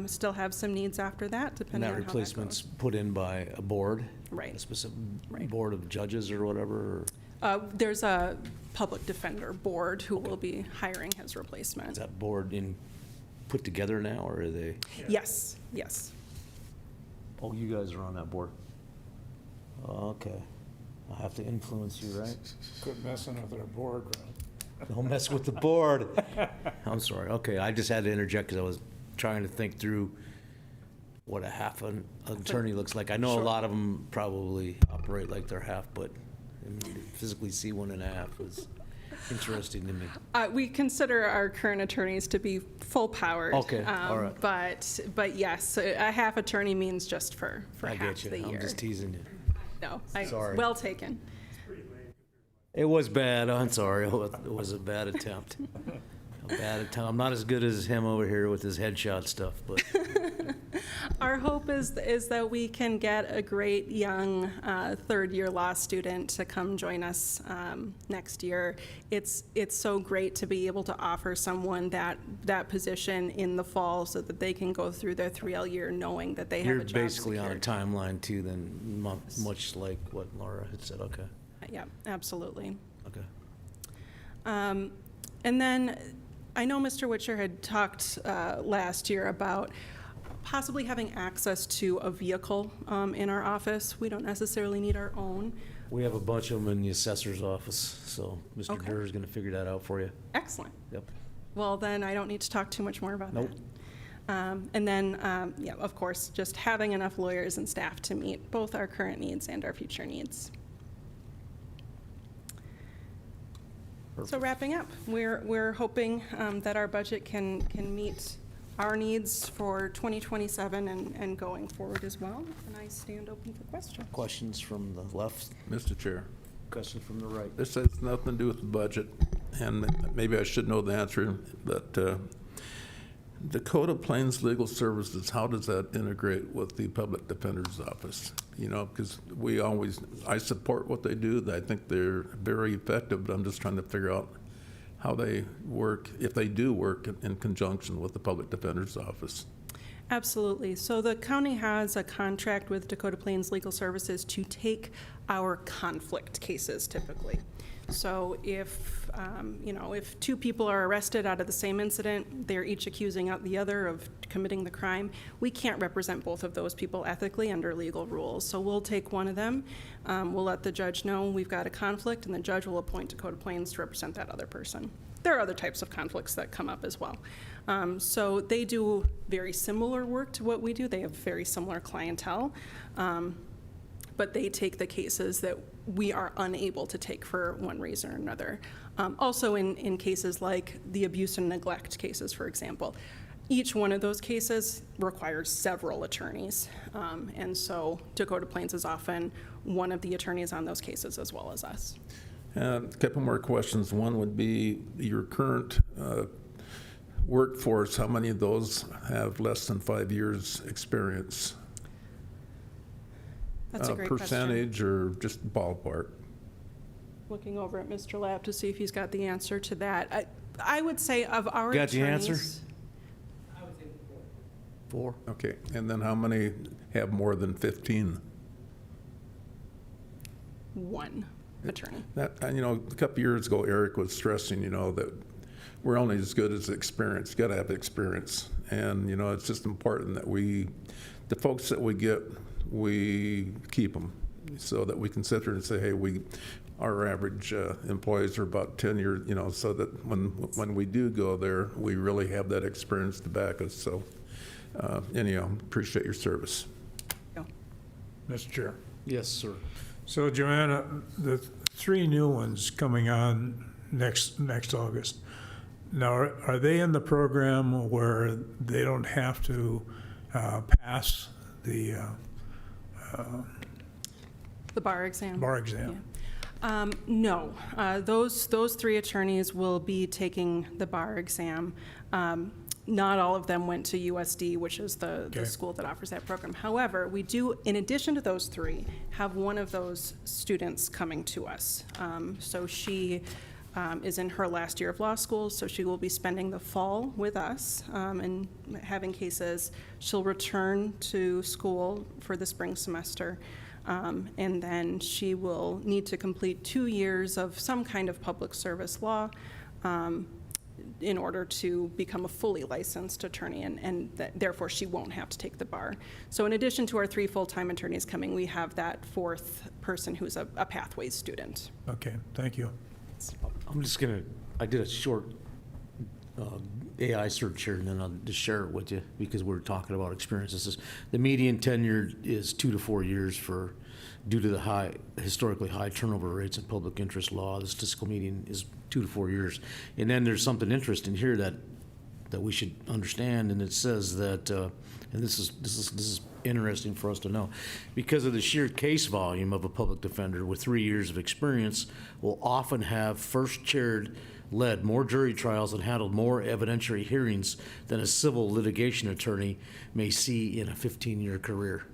still have some needs after that, depending on how that goes. And that replacement's put in by a board? Right. A specific board of judges or whatever? There's a public defender board who will be hiring his replacement. Is that board put together now, or are they? Yes, yes. Oh, you guys are on that board? Oh, okay. I'll have to influence you, right? Quit messing with our board, Rob. Don't mess with the board. I'm sorry. Okay, I just had to interject because I was trying to think through what a half an attorney looks like. I know a lot of them probably operate like they're half, but to physically see 1.5 is interesting to me. We consider our current attorneys to be full-powered. Okay, all right. But yes, a half attorney means just for I half get you. the year. I'm just teasing you. No, Sorry. well taken. It was bad. I'm sorry. It was a bad attempt. I'm not as good as him over here with his headshot stuff, but. Our hope is that we can get a great young third-year law student to come join us next year. It's so great to be able to offer someone that position in the fall so that they can go through their 3L year knowing that they have a job You're basically on a secured. timeline too, then, much like what Laura had said. Okay. Yeah, absolutely. Okay. And then I know Mr. Witcher had talked last year about possibly having access to a vehicle in our office. We don't necessarily need our own. We have a bunch of them in the assessor's office, so Mr. Okay. Durr is going to figure that out for you. Excellent. Yep. Well, then I don't need to talk too much more about Nope. that. And then, yeah, of course, just having enough lawyers and staff to meet both our current needs and our future needs. So wrapping up, we're hoping that our budget can meet our needs for 2027 and going forward as well. And I stand open for questions. Questions from the left? Mr. Chair, Questions from the right? this has nothing to do with the budget, and maybe I should know the answer, but Dakota Plains Legal Services, how does that integrate with the Public Defender's Office? You know, because I support what they do. I think they're very effective, but I'm just trying to figure out how they work, if they do work in conjunction with the Public Defender's Office. Absolutely. So the county has a contract with Dakota Plains Legal Services to take our conflict cases typically. So if, if 2 people are arrested out of the same incident, they're each accusing the other of committing the crime, we can't represent both of those people ethically under legal rules. So we'll take one of them, we'll let the judge know we've got a conflict, and the judge will appoint Dakota Plains to represent that other person. There are other types of conflicts that come up as well. So they do very similar work to what we do. They have very similar clientele. But they take the cases that we are unable to take for one reason or another. Also in cases like the abuse and neglect cases, for example, each one of those cases requires several attorneys. And so Dakota Plains is often one of the attorneys on those cases as well as us. A couple more questions. One would be your current workforce, how many of those have less than 5 years' experience? That's a great question. Percentage or just ballpark? Looking over at Mr. Lab to see if he's got the answer to that. I would say of our Got the attorneys. answer? 4. Okay, and then how many have more than 15? One attorney. That, and, a couple years ago, Eric was stressing, that we're only as good as experience. You gotta have experience. And, it's just important that the folks that we get, we keep them so that we can sit there and say, hey, our average employees are about 10 years, so that when we do go there, we really have that experience to back us. So anyhow, appreciate your service. Mr. Chair. Yes, sir. So Joanna, the 3 new ones coming on next August, now are they in the program where they don't have to pass the bar exam. bar exam? Yeah. No, those 3 attorneys will be taking the bar exam. Not all of them went to USD, which is the school that offers that program. However, we do, in addition to those 3, have one of those students coming to us. So she is in her last year of law school, so she will be spending the fall with us and having cases. She'll return to school for the spring semester. And then she will need to complete 2 years of some kind of public service law in order to become a fully licensed attorney, and therefore she won't have to take the bar. So in addition to our 3 full-time attorneys coming, we have that 4th person who's a Pathways student. Okay, thank you. I'm just I did a short AI search here, and then I'll just share it with you because we're talking about experiences. The median tenure is 2 to 4 years due to the historically high turnover rates in public interest law. The statistical median is 2 to 4 years. And then there's something interesting here that we should understand, and it says that, and this is interesting for us to know, because of the sheer case volume of a public defender with 3 years of experience will often have led more jury trials and handled more evidentiary hearings than a civil litigation attorney may see in a 15-year career.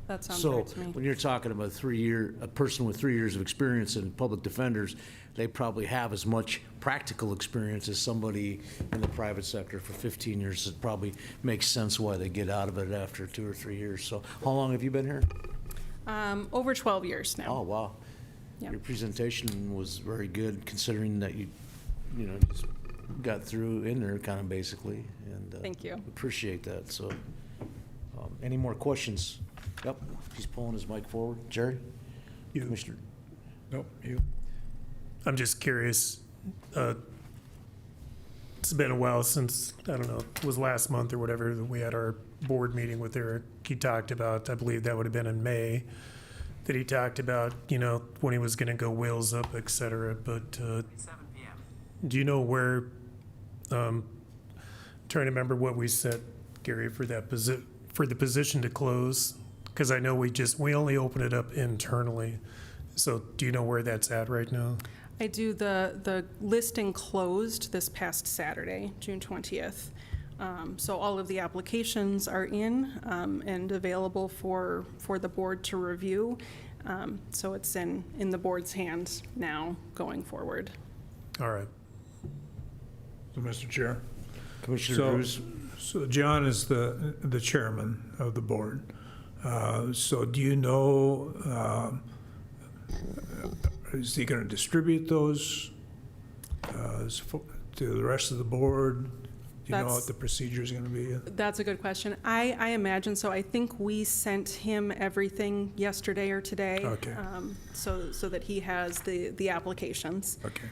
That sounds right to me. So when you're talking about a person with 3 years of experience in public defenders, they probably have as much practical experience as somebody in the private sector for 15 years. It probably makes sense why they get out of it after 2 or 3 years. So how long have you been here? Over 12 years now. Oh, wow. Yeah. Your presentation was very good considering that you just got through in there kind of basically. And Thank you. Appreciate that. So any more questions? Yep, he's pulling his mic forward. Jerry? Commissioner? Nope, you. I'm just curious, it's been a while since, I don't know, it was last month or whatever, that we had our board meeting with Eric. He talked about, I believe that would have been in May, that he talked about, when he was gonna go wheels up, et cetera, but 7 p.m. do you know where, trying to remember what we set, Gary, for that for the position to close? Because I know we only open it up internally. So do you know where that's at right now? I do. The listing closed this past Saturday, June 20th. So all of the applications are in and available for the board to review. So it's in the board's hands now going forward. All right. So, Mr. Chair. Commissioner Cruz? So John is the chairman of the board. So do you know, is he going to distribute those to the rest of the board? Do you know what the procedure is going to be? That's a good question. I imagine so. I think we sent him everything yesterday or today. Okay. So that he has the applications. Okay.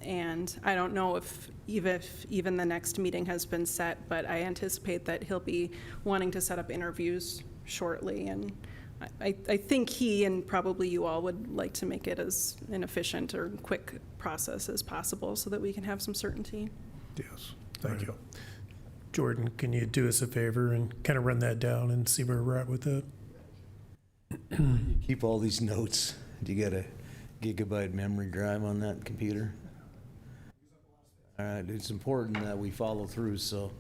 And I don't know if even the next meeting has been set, but I anticipate that he'll be wanting to set up interviews shortly. And I think he and probably you all would like to make it as an efficient or quick process as possible so that we can have some certainty. Yes. Thank you. Jordan, can you do us a favor and kind of run that down and see where we're at with that? Keep all these notes. Do you got a gigabyte memory drive on that computer? All right, it's important that we follow through, so.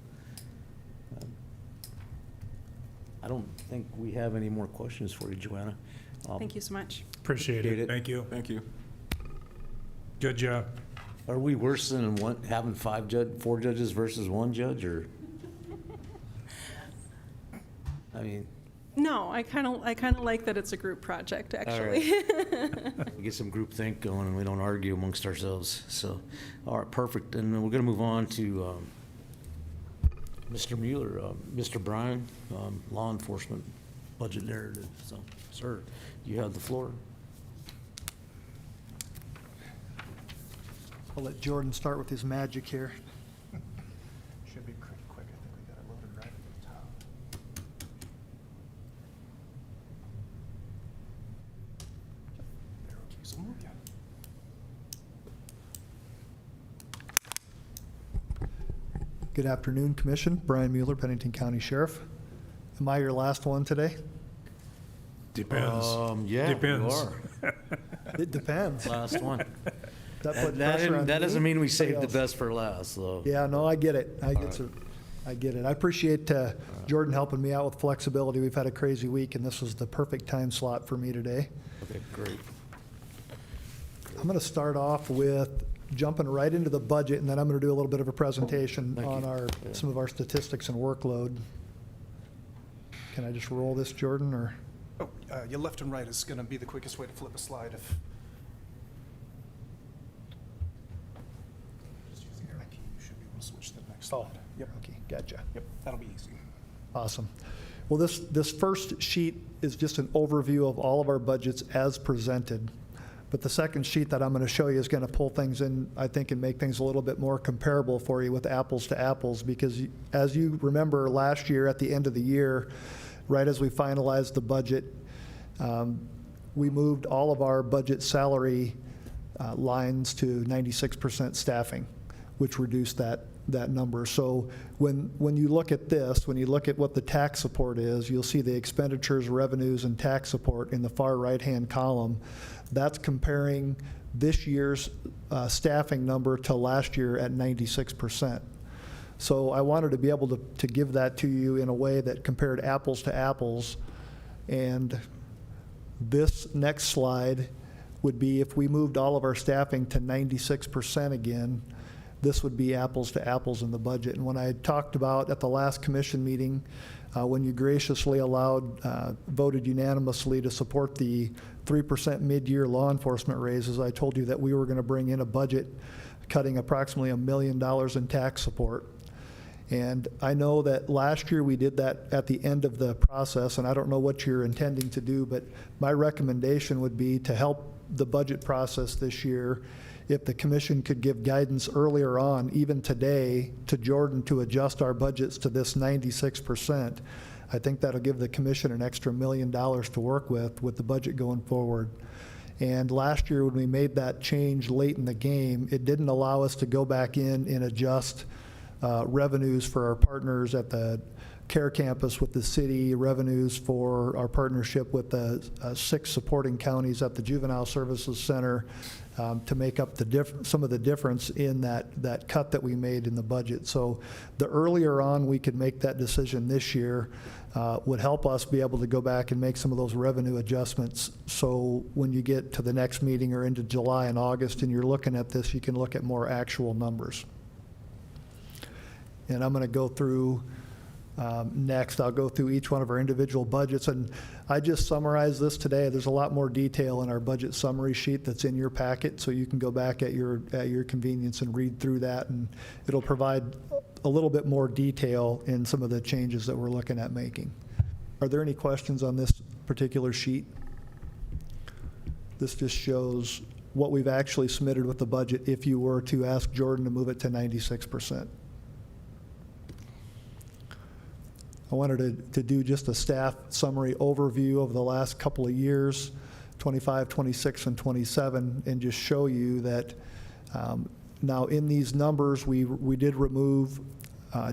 I don't think we have any more questions for you, Joanna. Thank you so much. Appreciate it. Thank you. Thank you. Good job. Are we worse than having four judges versus one judge, or? I mean, No, I kind of like that it's a group project, actually. we get some group think going and we don't argue amongst ourselves, so, all right, perfect. And then we're gonna move on to, Mr. Mueller, Mr. Bryan, law enforcement budget narrative. So, sir, you have the floor. I'll let Jordan start with his magic here. Should be pretty quick. I think we got it loaded right at the top. Arrow keys will move you. Good afternoon, Commission. Brian Mueller, Pennington County Sheriff. Am I your last one today? Depends. Yeah, Depends. you are. It depends. Last one. That put pressure on That me? doesn't mean we saved the Somebody else? best for last, so. Yeah, no, I get it. I get it. I appreciate Jordan helping me out with flexibility. We've had a crazy week, and this was the perfect time slot for me today. Okay, great. I'm going to start off with jumping right into the budget, and then I'm going to do a little bit of a presentation Thank on you. some of our statistics and workload. Can I just roll this, Jordan, or? Oh, your left and right is going to be the quickest way to flip a slide. If just use the arrow key, you should be able to switch to the next slide. Yep. Okay, gotcha. Yep, that'll be easy. Awesome. Well, this first sheet is just an overview of all of our budgets as presented. But the second sheet that I'm going to show you is going to pull things in, I think, and make things a little bit more comparable for you with apples to apples. Because as you remember, last year at the end of the year, right as we finalized the budget, we moved all of our budget salary lines to 96% staffing, which reduced that number. So when you look at this, when you look at what the tax support is, you'll see the expenditures, revenues, and tax support in the far right-hand column. That's comparing this year's staffing number to last year at 96%. So I wanted to be able to give that to you in a way that compared apples to apples. And this next slide would be if we moved all of our staffing to 96% again, this would be apples to apples in the budget. And when I talked about at the last commission meeting, when you graciously voted unanimously to support the 3% mid-year law enforcement raises, I told you that we were going to bring in a budget cutting approximately $1 million in tax support. And I know that last year we did that at the end of the process, and I don't know what you're intending to do, but my recommendation would be to help the budget process this year, if the commission could give guidance earlier on, even today, to Jordan to adjust our budgets to this 96%. I think that'll give the commission an extra $1 million to work with the budget going forward. And last year when we made that change late in the game, it didn't allow us to go back in and adjust revenues for our partners at the care campus with the city, revenues for our partnership with the 6 supporting counties at the Juvenile Services Center, to make up some of the difference in that cut that we made in the budget. So the earlier on we could make that decision this year would help us be able to go back and make some of those revenue adjustments. So when you get to the next meeting or into July and August and you're looking at this, you can look at more actual numbers. And I'm going to go through next. I'll go through each one of our individual budgets, and I just summarized this today. There's a lot more detail in our budget summary sheet that's in your packet, so you can go back at your convenience and read through that, and it'll provide a little bit more detail in some of the changes that we're looking at making. Are there any questions on this particular sheet? This just shows what we've actually submitted with the budget if you were to ask Jordan to move it to 96%. I wanted to do just a staff summary overview of the last couple of years, 25, 26, and 27, and just show you that now in these numbers, we did remove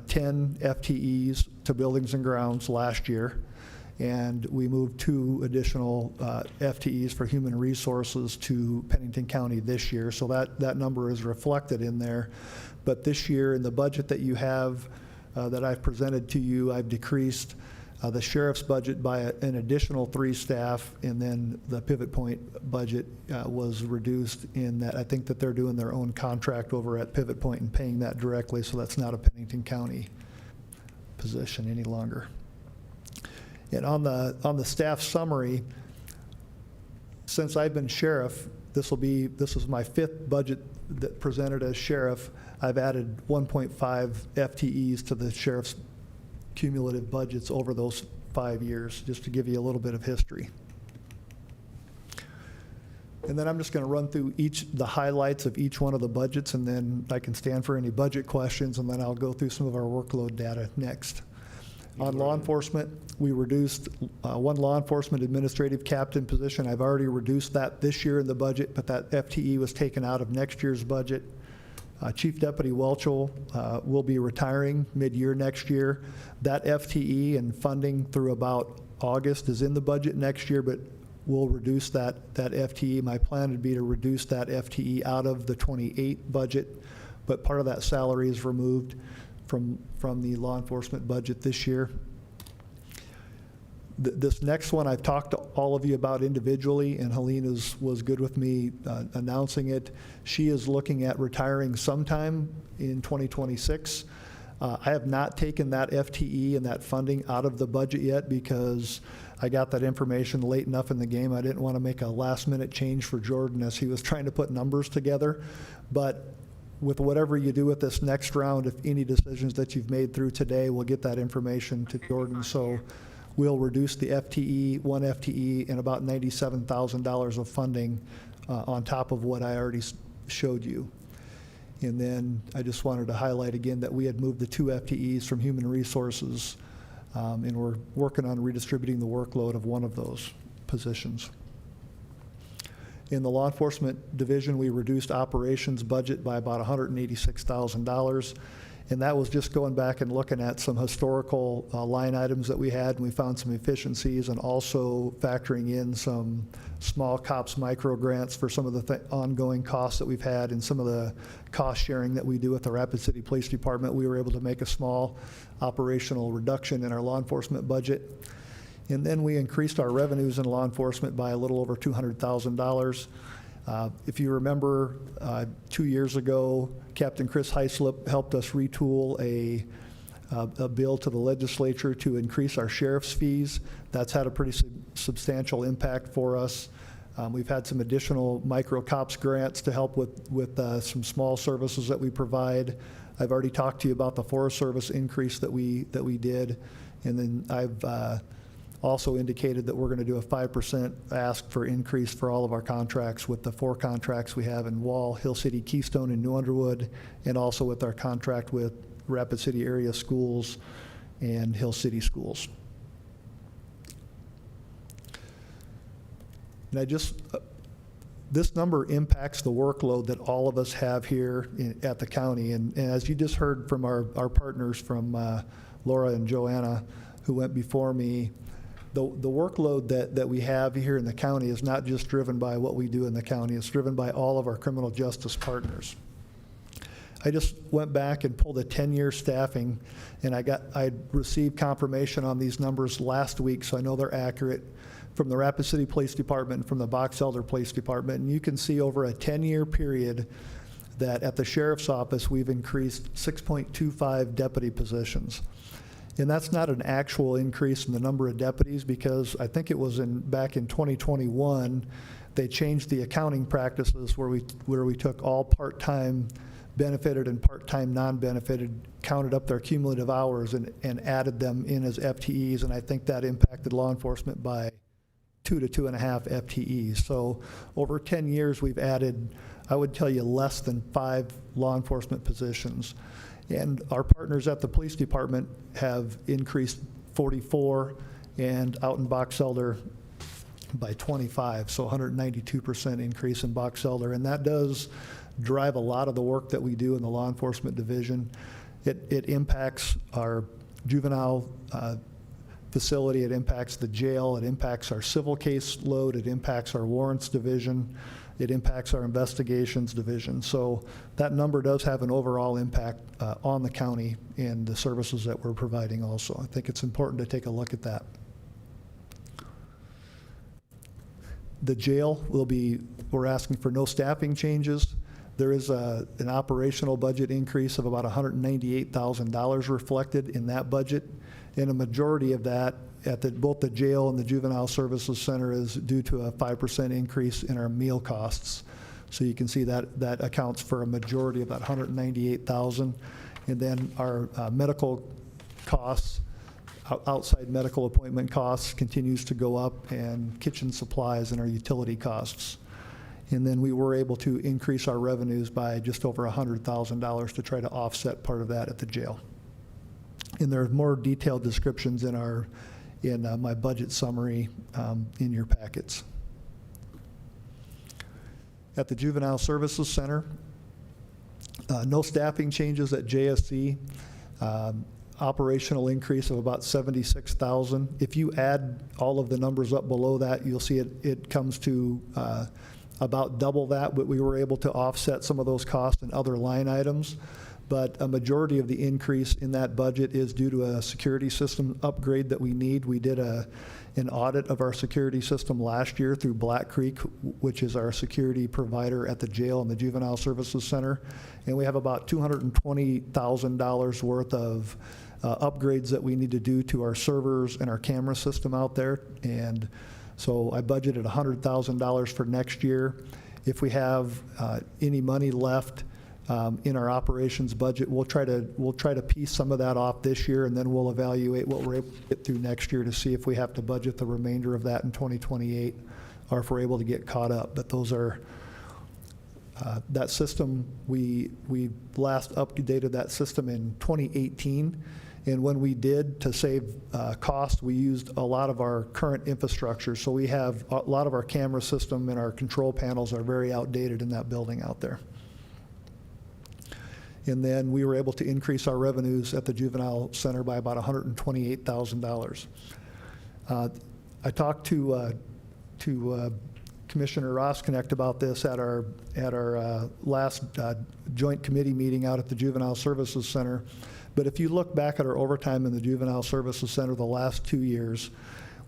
10 FTEs to buildings and grounds last year, and we moved 2 additional FTEs for human resources to Pennington County this year. So that number is reflected in there. But this year, in the budget that you have, that I've presented to you, I've decreased the sheriff's budget by an additional 3 staff, and then the Pivot Point budget was reduced in that I think that they're doing their own contract over at Pivot Point and paying that directly, so that's not a Pennington County position any longer. And on the staff summary, since I've been sheriff, this is my 5th budget that presented as sheriff. I've added 1.5 FTEs to the sheriff's cumulative budgets over those 5 years, just to give you a little bit of history. And then I'm just going to run through the highlights of each one of the budgets, and then I can stand for any budget questions, and then I'll go through some of our workload data next. On law enforcement, we reduced 1 law enforcement administrative captain position. I've already reduced that this year in the budget, but that FTE was taken out of next year's budget. Chief Deputy Welchel will be retiring mid-year next year. That FTE and funding through about August is in the budget next year, but we'll reduce that FTE. My plan would be to reduce that FTE out of the 28 budget, but part of that salary is removed from the law enforcement budget this year. This next one I've talked to all of you about individually, and Helene was good with me announcing it. She is looking at retiring sometime in 2026. I have not taken that FTE and that funding out of the budget yet because I got that information late enough in the game. I didn't want to make a last-minute change for Jordan as he was trying to put numbers together. But with whatever you do with this next round, if any decisions that you've made through today, we'll get that information to Jordan. So we'll reduce the FTE, 1 FTE, and about $97,000 of funding on top of what I already showed you. And then I just wanted to highlight again that we had moved the 2 FTEs from human resources, and we're working on redistributing the workload of one of those positions. In the law enforcement division, we reduced operations budget by about $186,000. And that was just going back and looking at some historical line items that we had, and we found some efficiencies, and also factoring in some small COPS micro grants for some of the ongoing costs that we've had and some of the cost sharing that we do with the Rapid City Police Department. We were able to make a small operational reduction in our law enforcement budget. And then we increased our revenues in law enforcement by a little over $200,000. If you remember, 2 years ago, Captain Chris Heislip helped us retool a bill to the legislature to increase our sheriff's fees. That's had a pretty substantial impact for us. We've had some additional micro COPS grants to help with some small services that we provide. I've already talked to you about the Forest Service increase that we did, and then I've also indicated that we're going to do a 5% ask for increase for all of our contracts with the 4 contracts we have in Wall, Hill City, Keystone, and New Underwood, and also with our contract with Rapid City Area Schools and Hill City Schools. And this number impacts the workload that all of us have here at the county. And as you just heard from our partners from Laura and Joanna, who went before me, the workload that we have here in the county is not just driven by what we do in the county, it's driven by all of our criminal justice partners. I just went back and pulled a 10-year staffing, and I received confirmation on these numbers last week, so I know they're accurate, from the Rapid City Police Department and from the Box Elder Police Department. And you can see over a 10-year period that at the Sheriff's Office, we've increased 6.25 deputy positions. And that's not an actual increase in the number of deputies, because I think it was back in 2021, they changed the accounting practices where we took all part-time benefited and part-time non-benefited, counted up their cumulative hours and added them in as FTEs, and I think that impacted law enforcement by 2 to 2.5 FTEs. So over 10 years, we've added, I would tell you, less than 5 law enforcement positions. And our partners at the police department have increased 44, and out in Box Elder by 25, so 192% increase in Box Elder. And that does drive a lot of the work that we do in the law enforcement division. It impacts our juvenile facility, it impacts the jail, it impacts our civil case load, it impacts our warrants division, it impacts our investigations division. So that number does have an overall impact on the county and the services that we're providing also. I think it's important to take a look at that. The jail we're asking for no staffing changes. There is an operational budget increase of about $198,000 reflected in that budget, and a majority of that at both the jail and the Juvenile Services Center is due to a 5% increase in our meal costs. So you can see that accounts for a majority of that $198,000. And then our medical costs, outside medical appointment costs continues to go up, and kitchen supplies and our utility costs. And then we were able to increase our revenues by just over $100,000 to try to offset part of that at the jail. And there are more detailed descriptions in my budget summary in your packets. At the Juvenile Services Center, no staffing changes at JSC. Operational increase of about $76,000. If you add all of the numbers up below that, you'll see it comes to about double that, but we were able to offset some of those costs in other line items. But a majority of the increase in that budget is due to a security system upgrade that we need. We did an audit of our security system last year through Black Creek, which is our security provider at the jail and the Juvenile Services Center. And we have about $220,000 worth of upgrades that we need to do to our servers and our camera system out there. And so I budgeted $100,000 for next year. If we have any money left in our operations budget, we'll try to piece some of that off this year, and then we'll evaluate what we're able to get through next year to see if we have to budget the remainder of that in 2028, or if we're able to get caught up. But those are that system, we last updated that system in 2018, and when we did, to save cost, we used a lot of our current infrastructure. So we have a lot of our camera system and our control panels are very outdated in that building out there. And then we were able to increase our revenues at the Juvenile Center by about $128,000. I talked to Commissioner Rosknecht about this at our last joint committee meeting out at the Juvenile Services Center. But if you look back at our overtime in the Juvenile Services Center the last 2 years,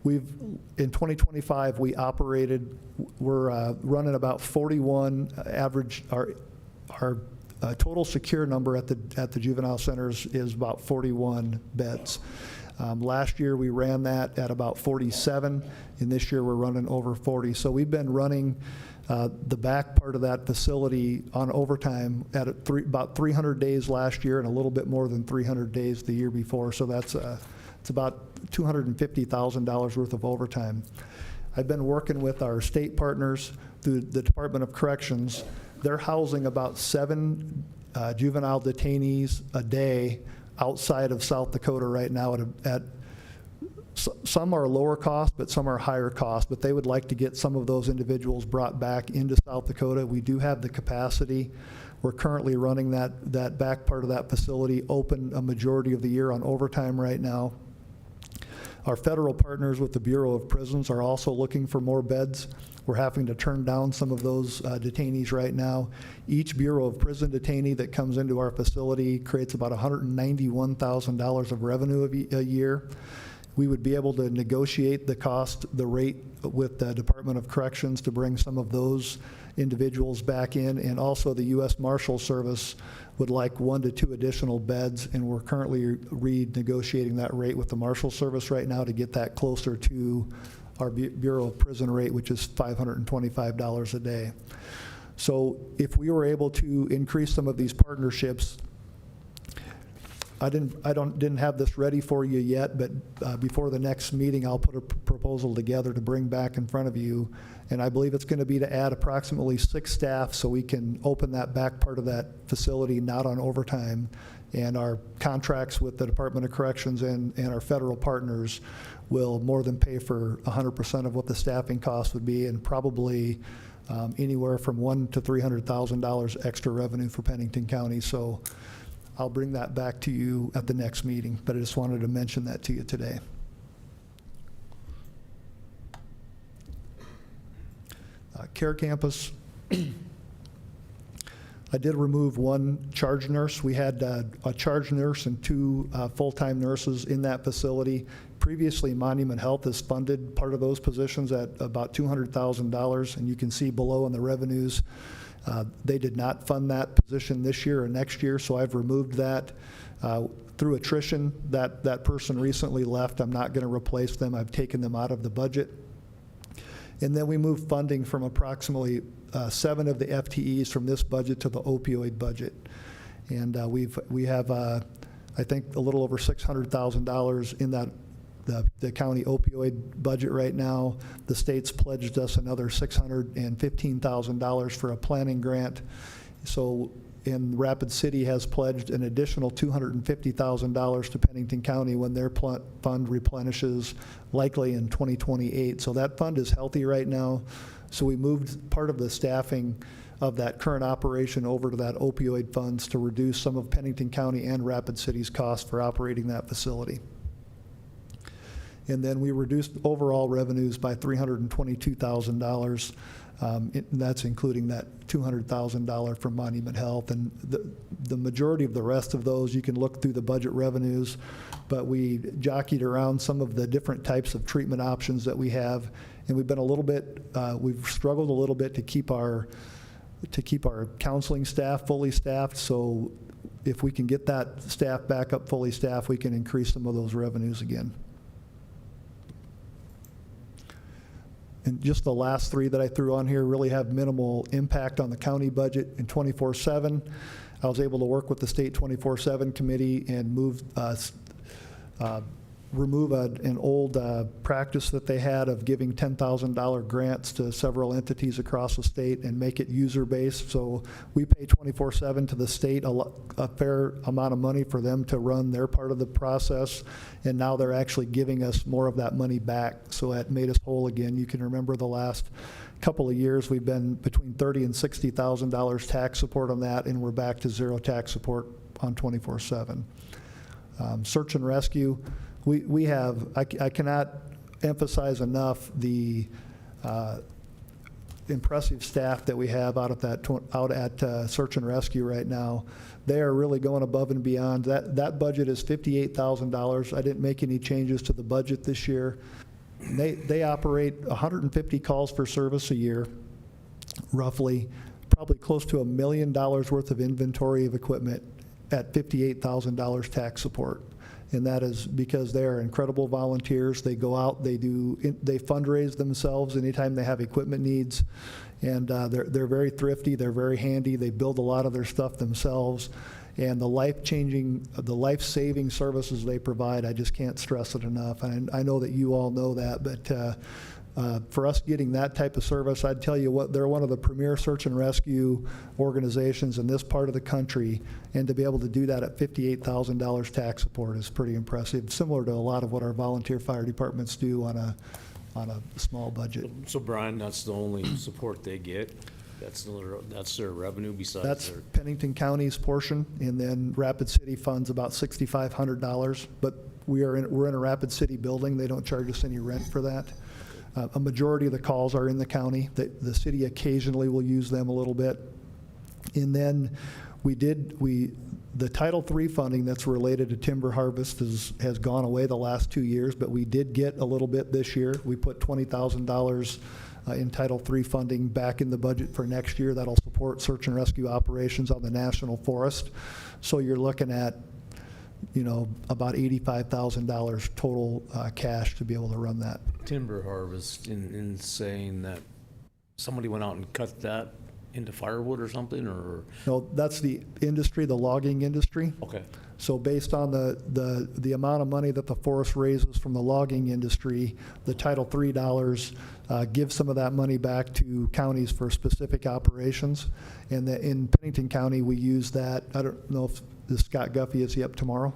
in 2025 we're running about 41 average. Our total secure number at the juvenile centers is about 41 beds. Last year we ran that at about 47, and this year we're running over 40. So we've been running the back part of that facility on overtime at about 300 days last year and a little bit more than 300 days the year before. So it's about $250,000 worth of overtime. I've been working with our state partners through the Department of Corrections. They're housing about 7 juvenile detainees a day outside of South Dakota right now at some are lower cost, but some are higher cost, but they would like to get some of those individuals brought back into South Dakota. We do have the capacity. We're currently running that back part of that facility open a majority of the year on overtime right now. Our federal partners with the Bureau of Prisons are also looking for more beds. We're having to turn down some of those detainees right now. Each Bureau of Prison detainee that comes into our facility creates about $191,000 of revenue a year. We would be able to negotiate the rate with the Department of Corrections to bring some of those individuals back in, and also the U.S. Marshal Service would like 1 to 2 additional beds, and we're currently renegotiating that rate with the Marshal Service right now to get that closer to our Bureau of Prison rate, which is $525 a day. So if we were able to increase some of these partnerships, I didn't have this ready for you yet, but before the next meeting, I'll put a proposal together to bring back in front of you. And I believe it's going to be to add approximately 6 staff so we can open that back part of that facility, not on overtime. And our contracts with the Department of Corrections and our federal partners will more than pay for 100% of what the staffing cost would be, and probably anywhere from $100,000 to $300,000 extra revenue for Pennington County. So I'll bring that back to you at the next meeting, but I just wanted to mention that to you today. care campus, I did remove one charge nurse. We had a charge nurse and 2 full-time nurses in that facility. Previously, Monument Health has funded part of those positions at about $200,000, and you can see below in the revenues, they did not fund that position this year or next year, so I've removed that. Through attrition, that person recently left. I'm not going to replace them. I've taken them out of the budget. And then we moved funding from approximately 7 of the FTEs from this budget to the opioid budget. And we have, I think, a little over $600,000 in that the county opioid budget right now. The state's pledged us another $615,000 for a planning grant. So, and Rapid City has pledged an additional $250,000 to Pennington County when their fund replenishes, likely in 2028. So that fund is healthy right now. So we moved part of the staffing of that current operation over to that opioid funds to reduce some of Pennington County and Rapid City's cost for operating that facility. And then we reduced overall revenues by $322,000. That's including that $200,000 from Monument Health. And the majority of the rest of those, you can look through the budget revenues, but we jockeyed around some of the different types of treatment options that we have. And we've been a little bit, we've struggled a little bit to keep our counseling staff fully staffed. So if we can get that staff back up fully staffed, we can increase some of those revenues again. And just the last 3 that I threw on here really have minimal impact on the county budget. In 24/7, I was able to work with the state 24/7 committee and remove an old practice that they had of giving $10,000 grants to several entities across the state and make it user-based. So we pay 24/7 to the state a fair amount of money for them to run their part of the process, and now they're actually giving us more of that money back. So that made us whole again. You can remember the last couple of years we've been between $30,000 and $60,000 tax support on that, and we're back to 0 tax support on 24/7. Search and rescue. We have, I cannot emphasize enough the impressive staff that we have out at Search and Rescue right now. They are really going above and beyond. That budget is $58,000. I didn't make any changes to the budget this year. They operate 150 calls for service a year, roughly, probably close to $1 million worth of inventory of equipment at $58,000 tax support. And that is because they are incredible volunteers. They go out, they fundraise themselves anytime they have equipment needs, and they're very thrifty, they're very handy, they build a lot of their stuff themselves, and the life-saving services they provide, I just can't stress it enough. And I know that you all know that, but for us getting that type of service, I'd tell you what, they're one of the premier search and rescue organizations in this part of the country, and to be able to do that at $58,000 tax support is pretty impressive, similar to a lot of what our volunteer fire departments do on a small budget. So Brian, that's the only support they get? That's their revenue besides That's Pennington County's portion, and then Rapid City funds about $6,500, but we're in a Rapid City building. They don't charge us any rent for that. A majority of the calls are in the county. The city occasionally will use them a little bit. And then the Title III funding that's related to timber harvest has gone away the last 2 years, but we did get a little bit this year. We put $20,000 in Title III funding back in the budget for next year. That'll support search and rescue operations on the National Forest. So you're looking at, about $85,000 total cash to be able to run that. Timber harvest, in saying that somebody went out and cut that into firewood or something, or? No, that's the industry, the logging industry. Okay. So based on the amount of money that the forest raises from the logging industry, the Title III dollars give some of that money back to counties for specific operations. And in Pennington County, we use that. I don't know if Scott Guffey, is he up tomorrow?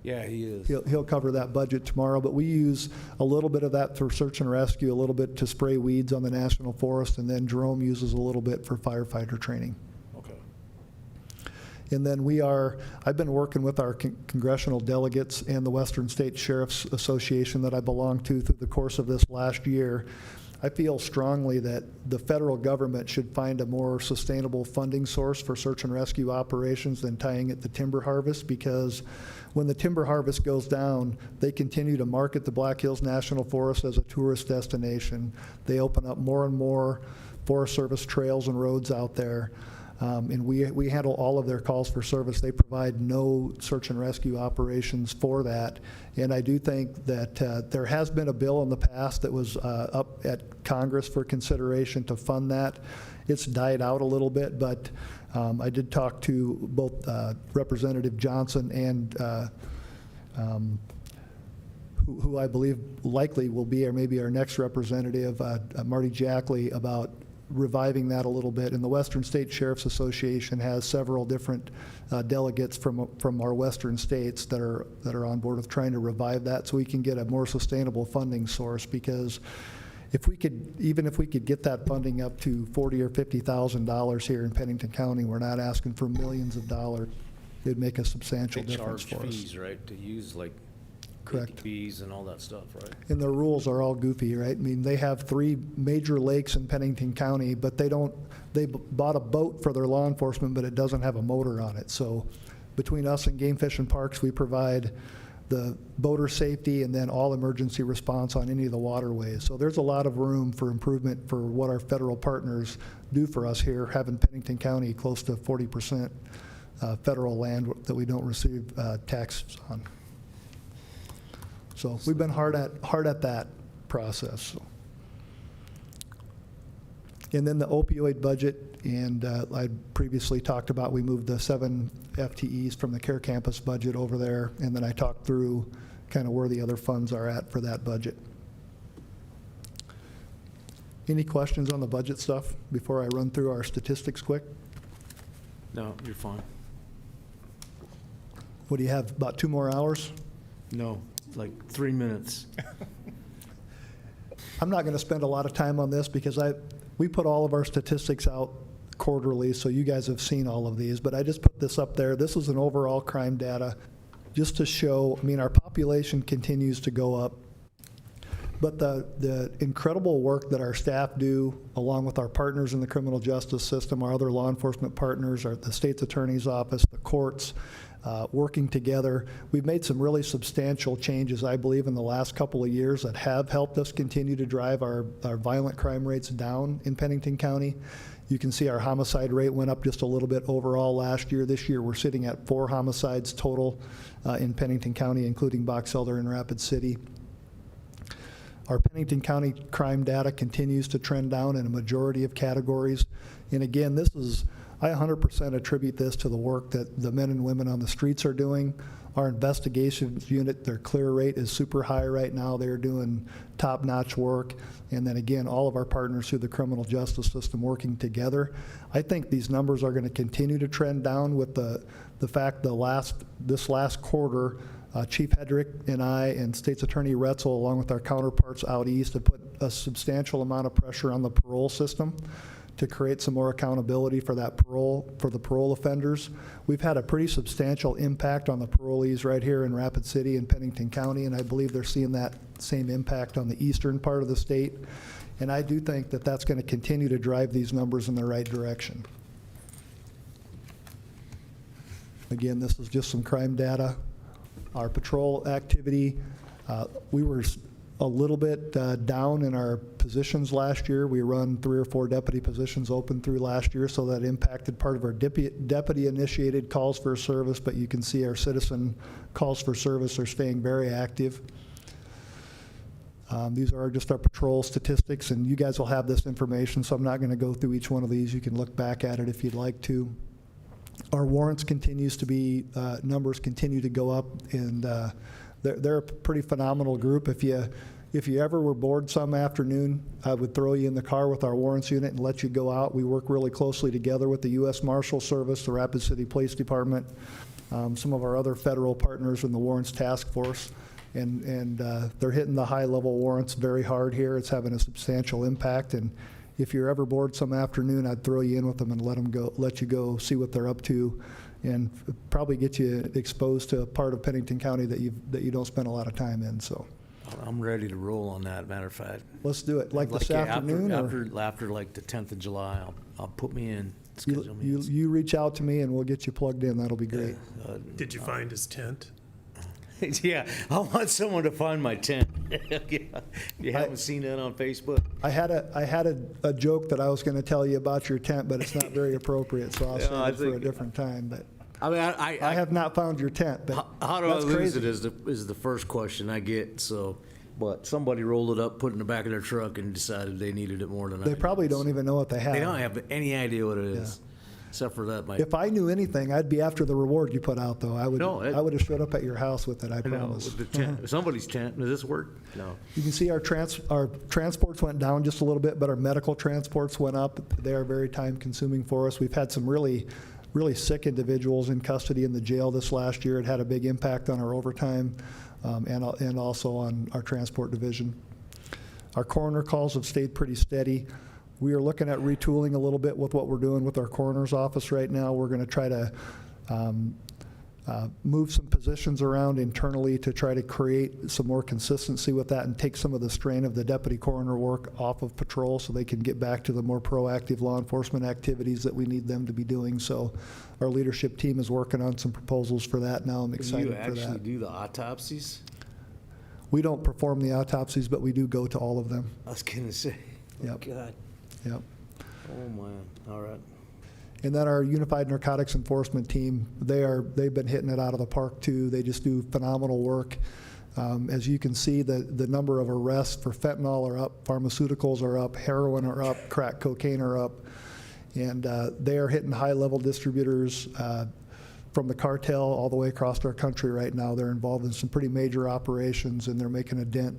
Yeah, he is. He'll cover that budget tomorrow, but we use a little bit of that for search and rescue, a little bit to spray weeds on the National Forest, and then Jerome uses a little bit for firefighter training. Okay. And then I've been working with our congressional delegates and the Western State Sheriff's Association that I belong to through the course of this last year. I feel strongly that the federal government should find a more sustainable funding source for search and rescue operations than tying it to timber harvest, because when the timber harvest goes down, they continue to market the Black Hills National Forest as a tourist destination. They open up more and more Forest Service trails and roads out there. And we handle all of their calls for service. They provide no search and rescue operations for that. And I do think that there has been a bill in the past that was up at Congress for consideration to fund that. It's died out a little bit, but I did talk to both Representative Johnson and who I believe likely will be, or maybe our next representative, Marty Jackley, about reviving that a little bit. And the Western State Sheriff's Association has several different delegates from our western states that are on board with trying to revive that, so we can get a more sustainable funding source. Because if we could, even if we could get that funding up to $40,000 or $50,000 here in Pennington County, we're not asking for millions of dollars. It'd make a substantial They difference charge for us. fees, right, to use like Correct. fees and all that stuff, right? And the rules are all goofy, right? I mean, they have 3 major lakes in Pennington County, but they bought a boat for their law enforcement, but it doesn't have a motor on it. So between us and Game Fish and Parks, we provide the boater safety and then all emergency response on any of the waterways. So there's a lot of room for improvement for what our federal partners do for us here, having Pennington County close to 40% federal land that we don't receive taxes on. So we've been hard at that process. So. And then the opioid budget, and I previously talked about, we moved the 7 FTEs from the Care Campus budget over there, and then I talked through kind of where the other funds are at for that budget. Any questions on the budget stuff before I run through our statistics quick? No, you're fine. What do you have, about 2 more hours? No, like 3 minutes. I'm not going to spend a lot of time on this because we put all of our statistics out quarterly, so you guys have seen all of these, but I just put this up there. This is an overall crime data just to show, I mean, our population continues to go up, but the incredible work that our staff do, along with our partners in the criminal justice system, our other law enforcement partners, the state's attorney's office, the courts, working together. We've made some really substantial changes, I believe, in the last couple of years that have helped us continue to drive our violent crime rates down in Pennington County. You can see our homicide rate went up just a little bit overall last year. This year, we're sitting at 4 homicides total in Pennington County, including Box Elder and Rapid City. Our Pennington County crime data continues to trend down in a majority of categories. And again, I 100% attribute this to the work that the men and women on the streets are doing. Our investigations unit, their clear rate is super high right now. They're doing top-notch work. And then again, all of our partners through the criminal justice system working together. I think these numbers are going to continue to trend down with the fact this last quarter, Chief Hedrick and I and State's Attorney Retzel, along with our counterparts out east, have put a substantial amount of pressure on the parole system to create some more accountability for the parole offenders. We've had a pretty substantial impact on the parolees right here in Rapid City and Pennington County, and I believe they're seeing that same impact on the eastern part of the state. And I do think that that's going to continue to drive these numbers in the right direction. Again, this is just some crime data. Our patrol activity, we were a little bit down in our positions last year. We run 3 or 4 deputy positions open through last year, so that impacted part of our deputy-initiated calls for service, but you can see our citizen calls for service are staying very active. These are just our patrol statistics, and you guys will have this information, so I'm not going to go through each one of these. You can look back at it if you'd like to. Our warrants numbers continue to go up, and they're a pretty phenomenal group. If you ever were bored some afternoon, I would throw you in the car with our warrants unit and let you go out. We work really closely together with the U.S. Marshal Service, the Rapid City Police Department, some of our other federal partners in the Warrants Task Force, and they're hitting the high-level warrants very hard here. It's having a substantial impact, and if you're ever bored some afternoon, I'd throw you in with them and let you go see what they're up to, and probably get you exposed to a part of Pennington County that you don't spend a lot of time in. So I'm ready to roll on that, matter of fact. Let's do it, like this yeah, afternoon, or After like the 10th of July, I'll put me in, schedule me in. you reach out to me and we'll get you plugged in, that'll be great. Did you find his tent? Yeah, I want someone to find my tent. You haven't seen that on Facebook? I had a joke that I was gonna tell you about your tent, but it's not very appropriate, so I'll Yeah, I save it for a think- different time, but. I mean, I have not found your tent, but how do I that's lose crazy. it is the first question I get, so, but somebody rolled it up, put it in the back of their truck and decided they needed it more than I They did. probably don't even know what they have. They don't have any idea what it is, except for that, If I knew anything, I'd be after the reward you put out, though. I would have showed up at your house with it, I promise. the tent, somebody's tent, does this work? No. You can see our transports went down just a little bit, but our medical transports went up. They are very time-consuming for us. We've had some really sick individuals in custody in the jail this last year. It had a big impact on our overtime and also on our transport division. Our coroner calls have stayed pretty steady. We are looking at retooling a little bit with what we're doing with our coroner's office right now. We're going to try to move some positions around internally to try to create some more consistency with that and take some of the strain of the deputy coroner work off of patrol so they can get back to the more proactive law enforcement activities that we need them to be doing. So our leadership team is working on some proposals for that now. I'm excited for Do you that. actually do the autopsies? We don't perform the autopsies, but we do go to all of them. I was gonna say, Yep. God, Yep. oh man, all right. And then our Unified Narcotics Enforcement Team, they've been hitting it out of the park too. They just do phenomenal work. As you can see, the number of arrests for fentanyl are up, pharmaceuticals are up, heroin are up, crack cocaine are up. And they are hitting high-level distributors from the cartel all the way across our country right now. They're involved in some pretty major operations, and they're making a dent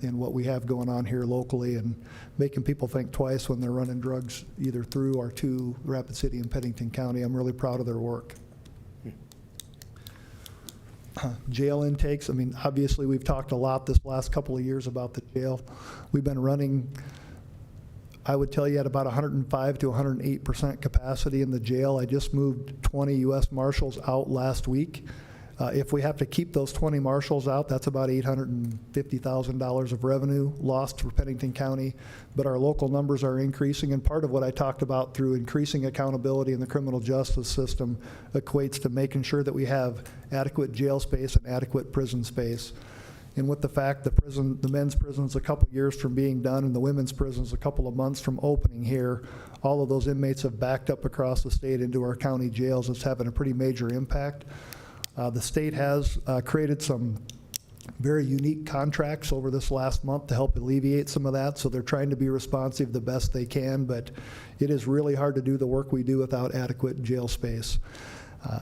in what we have going on here locally and making people think twice when they're running drugs either through or to Rapid City and Pennington County. I'm really proud of their work. Jail intakes, I mean, obviously we've talked a lot this last couple of years about the jail. We've been running, I would tell you, at about 105 to 108% capacity in the jail. I just moved 20 U.S. Marshals out last week. If we have to keep those 20 Marshals out, that's about $850,000 of revenue lost for Pennington County. But our local numbers are increasing, and part of what I talked about through increasing accountability in the criminal justice system equates to making sure that we have adequate jail space and adequate prison space. And with the fact the men's prison's a couple years from being done and the women's prison's a couple of months from opening here, all of those inmates have backed up across the state into our county jails. It's having a pretty major impact. The state has created some very unique contracts over this last month to help alleviate some of that, so they're trying to be responsive the best they can, but it is really hard to do the work we do without adequate jail space.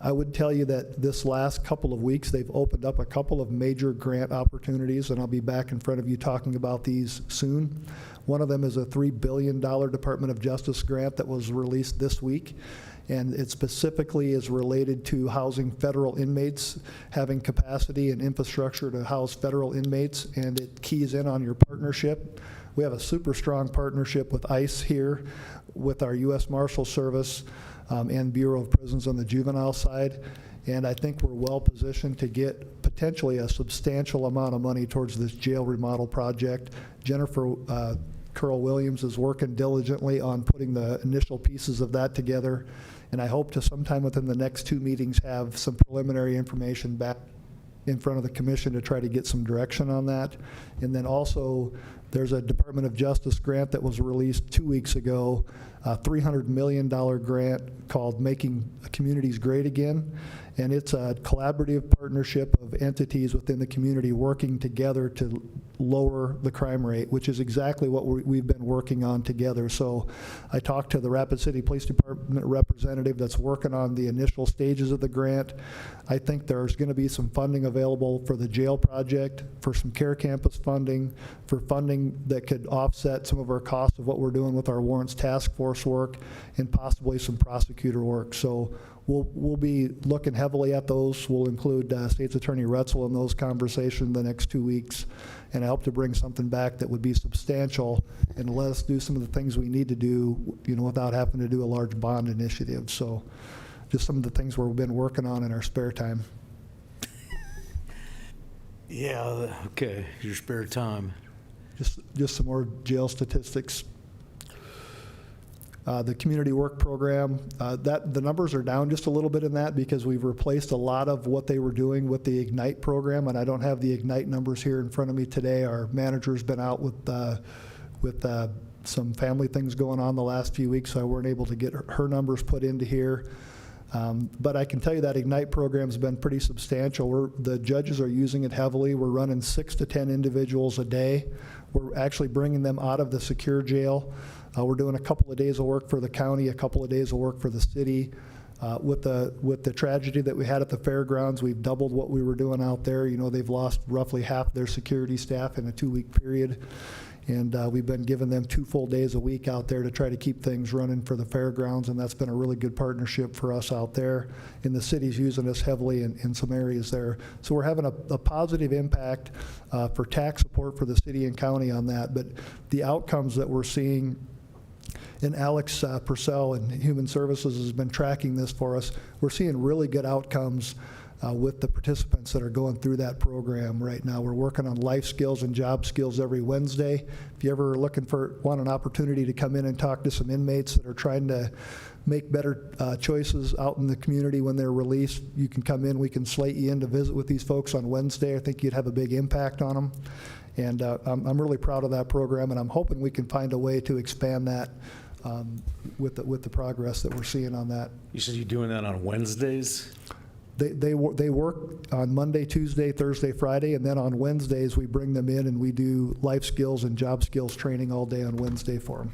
I would tell you that this last couple of weeks, they've opened up a couple of major grant opportunities, and I'll be back in front of you talking about these soon. One of them is a $3 billion Department of Justice grant that was released this week, and it specifically is related to housing federal inmates, having capacity and infrastructure to house federal inmates, and it keys in on your partnership. We have a super strong partnership with ICE here, with our U.S. Marshal Service, and Bureau of Prisons on the juvenile side. And I think we're well positioned to get potentially a substantial amount of money towards this jail remodel project. Jennifer Curl Williams is working diligently on putting the initial pieces of that together. And I hope to sometime within the next 2 meetings have some preliminary information back in front of the commission to try to get some direction on that. And then also, there's a Department of Justice grant that was released 2 weeks ago, a $300 million grant called Making Communities Great Again. And it's a collaborative partnership of entities within the community working together to lower the crime rate, which is exactly what we've been working on together. So I talked to the Rapid City Police Department representative that's working on the initial stages of the grant. I think there's going to be some funding available for the jail project, for some care campus funding, for funding that could offset some of our costs of what we're doing with our warrants task force work, and possibly some prosecutor work. So we'll be looking heavily at those. We'll include State's Attorney Retzel in those conversations the next 2 weeks, and I hope to bring something back that would be substantial and let us do some of the things we need to do, without having to do a large bond initiative. So just some of the things we've been working on in our spare time. Yeah, okay, your spare time. Just some more jail statistics. The community work program, the numbers are down just a little bit in that because we've replaced a lot of what they were doing with the Ignite program, and I don't have the Ignite numbers here in front of me today. Our manager's been out with some family things going on the last few weeks, so I weren't able to get her numbers put into here. But I can tell you that Ignite program's been pretty substantial. The judges are using it heavily. We're running 6 to 10 individuals a day. We're actually bringing them out of the secure jail. We're doing a couple of days of work for the county, a couple of days of work for the city. With the tragedy that we had at the fairgrounds, we've doubled what we were doing out there. You know, they've lost roughly half their security staff in a 2-week period. And we've been giving them 2 full days a week out there to try to keep things running for the fairgrounds, and that's been a really good partnership for us out there. And the city's using us heavily in some areas there. So we're having a positive impact for tax support for the city and county on that. But the outcomes that we're seeing, and Alex Purcell in Human Services has been tracking this for us, we're seeing really good outcomes with the participants that are going through that program right now. We're working on life skills and job skills every Wednesday. If you ever want an opportunity to come in and talk to some inmates that are trying to make better choices out in the community when they're released, you can come in. We can slate you in to visit with these folks on Wednesday. I think you'd have a big impact on them. And I'm really proud of that program, and I'm hoping we can find a way to expand that with the progress that we're seeing on that. You said you're doing that on Wednesdays? They work on Monday, Tuesday, Thursday, Friday, and then on Wednesdays we bring them in and we do life skills and job skills training all day on Wednesday for them.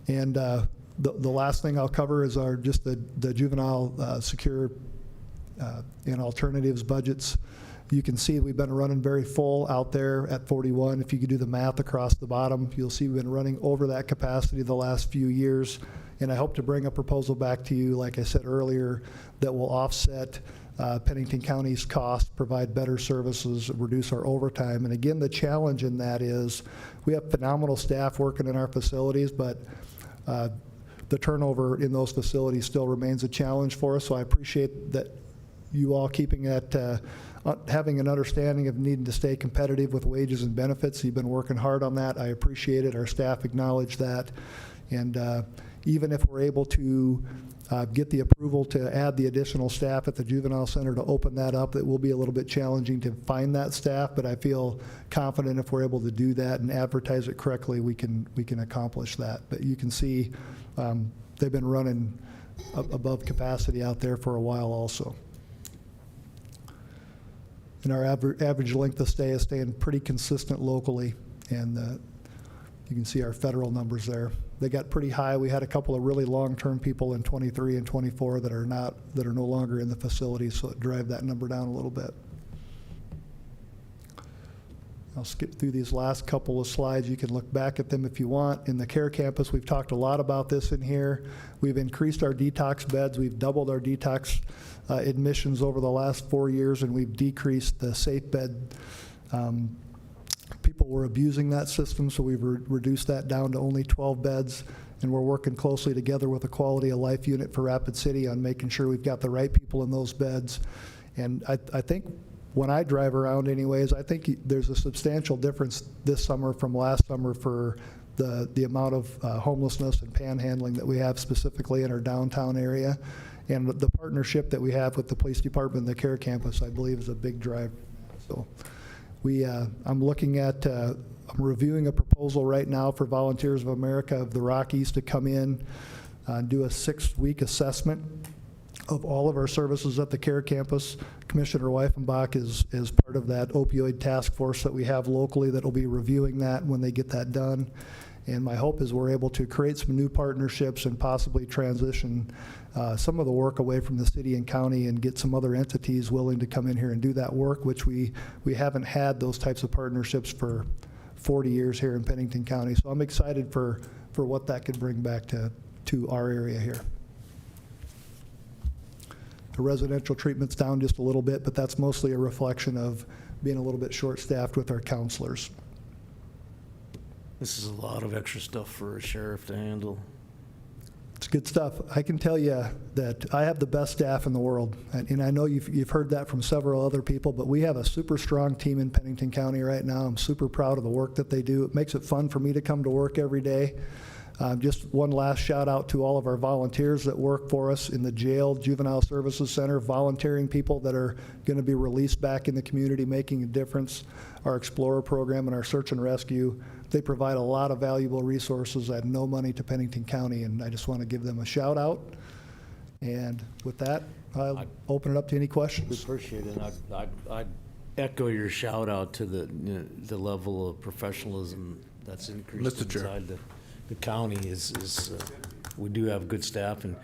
And the last thing I'll cover is just the juvenile secure and alternatives budgets. You can see we've been running very full out there at 41. If you could do the math across the bottom, you'll see we've been running over that capacity the last few years. And I hope to bring a proposal back to you, like I said earlier, that will offset Pennington County's costs, provide better services, reduce our overtime. And again, the challenge in that is we have phenomenal staff working in our facilities, but the turnover in those facilities still remains a challenge for us. So I appreciate that you all keeping that, having an understanding of needing to stay competitive with wages and benefits. You've been working hard on that. I appreciate it. Our staff acknowledge that. And even if we're able to get the approval to add the additional staff at the juvenile center to open that up, it will be a little bit challenging to find that staff, but I feel confident if we're able to do that and advertise it correctly, we can accomplish that. But you can see they've been running above capacity out there for a while also. And our average length of stay is staying pretty consistent locally, and you can see our federal numbers there. They got pretty high. We had a couple of really long-term people in 23 and 24 that are no longer in the facility, so it drive that number down a little bit. I'll skip through these last couple of slides. You can look back at them if you want. In the care campus, we've talked a lot about this in here. We've increased our detox beds. We've doubled our detox admissions over the last 4 years, and we've decreased the safe bed. People were abusing that system, so we've reduced that down to only 12 beds, and we're working closely together with the Quality of Life unit for Rapid City on making sure we've got the right people in those beds. And I think when I drive around anyways, I think there's a substantial difference this summer from last summer for the amount of homelessness and panhandling that we have specifically in our downtown area. And the partnership that we have with the police department and the care campus, I believe, is a big drive. So I'm looking at, I'm reviewing a proposal right now for Volunteers of America of the Rockies to come in and do a 6-week assessment of all of our services at the care campus. Commissioner Weifenbach is part of that opioid task force that we have locally that will be reviewing that when they get that done. And my hope is we're able to create some new partnerships and possibly transition some of the work away from the city and county and get some other entities willing to come in here and do that work, which we haven't had those types of partnerships for 40 years here in Pennington County. So I'm excited for what that could bring back to our area here. The residential treatment's down just a little bit, but that's mostly a reflection of being a little bit short-staffed with our counselors. This is a lot of extra stuff for a sheriff to handle. It's Good stuff. I can tell you that I have the best staff in the world, and I know you've heard that from several other people, but we have a super strong team in Pennington County right now. I'm super proud of the work that they do. It makes it fun for me to come to work every day. Just one last shout out to all of our volunteers that work for us in the jail, juvenile services center, volunteering people that are going to be released back in the community, making a difference. Our Explorer program and our search and rescue, they provide a lot of valuable resources at no money to Pennington County, and I just want to give them a shout out. And with that, I'll open it up to any questions. We appreciate it. And I'd echo your shout out to the level of professionalism that's increased Mr. Chair. inside the county. We do have good staff, and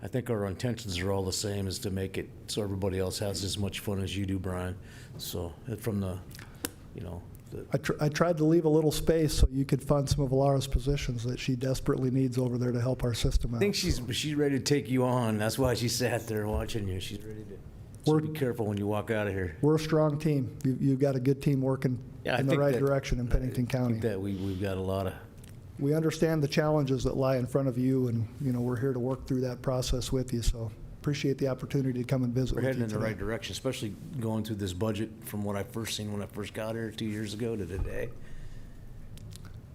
I think our intentions are all the same, is to make it so everybody else has as much fun as you do, Brian. So from the, I tried to leave a little space so you could fund some of Laura's positions that she desperately needs over there to help our system out. I think she's ready to take you on. That's why she sat there watching you. She's ready to. So be careful when you walk out of here. We're a strong team. You've got a good team working in the right direction in Pennington County. I think that we've got a lot of. We understand the challenges that lie in front of you, and we're here to work through that process with you. So appreciate the opportunity to come and visit. We're with heading you in the today. right direction, especially going through this budget from what I first seen when I first got here 2 years ago to today.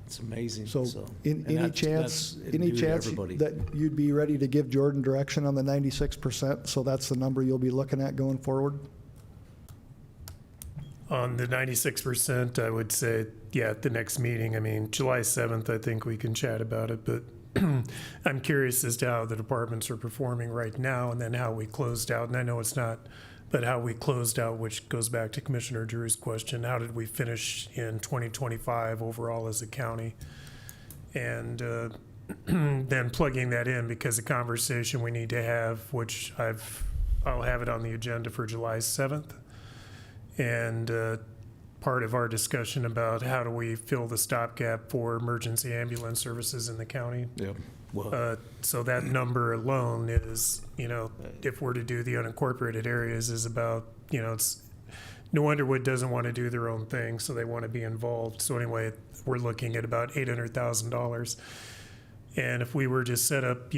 It's amazing. So, and any that's chance new to everybody. that you'd be ready to give Jordan direction on the 96%? So that's the number you'll be looking at going forward. On the 96%, I would say, yeah, at the next meeting. I mean, July 7th, I think we can chat about it, but I'm curious as to how the departments are performing right now, and then how we closed out. And I know it's not, but how we closed out, which goes back to Commissioner Drew's question. How did we finish in 2025 overall as a county? And then plugging that in, because the conversation we need to have, which I'll have it on the agenda for July 7th. And part of our discussion about how do we fill the stopgap for emergency ambulance services in the county. Yep. So that number alone is, if we're to do the unincorporated areas, is about, it's no wonder Wood doesn't want to do their own thing, so they want to be involved. So anyway, we're looking at about $800,000. And if we were to set up,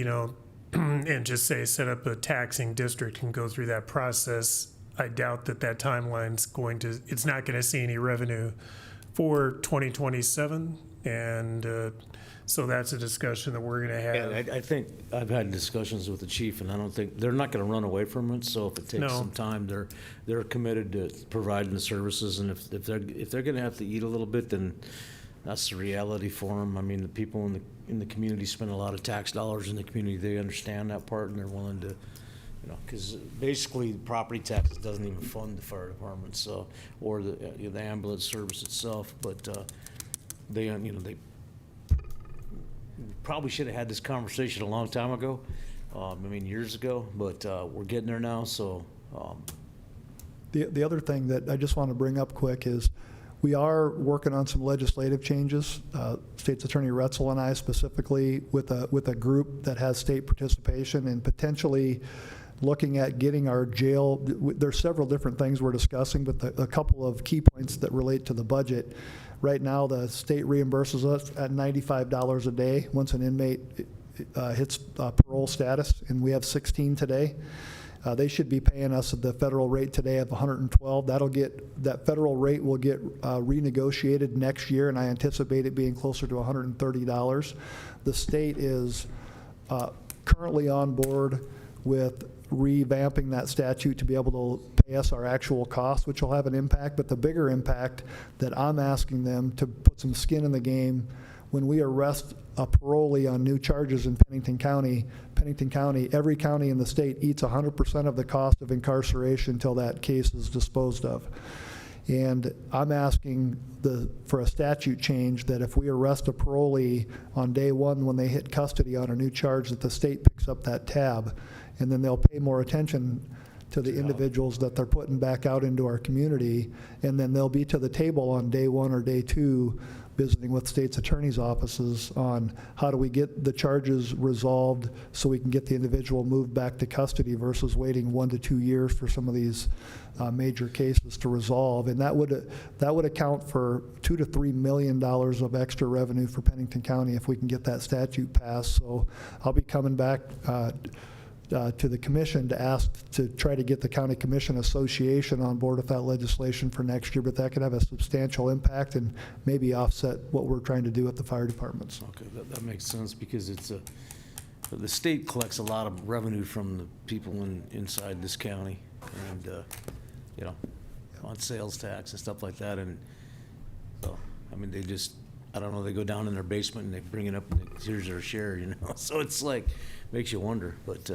and just say set up a taxing district and go through that process, I doubt that timeline's it's not going to see any revenue for 2027. And so that's a discussion that we're going to have. Yeah, I think I've had discussions with the chief, and I don't think they're not going to run away from it. So if it takes some time, they're committed to providing the services. And if they're going to have to eat a little bit, then that's the reality for them. I mean, the people in the community spend a lot of tax dollars in the community. They understand that part, and they're willing to. Because basically property taxes doesn't even fund the fire department, so, or the ambulance service itself. But they probably should have had this conversation a long time ago. Years ago. But we're getting there now. So the other thing that I just want to bring up quick is we are working on some legislative changes. State's Attorney Retzel and I specifically with a group that has state participation and potentially looking at getting our jail. There's several different things we're discussing, but a couple of key points that relate to the budget. Right now, the state reimburses us at $95 a day once an inmate hits parole status, and we have 16 today. They should be paying us at the federal rate today of $112. That federal rate will get renegotiated next year, and I anticipate it being closer to $130. The state is currently on board with revamping that statute to be able to pay us our actual costs, which will have an impact. But the bigger impact that I'm asking them to put some skin in the game, when we arrest a parolee on new charges in Pennington County, every county in the state eats 100% of the cost of incarceration until that case is disposed of. And I'm asking for a statute change that if we arrest a parolee on day one when they hit custody on a new charge, that the state picks up that tab, and then they'll pay more attention to the individuals that they're putting back out into our community, and then they'll be to the table on day one or day two visiting with state's attorney's offices on how do we get the charges resolved so we can get the individual moved back to custody versus waiting 1 to 2 years for some of these major cases to resolve. And that would account for $2 to $3 million of extra revenue for Pennington County if we can get that statute passed. So I'll be coming back to the commission to ask to try to get the County Commission Association on board with that legislation for next year, but that could have a substantial impact and maybe offset what we're trying to do at the fire departments. Okay, that makes sense because the state collects a lot of revenue from the people inside this county and, you know, on sales tax and stuff like that. And so, I mean, I don't know, they go down in their basement and they bring it up and here's their share, you know? So it's like, makes you wonder, but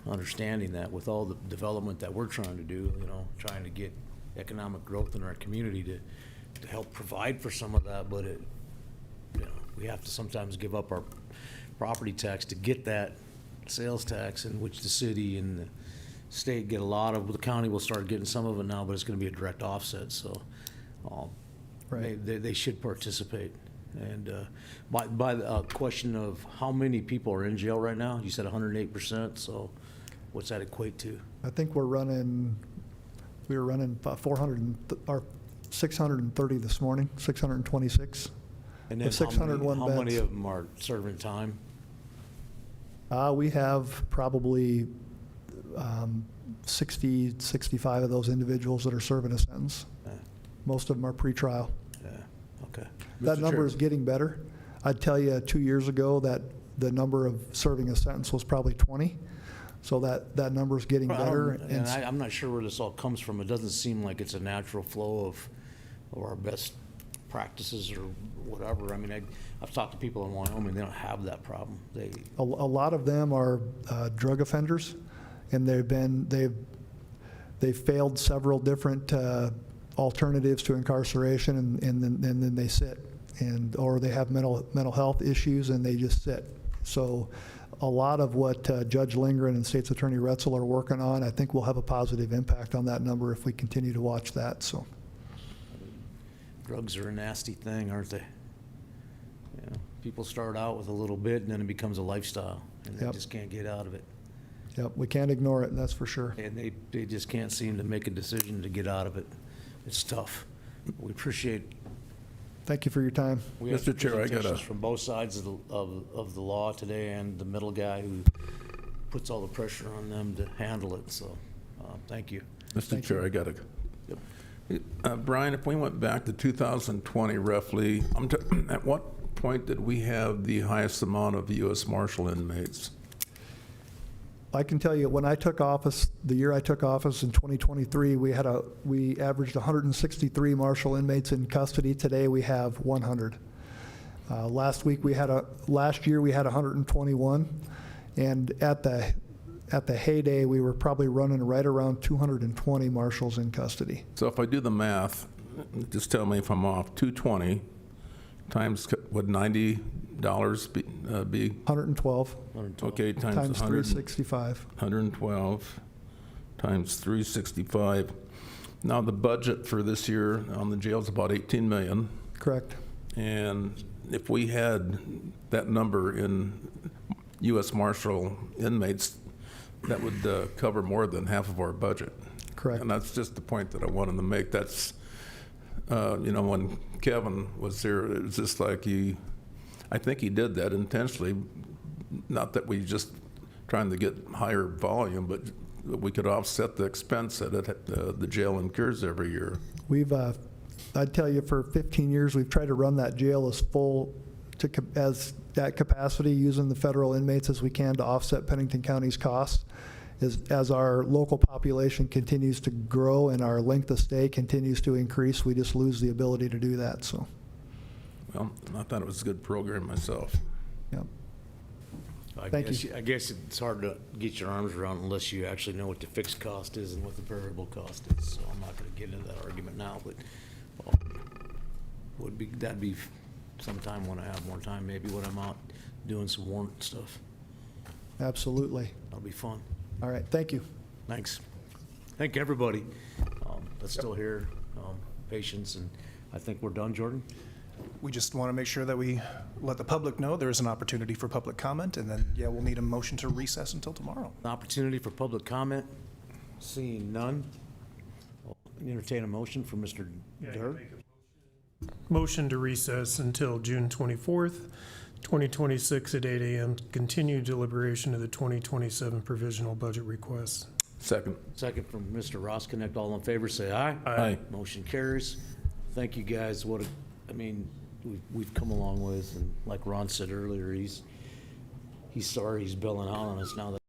understanding that with all the development that we're trying to do, you know, trying to get economic growth in our community to help provide for some of that, but you know, we have to sometimes give up our property tax to get that sales tax, in which the city and the state get a lot of. The county will start getting some of it now, but it's going to be a direct offset, so Right. they should participate. And by the question of how many people are in jail right now, you said 108%, so what's that equate to? I think we were running about 630 this morning, 626. And then With 601 how beds. many of them are serving time? We have probably 60, 65 of those individuals that are serving a sentence. Most of them are pretrial. Yeah, okay. That Mr. number Chair. is getting better. I'd tell you 2 years ago that the number of serving a sentence was probably 20. So that number is getting better. And I'm not sure where this all comes from. It doesn't seem like it's a natural flow of our best practices or whatever. I mean, I've talked to people in Wyoming, they don't have that problem. A lot of them are drug offenders, and they've failed several different alternatives to incarceration, and then they sit, or they have mental health issues and they just sit. So a lot of what Judge Lindgren and State's Attorney Retzel are working on, I think will have a positive impact on that number if we continue to watch that. So Drugs are a nasty thing, aren't they? You know, people start out with a little bit and then it becomes a lifestyle and they Yep. just can't get out of it. Yep, we can't ignore it, that's for sure. And they just can't seem to make a decision to get out of it. It's tough. We appreciate. Thank you for your time. We have Mr. Chair, I got presentations from both sides of the law today, and the middle guy who puts all the pressure on them to handle it, so, thank you. Mr. Chair, I got a, Brian, if we went back to 2020 roughly, at what point did we have the highest amount of U.S. Marshal inmates? I can tell you, when I took office, the year I took office in 2023, we averaged 163 Marshal inmates in custody. Today we have 100. Last year we had 121, and at the heyday we were probably running right around 220 Marshals in custody. So if I do the math, just tell me if I'm off. 220 times would $90 be? 112. Okay, times 365. 112 times 365. Now the budget for this year on the jail is about 18 million. Correct. And if we had that number in U.S. Marshal inmates, that would cover more than half of our budget. Correct. And that's just the point that I wanted to make. That's, you know, when Kevin was here, it was just like I think he did that intentionally. Not that we just trying to get higher volume, but we could offset the expense that the jail incurs every year. I'd tell you, for 15 years, we've tried to run that jail as full as that capacity, using the federal inmates as we can to offset Pennington County's costs. As our local population continues to grow and our length of stay continues to increase, we just lose the ability to do that. So. Well, I thought it was a good program myself. Yep. Thank you. I guess it's hard to get your arms around unless you actually know what the fixed cost is and what the variable cost is. So I'm not going to get into that argument now, but that'd be sometime when I have more time, maybe when I'm out doing some warrant stuff. Absolutely. That'll be fun. All right. Thank you. Thanks. Thank everybody that's still here, patience, and I think we're done, Jordan? We just want to make sure that we let the public know there is an opportunity for public comment, and then, yeah, we'll need a motion to recess until tomorrow. An opportunity for public comment? Seeing none? I'll entertain a motion for Mr. Dirk. Motion to recess until June 24th, 2026 at 8 a.m. Continue deliberation of the 2027 provisional budget request. Second. Second from Mr. Roskinick. All in favor, say aye. Aye. Motion carries. Thank you, guys. I mean, we've come a long ways, and like Ron said earlier, he's sorry he's bailing out on us now that